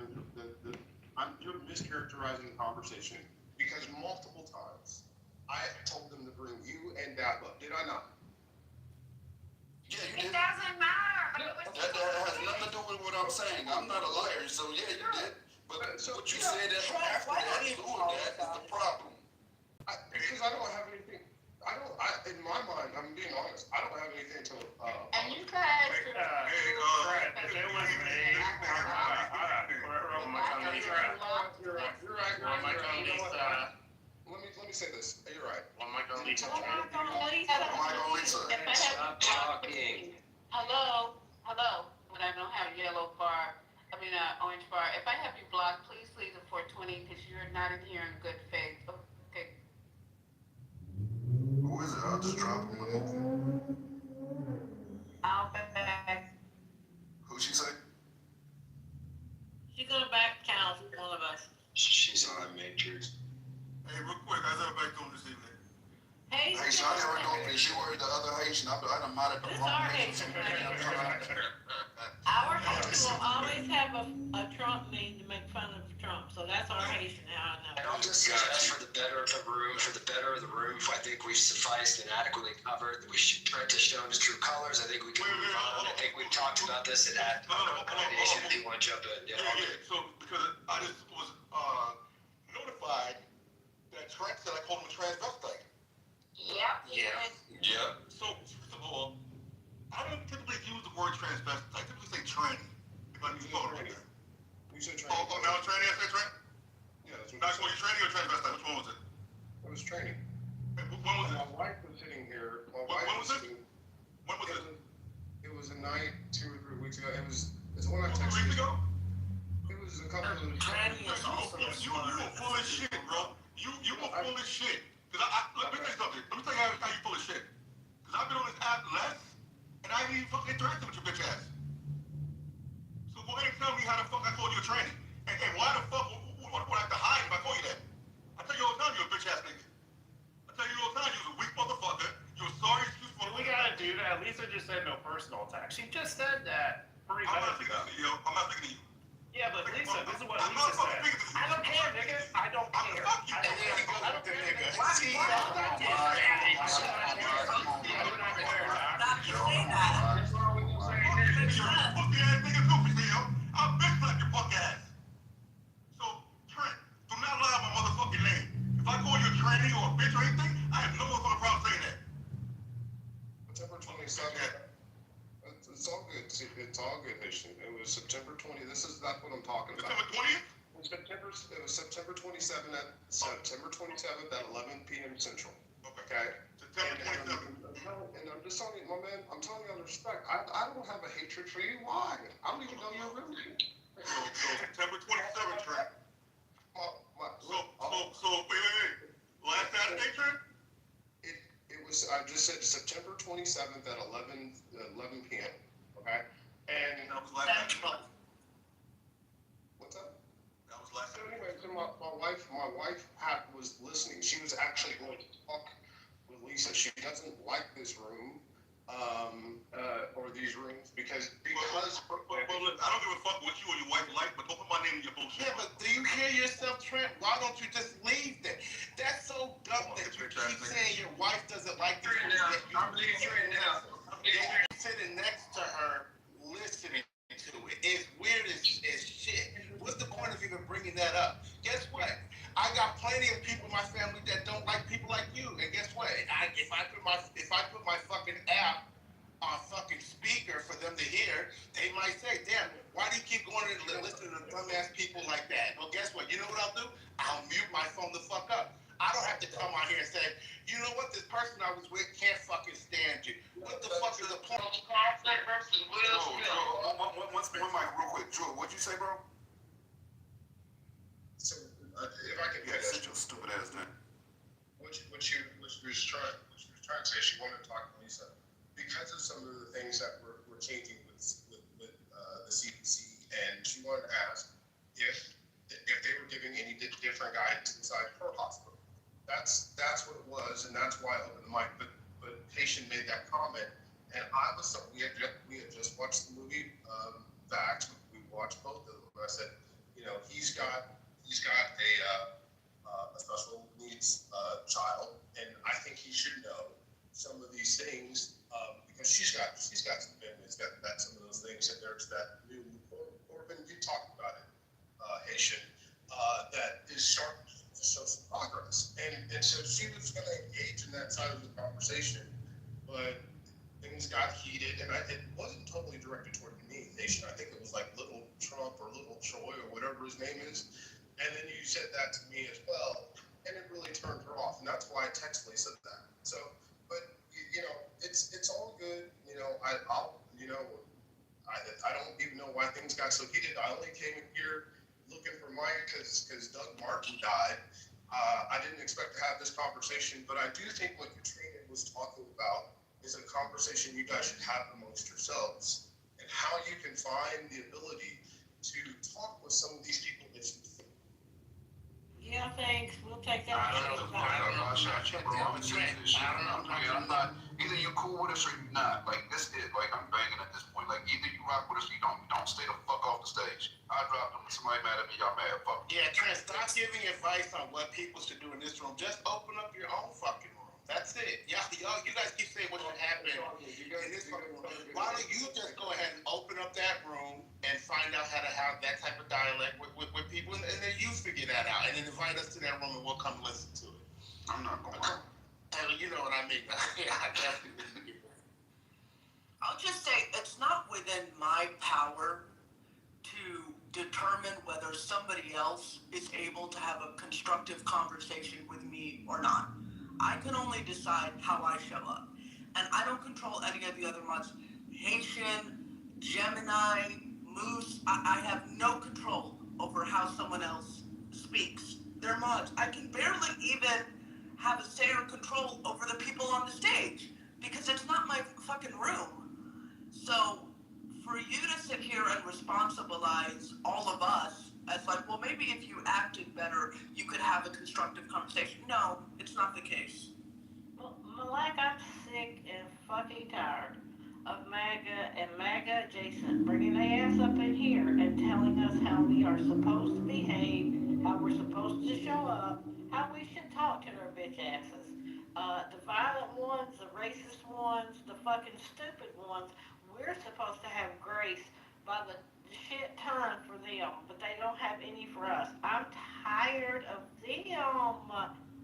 you're mischaracterizing the conversation because multiple times I told them to bring you and Dap up. Did I not? Yeah, you did. It doesn't matter. That has nothing to do with what I'm saying. I'm not a liar, so yeah, you did. But what you said after that, is the problem. Because I don't have anything. In my mind, I'm being honest. I don't have anything to. And you guys. If it was me, You're right. Let me say this. You're right. Stop talking. Hello. When I don't have a yellow bar, orange bar. If I have you blocked, please leave the 420 because you're not in here in good faith. Okay. Who is it? I'll just drop him. I'll pictures. Hey, real quick, how's everybody doing this evening? Haitian. Haitian, I never know if you were the other Haitian. I done might have the This wrong our Haitian. Our Haitian will always have a Trump meme to make fun of Trump, so that's our Haitian, how I know. And I'll just suggest for the better of the room, I think we've sufficed and adequately covered. Trent has shown his true colors. I think we can move on. I think we've talked about this and had accommodation if you want to jump in. Yeah. So, because I just was notified that Trent said I called him a transvestite. Yeah. So, first of all, I don't typically use the word transvestite. I typically say tranny. If I'm using it. You said tranny. Oh, now tranny, I said tranny? Yeah, that's what Now, you tranny or transvestite? Which one was it? It was training. When was it? My wife was sitting here. When was it? When was it? It was a night 2 or 3 weeks ago. It's when I 2 texted weeks ago? It was a couple of Tranny is also You were full of shit, bro. You were full of shit. Cause let me tell you something. Let me tell you how you full of shit. Cause I've been on this app less, and I ain't even fucking interacted with your bitch ass. So go ahead and tell me how the fuck I called you a tranny. And why the fuck would I have to hide if I call you that? I tell you all the time you're a bitch ass nigga. I tell you all the time you was a weak motherfucker. You were sorry excuse for We gotta do that. Lisa just said no personal attacks. She just said that 3 I'm not minutes speaking ago. to you. I'm not speaking to you. Yeah, but Lisa, this is what I'm Lisa not said. speaking to you. I don't care, nigga. I don't care. Fuck you. I don't care, nigga. Why do you Stop saying that. Pussy ass nigga goofy, yo. I'll bitch slap your fuck ass. So, Trent, do not lie on my motherfucking name. If I call you a tranny or a bitch or anything, I have no motherfucking problem saying that. September 27th. It's all good. It's all good, Haitian. It was September 20th. That's what I'm talking about. September 20th? It was September 27th at 11 p.m. Central. Okay. September 27th. And I'm just telling you, my man, I'm telling you out of respect. I don't have a hatred for you. Why? I don't even know your real name. So September 27th, Trent. So wait. Last Saturday, Trent? I just said September 27th at 11 p.m. Okay? And that was last Saturday. What's up? That was last Saturday. Anyway, so my wife was listening. She was actually going to talk with Lisa. She doesn't like this room, or these rooms because. Well, look, I don't give a fuck what you or your wife like, but don't put my name in your bullshit. Yeah, but do you hear yourself, Trent? Why don't you just leave that? That's so dumb that you keep saying your wife doesn't like this. I'm sitting next to her, listening to it. It's weird as shit. What's the point of even bringing that up? Guess what? I got plenty of people in my family that don't like people like you. And guess what? If I put my fucking app on fucking speaker for them to hear, they might say, damn, why do you keep going and listening to dumbass people like that? Well, guess what? You know what I'll do? I'll mute my phone the fuck up. I don't have to come out here and say, you know what, this person I was with can't fucking stand you. What the fuck is the point? One mic real quick. Drew, what'd you say, bro? So, if I can, Sit your stupid ass down. What she was trying to say, she wanted to talk to Lisa because of some of the things that were changing with the CDC, and she wanted to ask if they were giving any different guidance inside her hospital. That's what it was, and that's why I opened the mic. But patient made that comment, and we had just watched the movie Vax. We watched both of them. I said, he's got a special needs child, and I think he should know some of these things because she's got some families that some of those things, and there's that new Corbin, you talked about it, Haitian, that is starting to show some progress, and so she was going to engage in that side of the conversation, but things got heated, and it wasn't totally directed toward me, Haitian. I think it was like Little Trump or Little Troy or whatever his name is. And then you said that to me as well, and it really turned her off, and that's why I texted Lisa that. So, but it's all good. I don't even know why things got so heated. I only came in here looking for Mike because Doug Martin died. I didn't expect to have this conversation, but I do think what Katrina was talking about is a conversation you guys should have amongst yourselves, and how you can find the ability to talk with some of these people that you think. Yeah, thanks. We'll take that. I don't know. I'm not either you cool with us or you not. Like this is like I'm banging at this point. Like either you rock with us or you don't. You don't stay the fuck off the stage. I dropped them. Somebody mad at me. Y'all mad? Fuck. Yeah, Trent, stop giving advice on what people should do in this room. Just open up your own fucking room. That's it. Y'all, you guys keep saying what should happen in this fucking room. Why don't you just go ahead and open up that room and find out how to have that type of dialect with people, and then you figure that out, and then invite us to that room, and we'll come listen to it. I'm not going. You know what I mean? Yeah, I definitely. I'll just say it's not within my power to determine whether somebody else is able to have a constructive conversation with me or not. I can only decide how I show up. And I don't control any of the other mods. Haitian, Gemini, Moose, I have no control over how someone else speaks. They're mods. I can barely even have a say or control over the people on the stage because it's not my fucking room. So for you to sit here and responsibilize all of us as like, well, maybe if you acted better, you could have a constructive conversation. No, it's not the case. Well, Malak, I'm sick and fucking tired of MAGA and MAGA adjacent bringing their ass up in here and telling us how we are supposed to behave, how we're supposed to show up, how we should talk to their bitch asses. The violent ones, the racist ones, the fucking stupid ones, we're supposed to have grace by the shit ton for them, but they don't have any for us. I'm tired of them.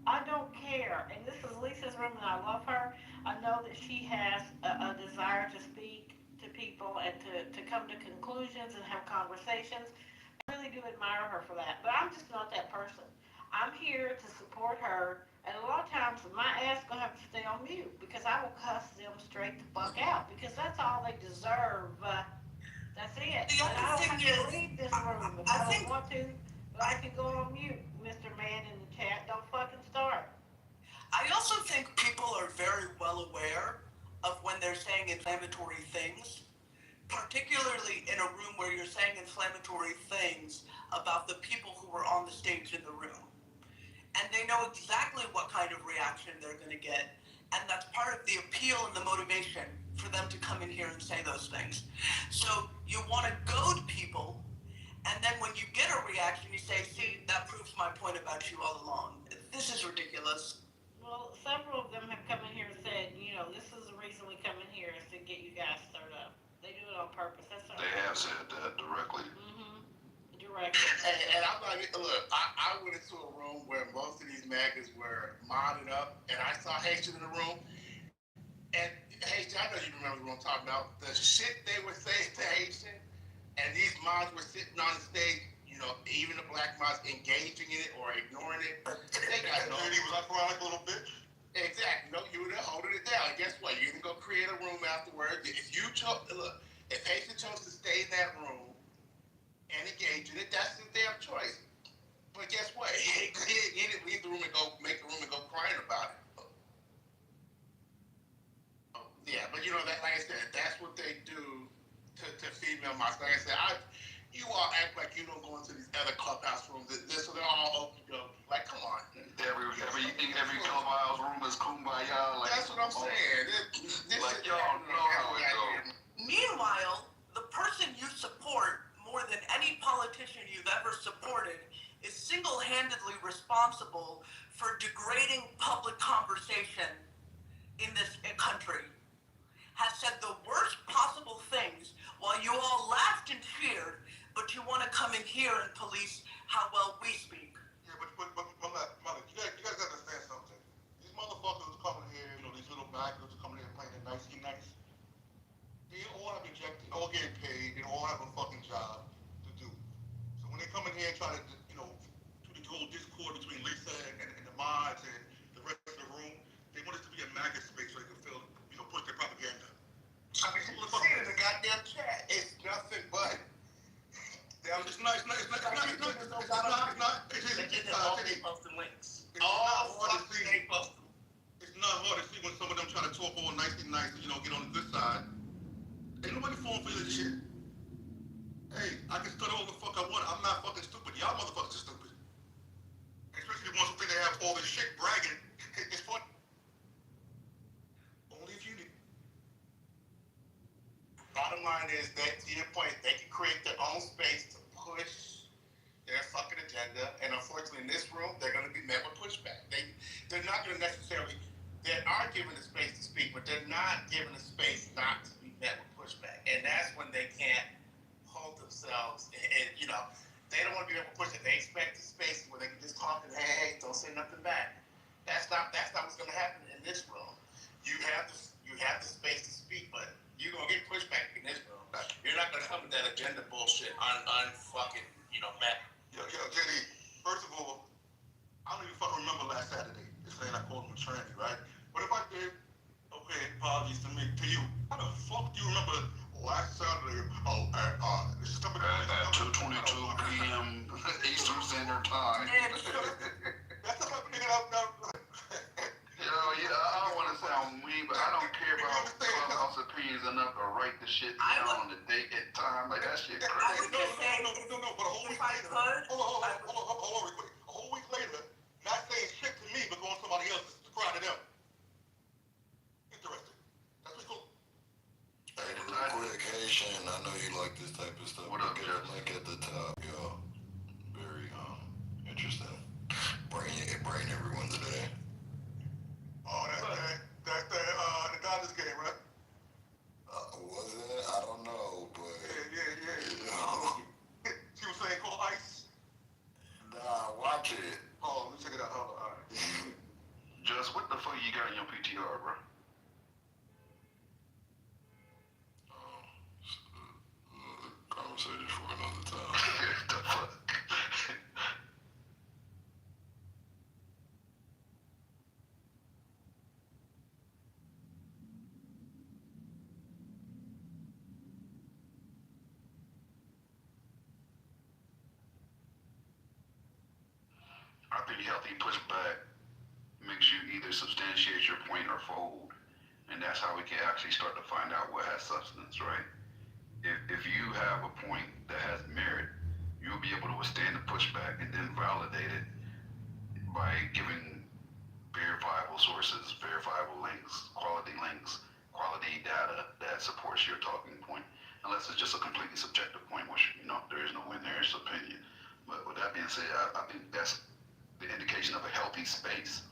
I don't care. And this is Lisa's room, and I love her. I know that she has a desire to speak to people and to come to conclusions and have conversations. I really do admire her for that, but I'm just not that person. I'm here to support her, and a lot of times my ass gonna have to stay on mute because I will cuss them straight the fuck out because that's all they deserve. That's it. The And I other don't have thing to is, leave this room if I don't want to, but I can go on mute. Mr. Man in the chat, don't fucking start. I also think people are very well aware of when they're saying inflammatory things, particularly in a room where you're saying inflammatory things about the people who were on the stage in the room. And they know exactly what kind of reaction they're going to get. And that's part of the appeal and the motivation for them to come in here and say those things. So you want to goad people, and then when you get a reaction, you say, see, that proves my point about you all along. This is ridiculous. Well, several of them have come in here and said, you know, this is the reason we come in here is to get you guys stirred up. They do it on purpose. That's not They have said that directly. Directly. And I'm like, look, I went into a room where most of these maggots were modded up, and I saw Haitian in the room. And Haitian, I know you remember what I'm talking about. The shit they were saying to Haitian, and these mods were sitting on the stage, you know, even the black mods engaging in it or ignoring it. They got no. And he was like, a little bitch. Exactly. No, you were there holding it down. And guess what? You can go create a room afterwards. If you chose, look, if Haitian chose to stay in that room and engage in it, that's his damn choice. But guess what? He didn't leave the room and go make the room and go crying about it. Yeah, but you know that, like I said, that's what they do to female mods. Like I said, you all act like you don't go into these other clubhouse rooms. So they're all open, you know, like, come on. Every clubhouse room is kumbaya. Like, that's what I'm saying. This like y'all know how it goes. Meanwhile, the person you support more than any politician you've ever supported is single-handedly responsible for degrading public conversation in this country, has said the worst possible things while you all laughed and cheered, but you want to come in here and police how well we speak. Yeah, but mother, you guys gotta understand something. These motherfuckers are coming here, you know, these little maggots are coming here playing it nice. They all have injected, all getting paid, they all have a fucking job to do. So when they come in here and try to, you know, do the whole discord between Lisa and the mods and the rest of the room, they want it to be a maggot space so they can feel, you know, push their propaganda. I mean, you see in the goddamn chat, it's nothing but. It's not hard to see when some of them try to talk all nice, you know, get on the good side. Ain't nobody falling for this shit. Hey, I can stutter all the fuck I want. I'm not fucking stupid. Y'all motherfuckers are stupid. And people want to think they have all this shit bragging. It's funny. Only if you need. Bottom line is that, to your point, they can create their own space to push their fucking agenda, and unfortunately in this room, they're going to be met with pushback. They're not going to necessarily, they are given the space to speak, but they're not given the space not to be met with pushback. And that's when they can't hold themselves, and you know, they don't want to be able to push it. They expect the space where they can just talk and hey, don't say nothing back. That's not what's going to happen in this room. You have the space to speak, but you're going to get pushback in this room. You're not going to come with that agenda bullshit unfucking, met. Yo, JD, first of all, I don't even fucking remember last Saturday. It's saying I called him a tranny, right? But if I did, okay, apologies to you. How the fuck do you remember last Saturday? This is coming at 2:22 p.m. Eastern Standard Time. That's the type of nigga that Yo, yeah, I don't want to sound mean, but I don't care about Clubhouse opinions enough to write the shit down on the date and time. Like, that shit crazy. No, but a whole week later, hold on real quick. A whole week later, not saying shit to me, but going to somebody else to cry to them. Interesting. That's what's cool. Hey, real quick, hey Shane, I know you like this type of stuff. What up, Look at the link at the top, yo. Very interesting. Bring everyone today. Oh, that's the Dodgers game, right? Was it? I don't know, but Yeah. She was saying call ice. Nah, watch it. Oh, let me check it out. Hold on. All right. Just what the fuck you got in your PTR, bro? Conversation for another time. The fuck? I think healthy pushback makes you either substantiate your point or fold. And that's how we can actually start to find out what has substance, right? If you have a point that has merit, you'll be able to withstand the pushback and then validate it by giving verifiable sources, verifiable links, quality data that supports your talking point. Unless it's just a completely subjective point, which, there is no win there, it's opinion. But with that being said, I think that's the indication of a healthy space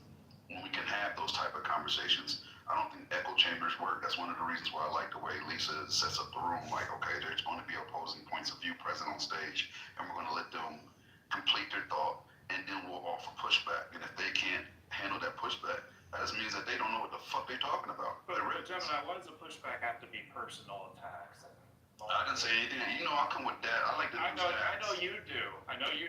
when we can have those type of conversations. I don't think echo chambers work. That's one of the reasons why I like the way Lisa sets up the room. Like, okay, there's going to be opposing points of view present on stage, and we're going to let them complete their thought, and then we'll offer pushback. And if they can't handle that pushback, that just means that they don't know what the fuck they're talking about. But Gemini, why does the pushback have to be personal attacks? I didn't say anything. I'll come with that. I like to do I know you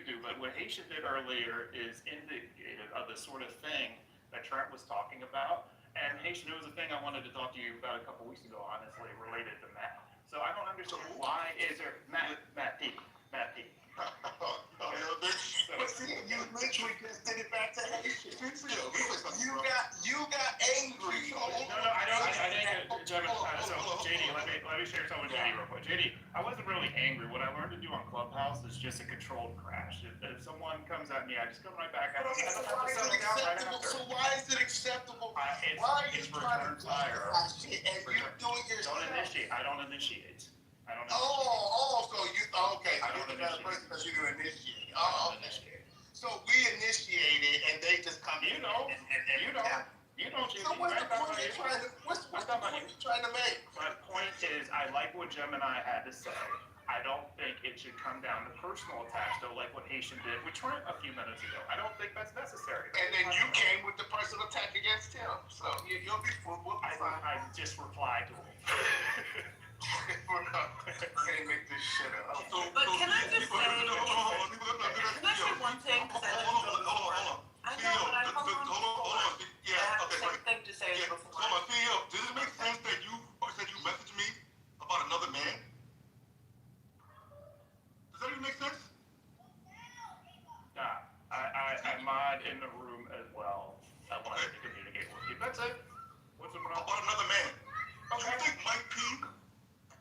do. But what Haitian did earlier is indicative of the sort of thing that Trent was talking about. And Haitian, it was a thing I wanted to talk to you about a couple weeks ago, honestly, related to Matt. So I don't understand why is there Matt P. You literally just did it back to Haitian. You got angry. No, I didn't. So JD, let me share something with JD real quick. JD, I wasn't really angry. What I learned to do on Clubhouse is just a controlled crash. If someone comes at me, I just come right back at them. So why is it acceptable? It's return fire. And you're doing your Don't initiate. I don't initiate. Okay. You're the better person because you didn't initiate. Okay. So we initiated, and they just come in. So what's the point you're trying to make? My point is, I like what Gemini had to say. I don't think it should come down to personal attacks, though, like what Haitian did with Trent a few minutes ago. I don't think that's necessary. And then you came with the personal attack against him. So you'll be fine. I just replied to him. Can't make this shit up. But can I just say, one thing? Because I didn't go before. I know, but I hold on. Yeah, I have okay. the same thing to say as before. Hold on, CEO, does it make sense that you said you messaged me about another man? Does that even make sense? Nah, I mod in the room as well. I wanted to communicate with you. That's it. What's the problem? About another man. Okay. Do you think Mike P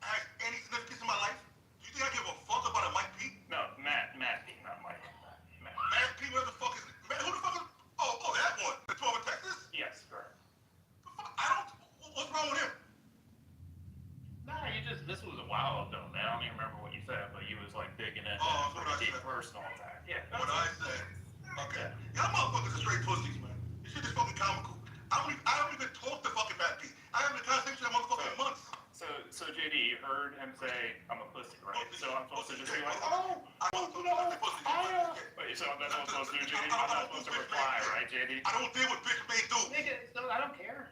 has any significance in my life? Do you think I give a fuck about a Mike P? No, Matt P, not Mike. Matt P, where the fuck is... Who the fuck is personal attack. Yeah. What I said. Okay. Y'all motherfuckers are straight pussies, man. This shit is fucking comical. I don't even talk to fucking bad people. I haven't had a conversation with that motherfucker in months. So JD, you heard him say, I'm a pussy, right? So I'm supposed to just be like, oh, no, wait, so that's what I'm supposed to do, JD? I'm not supposed to reply, right, JD? I don't deal with bitch men do. Nigga, so I don't care.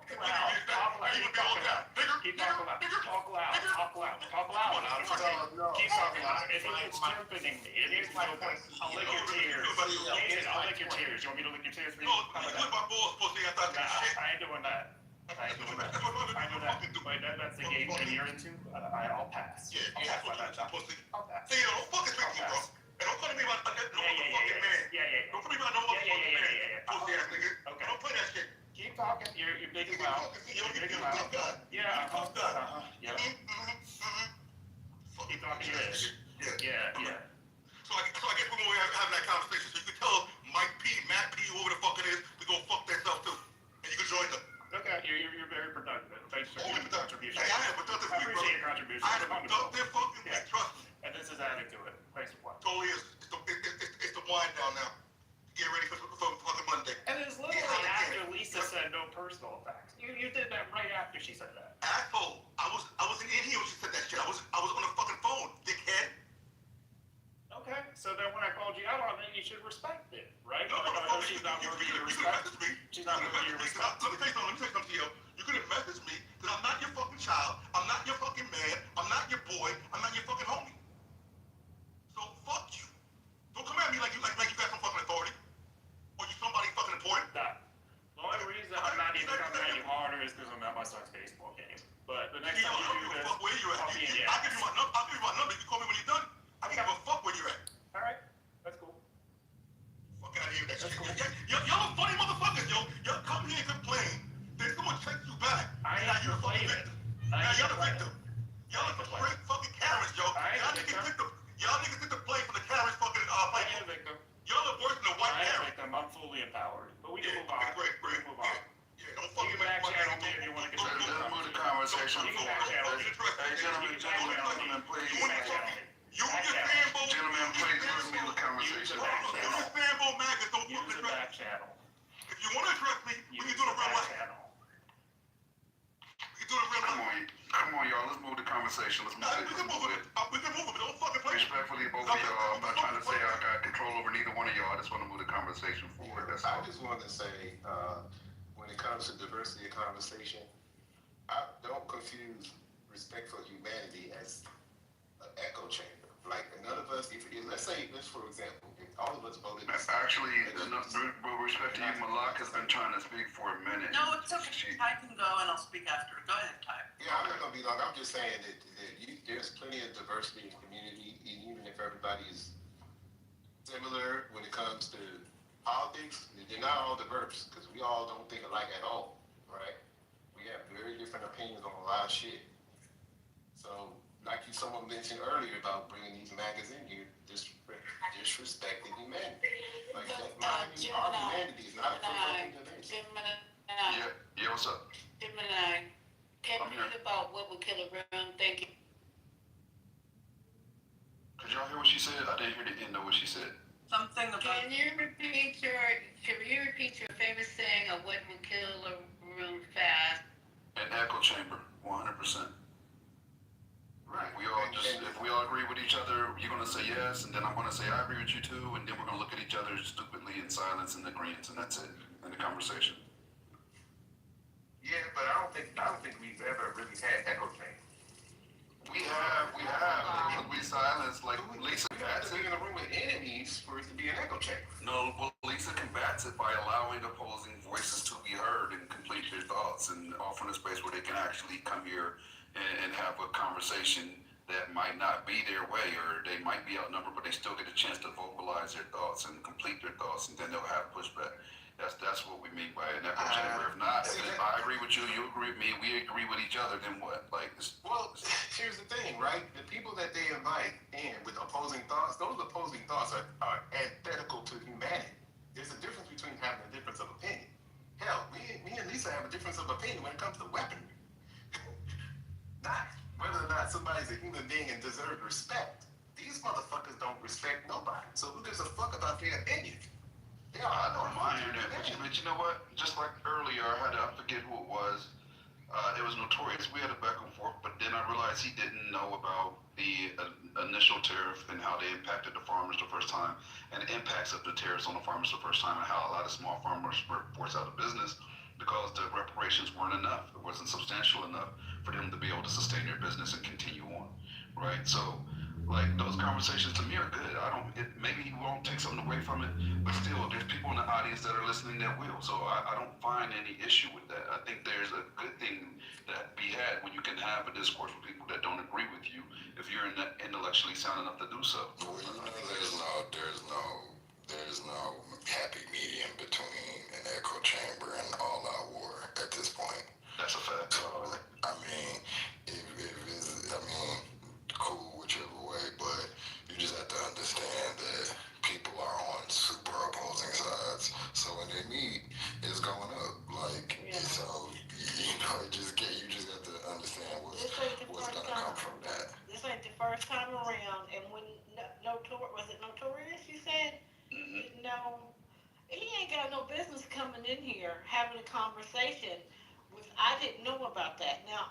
Talk loud. Keep talking loud. Keep talking loud. Talk loud. Talk loud. Talk loud. Keep talking loud. It's strengthening me. It is my point. I'll lick your tears. I'll lick your tears. You want me to lick your tears for you? No, you lick my balls, pussy. I thought shit. I ain't doing that. I ain't doing that. Wait, that's the game that you're into? I'll pass. Yeah, I'll pass. pussy. I'll pass. See, don't fucking speak to me, bro. And don't come to me about no motherfucking man. Yeah. Don't come to me about no motherfucking man. Pussy ass nigga. Okay. Don't play that shit. Keep talking. You're big and loud. You're big and loud. Yeah. Yeah. Keep talking. Yeah. So I guess when we're having that conversation, so you can tell Mike P, Matt P, whoever the fuck it is, to go fuck themselves too. And you can join them. Okay, you're very productive. Thanks for your contribution. Hey, I am productive. I appreciate your contribution. I am productive fucking week, trust me. And this is adding to it. Thanks for playing. Totally is. It's the wind down now. Get ready for fucking Monday. And it's literally after Lisa said no personal attacks. You did that right after she said that. Asshole. I wasn't in here when she said that shit. I was on the fucking phone, dickhead. Okay, so then when I called you out on it, you should respect it, right? No, she's not worthy of respect. She's not worthy of respect. Let me tell you something to you. You could have messaged me because I'm not your fucking child. I'm not your fucking man. I'm not your boy. I'm not your fucking homie. So fuck you. Don't come at me like you got some fucking authority. Or you somebody fucking important. Nah. The only reason I'm not even coming at you harder is because I'm at my son's baseball game. But the next time you do this, I'll be in your I'll give you my number. You call me when you're done. I don't give a fuck where you're at. All right. That's cool. Fuck out of here with that shit. Y'all are funny motherfuckers, yo. Y'all come here and complain. Then someone checks you back. I ain't you're a fucking victim. Now you're the victim. Y'all are straight fucking Karens, yo. Y'all niggas get to play for the Karens fucking I ain't a victim. Y'all are worse than a white I ain't a Karen. victim. I'm fully empowered. But we can move on. Great. We can move on. Yeah, don't fucking You can back channel me if you want to continue. Let's move the conversation You can back channel me. Hey, gentlemen, please. You can back channel me. Gentlemen, please, let's move the conversation. Use the fanboy maggots, don't Use fucking the back channel. If you want to address me, we can do it in real life. We can do it in real life. Come on, y'all. Let's move the conversation. Let's move it. We can move it, but don't fucking play. Respectfully, both of y'all. I'm not trying to say I got control over neither one of y'all. I just want to move the conversation forward. That's all. I just want to say, when it comes to diversity of conversation, I don't confuse respect for humanity as an echo chamber. Like none of us, if let's for example, if all of us voted. Actually, with respect to you, Malak has been trying to speak for a minute. No, it's okay. I can go and I'll speak after. Go ahead, Ty. Yeah, I'm not gonna be long. I'm just saying that there's plenty of diversity in the community, even if everybody is similar when it comes to politics. They're not all diverse because we all don't think alike at all, right? We have very different opinions on a lot of shit. So, like someone mentioned earlier about bringing these maggots in here, disrespecting humanity. Like that's our humanity is not for fucking diversity. Yeah, what's up? Gemini, can you read about what would kill a room? Thank you. Could y'all hear what she said? I didn't hear the end of what she said. Something about. Can you repeat your famous saying of what would kill a room fast? An echo chamber, 100%. Right. If we all agree with each other, you're gonna say yes, and then I'm gonna say I agree with you too, and then we're gonna look at each other stupidly in silence and agreement, and that's it in the conversation. Yeah, but I don't think we've ever really had echo chamber. We have, because we silence, like Lisa combats it. In a room with enemies for it to be an echo chamber. No, well, Lisa combats it by allowing opposing voices to be heard and complete their thoughts and offering a space where they can actually come here and have a conversation that might not be their way, or they might be outnumbered, but they still get a chance to vocalize their thoughts and complete their thoughts, and then they'll have pushback. That's what we mean by an echo chamber. If not, if I agree with you, you agree with me, we agree with each other, then what? Here's the thing, right? The people that they invite in with opposing thoughts, those opposing thoughts are antithetical to humanity. There's a difference between having a difference of opinion. Hell, me and Lisa have a difference of opinion when it comes to weaponry. Not whether or not somebody's a human being and deserves respect. these motherfuckers don't respect nobody. So who gives a fuck about their opinion? Yeah, I don't mind hearing that, but you know what? Just like earlier, I forget who it was. It was notorious. We had a back and forth, but then I realized he didn't know about the initial tariff and how they impacted the farmers the first time, and the impacts of the tariffs on the farmers the first time, and how a lot of small farmers were forced out of business because the reparations weren't enough. It wasn't substantial enough for them to be able to sustain their business and continue on, right? So, like, those conversations to me are good. Maybe you won't take something away from it, but still, there's people in the audience that are listening that will. So I don't find any issue with that. I think there's a good thing that be had when you can have a discourse with people that don't agree with you if you're intellectually sound enough to do so. Well, you know, there's no happy medium between an echo chamber and all-out war at this point. That's a fact. So, I mean, cool whichever way, but you just have to understand that people are on super opposing sides. So when they meet, it's going up. Like, so, you know, you just have to understand what's going to come from that. This ain't the first time around, and when was it Notorious, you said? Mm-hmm. No, he ain't got no business coming in here having a conversation with, I didn't know about that. Now,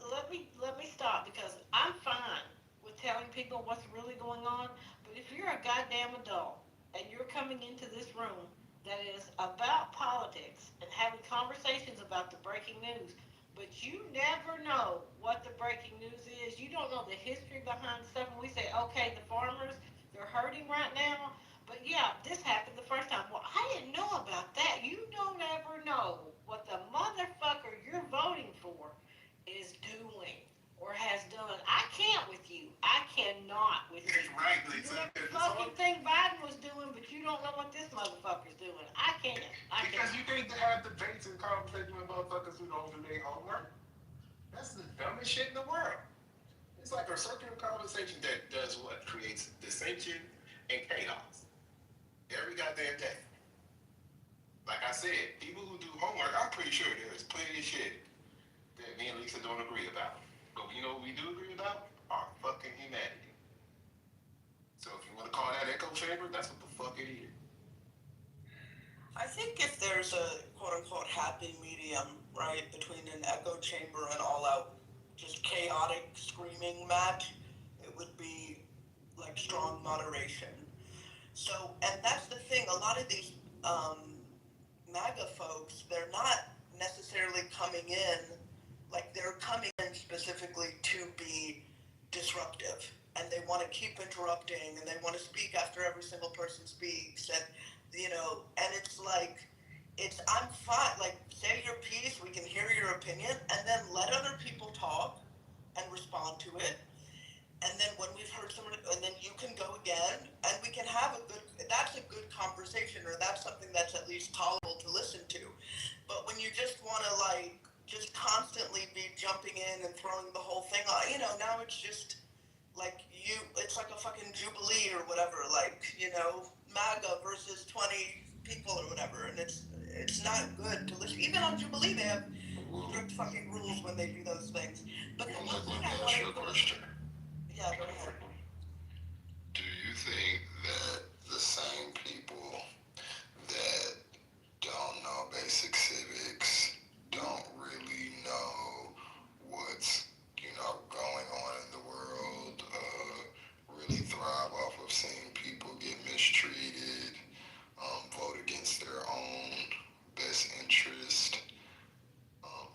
let me stop, because I'm fine with telling people what's really going on, but if you're a goddamn adult and you're coming into this room that is about politics and having conversations about the breaking news, but you never know what the breaking news is, you don't know the history behind stuff, and we say, okay, the farmers, they're hurting right now, but yeah, this happened the first time. Well, I didn't know about that. You don't ever know what the motherfucker you're voting for is doing or has done. I can't with you. I cannot with you. Right, you know the fucking thing Biden was doing, but you don't know what this motherfucker's doing. I can't. Because you think to have debates and conversations with motherfuckers who don't do their homework. That's the dumbest shit in the world. It's like a circular conversation that does what? Creates dissension and chaos. Every goddamn day. Like I said, people who do homework, I'm pretty sure there is plenty of shit that me and Lisa don't agree about. But you know what we do agree about? Our fucking humanity. So if you want to call that echo chamber, that's what the fuck it is. I think if there's a quote-unquote happy medium, right, between an echo chamber and all-out just chaotic screaming match, it would be like strong moderation. So, and that's the thing, a lot of these MAGA folks, they're not necessarily coming in, like they're coming in specifically to be disruptive, and they want to keep interrupting, and they want to speak after every single person speaks, and you know, and it's like, I'm fine, like, say your piece, we can hear your opinion, and then let other people talk and respond to it, and then when we've heard someone, and then you can go again, and we can have that's a good conversation, or that's something that's at least tolerable to listen to. But when you just want to, like, just constantly be jumping in and throwing the whole thing on, you know, now it's just, like, it's like a fucking jubilee or whatever, like, you know, MAGA versus 20 people or whatever, and it's not good to listen. Even on Jubilee, they have strict fucking rules when they do those things. But the one thing I Ask you a question. Yeah, go ahead. Do you think that the same people that don't know basic civics don't really know what's, you know, going on in the world, really thrive off of seeing people get mistreated, vote against their own best interest?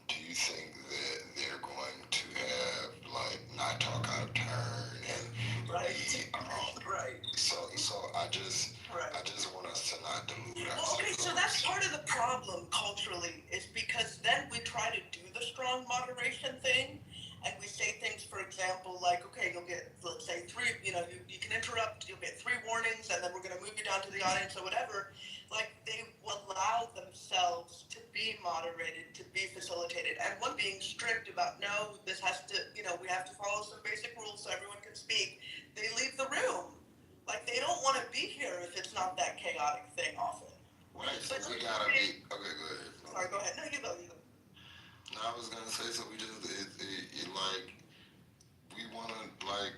Do you think that they're going to have, like, not talk out of turn and right. So I just want us to not dilute ourselves. Well, okay, so that's part of the problem culturally, is because then we try to do the strong moderation thing, and we say things, for example, like, okay, you'll get, let's say, 3, you know, you can interrupt, you'll get 3 warnings, and then we're going to move you down to the audience or whatever. Like, they will allow themselves to be moderated, to be facilitated, and one being strict about, no, this has to, you know, we have to follow some basic rules so everyone can speak. They leave the room. Like, they don't want to be here if it's not that chaotic thing often. Right, so we gotta be, okay, go ahead. Sorry, go ahead. No, you go. No, I was gonna say, so we just, like, we wanna, like,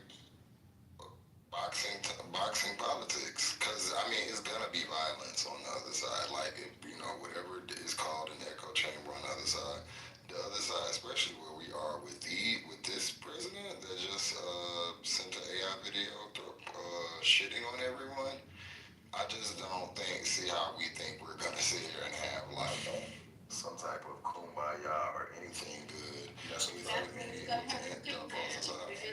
by whatever is called an echo chamber on the other side. The other side, especially where we are with this president that just sent an AI video shitting on everyone. I just don't see how we think we're gonna sit here and have like some type of kumbaya or anything good. That's what it's gonna have to do, man.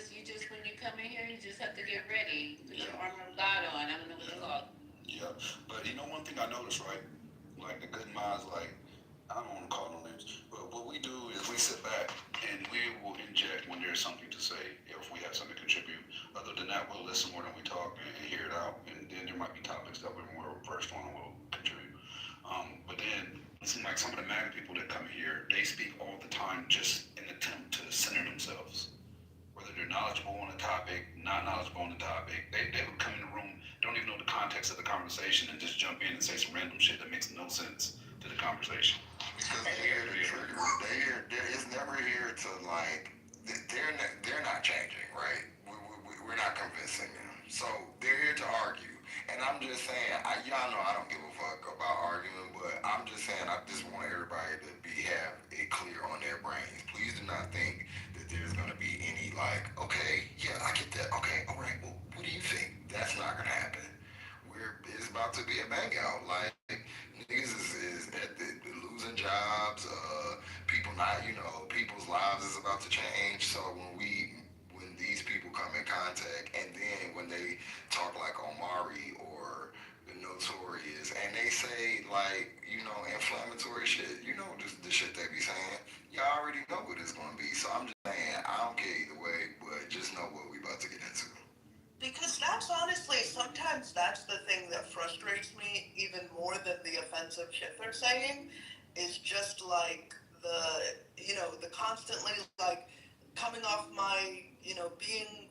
You just when you come in here, you just have to get ready. Put your armor of God on. I don't know what it's called. Yeah, but you know one thing I noticed, right? Like the good minds, like I don't want to call no names, but what we do is we sit back and we will inject when there's something to say, if we have something to contribute. Other than that, we'll listen more than we talk and hear it out, and then there might be topics that we're more versed on and will contribute. But then it seems like some of the MAGA people that come here, they speak all the time just in an attempt to center themselves. Whether they're knowledgeable on the topic, not knowledgeable on the topic, they would come in the room, don't even know the context of the conversation, and just jump in and say some random shit that makes no sense to the conversation. Because they're here to trigger. It's never here to like. They're not changing, right? We're not convincing them. So they're here to argue. And I'm just saying, y'all know I don't give a fuck about arguing, but I'm just saying I just want everybody to have it clear on their brains. Please do not think that there's gonna be any like, okay, yeah, I get that. Okay, all right. Well, what do you think? That's not gonna happen. It's about to be a bang out. Like niggas is at the losing jobs. People not, people's lives is about to change. So when these people come in contact, and then when they talk like Omari or the Notorious, and they say like, inflammatory shit, just the shit they be saying, y'all already know what it's gonna be. So I'm just saying, I don't care either way, but just know what we about to get into. Because that's honestly, sometimes that's the thing that frustrates me even more than the offensive shit they're saying, is just like the constantly like coming off my, being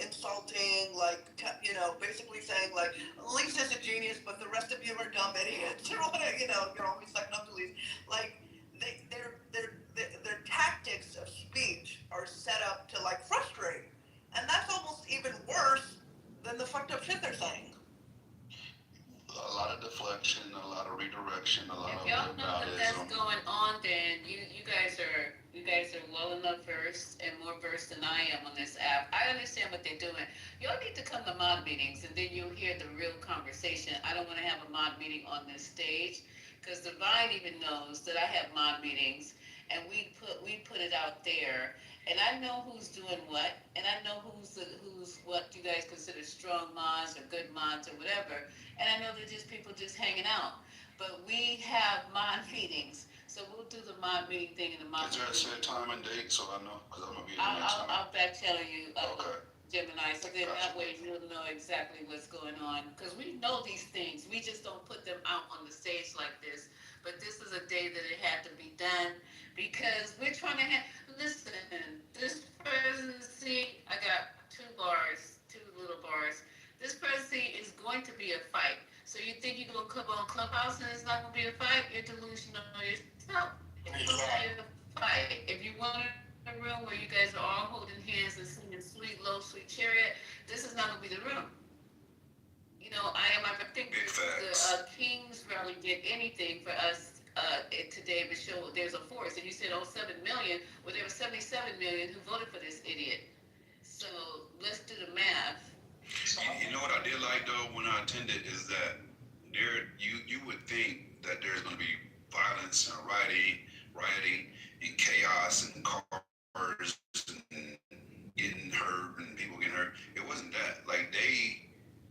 insulting, like, basically saying like, Lisa's a genius, but the rest of you are dumb idiots, or whatever, you're always sucking up to Lisa. Like, their tactics of speech are set up to like frustrate. And that's almost even worse than the fucked up shit they're saying. A lot of deflection, a lot of redirection, a lot of If y'all know that that's going on, then you guys are well enough versed and more versed than I am on this app. I understand what they're doing. Y'all need to come to mod meetings, and then you'll hear the real conversation. I don't want to have a mod meeting on this stage, because Divine even knows that I have mod meetings, and we put it out there. And I know who's doing what, and I know who's what you guys consider strong mods or good mods or whatever. And I know they're just people just hanging out. But we have mod meetings, so we'll do the mod meeting thing in the mod meeting. Is there a set time and date so I know? Because I'm going to be in the next one. I'll back tell you, Okay. Gemini, so then that way you'll know exactly what's going on. Because we know these things, we just don't put them out on the stage like this. But this is a day that it had to be done, because we're trying to listen, this presidency, I got two little bars. This presidency is going to be a fight. So you think you're going to come on Clubhouse and it's not going to be a fight? You're delusional yourself. It's going to be a fight. If you want a room where you guys are all holding hands and singing Sweet Low Sweet Chariot, this is not going to be the room. I think the Kings rarely did anything for us today to show there's a force. And you said, 7 million. Well, there were 77 million who voted for this idiot. So let's do the math. You know what I did like though when I attended is that you would think that there's going to be violence and rioting and chaos and cars and getting hurt and people getting hurt. It wasn't that. Like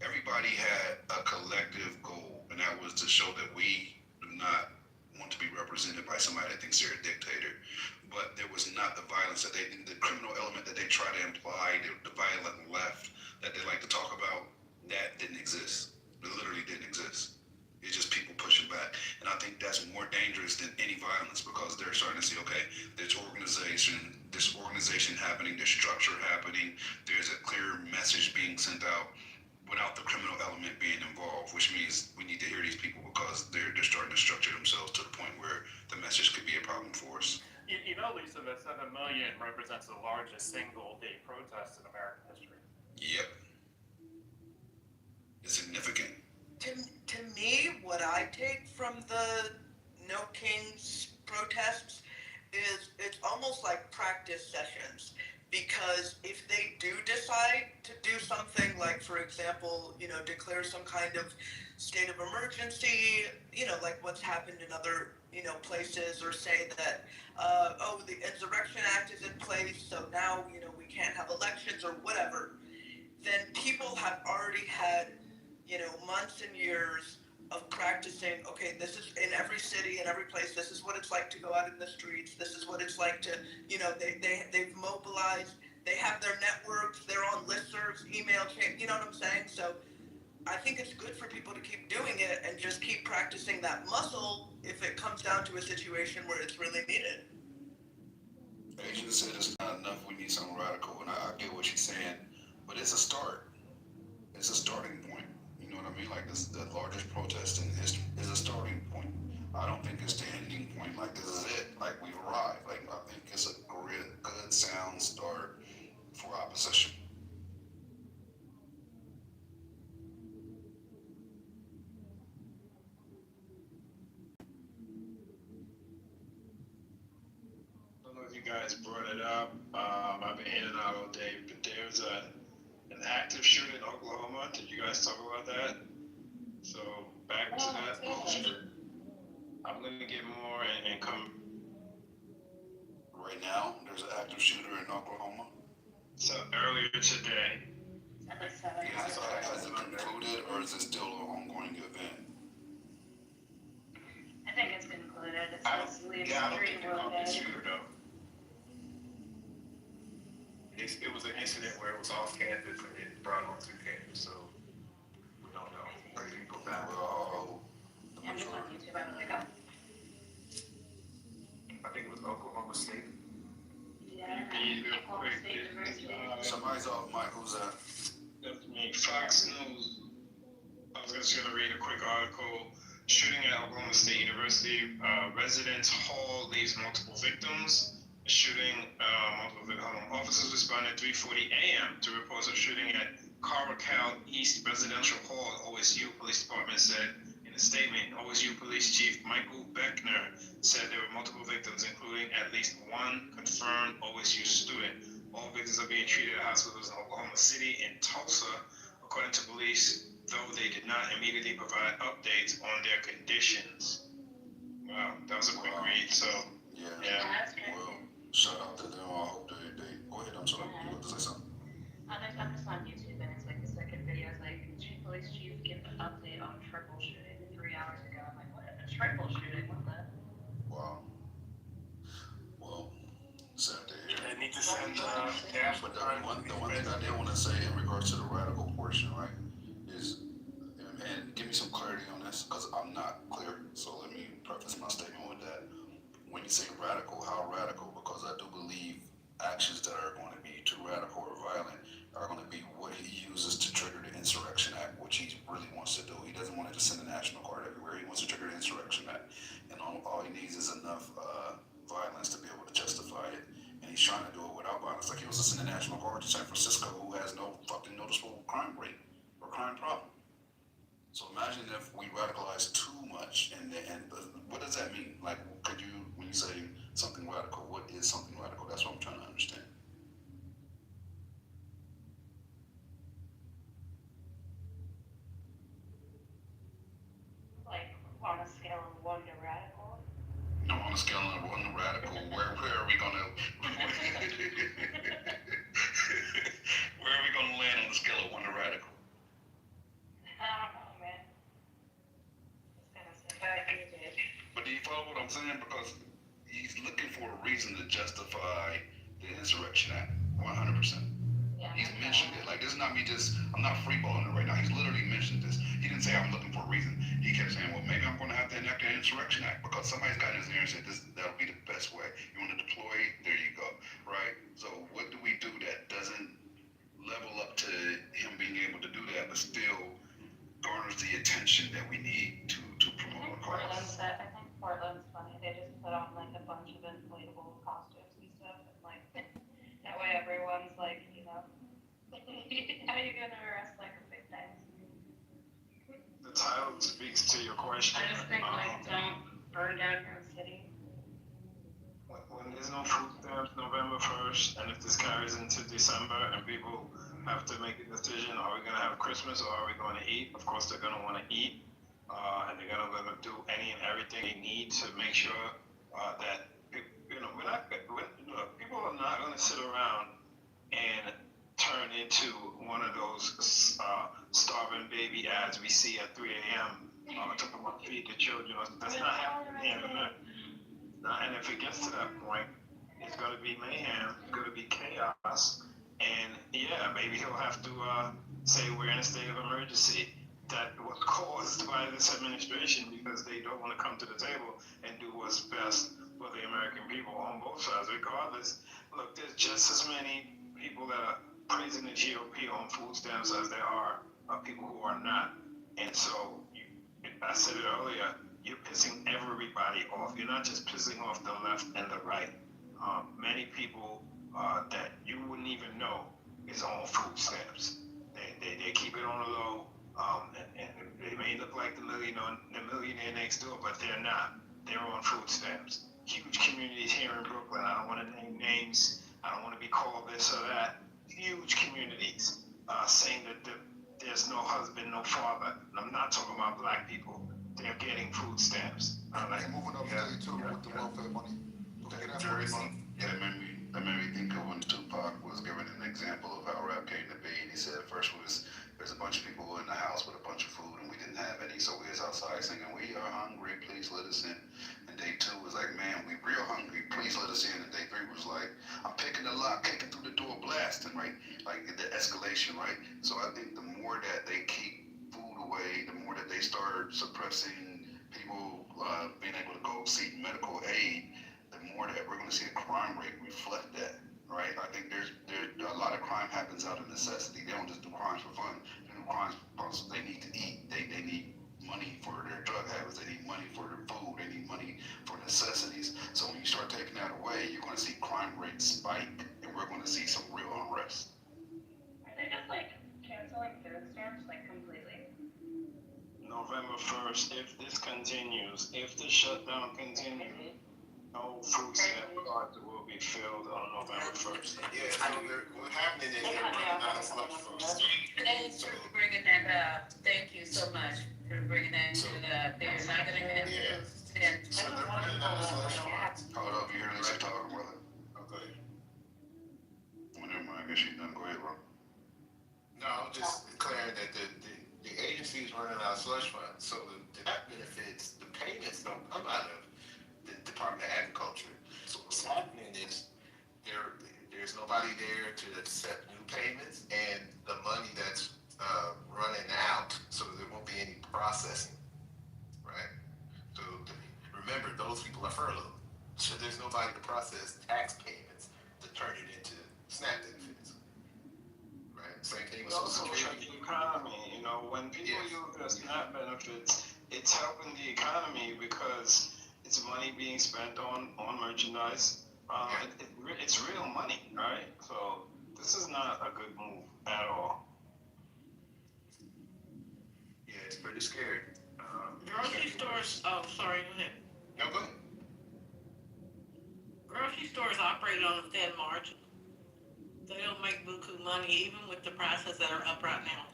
everybody had a collective goal, and that was to show that we do not want to be represented by somebody that thinks they're a dictator. But there was not the violence the criminal element that they try to imply, the violent left that they like to talk about, that didn't exist. It literally didn't exist. It's just people pushing back. And I think that's more dangerous than any violence, because they're starting to see, okay, there's organization happening, there's structure happening, there's a clear message being sent out without the criminal element being involved, which means we need to hear these people, because they're starting to structure themselves to the point where the message could be a problem for us. You know, Lisa, that 7 million represents the largest single-day protest in American history. Yep. It's significant. To me, what I take from the No Kings protests is it's almost like practice sessions, because if they do decide to do something like, for example, declare some kind of state of emergency, like what's happened in other, places, or say that, the Insurrection Act is in place, so now, we can't have elections or whatever, then people have already had, months and years of practicing, okay, this is in every city, in every place, this is what it's like to go out in the streets, this is what it's like to, they've mobilized, they have their networks, they're on listservs, email chain, you know what I'm saying? So I think it's good for people to keep doing it and just keep practicing that muscle if it comes down to a situation where it's really needed. Asian said it's not enough, we need something radical, and I get what she's saying, but it's a start. It's a starting point. You know what I mean? Like this, the largest protest in history is a starting point. I don't think it's the ending point. Like this is it. Like we've arrived. Like I think it's a good sound start for opposition. I don't know if you guys brought it up. I've been in and out all day, but there's an active shooting in Oklahoma. Did you guys talk about that? So back to that. I'm going to get more and come. Right now, there's an active shooter in Oklahoma. So earlier today. Has it concluded, or is it still an ongoing event? I think it's concluded. I don't think it's a shooter though. It was an incident where it was off campus and it brought on to campus, so we don't know. Where people found it. I'm just on YouTube. I don't pick up. I think it was Oklahoma State. Yeah. Oklahoma State University. Somebody's off mic. Who's that? That's me. Fox News. I was just going to read a quick article. Shooting at Oklahoma State University. Residents Hall leaves multiple victims. Shooting, officers responded at 3:40 a.m. to reports of shooting at Caracal East Residential Hall. OSU Police Department said in a statement. OSU Police Chief Michael Beckner said there were multiple victims, including at least one confirmed OSU student. All victims are being treated at hospitals in Oklahoma City and Tulsa, according to police, though they did not immediately provide updates on their conditions. Wow, that was a quick read. So yeah. Well, shout out to them. I hope they go ahead. I'm sorry. You want to say something? I'm just on YouTube, and it's like the second video is like, police chief give an update on triple shooting 3 hours ago. I'm like, what? A triple shooting? What the? Wow. Well, sad to hear. They need to send cash. But the one thing I did want to say in regards to the radical portion, right, is, and give me some clarity on this, because I'm not clear. So let me preface my statement with that. When you say radical, how radical? Because I do believe actions that are going to be too radical or violent are going to be what he uses to trigger the Insurrection Act, which he really wants to do. He doesn't want to just send a National Guard everywhere. He wants to trigger the Insurrection Act. And all he needs is enough violence to be able to justify it. And he's trying to do it without violence. Like he was to send a National Guard to San Francisco, who has no fucking noticeable crime rate or crime problem. So imagine if we radicalize too much, and what does that mean? Like, could you, when you say something radical, what is something radical? That's what I'm trying to understand. Like, on a scale of 1 to radical? No, on a scale of 1 to radical, where are we gonna where are we gonna land on the scale of 1 to radical? I don't know, man. It's kind of sick. But do you follow what I'm saying? Because he's looking for a reason to justify the Insurrection Act, 100%. Yeah, he's mentioned it. Like, this is not me just, I'm not freeballing it right now. He's literally mentioned this. He didn't say I'm looking for a reason. He kept saying, well, maybe I'm going to have to enact the Insurrection Act because somebody's got in his ear and said that'll be the best way. You want to deploy? There you go. Right? So what do we do that doesn't level up to him being able to do that, but still garners the attention that we need to promote a cause? I think Portland's funny. They just put on like a bunch of inflatable costumes and stuff, and like that way everyone's like, how are you gonna arrest like a big thing? The title speaks to your question. I just think like burn down your own city. When there's no food stamps November 1st, and if this carries into December and people have to make a decision, are we going to have Christmas or are we going to eat? Of course, they're going to want to eat, and they're going to do any and everything they need to make sure that, people are not going to sit around and turn into one of those starving baby ads we see at 3 a.m. Talking about feed the children. That's not happening. And if it gets to that point, it's going to be mayhem, it's going to be chaos, and yeah, maybe he'll have to say we're in a state of emergency that was caused by this administration because they don't want to come to the table and do what's best for the American people on both sides. Regardless, look, there's just as many people that are praising the GOP on food stamps as there are people who are not. And so, I said it earlier, you're pissing everybody off. You're not just pissing off the left and the right. Many people that you wouldn't even know is on food stamps. They keep it on the low, and they may look like the millionaire next door, but they're not. They're on food stamps. Huge communities here in Brooklyn. I don't want to name names. I don't want to be called this or that. Huge communities saying that there's no husband, no father. And I'm not talking about black people. They're getting food stamps. Moving up to too with the welfare money. Jersey. Yeah, that made me think of when Tupac was giving an example of how rap came to be. And he said first there's a bunch of people in the house with a bunch of food and we didn't have any, so we was outside singing, "We are hungry, please let us in." And day 2 was like, "Man, we real hungry, please let us in." And day 3 was like, "I'm picking the lock, kicking through the door, blasting," right? Like the escalation, right? So I think the more that they keep food away, the more that they start suppressing people being able to go seek medical aid, the more that we're going to see the crime rate reflect that, right? I think there's a lot of crime happens out of necessity. They don't just do crimes for fun. They do crimes because they need to eat. They need money for their drug habits. They need money for their food. They need money for necessities. So when you start taking that away, you're going to see crime rates spike, and we're going to see some real unrest. Are they just like canceling food stamps like completely? November 1st, if this continues, if the shutdown continues, no food stamp cards will be filled on November 1st. Yeah, so what's happening is they're running out of slush funds. Thanks for bringing that up. Thank you so much for bringing that up. They're not going to get food stamps. So they're running out of slush funds. Hold up, you hear Lisa talking, brother? Okay. Well, never mind, I guess she's done. Go ahead, bro. No, I'm just declaring that the agency is running out of slush funds, so the net benefits, the payments don't come out of the Department of Agriculture. So what's happening is there's nobody there to accept new payments, and the money that's running out, so there won't be any processing, right? So remember, those people are furloughed, so there's nobody to process tax payments to turn it into SNAP benefits, right? Same thing with Social Security. The economy, when people use their SNAP benefits, it's helping the economy because it's money being spent on merchandise. It's real money, right? So this is not a good move at all. Yeah, it's pretty scary. Grocery stores, oh, sorry, go ahead. No, go ahead. Grocery stores operate on a thin margin. They don't make buku money even with the prices that are up right now.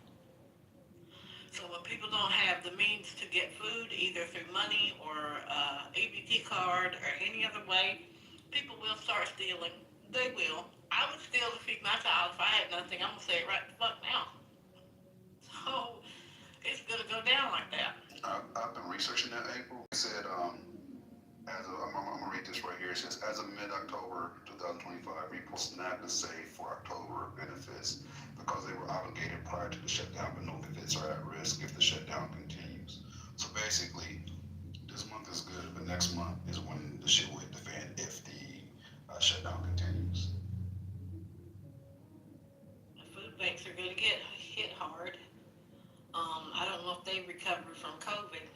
So when people don't have the means to get food, either through money or EBT card or any other way, people will start stealing. They will. I would steal to feed my child if I had nothing. I'm going to say it right the fuck now. So it's going to go down like that. I've been researching that, April. It said, I'm going to read this right here. It says, as of mid-October 2025, people SNAP is saved for October benefits because they were obligated prior to the shutdown, but no benefits are at risk if the shutdown continues. So basically, this month is good, but next month is when the shit will hit the fan if the shutdown continues. The food banks are going to get hit hard. I don't know if they recovered from COVID.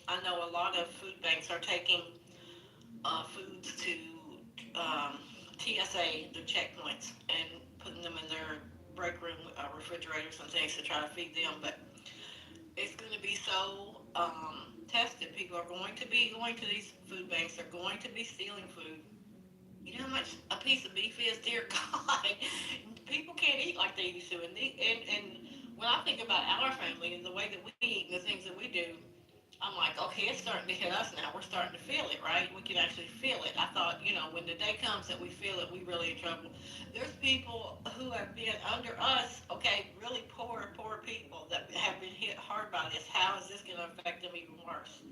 I know a lot of food banks are taking foods to TSA, the checkpoints, and putting them in their break room refrigerators and things to try to feed them. But it's going to be so tested. People are going to be going to these food banks. They're going to be stealing food. You know how much a piece of beef is, dear God? People can't eat like they used to. And when I think about our family and the way that we eat and the things that we do, I'm like, okay, it's starting to hit us now. We're starting to feel it, right? We can actually feel it. I thought, when the day comes that we feel it, we really in trouble. There's people who have been under us, okay, really poor people that have been hit hard by this. How is this going to affect them even worse?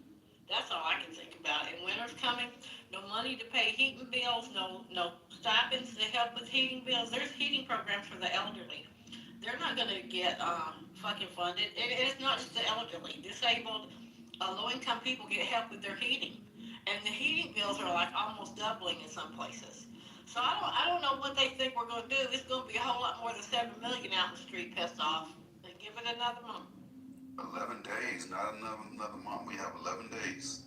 That's all I can think about. And winter's coming, no money to pay heating bills, no stipends to help with heating bills. There's heating programs for the elderly. They're not going to get fucking funded. And it's not just the elderly. Disabled, low-income people get help with their heating. And the heating bills are like almost doubling in some places. So I don't know what they think we're going to do. It's going to be a whole lot more than 7 million out in the street pissed off. They give it another month. 11 days, not another month. We have 11 days.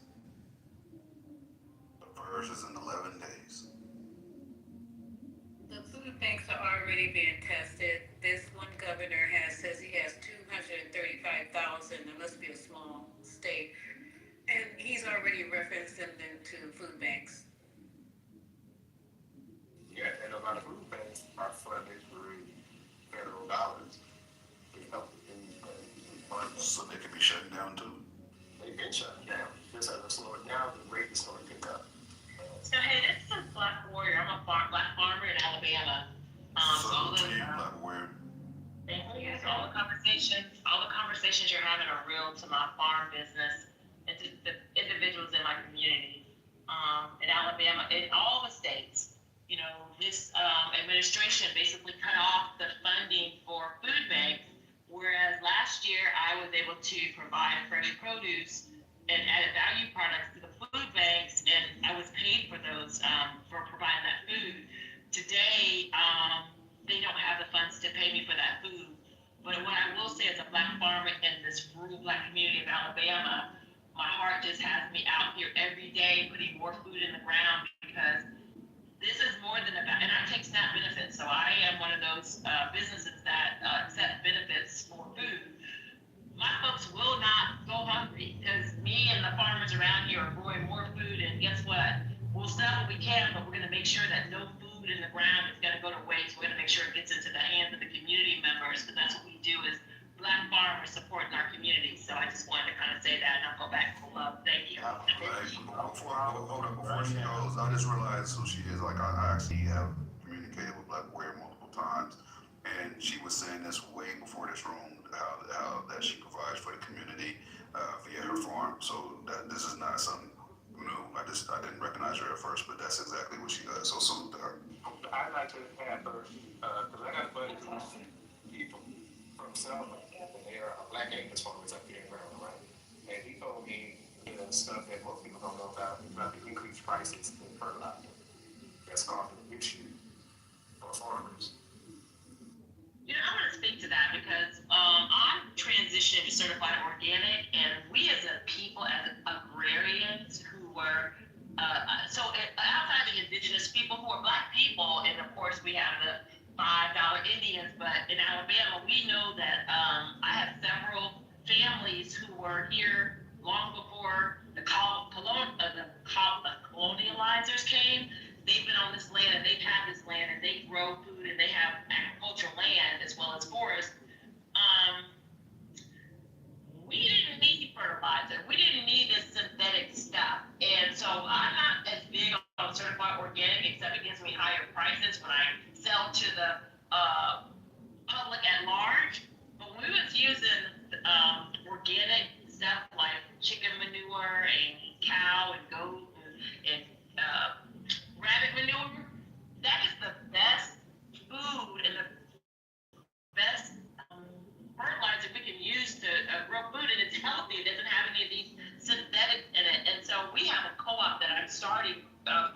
The verse is in 11 days. The food banks are already being tested. This one governor says he has 235,000. It must be a small state. And he's already referencing them to food banks. Yeah, and a lot of food banks are funded through federal dollars. They help in So they could be shutting down too. they've been shutting down. Just as it slowed down, the rate is going to pick up. So hey, this is Black Warrior. I'm a black farmer in Alabama. So to you, Black Warrior. Thank you. So all the conversations you're having are real to my farm business and to the individuals in my community. In Alabama, in all the states, this administration basically cut off the funding for food banks. Whereas last year I was able to provide fresh produce and added value products to the food banks, and I was paid for those for providing that food. Today, they don't have the funds to pay me for that food. But what I will say as a black farmer in this rural black community of Alabama, my heart just has me out here every day putting more food in the ground, because this is more than about, and I take SNAP benefits, so I am one of those businesses that accept benefits for food. My folks will not go hungry, because me and the farmers around here are growing more food, and guess what? We'll sell what we can, but we're going to make sure that no food in the ground is going to go to waste. We're going to make sure it gets into the hands of the community members, because that's what we do as black farmers supporting our community. So I just wanted to kind of say that, and I'll go back to love. Thank you. Before she goes, I just realized who she is. Like, I actually have communicated with Black Warrior multiple times, and she was saying this way before this room, how that she provides for the community via her farm. So that this is not something new. I didn't recognize her at first, but that's exactly what she does. So salute to her. I'd like to have her, because I got a buddy who's people from Selma, and they are black English farmers up here in Maryland, right? And he told me stuff that most people don't know about the increased prices in fertilizer. That's causing an issue for farmers. I want to speak to that because I'm transitioning to certified organic, and we as a people, as agrarians who were, outside the indigenous people who are black people, and of course we have the $5 Indians, but in Alabama we know that I have several families who were here long before the colonializers came. They've been on this land, and they've had this land, and they grow food, and they have agricultural land as well as forest. We didn't need fertilizer. We didn't need this synthetic stuff. And so I'm not as big on certified organic, except it gives me higher prices when I sell to the public at large. But when we was using organic stuff like chicken manure and cow and goat and rabbit manure, that is the best food and the best fertilizer we can use to grow food, and it's healthy. It doesn't have any of these synthetics in it. And so we have a co-op that I'm starting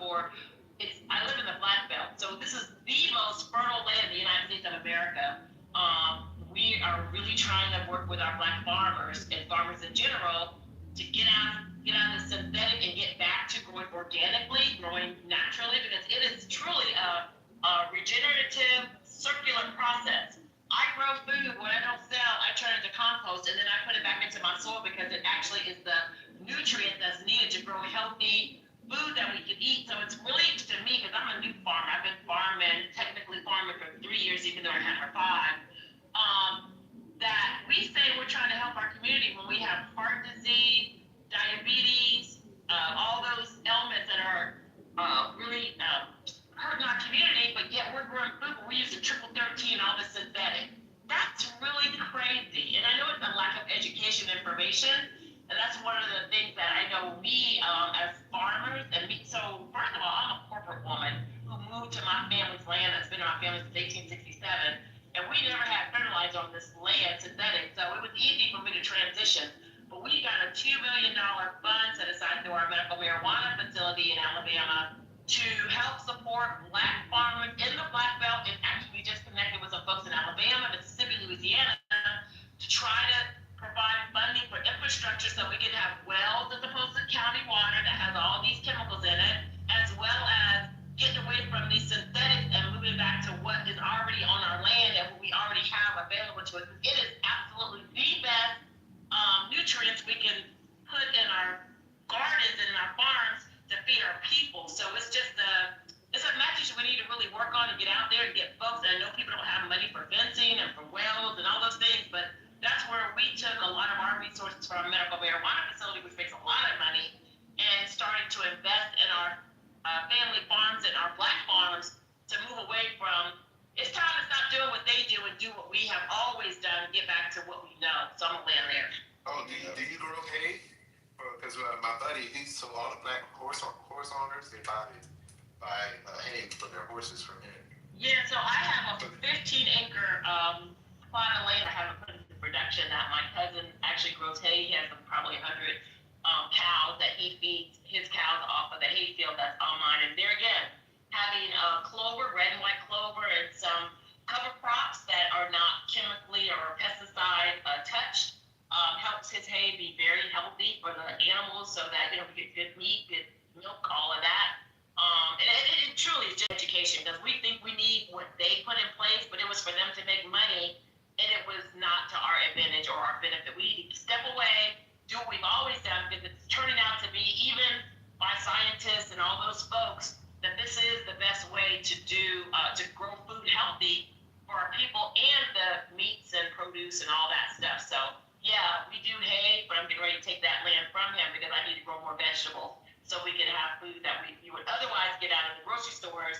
for. I live in the Black Belt, so this is the most fertile land in the United States of America. We are really trying to work with our black farmers and farmers in general to get out of the synthetic and get back to growing organically, growing naturally, because it is truly a regenerative, circular process. I grow food, what I don't sell, I turn into compost, and then I put it back into my soil because it actually is the nutrients that's needed to grow healthy food that we can eat. So it's really to me, because I'm a new farmer. I've been technically farming for 3 years, even though I had her 5. That we say we're trying to help our community when we have heart disease, diabetes, all those ailments that are really hurting our community, but yet we're growing food, but we use the triple 13, all this synthetic. That's really crazy. And I know it's a lack of education information, and that's one of the things that I know we as farmers, so first of all, I'm a corporate woman who moved to my family's land that's been in my family since 1867, and we never had fertilizer on this land, synthetic, so it was easy for me to transition. But we got a $2 million fund set aside through our medical marijuana facility in Alabama to help support Black farmers in the Black Belt, and actually we just connected with some folks in Alabama, Mississippi, Louisiana, to try to provide funding for infrastructure so we can have wells as opposed to county water that has all these chemicals in it, as well as getting away from these synthetics and moving back to what is already on our land and what we already have available to us. It is absolutely the best nutrients we can put in our gardens and in our farms to feed our people. So it's just it's a message we need to really work on and get out there and get folks. And I know people don't have money for fencing and for wells and all those things, but that's where we took a lot of our resources from our medical marijuana facility, which makes a lot of money, and started to invest in our family farms and our Black farms to move away from, it's time to stop doing what they do and do what we have always done and get back to what we know. So I'm going to land there. Oh, do you grow hay? Because my buddy, so all the Black horse owners, they buy hay for their horses from him. Yeah, so I have a 15-acre plot of land I haven't put into production that my cousin actually grows hay. He has probably 100 cows that he feeds his cows off of the hay field that's all mine. And there again, having clover, red and white clover, and some cover crops that are not chemically or pesticide touched helps his hay be very healthy for the animals so that, we get good meat, good milk, all of that. And it truly is just education, because we think we need what they put in place, but it was for them to make money, and it was not to our advantage or our benefit. We need to step away, do what we've always done, because it's turning out to be, even by scientists and all those folks, that this is the best way to do, to grow food healthy for our people and the meats and produce and all that stuff. So yeah, we do hay, but I'm getting ready to take that land from him because I need to grow more vegetables so we can have food that you would otherwise get out of the grocery stores,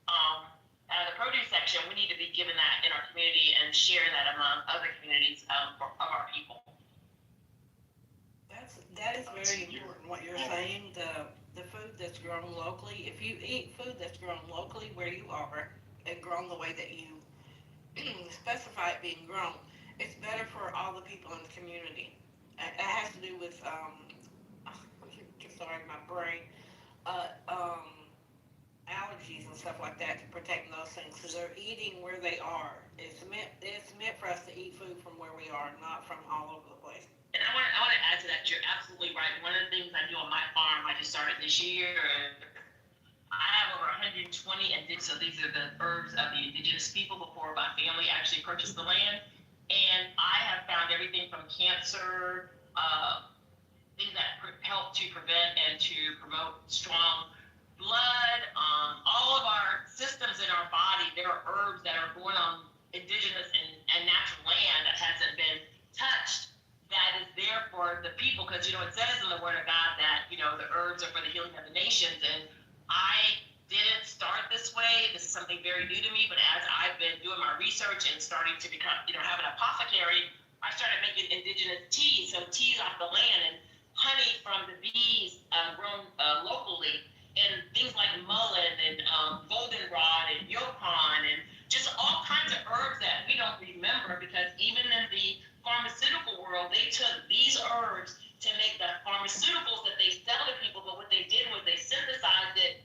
out of the produce section. We need to be giving that in our community and sharing that among other communities of our people. That is very important what you're saying. The food that's grown locally. If you eat food that's grown locally where you are and grown the way that you specify it being grown, it's better for all the people in the community. It has to do with sorry, my brain, allergies and stuff like that, to protect those things. So they're eating where they are. It's meant for us to eat food from where we are, not from all over the place. And I want to add to that. You're absolutely right. One of the things I do on my farm, I just started this year. I have over 120 indigenous. So these are the herbs of the indigenous people before my family actually purchased the land. And I have found everything from cancer, things that help to prevent and to promote strong blood, all of our systems in our body. There are herbs that are born on indigenous and natural land that hasn't been touched, that is there for the people, because it says in the Word of God that the herbs are for the healing of the nations. And I didn't start this way. This is something very new to me, but as I've been doing my research and starting to become, have an apothecary, I started making indigenous teas, so teas off the land, and honey from the bees grown locally, and things like mullein and goldenrod and yopon, and just all kinds of herbs that we don't remember, because even in the pharmaceutical world, they took these herbs to make the pharmaceuticals that they sell to people, but what they did was they synthesized it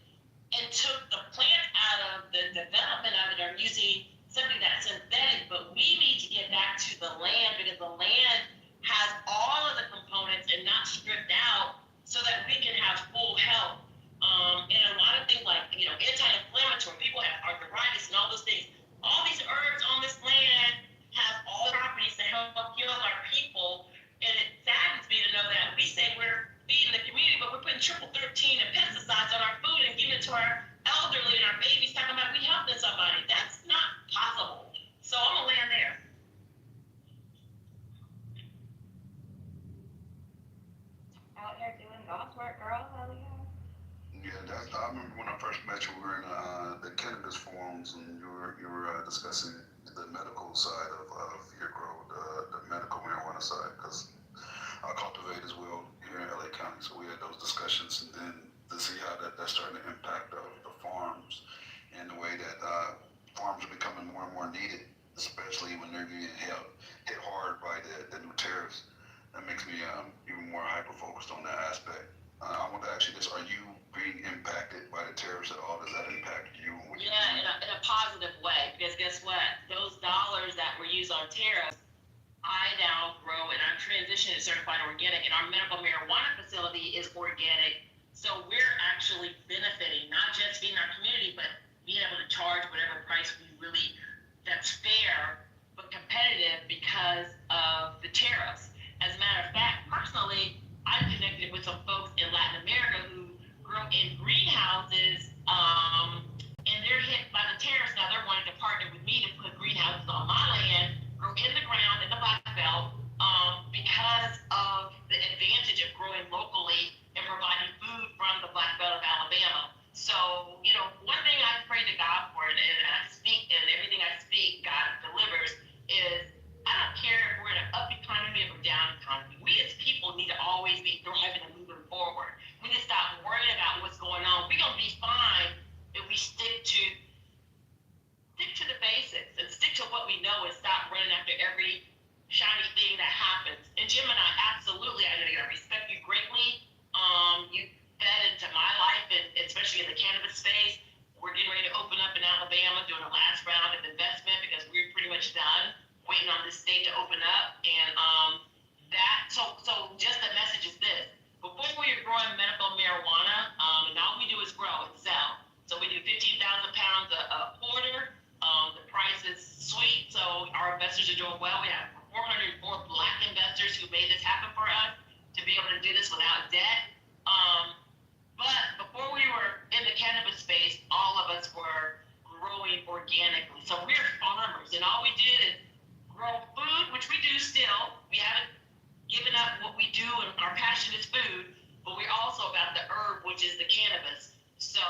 and took the plant out of the development of it, or using something that's synthetic. But we need to get back to the land, because the land has all of the components and not stripped out, so that we can have full health. And a lot of things like, anti-inflammatory, people have arthritis and all those things. All these herbs on this land have all properties to help heal our people. And it saddens me to know that we say we're feeding the homes, and you were discussing the medical side of your grow, the medical marijuana side, because I cultivate as well here in LA County, so we had those discussions, and then to see how that's starting to impact the farms and the way that farms are becoming more and more needed, especially when they're being hit hard by the new tariffs. That makes me even more hyper-focused on that aspect. I want to ask you this, are you being impacted by the tariffs at all? Does that impact you? Yeah, in a positive way, because guess what? Those dollars that were used on tariffs, I now grow and I'm transitioning to certified organic, and our medical marijuana facility is organic. So we're actually benefiting, not just feeding our community, but being able to charge whatever price we really, that's fair, but competitive because of the tariffs. As a matter of fact, personally, I'm connected with some folks in Latin America who grow in greenhouses, and they're hit by the tariffs. Now they're wanting to partner with me to put greenhouses on my land, grow in the ground in the Black Belt, because of the advantage of growing locally and providing food from the Black Belt of Alabama. So, you know, one thing I pray to God for, and I speak, and everything I speak, God delivers, is I don't care if we're in an up economy or a down economy. We as people need to always be thriving and moving forward. We need to stop worrying about what's going on. We're going to be fine if we stick to the basics and stick to what we know and stop running after every shiny thing that happens. And Jim and I, absolutely, I respect you greatly. You fed into my life, and especially in the cannabis space. We're getting ready to open up in Alabama, doing the last round of investment because we're pretty much done, waiting on this state to open up. And so just the message is this: before we were growing medical marijuana, and all we do is grow and sell. So we do 15,000 pounds a quarter. The price is sweet, so our investors are doing well. We have 404 Black investors who made this happen for us to be able to do this without debt. But before we were in the cannabis space, all of us were growing organically. So we're farmers, and all we did is grow food, which we do still. We haven't given up what we do, and our passion is food, but we're also about the herb, which is the cannabis. So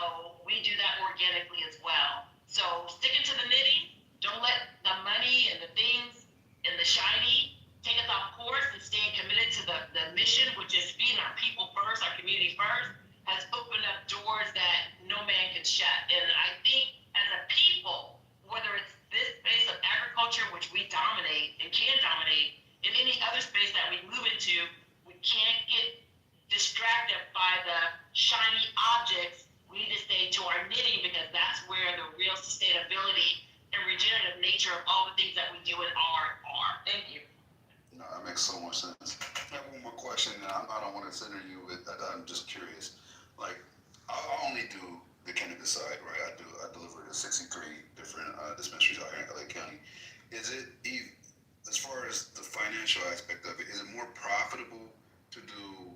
we do that organically as well. So sticking to the knitting, don't let the money and the things and the shiny take us off course, and staying committed to the mission, which is feeding our people first, our community first, has opened up doors that no man can shut. And I think as a people, whether it's this space of agriculture, which we dominate and can dominate, in any other space that we move into, we can't get distracted by the shiny objects. We need to stay to our knitting, because that's where the real sustainability and regenerative nature of all the things that we do in art are. Thank you. No, that makes so much sense. I have one more question, and I don't want to center you with. I'm just curious. Like, I only do the cannabis side, right? I deliver to 63 different dispensaries out here in LA County. Is it, as far as the financial aspect of it, is it more profitable to do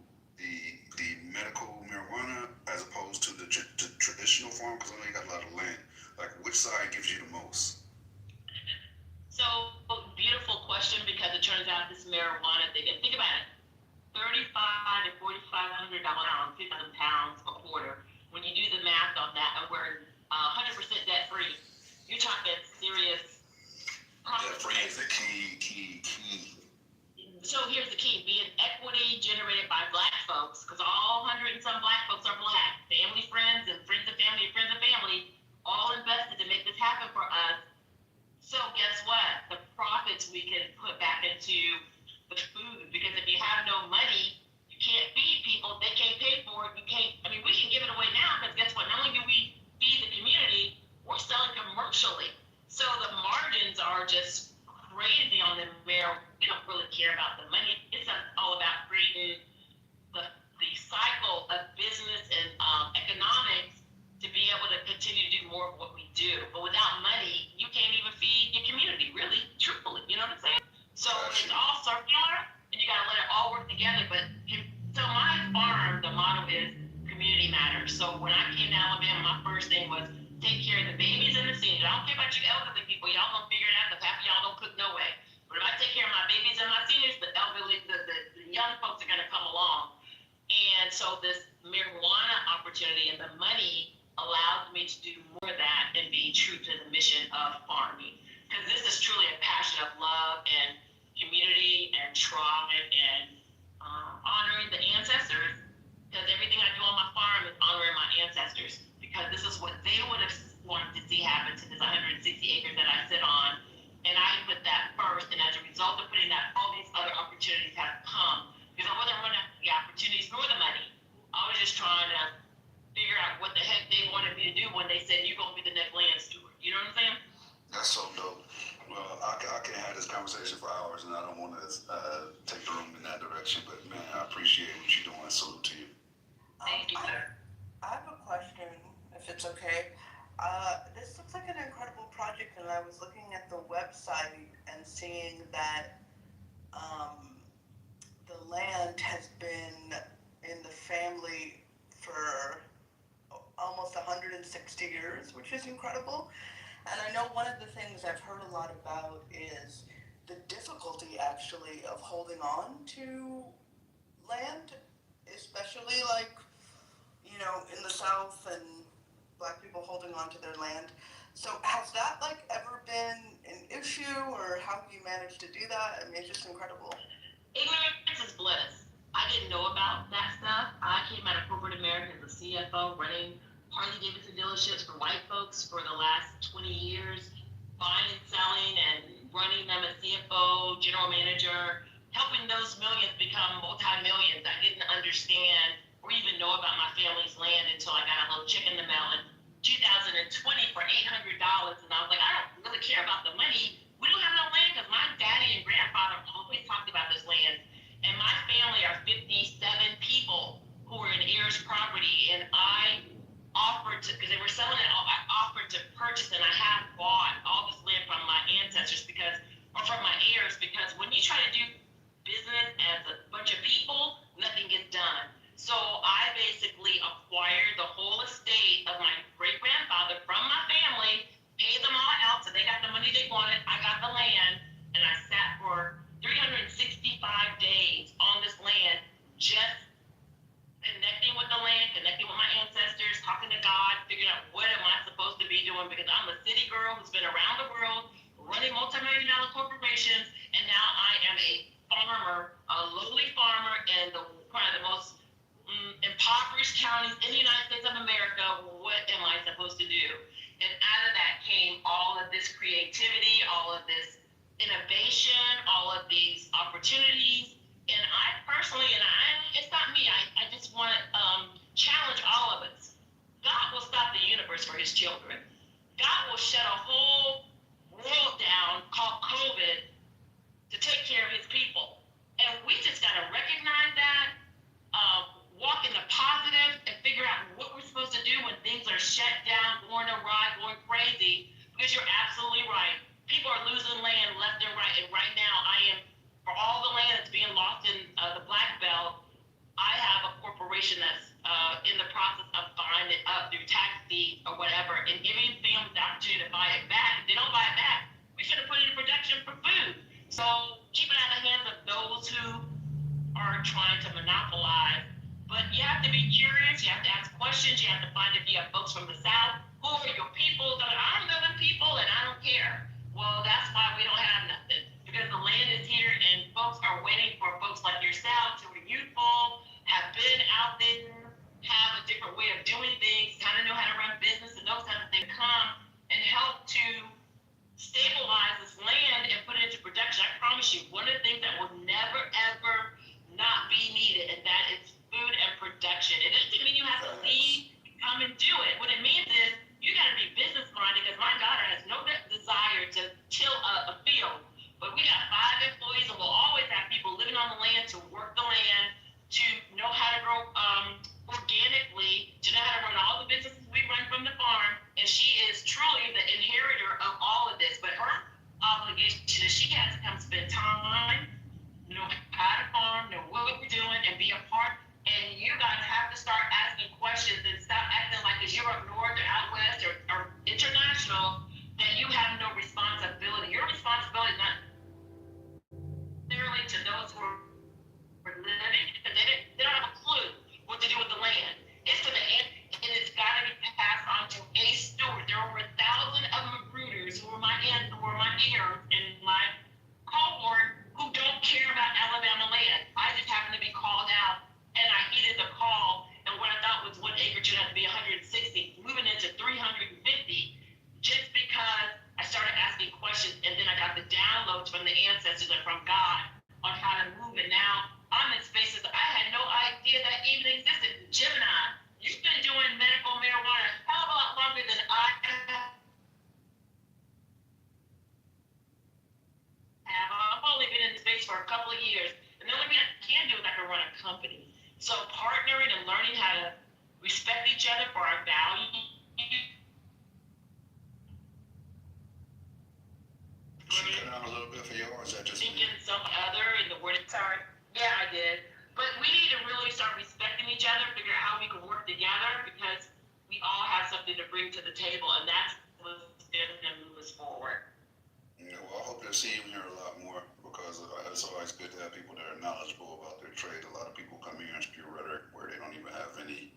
the medical marijuana as opposed to the traditional farm? Because I know you got a lot of land. Like, which side gives you the most? So, beautiful question, because it turns out this marijuana thing, and think about it, $3,500 to $4,500 on 50,000 pounds a quarter. When you do the math on that, and we're 100% debt free, you're talking serious profit. Debt free is the key. So here's the key: being equity generated by Black folks, because all 100 and some Black folks are Black, family, friends, and friends of family, friends of family, all invested to make this happen for us. So guess what? The profits we can put back into the food, because if you have no money, you can't feed people. They can't pay for it. You can't. I mean, we can give it away now, because guess what? Not only do we feed the community, we're selling commercially. So the margins are just crazy on the marijuana. We don't really care about the money. It's all about creating the cycle of business and economics to be able to continue to do more of what we do. But without money, you can't even feed your community, really, truthfully. You know what I'm saying? So it's all happened to this 160 acres that I sit on. And I put that first, and as a result of putting that, all these other opportunities have come. Because I wasn't running after the opportunities nor the money. I was just trying to figure out what the heck they wanted me to do when they said, you're going to be the next land steward. You know what I'm saying? That's so dope. Well, I can have this conversation for hours, and I don't want to take the room in that direction. But man, I appreciate what you're doing. Salute to you. Thank you, sir. I have a question, if it's okay. This looks like an incredible project, and I was looking at the website and seeing that the land has been in the family for almost 160 years, which is incredible. And I know one of the things I've heard a lot about is the difficulty actually of holding on to land, especially like, you know, in the South and Black people holding on to their land. So has that like ever been an issue, or how do you manage to do that? I mean, it's just incredible. Ignorance is bliss. I didn't know about that stuff. I came out of corporate America as a CFO, running Harley Davidson dealerships for white folks for the last 20 years, buying and selling and running them as CFO, general manager, helping those millions become multi-millions. I didn't understand or even know about my family's land until I got a little check in the mail in 2020 for $800. And I was like, I don't really care about the money. We don't have no land because my daddy and grandfather always talked about this land. And my family are 57 people who were in heirs property. And I offered to, because they were selling it, I offered to purchase, and I have bought all this land from my ancestors or from my heirs, because when you try to do business as a bunch of people, nothing gets done. So I basically acquired the whole estate of my great-grandfather from my family, paid them all out, so they got the money they wanted, I got the land, and I sat for 365 days on this land, just connecting with the land, connecting with my ancestors, talking to God, figuring out what am I supposed to be doing, because I'm a city girl who's been around the world, running multi-million-dollar corporations, and now I am a farmer, a lowly farmer in one of the most impoverished counties in the United States of America. What am I supposed to do? And out of that came all of this creativity, all of this innovation, all of these opportunities. And I personally, it's not me, I just want to challenge all of us. God will stop the universe for his children. God will shut a whole world down called COVID to take care of his people. And we just got to recognize that, walk in the positive, and figure out what we're supposed to do when things are shut down, going awry, going crazy, because you're absolutely right. People are losing land left and right. And right now, for all the land that's being lost in the Black Belt, I have a corporation that's in the process of buying it up through tax deed or whatever, and giving families the opportunity to buy it back. If they don't buy it back, we should have put it in production for food. So keep it out of the hands of those who are trying to monopolize. But you have to be curious, you have to ask questions, you have to find if you have folks from the South, who are your people? They're like, I don't know them people and I don't care. Well, that's why we don't have nothing, because the land is here and folks are waiting for folks like yourself who are youthful, have been out there, have a different way of doing things, kind of know how to run business and those kinds of things, come and help to stabilize this land and put it into production. I promise you, one of the things that will never, ever not be needed, and that is food and production. It doesn't mean you have to leave, come and do it. What it means is you got to be business minded, because my daughter has no desire to till a field. ancestors and from God on how to move. And now I'm in spaces I had no idea that even existed. Gemini, you've been doing medical marijuana a hell of a lot longer than I have. I've only been in the space for a couple of years. And the only thing I can do is I can run a company. So partnering and learning how to respect each other for our values. Cut down a little bit for yours. That just Thinking some other in the word. Sorry. Yeah, I did. But we need to really start respecting each other, figure out how we can work together, because we all have something to bring to the table, and that's what's going to move us forward. Yeah, well, I hope to see you here a lot more, because it's always good to have people that are knowledgeable about their trade. A lot of people come here and spew rhetoric where they don't even have any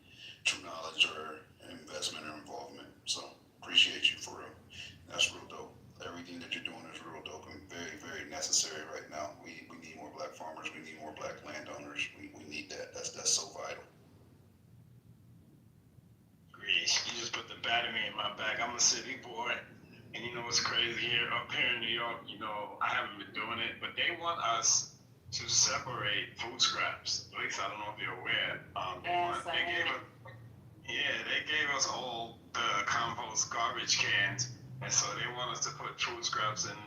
true knowledge or investment or involvement. So appreciate you for real. That's real dope. Everything that you're doing is real dope and very, very necessary right now. We need more black farmers. We need more black landowners. We need that. That's so vital. Agreed. You just put the bat in me in my back. I'm a city boy. And you know what's crazy here? Up here in New York, I haven't been doing it, but they want us to separate food scraps. At least I don't know if you're aware. They gave us all the compost garbage cans. And so they want us to put food scraps and,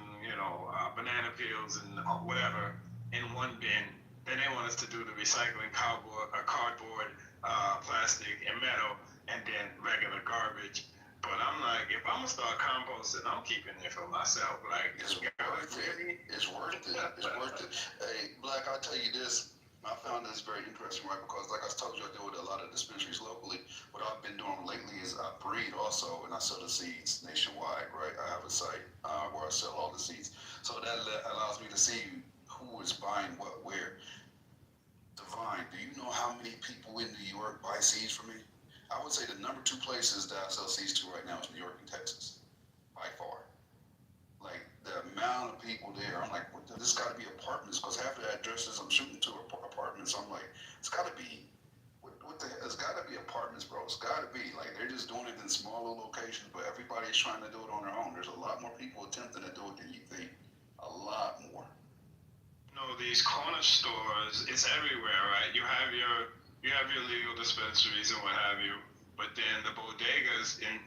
banana peels and whatever in one bin. Then they want us to do the recycling cardboard, plastic, and metal, and then regular garbage. But I'm like, if I'm gonna start composting, I'm keeping it for myself. Like, it's worth it. It's worth it. It's worth it. Hey, Black, I'll tell you this. I found this very interesting, right? Because like I told you, I deal with a lot of dispensaries locally. What I've been doing lately is I breed also, and I sell the seeds nationwide, right? I have a site where I sell all the seeds. So that allows me to see who is buying what where. Divine, do you know how many people in New York buy seeds from me? I would say the number 2 places that I sell seeds to right now is New York and Texas, by far. Like, the amount of people there, I'm like, this got to be apartments, because half of the addresses I'm shooting to are apartments. I'm like, it's got to be, what the hell, it's got to be apartments, bro. It's got to be. Like, they're just doing it in smaller locations, but everybody's trying to do it on their own. There's a lot more people attempting to do it than you think. A lot more. These corner stores, it's everywhere, right? You have your legal dispensaries and what have you, but then the bodegas, and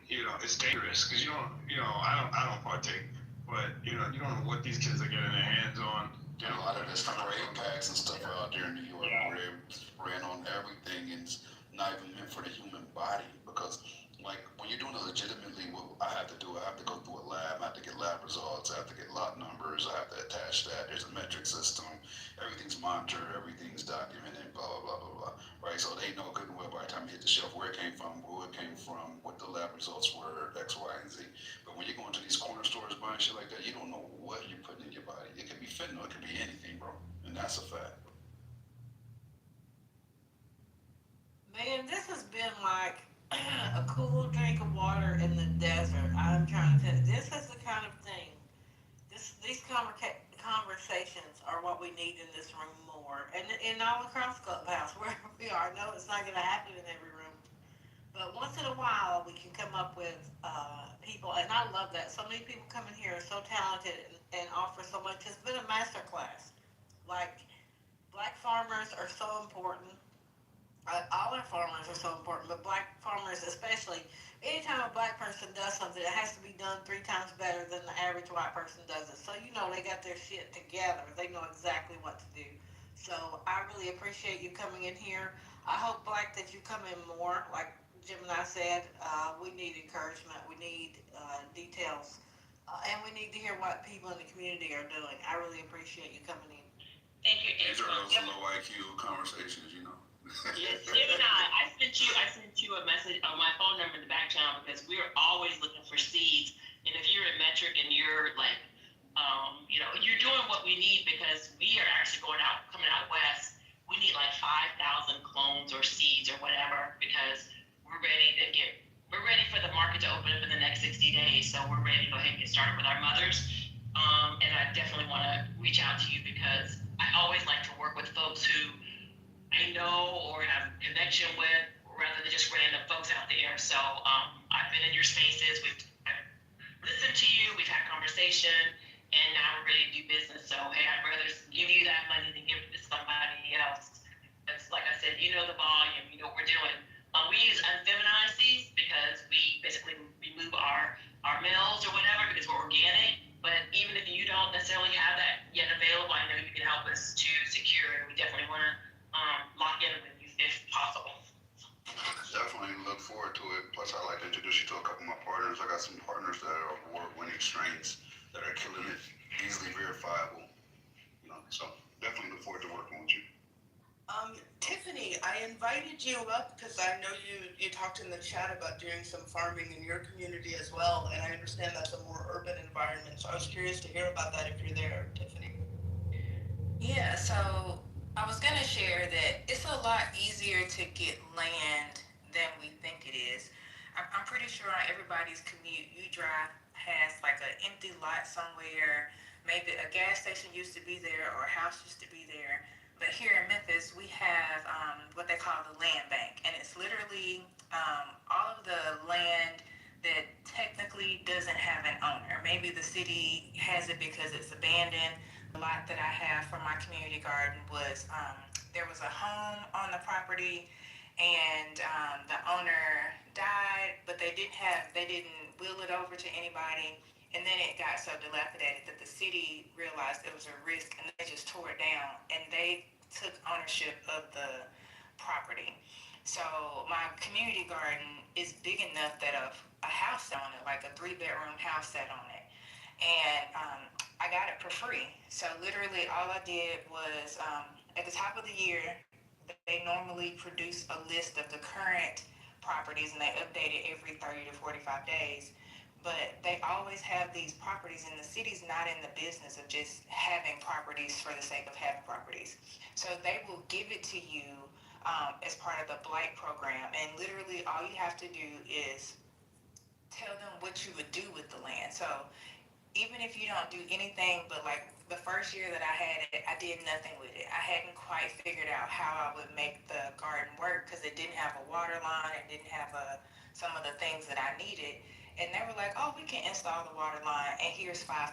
it's dangerous because I don't partake, but you don't know what these kids are getting their hands on. A lot of this spray packs and stuff out there in New York where they're spraying on everything, and it's not even meant for the human body, because like when you're doing it legitimately, what I have to do, I have to go through a lab, I have to get lab results, I have to get lot numbers, I have to attach that, there's a metric system, everything's monitored, everything's documented, blah, blah, blah, blah, blah, right? So they know good and well by the time you hit the shelf where it came from, what the lab results were, X, Y, and Z. But when you go into these corner stores buying shit like that, you don't know what you're putting in your body. It could be fentanyl, it could be anything, bro, and that's a fact. Man, this has been like a cool drink of water in the desert. I'm trying to tell you, this is the kind of thing, these conversations are what we need in this room more. And all across Clubhouse, wherever we are. I know it's not going to happen in every room. But once in a while, we can come up with people, and I love that. So many people come in here are so talented and offer so much. It's been a master class. Like, black farmers are so important. All our farmers are so important, but black farmers especially. Anytime a black person does something, it has to be done 3 times better than the average white person does it. So they got their shit together. They know exactly what to do. So I really appreciate you coming in here. I hope, Black, that you come in more. Like Jim and I said, we need encouragement. We need details. And we need to hear what people in the community are doing. I really appreciate you coming in. Thank you, These are those low IQ conversations, Yes, Jim and I sent you a message on my phone number in the back channel, because we're always looking for seeds. And if you're in Metric and you're like, you're doing what we need, because we are actually coming out west. We need like 5,000 clones or seeds or whatever, because we're ready for the market to open up in the next 60 days. So we're ready to go ahead and get started with our mothers. And I definitely want to reach out to you, because I always like to work with folks who I know or have a connection with, rather than just random folks out there. So I've been in your spaces. I've listened to you. We've had conversation, and now we're ready to do business. So hey, I'd rather give you that money than give it to somebody else. It's like I said, you know the volume, you know what we're doing. We use unfeminized seeds because we basically remove our males or whatever because we're organic. But even if you don't necessarily have that yet available, I know you can help us to secure it. We definitely want to lock in with you if possible. Definitely look forward to it. Plus, I'd like to introduce you to a couple of my partners. I got some partners that are award-winning strains that are killing it, easily verifiable. You know, so definitely look forward to working with you. Tiffany, I invited you up because I know you talked in the chat about doing some farming in your community as well, and I understand that's a more urban environment. So I was curious to hear about that if you're there, Tiffany. Yeah, so I was gonna share that it's a lot easier to get land than we think it is. I'm pretty sure on everybody's commute, you drive past like an empty lot somewhere, maybe a gas station used to be there or a house used to be there. But here in Memphis, we have what they call the land bank, and it's literally all of the land that technically doesn't have an owner. Maybe the city has it because it's abandoned. The lot that I have for my community garden was there was a home on the property, and the owner died, but they didn't will it over to anybody. And then it got so dilapidated that the city realized it was a risk, and they just tore it down, and they took ownership of the property. So my community garden is big enough that a house on it, like a 3-bedroom house set on it. And I got it for free. So literally all I did was at the top of the year, they normally produce a list of the current properties, and they update it every 30 to 45 days. But they always have these properties, and the city's not in the business of just having properties for the sake of having properties. So they will give it to you as part of the blight program, and literally all you have to do is tell them what you would do with the land. So even if you don't do anything but like the first year that I had it, I did nothing with it. I hadn't quite figured out how I would make the garden work because it didn't have a water line, it didn't have some of the things that I needed. And they were like, oh, we can install the water line, and here's $5,000.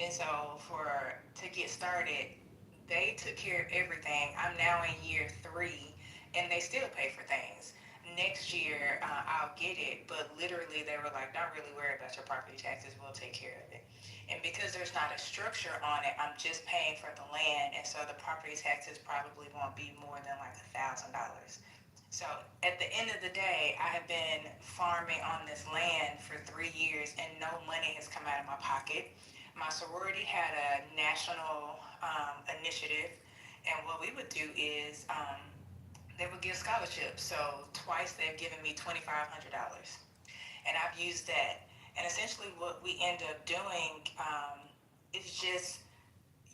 And so to get started, they took care of everything. I'm now in year 3, and they still pay for things. Next year, I'll get it, but literally they were like, don't really worry about your property taxes, we'll take care of it. And because there's not a structure on it, I'm just paying for the land, and so the property taxes probably won't be more than like $1,000. So at the end of the day, I have been farming on this land for 3 years, and no money has come out of my pocket. My sorority had a national initiative, and what we would do is they would give scholarships. So twice they've given me $2,500, and I've used that. And essentially what we end up doing is just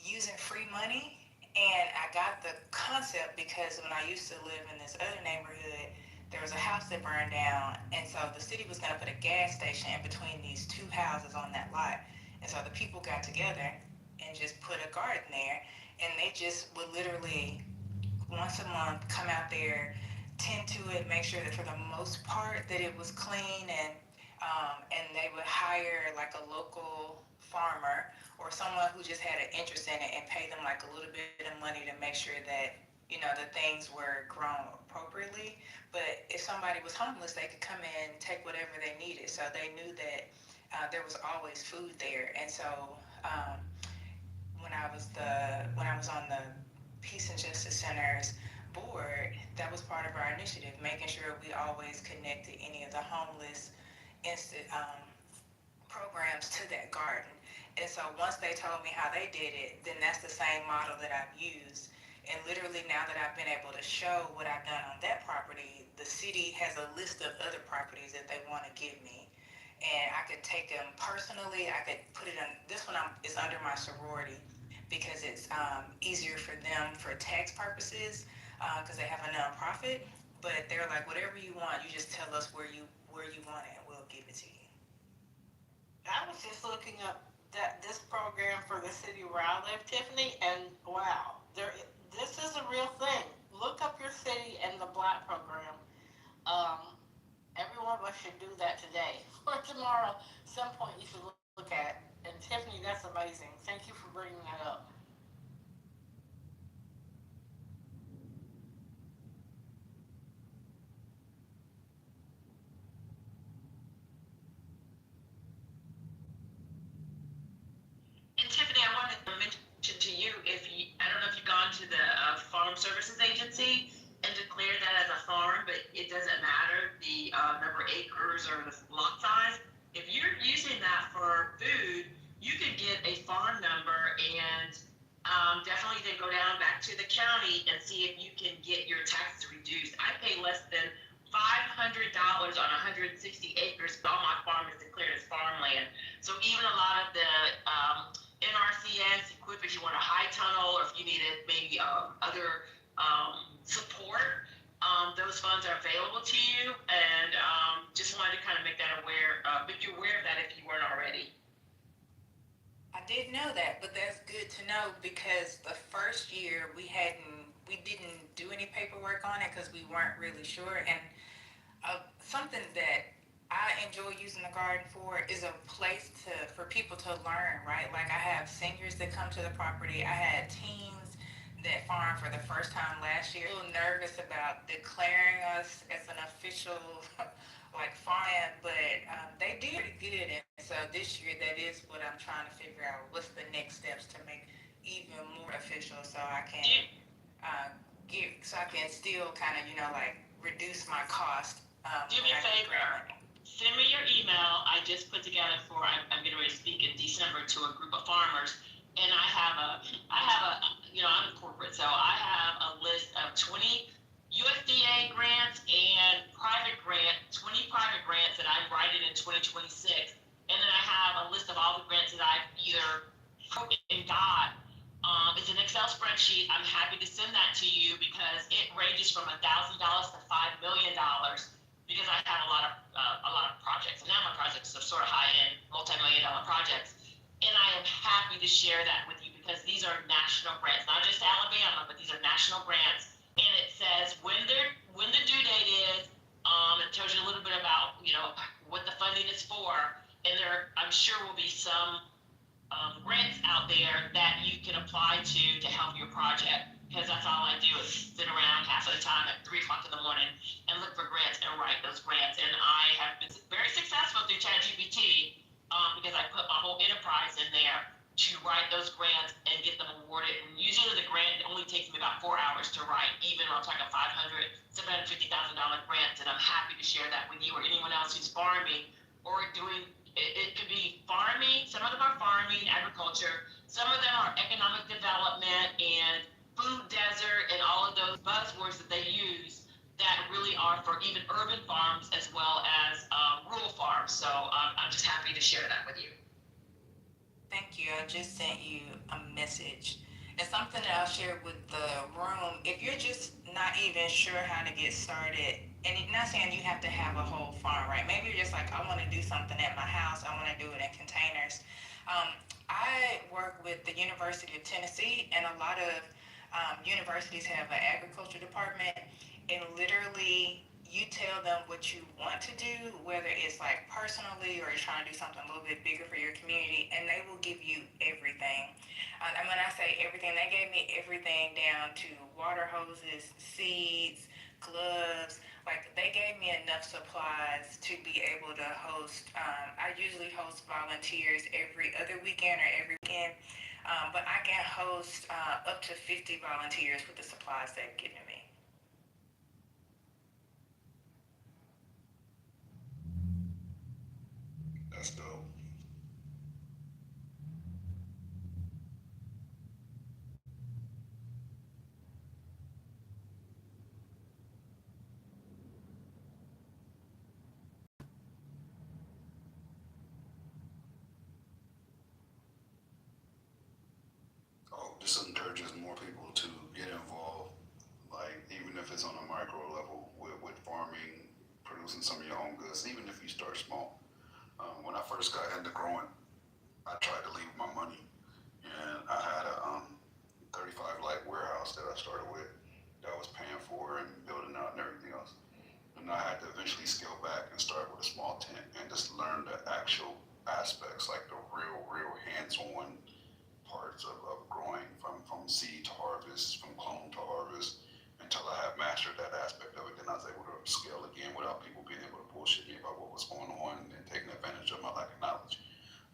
using free money. And I got the concept because when I used to live in this other neighborhood, there was a house that burned down, and so the city was going to put a gas station in between these 2 houses on that lot. And so the people got together and just put a garden there, and they just would literally once a month come out there, tend to it, make sure that for the most part that it was clean, and they would hire like a local farmer or someone who just had an interest in it and pay them like a little bit of money to make sure that, you know, the things were grown appropriately. But if somebody was homeless, they could come in, take whatever they needed. So they knew that there was always food there. And so when I was on the Peace and Justice Center's board, that was part of our initiative, making sure we always connected any of the homeless programs to that garden. And so once they told me how they did it, then that's the same model that I've used. And literally now that I've been able to show what I've done on that property, the city has a list of other properties that they want to give me. And I could take them personally. I could put it on, this one is under my sorority because it's easier for them for tax purposes because they have a nonprofit. But they're like, whatever you want, you just tell us where you want it and we'll give it to you. I was just looking up this program for the city where I live, Tiffany, and wow, this is a real thing. Look up your city and the Black program. Every one of us should do that today or tomorrow. Some point you should look at And Tiffany, that's amazing. Thank you for bringing that up. And Tiffany, I wanted to mention to you, if you, I don't know if you've gone to the Farm Services Agency and declared that as a farm, but it doesn't matter the number of acres or the lot size. If you're using that for food, you can get a farm number and definitely then go down back to the county and see if you can get your taxes reduced. I pay less than $500 on 160 acres, but all my farm is declared as farmland. So even a lot of the NRCS equip if you want a high tunnel or if you needed maybe other support, those funds are available to you. And just wanted to kind of make that aware, make you aware of that if you weren't already. I didn't know that, but that's good to know because the first year we didn't do any paperwork on it because we weren't really sure. And something that I enjoy using the garden for is a place for people to learn, right? Like I have seniors that come to the property. I had teens that farm for the first time last year. A little nervous about declaring us as an official like farm, but they did pretty good. And so this year, that is what I'm trying to figure out. What's the next steps to make even more official, so I can so I can still kind of like reduce my cost. Do me a favor. Send me your email. I just put together I'm getting ready to speak in December to a group of farmers, and I have a I'm corporate, so I have a list of 20 USDA grants and 20 private grants that I'm writing in 2026. And then I have a list of all the grants that I've either got. It's an Excel spreadsheet. I'm happy to send that to you because it ranges from $1,000 to $5 million because I have a lot of projects. And now my projects are sort of high-end, multi-million-dollar projects. And I am happy to share that with you because these are national grants, not just Alabama, but these are national grants. And it says when the due date is. It tells you a little bit about what the funding is for, and I'm sure will be some grants out there that you can apply to help your project. Because that's all I do is sit around half of the time at 3 o'clock in the morning and look for grants and write those grants. And I have been very successful through ChatGPT because I put my whole enterprise in there to write those grants and get them awarded. And usually the grant only takes me about 4 hours to write, even when I'm talking $500,000, $750,000 grants. And I'm happy to share that with you or anyone else who's farming or doing. It could be farming. Some of them are farming, agriculture. Some of them are economic development and food desert and all of those buzzwords that they use that really are for even urban farms as well as rural farms. So I'm just happy to share that with you. Thank you. I just sent you a message. And something that I'll share with the room, if you're just not even sure how to get started, and not saying you have to have a whole farm, right? Maybe you're just like, I want to do something at my house. I want to do it in containers. I work with the University of Tennessee, and a lot of universities have an agriculture department, and literally you tell them what you want to do, whether it's like personally or you're trying to do something a little bit bigger for your community, and they will give you everything. And when I say everything, they gave me everything down to water hoses, seeds, gloves. Like they gave me enough supplies to be able to host. I usually host volunteers every other weekend or every weekend, but I can host up to 50 volunteers with the supplies they've given me. That's dope. Oh, this encourages more people to get involved, like even if it's on a micro level with farming, producing some of your own goods, even if you start small. When I first got into growing, I tried to leave my money, and I had a 35 light warehouse that I started with that I was paying for and building out and everything else. And I had to eventually scale back and start with a small tent and just learn the actual aspects, like the real hands-on parts of growing from seed to harvest, from clone to harvest, until I have mastered that aspect of it. Then I was able to scale again without people being able to bullshit me about what was going on and taking advantage of my lack of knowledge.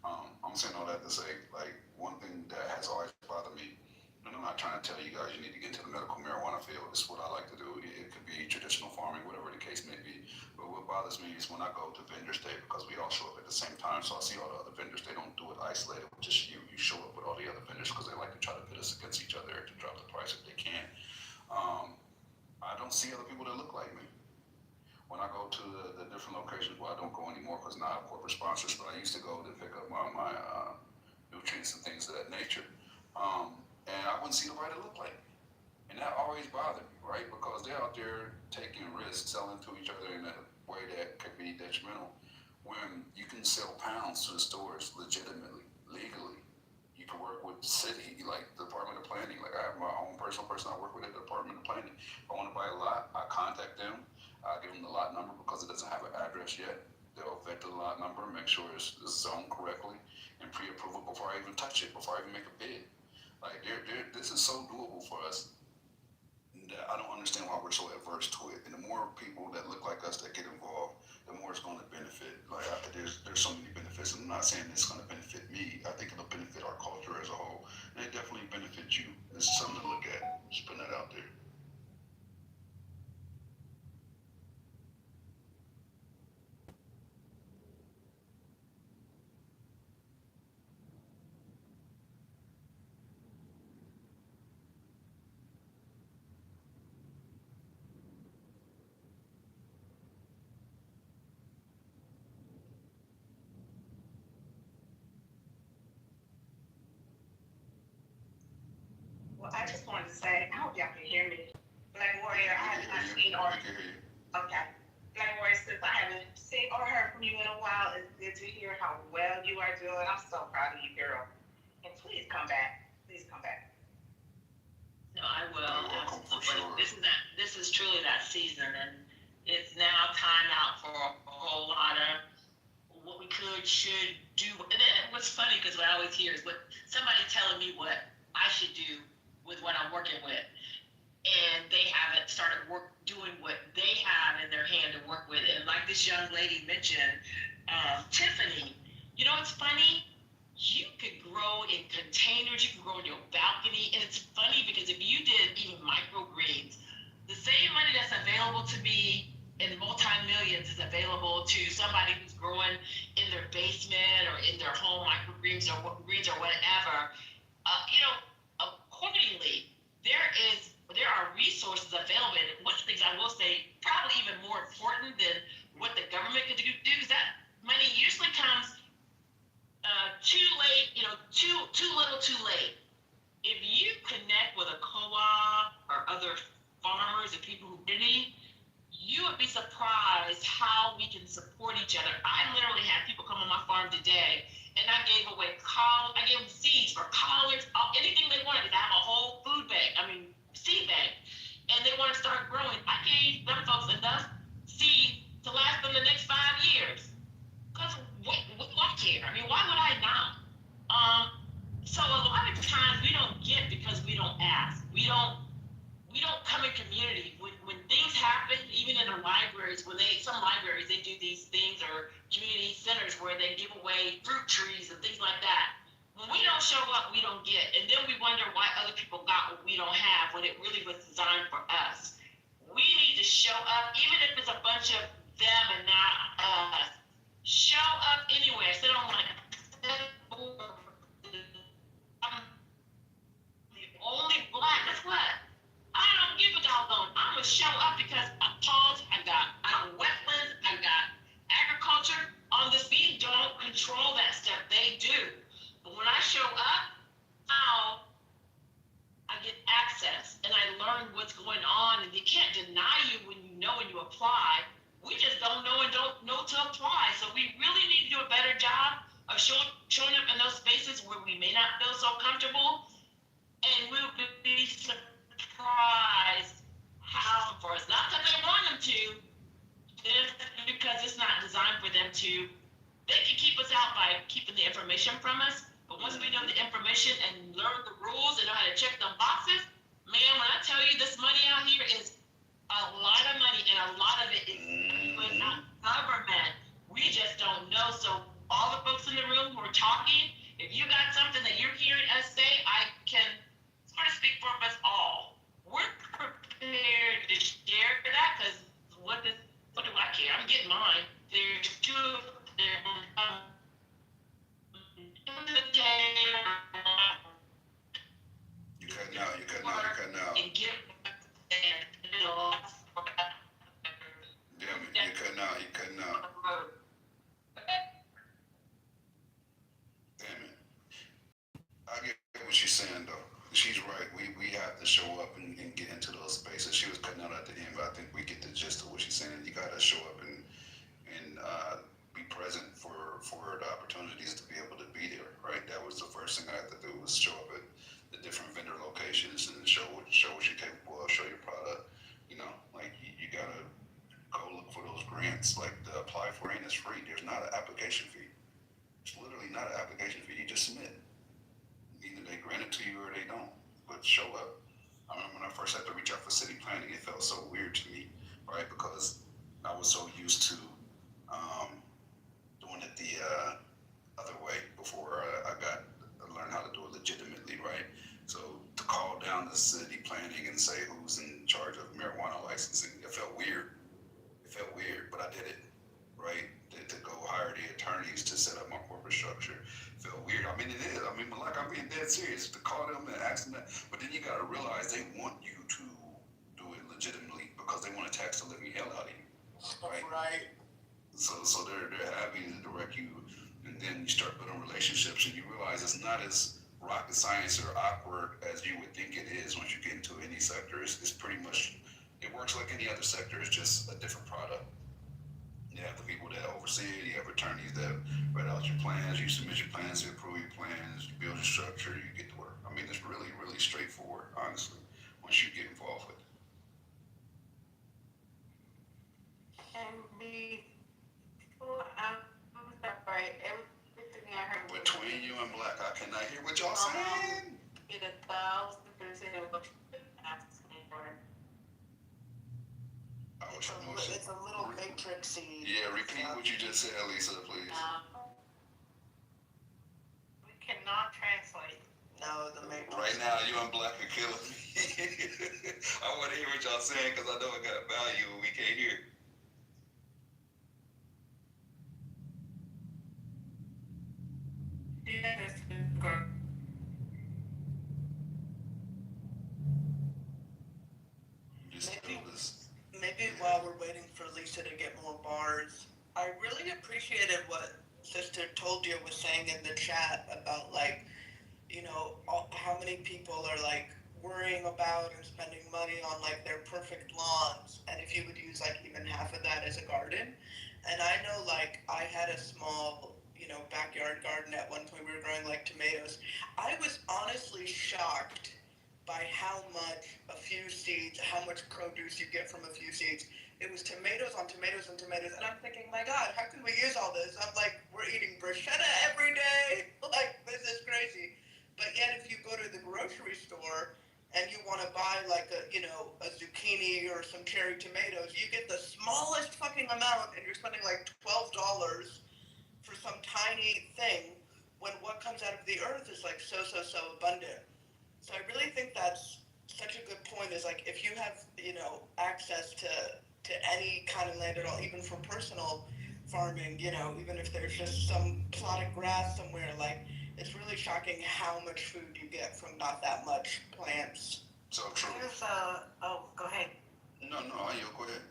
I'm saying all that to say, like, one thing that has always bothered me, and I'm not trying to tell you guys you need to get into the medical marijuana field. It's what I like to do. It could be traditional farming, whatever the case may be. But what bothers me is when I go to vendors day, because we all show up at the same time. So I see all the other vendors. They don't do it isolated with just you. You show up with all the other vendors because they like to try to pit us against each other to drop the price if they can. I don't see other people that look like me. When I go to the different locations, well, I don't go anymore because now I have corporate sponsors, but I used to go to pick up my nutrients and things of that nature. And I wouldn't see nobody that looked like me. And that always bothered me, right? Because they're out there taking risks, selling to each other in a way that could be detrimental. When you can sell pounds to the stores legitimately, legally. You can work with city, like the Department of Planning. Like I have my own personal person I work with at the Department of Planning. If I want to buy a lot, I contact them. I give them the lot number because it doesn't have an address yet. They'll vet the lot number, make sure it's zoned correctly, and pre-approve it before I even touch it, before I even make a bid. Like this is so doable for us that I don't understand why we're so adverse to it. And the more people that look like us that get involved, the more it's going to benefit. Like there's so many benefits. And I'm not saying it's going to benefit me. I think it'll benefit our culture as a whole, and it definitely benefits you. It's something to look at. Just putting that out there. Well, I just wanted to say, I hope y'all can hear me. Black Warrior, I have not seen or okay. Black Warrior, since I haven't seen or heard from you in a while, it's good to hear how well you are doing. I'm so proud of you, girl. And please come back. Please come back. No, I will. Absolutely. This is truly that season, and it's now time out for a whole lot of what we could, should do. And then what's funny, because what I always hear is what somebody telling me what I should do with what I'm working with, and they haven't started doing what they have in their hand to work with. And like this young lady mentioned, Tiffany, you know what's funny? You could grow in containers, you can grow in your balcony, and it's funny because if you did even microgreens, the same money that's available to me in multi-millions is available to somebody who's growing in their basement or in their home microgreens or greens or whatever. Accordingly, there are resources available. And one of the things I will say, probably even more important than what the government could do is that money usually comes too late, too little, too late. If you connect with a co-op or other farmers and people who really, you would be surprised how we can support each other. I literally had people come on my farm today, and I gave away I gave them seeds for collards, anything they wanted. I have a whole seed bank, and they want to start growing. I gave them folks enough seed to last them the next 5 years. Because what do I care? Why would I not? So a lot of times we don't get because we don't ask. We don't come in community. When things happen, even in the libraries, some libraries, they do these things, or community centers where they give away fruit trees and things like that. When we don't show up, we don't get. And then we wonder why other people got what we don't have when it really was designed for us. We need to show up, even if it's a bunch of them and not us. Show up anywhere. Sit on like I'm the only black. Guess what? I don't give a doggone. I'm gonna show up because I'm tall. I got wetlands. I got agriculture. On this, we don't control that stuff. They do. But when I show up, now I get access and I learn what's going on. And they can't deny you when you know when you apply. We just don't know and don't know to apply. So we really need to do a better job of showing up in those spaces where we may not feel so comfortable. And we'll be surprised how, for us, not that they want them to, just because it's not designed for them to. They can keep us out by keeping the information from us, but once to check them boxes. Man, when I tell you this money out here is a lot of money, and a lot of it is not government. We just don't know. So all the folks in the room who are talking, if you got something that you're hearing us say, I can sort of speak for us all. We're prepared to share that, because what do I care? I'm getting mine. There's two of them. You cutting out. And give Damn it, you're cutting out. Damn it. I get what she's saying though. She's right. We have to show up and get into those spaces. She was cutting out at the end, but I think we get the gist of what she's saying. You gotta show up and be present for the opportunities to be able to be there, right? That was the first thing I had to do, was show up at the different vendor locations and show what you're capable of, show your product. You know, like you gotta go look for those grants. Like the apply for ain't is free. There's not an application fee. It's literally not an application fee. You just submit. Either they grant it to you or they don't. But show up. I remember when I first had to reach out for city planning, it felt so weird to me, right? Because I was so used to doing it the other way before I learned how to do it legitimately, right? So to call down the city planning and say who's in charge of marijuana licensing, it felt weird. But I did it, right? To go hire the attorneys to set up my corporate structure felt weird. I mean, it is. I mean, like, I'm being dead serious. To call them and ask them that, but then you gotta realize they want you to do it legitimately because they want to tax the living hell out of you, right? Right. So they're having to direct you, and then you start building relationships, and you realize it's not as rocket science or awkward as you would think it is once you get into any sector. It's pretty much, it works like any other sector. It's just a different product. You have the people that oversee it. You have attorneys that write out your plans. You submit your plans, they approve your plans. You build your structure. You get to work. I mean, it's really, really straightforward, honestly, once you get involved with it. And I'm sorry, everything I heard. Between you and Black, I cannot hear what y'all saying. Get 1,000% of what you're asking for. It's a little matrixy. Yeah, repeat what you just said, Lisa, please. We cannot translate. No, the matrix. Right now, you and Black are killing me. I want to hear what y'all saying because I know it got value and we can't hear. Maybe while we're waiting for Lisa to get more bars, I really appreciated what Sister Told You was saying in the chat about, like, you know, how many people are like worrying about and spending money on like their perfect lawns, and if you would use like even half of that as a garden. And I know, like, I had a small, you know, backyard garden at one point. We were growing like tomatoes. I was honestly shocked by how much produce you get from a few seeds. It was tomatoes on tomatoes and tomatoes, and I'm thinking, my God, how can we use all this? I'm like, we're eating bruschetta every day. Like, this is crazy. But yet, if you go to the grocery store and you want to buy like a zucchini or some cherry tomatoes, you get the smallest fucking amount, and you're spending like $12 for some tiny thing, when what comes out of the earth is like so abundant. So I really think that's such a good point, is like, if you have, you know, access to any kind of land at all, even for personal farming, you know, even if there's just some plot of grass somewhere, like, it's really shocking how much food you get from not that much plants. So true. There's go ahead. No, you go ahead.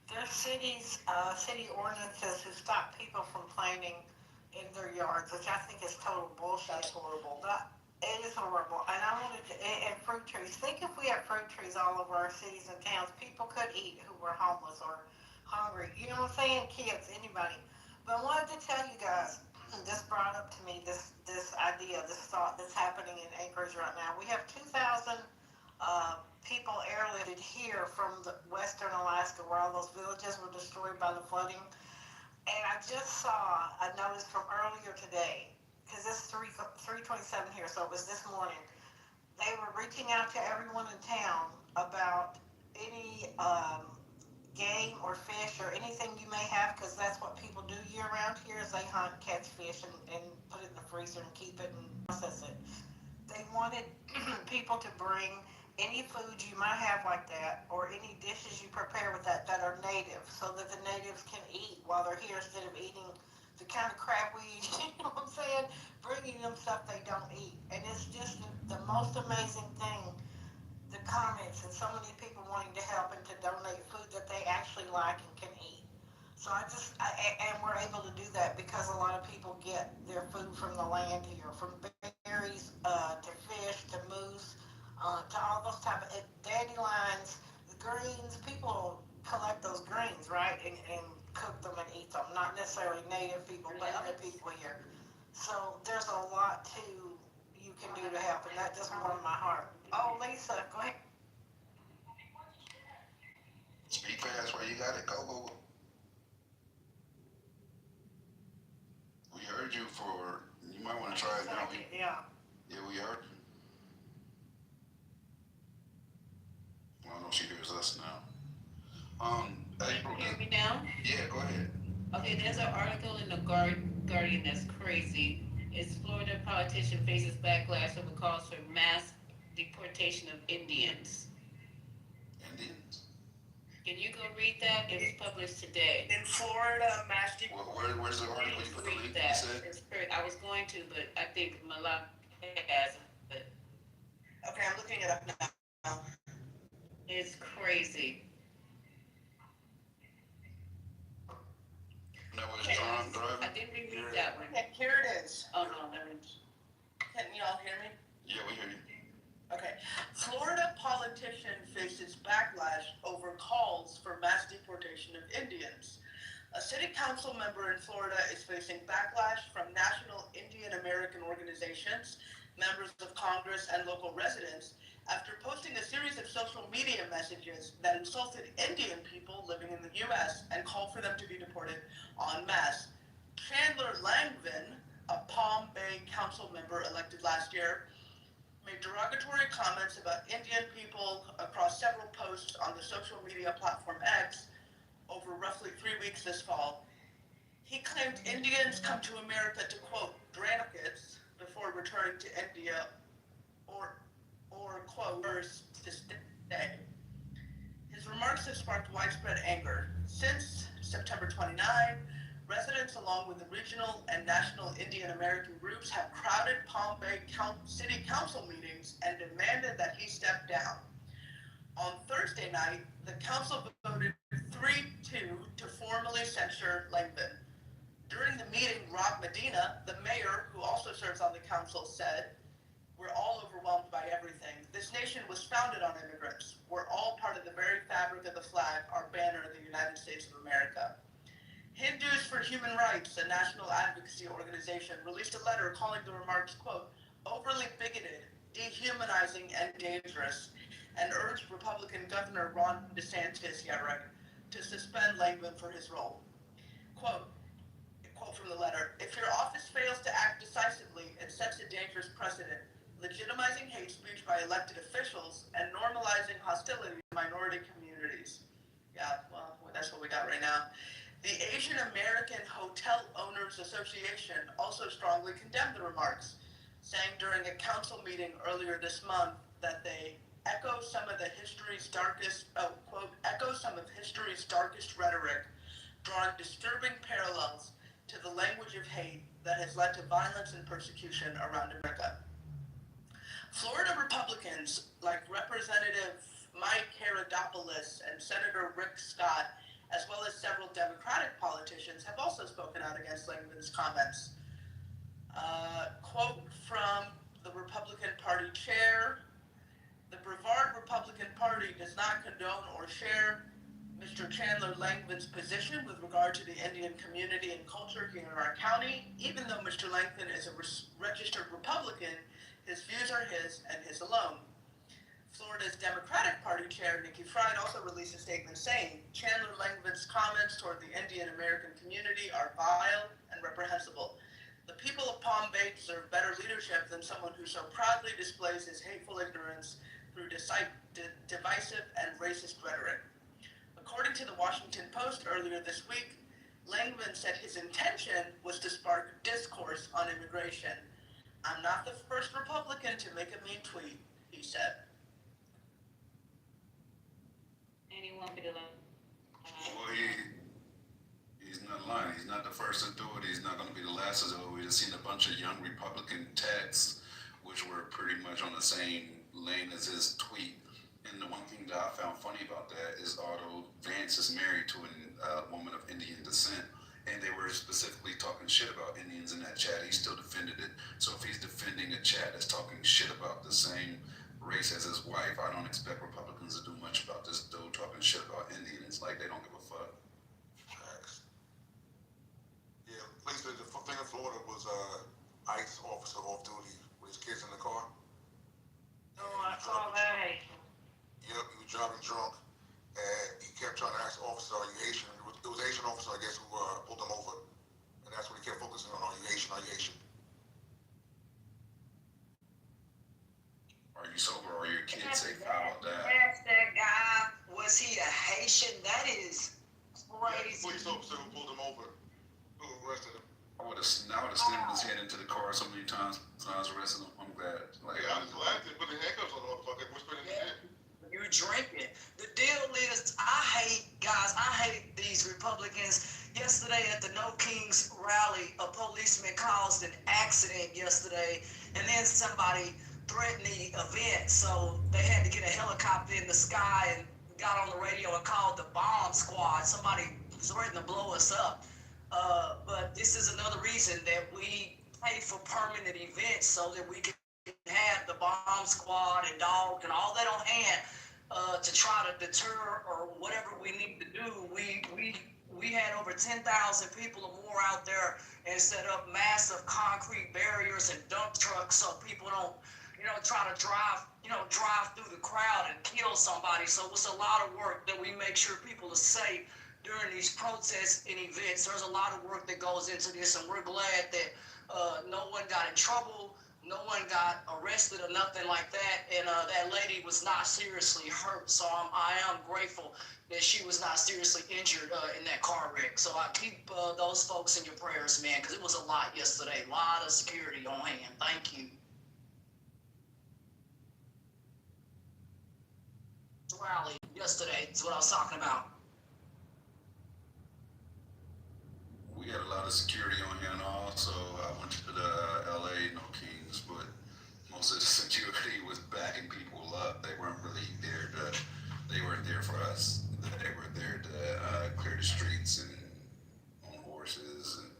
There's city ordinances who stop people from planting in their yards, which I think is total bullshit. That's horrible. But it is horrible. And I wanted to, and fruit trees. Think if we had fruit trees all over our cities and towns, people could eat who were homeless or hungry. You know what I'm saying? Kids, anybody. But I wanted to tell you guys, this brought up to me this idea, this thought that's happening in Anchorage right now. We have 2,000 people airlifted here from the western Alaska, where all those villages were destroyed by the flooding. And I just saw a notice from earlier today, because it's 3:27 here, so it was this morning. They were reaching out to everyone in town about any game or fish or anything you may have, because that's what people do year round here is they hunt, catch fish, and put it in the freezer and keep it and process it. They wanted people to bring any foods you might have like that or any dishes you prepare with that are native so that the natives can eat while they're here instead of eating the kind of crap we eat, you know what I'm saying? Bringing them stuff they don't eat. And it's just the most amazing thing, the comments and so many people wanting to help and to donate food that they actually like and can eat. So and we're able to do that because a lot of people get their food from the land here, from berries to fish to moose to all those type of dandelions, the greens. People collect those greens, right, and cook them and eat them. Not necessarily native people, but other people here. So there's a lot you can do to help, and that just warmed my heart. Oh, Lisa, go ahead. Speak fast while you got it. Go. We heard you you might want to try it now. Yeah, we heard you. I don't know if she hears us now. April, Can you hear me now? Yeah, go ahead. Okay, there's an article in the Guardian that's crazy. It's Florida politician faces backlash over calls for mass deportation of Indians. Indians? Can you go read that? It was published today. In Florida, mass deportation. Where's the article? You put the link, you said? I was going to, but I think Malak has it. Okay, I'm looking it up now. It's crazy. That was John driving? I didn't read that one. Okay, here it is. Oh, no, Can you all hear me? Yeah, we hear you. Okay. Florida politician faces backlash over calls for mass deportation of Indians. A city council member in Florida is facing backlash from national Indian American organizations, members of Congress, and local residents after posting a series of social media messages that insulted Indian people living in the U.S. and called for them to be deported en masse. Chandler Langvin, a Palm Bay council member elected last year, made derogatory comments about Indian people across several posts on the social media platform X over roughly 3 weeks this fall. He claimed Indians come to America to, quote, drankets before returning to India or quote, to stay. His remarks have sparked widespread anger. Since September 29, residents along with the regional and national Indian American groups have crowded Palm Bay City Council meetings and demanded that he step down. On Thursday night, the council voted 3-2 to formally censure Langvin. During the meeting, Rob Medina, the mayor, who also serves on the council, said, "We're all overwhelmed by everything. This nation was founded on immigrants. We're all part of the very fabric of the flag, our banner of the United States of America." Hindus for Human Rights, a national advocacy organization, released a letter calling the remarks, quote, overly bigoted, dehumanizing, and dangerous, and urged Republican Governor Ron DeSantis to suspend Langvin for his role. Quote from the letter, "If your office fails to act decisively, it sets a dangerous precedent, legitimizing hate speech by elected officials and normalizing hostility to minority communities." Yeah, well, that's what we got right now. The Asian American Hotel Owners Association also strongly condemned the remarks, saying during a council meeting earlier this month that they echo some of history's darkest rhetoric, drawing disturbing parallels to the language of hate that has led to violence and persecution around America. Florida Republicans like Representative Mike Herodopoulos and Senator Rick Scott, as well as several Democratic politicians, have also spoken out against Langvin's comments. Quote from the Republican Party chair, "The Brevard Republican Party does not condone or share Mr. Chandler Langvin's position with regard to the Indian community and culture here in our county. Even though Mr. Langvin is a registered Republican, his views are his and his alone." Florida's Democratic Party chair, Nikki Fried, also released a statement saying, "Chandler Langvin's comments toward the Indian American community are vile and reprehensible. The people of Palm Bay deserve better leadership than someone who so proudly displays his hateful ignorance divisive and racist rhetoric. According to the Washington Post earlier this week, Langman said his intention was to spark discourse on immigration. I'm not the first Republican to make a mean tweet, he said. Anyone could do that. Well, he's not lying. He's not the first to do it. He's not going to be the last to do it. We just seen a bunch of young Republican texts, which were pretty much on the same lane as his tweet. And the one thing that I found funny about that is although Vance is married to a woman of Indian descent, and they were specifically talking shit about Indians in that chat, he still defended it. So if he's defending a chat that's talking shit about the same race as his wife, I don't expect Republicans to do much about this dude talking shit about Indians. Like, they don't give a fuck. Facts. Yeah, police, the thing in Florida was ICE officer off duty with his kids in the car. Oh, I saw that. Yep, he was driving drunk, and he kept trying to ask the officer, "Are you Haitian?" It was an Asian officer, I guess, who pulled him over, and that's when he kept focusing on, "Are you Haitian? Are you Haitian?" Are you sober? Or are your kids safe? How about that? Ask that guy, was he a Haitian? That is crazy. Yeah, police officer who pulled him over, who arrested him. I would have slammed his head into the car so many times when I was arresting him. I'm glad. Like, Yeah, I was glad they put the handcuffs on the motherfucker, whispering in his ear. You're drinking. The deal is, I hate these Republicans. Yesterday at the No Kings rally, a policeman caused an accident yesterday, and then somebody threatened the event, so they had to get a helicopter in the sky and got on the radio and called the bomb squad. Somebody threatened to blow us up. But this is another reason that we pay for permanent events so that we can have the bomb squad and dogs and all that on hand to try to deter or whatever we need to do. We had over 10,000 people or more out there and set up massive concrete barriers and dump trucks so people don't, try to drive through the crowd and kill somebody. So it's a lot of work that we make sure people are safe during these protests and events. There's a lot of work that goes into this, and we're glad that no one got in trouble. No one got arrested or nothing like that, and that lady was not seriously hurt. So I am grateful that she was not seriously injured in that car wreck. So I keep those folks in your prayers, man, because it was a lot yesterday. A lot of security on hand. Thank you. Rally yesterday is what I was talking about. we had a lot of security on hand also. I went to the LA No Kings, but most of the security was backing people up. They weren't really there they weren't there for us. They were there to clear the streets and on horses and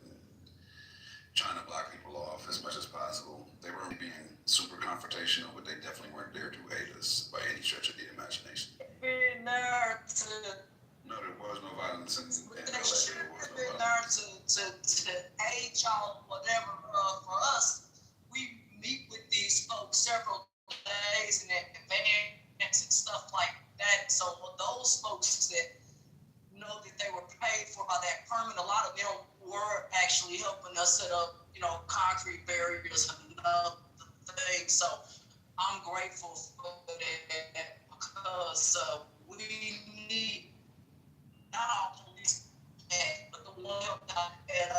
trying to block people off as much as possible. They weren't being super confrontational, but they definitely weren't there to hate us by any stretch of the imagination. No, there was no violence in LA. There was no violence. To aid y'all, whatever. For us, we meet with these folks several days in advance and stuff like that. So those folks that know that they were paid for by that permit, a lot of them were actually helping us set up, concrete barriers and other things. So I'm grateful for that because we need not all police, but the one at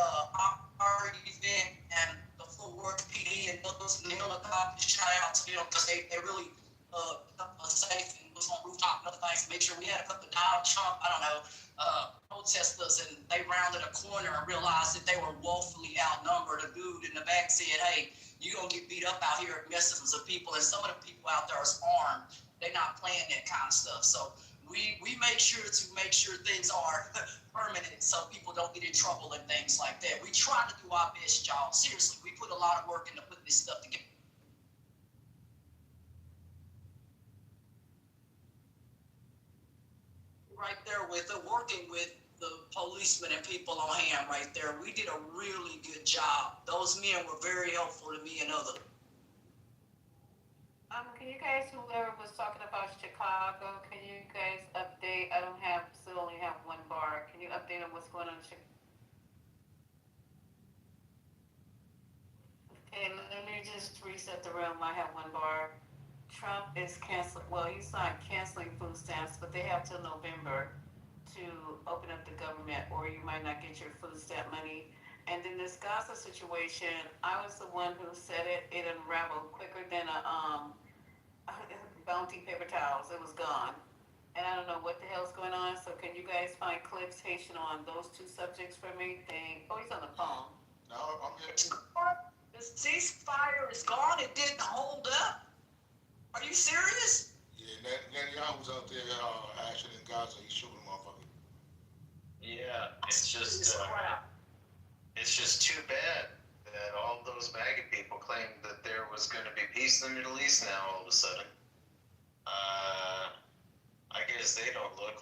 our event and the Fort Worth PD and those in the helicopter, shout out to them because they really kept us safe and was on rooftop and other things to make sure we had a couple of Donald Trump, protesters, and they rounded a corner and realized that they were woefully outnumbered. A dude in the back said, "Hey, you're going to get beat up out here at messing with some people," and some of the people out there is armed. They're not playing that kind of stuff. So we make sure things are permanent so people don't get in trouble and things like that. We try to do our best, y'all. Seriously, we put a lot of work into putting this stuff together. Right there with working with the policemen and people on hand right there. We did a really good job. Those men were very helpful to me and others. Can you guys, whoever was talking about Chicago, can you guys update? I still only have one bar. Can you update on what's going on in Chicago? Okay, let me just reset the room. I have one bar. Trump is canceling, well, he's not canceling food stamps, but they have till November to open up the government, or you might not get your food stamp money. And then this Gaza situation, I was the one who said it. It unraveled quicker than a bounty paper towels. It was gone. And I don't know what the hell's going on. So can you guys find clips, Haitian, on those two subjects for me? Oh, he's on the phone. No, I'm here. The ceasefire is gone. It didn't hold up. Are you serious? Yeah, Netanyahu was out there action in Gaza. He's shooting motherfucker. Yeah, it's just too bad that all those MAGA people claimed that there was going to be peace in the Middle East now all of a sudden. I guess they don't look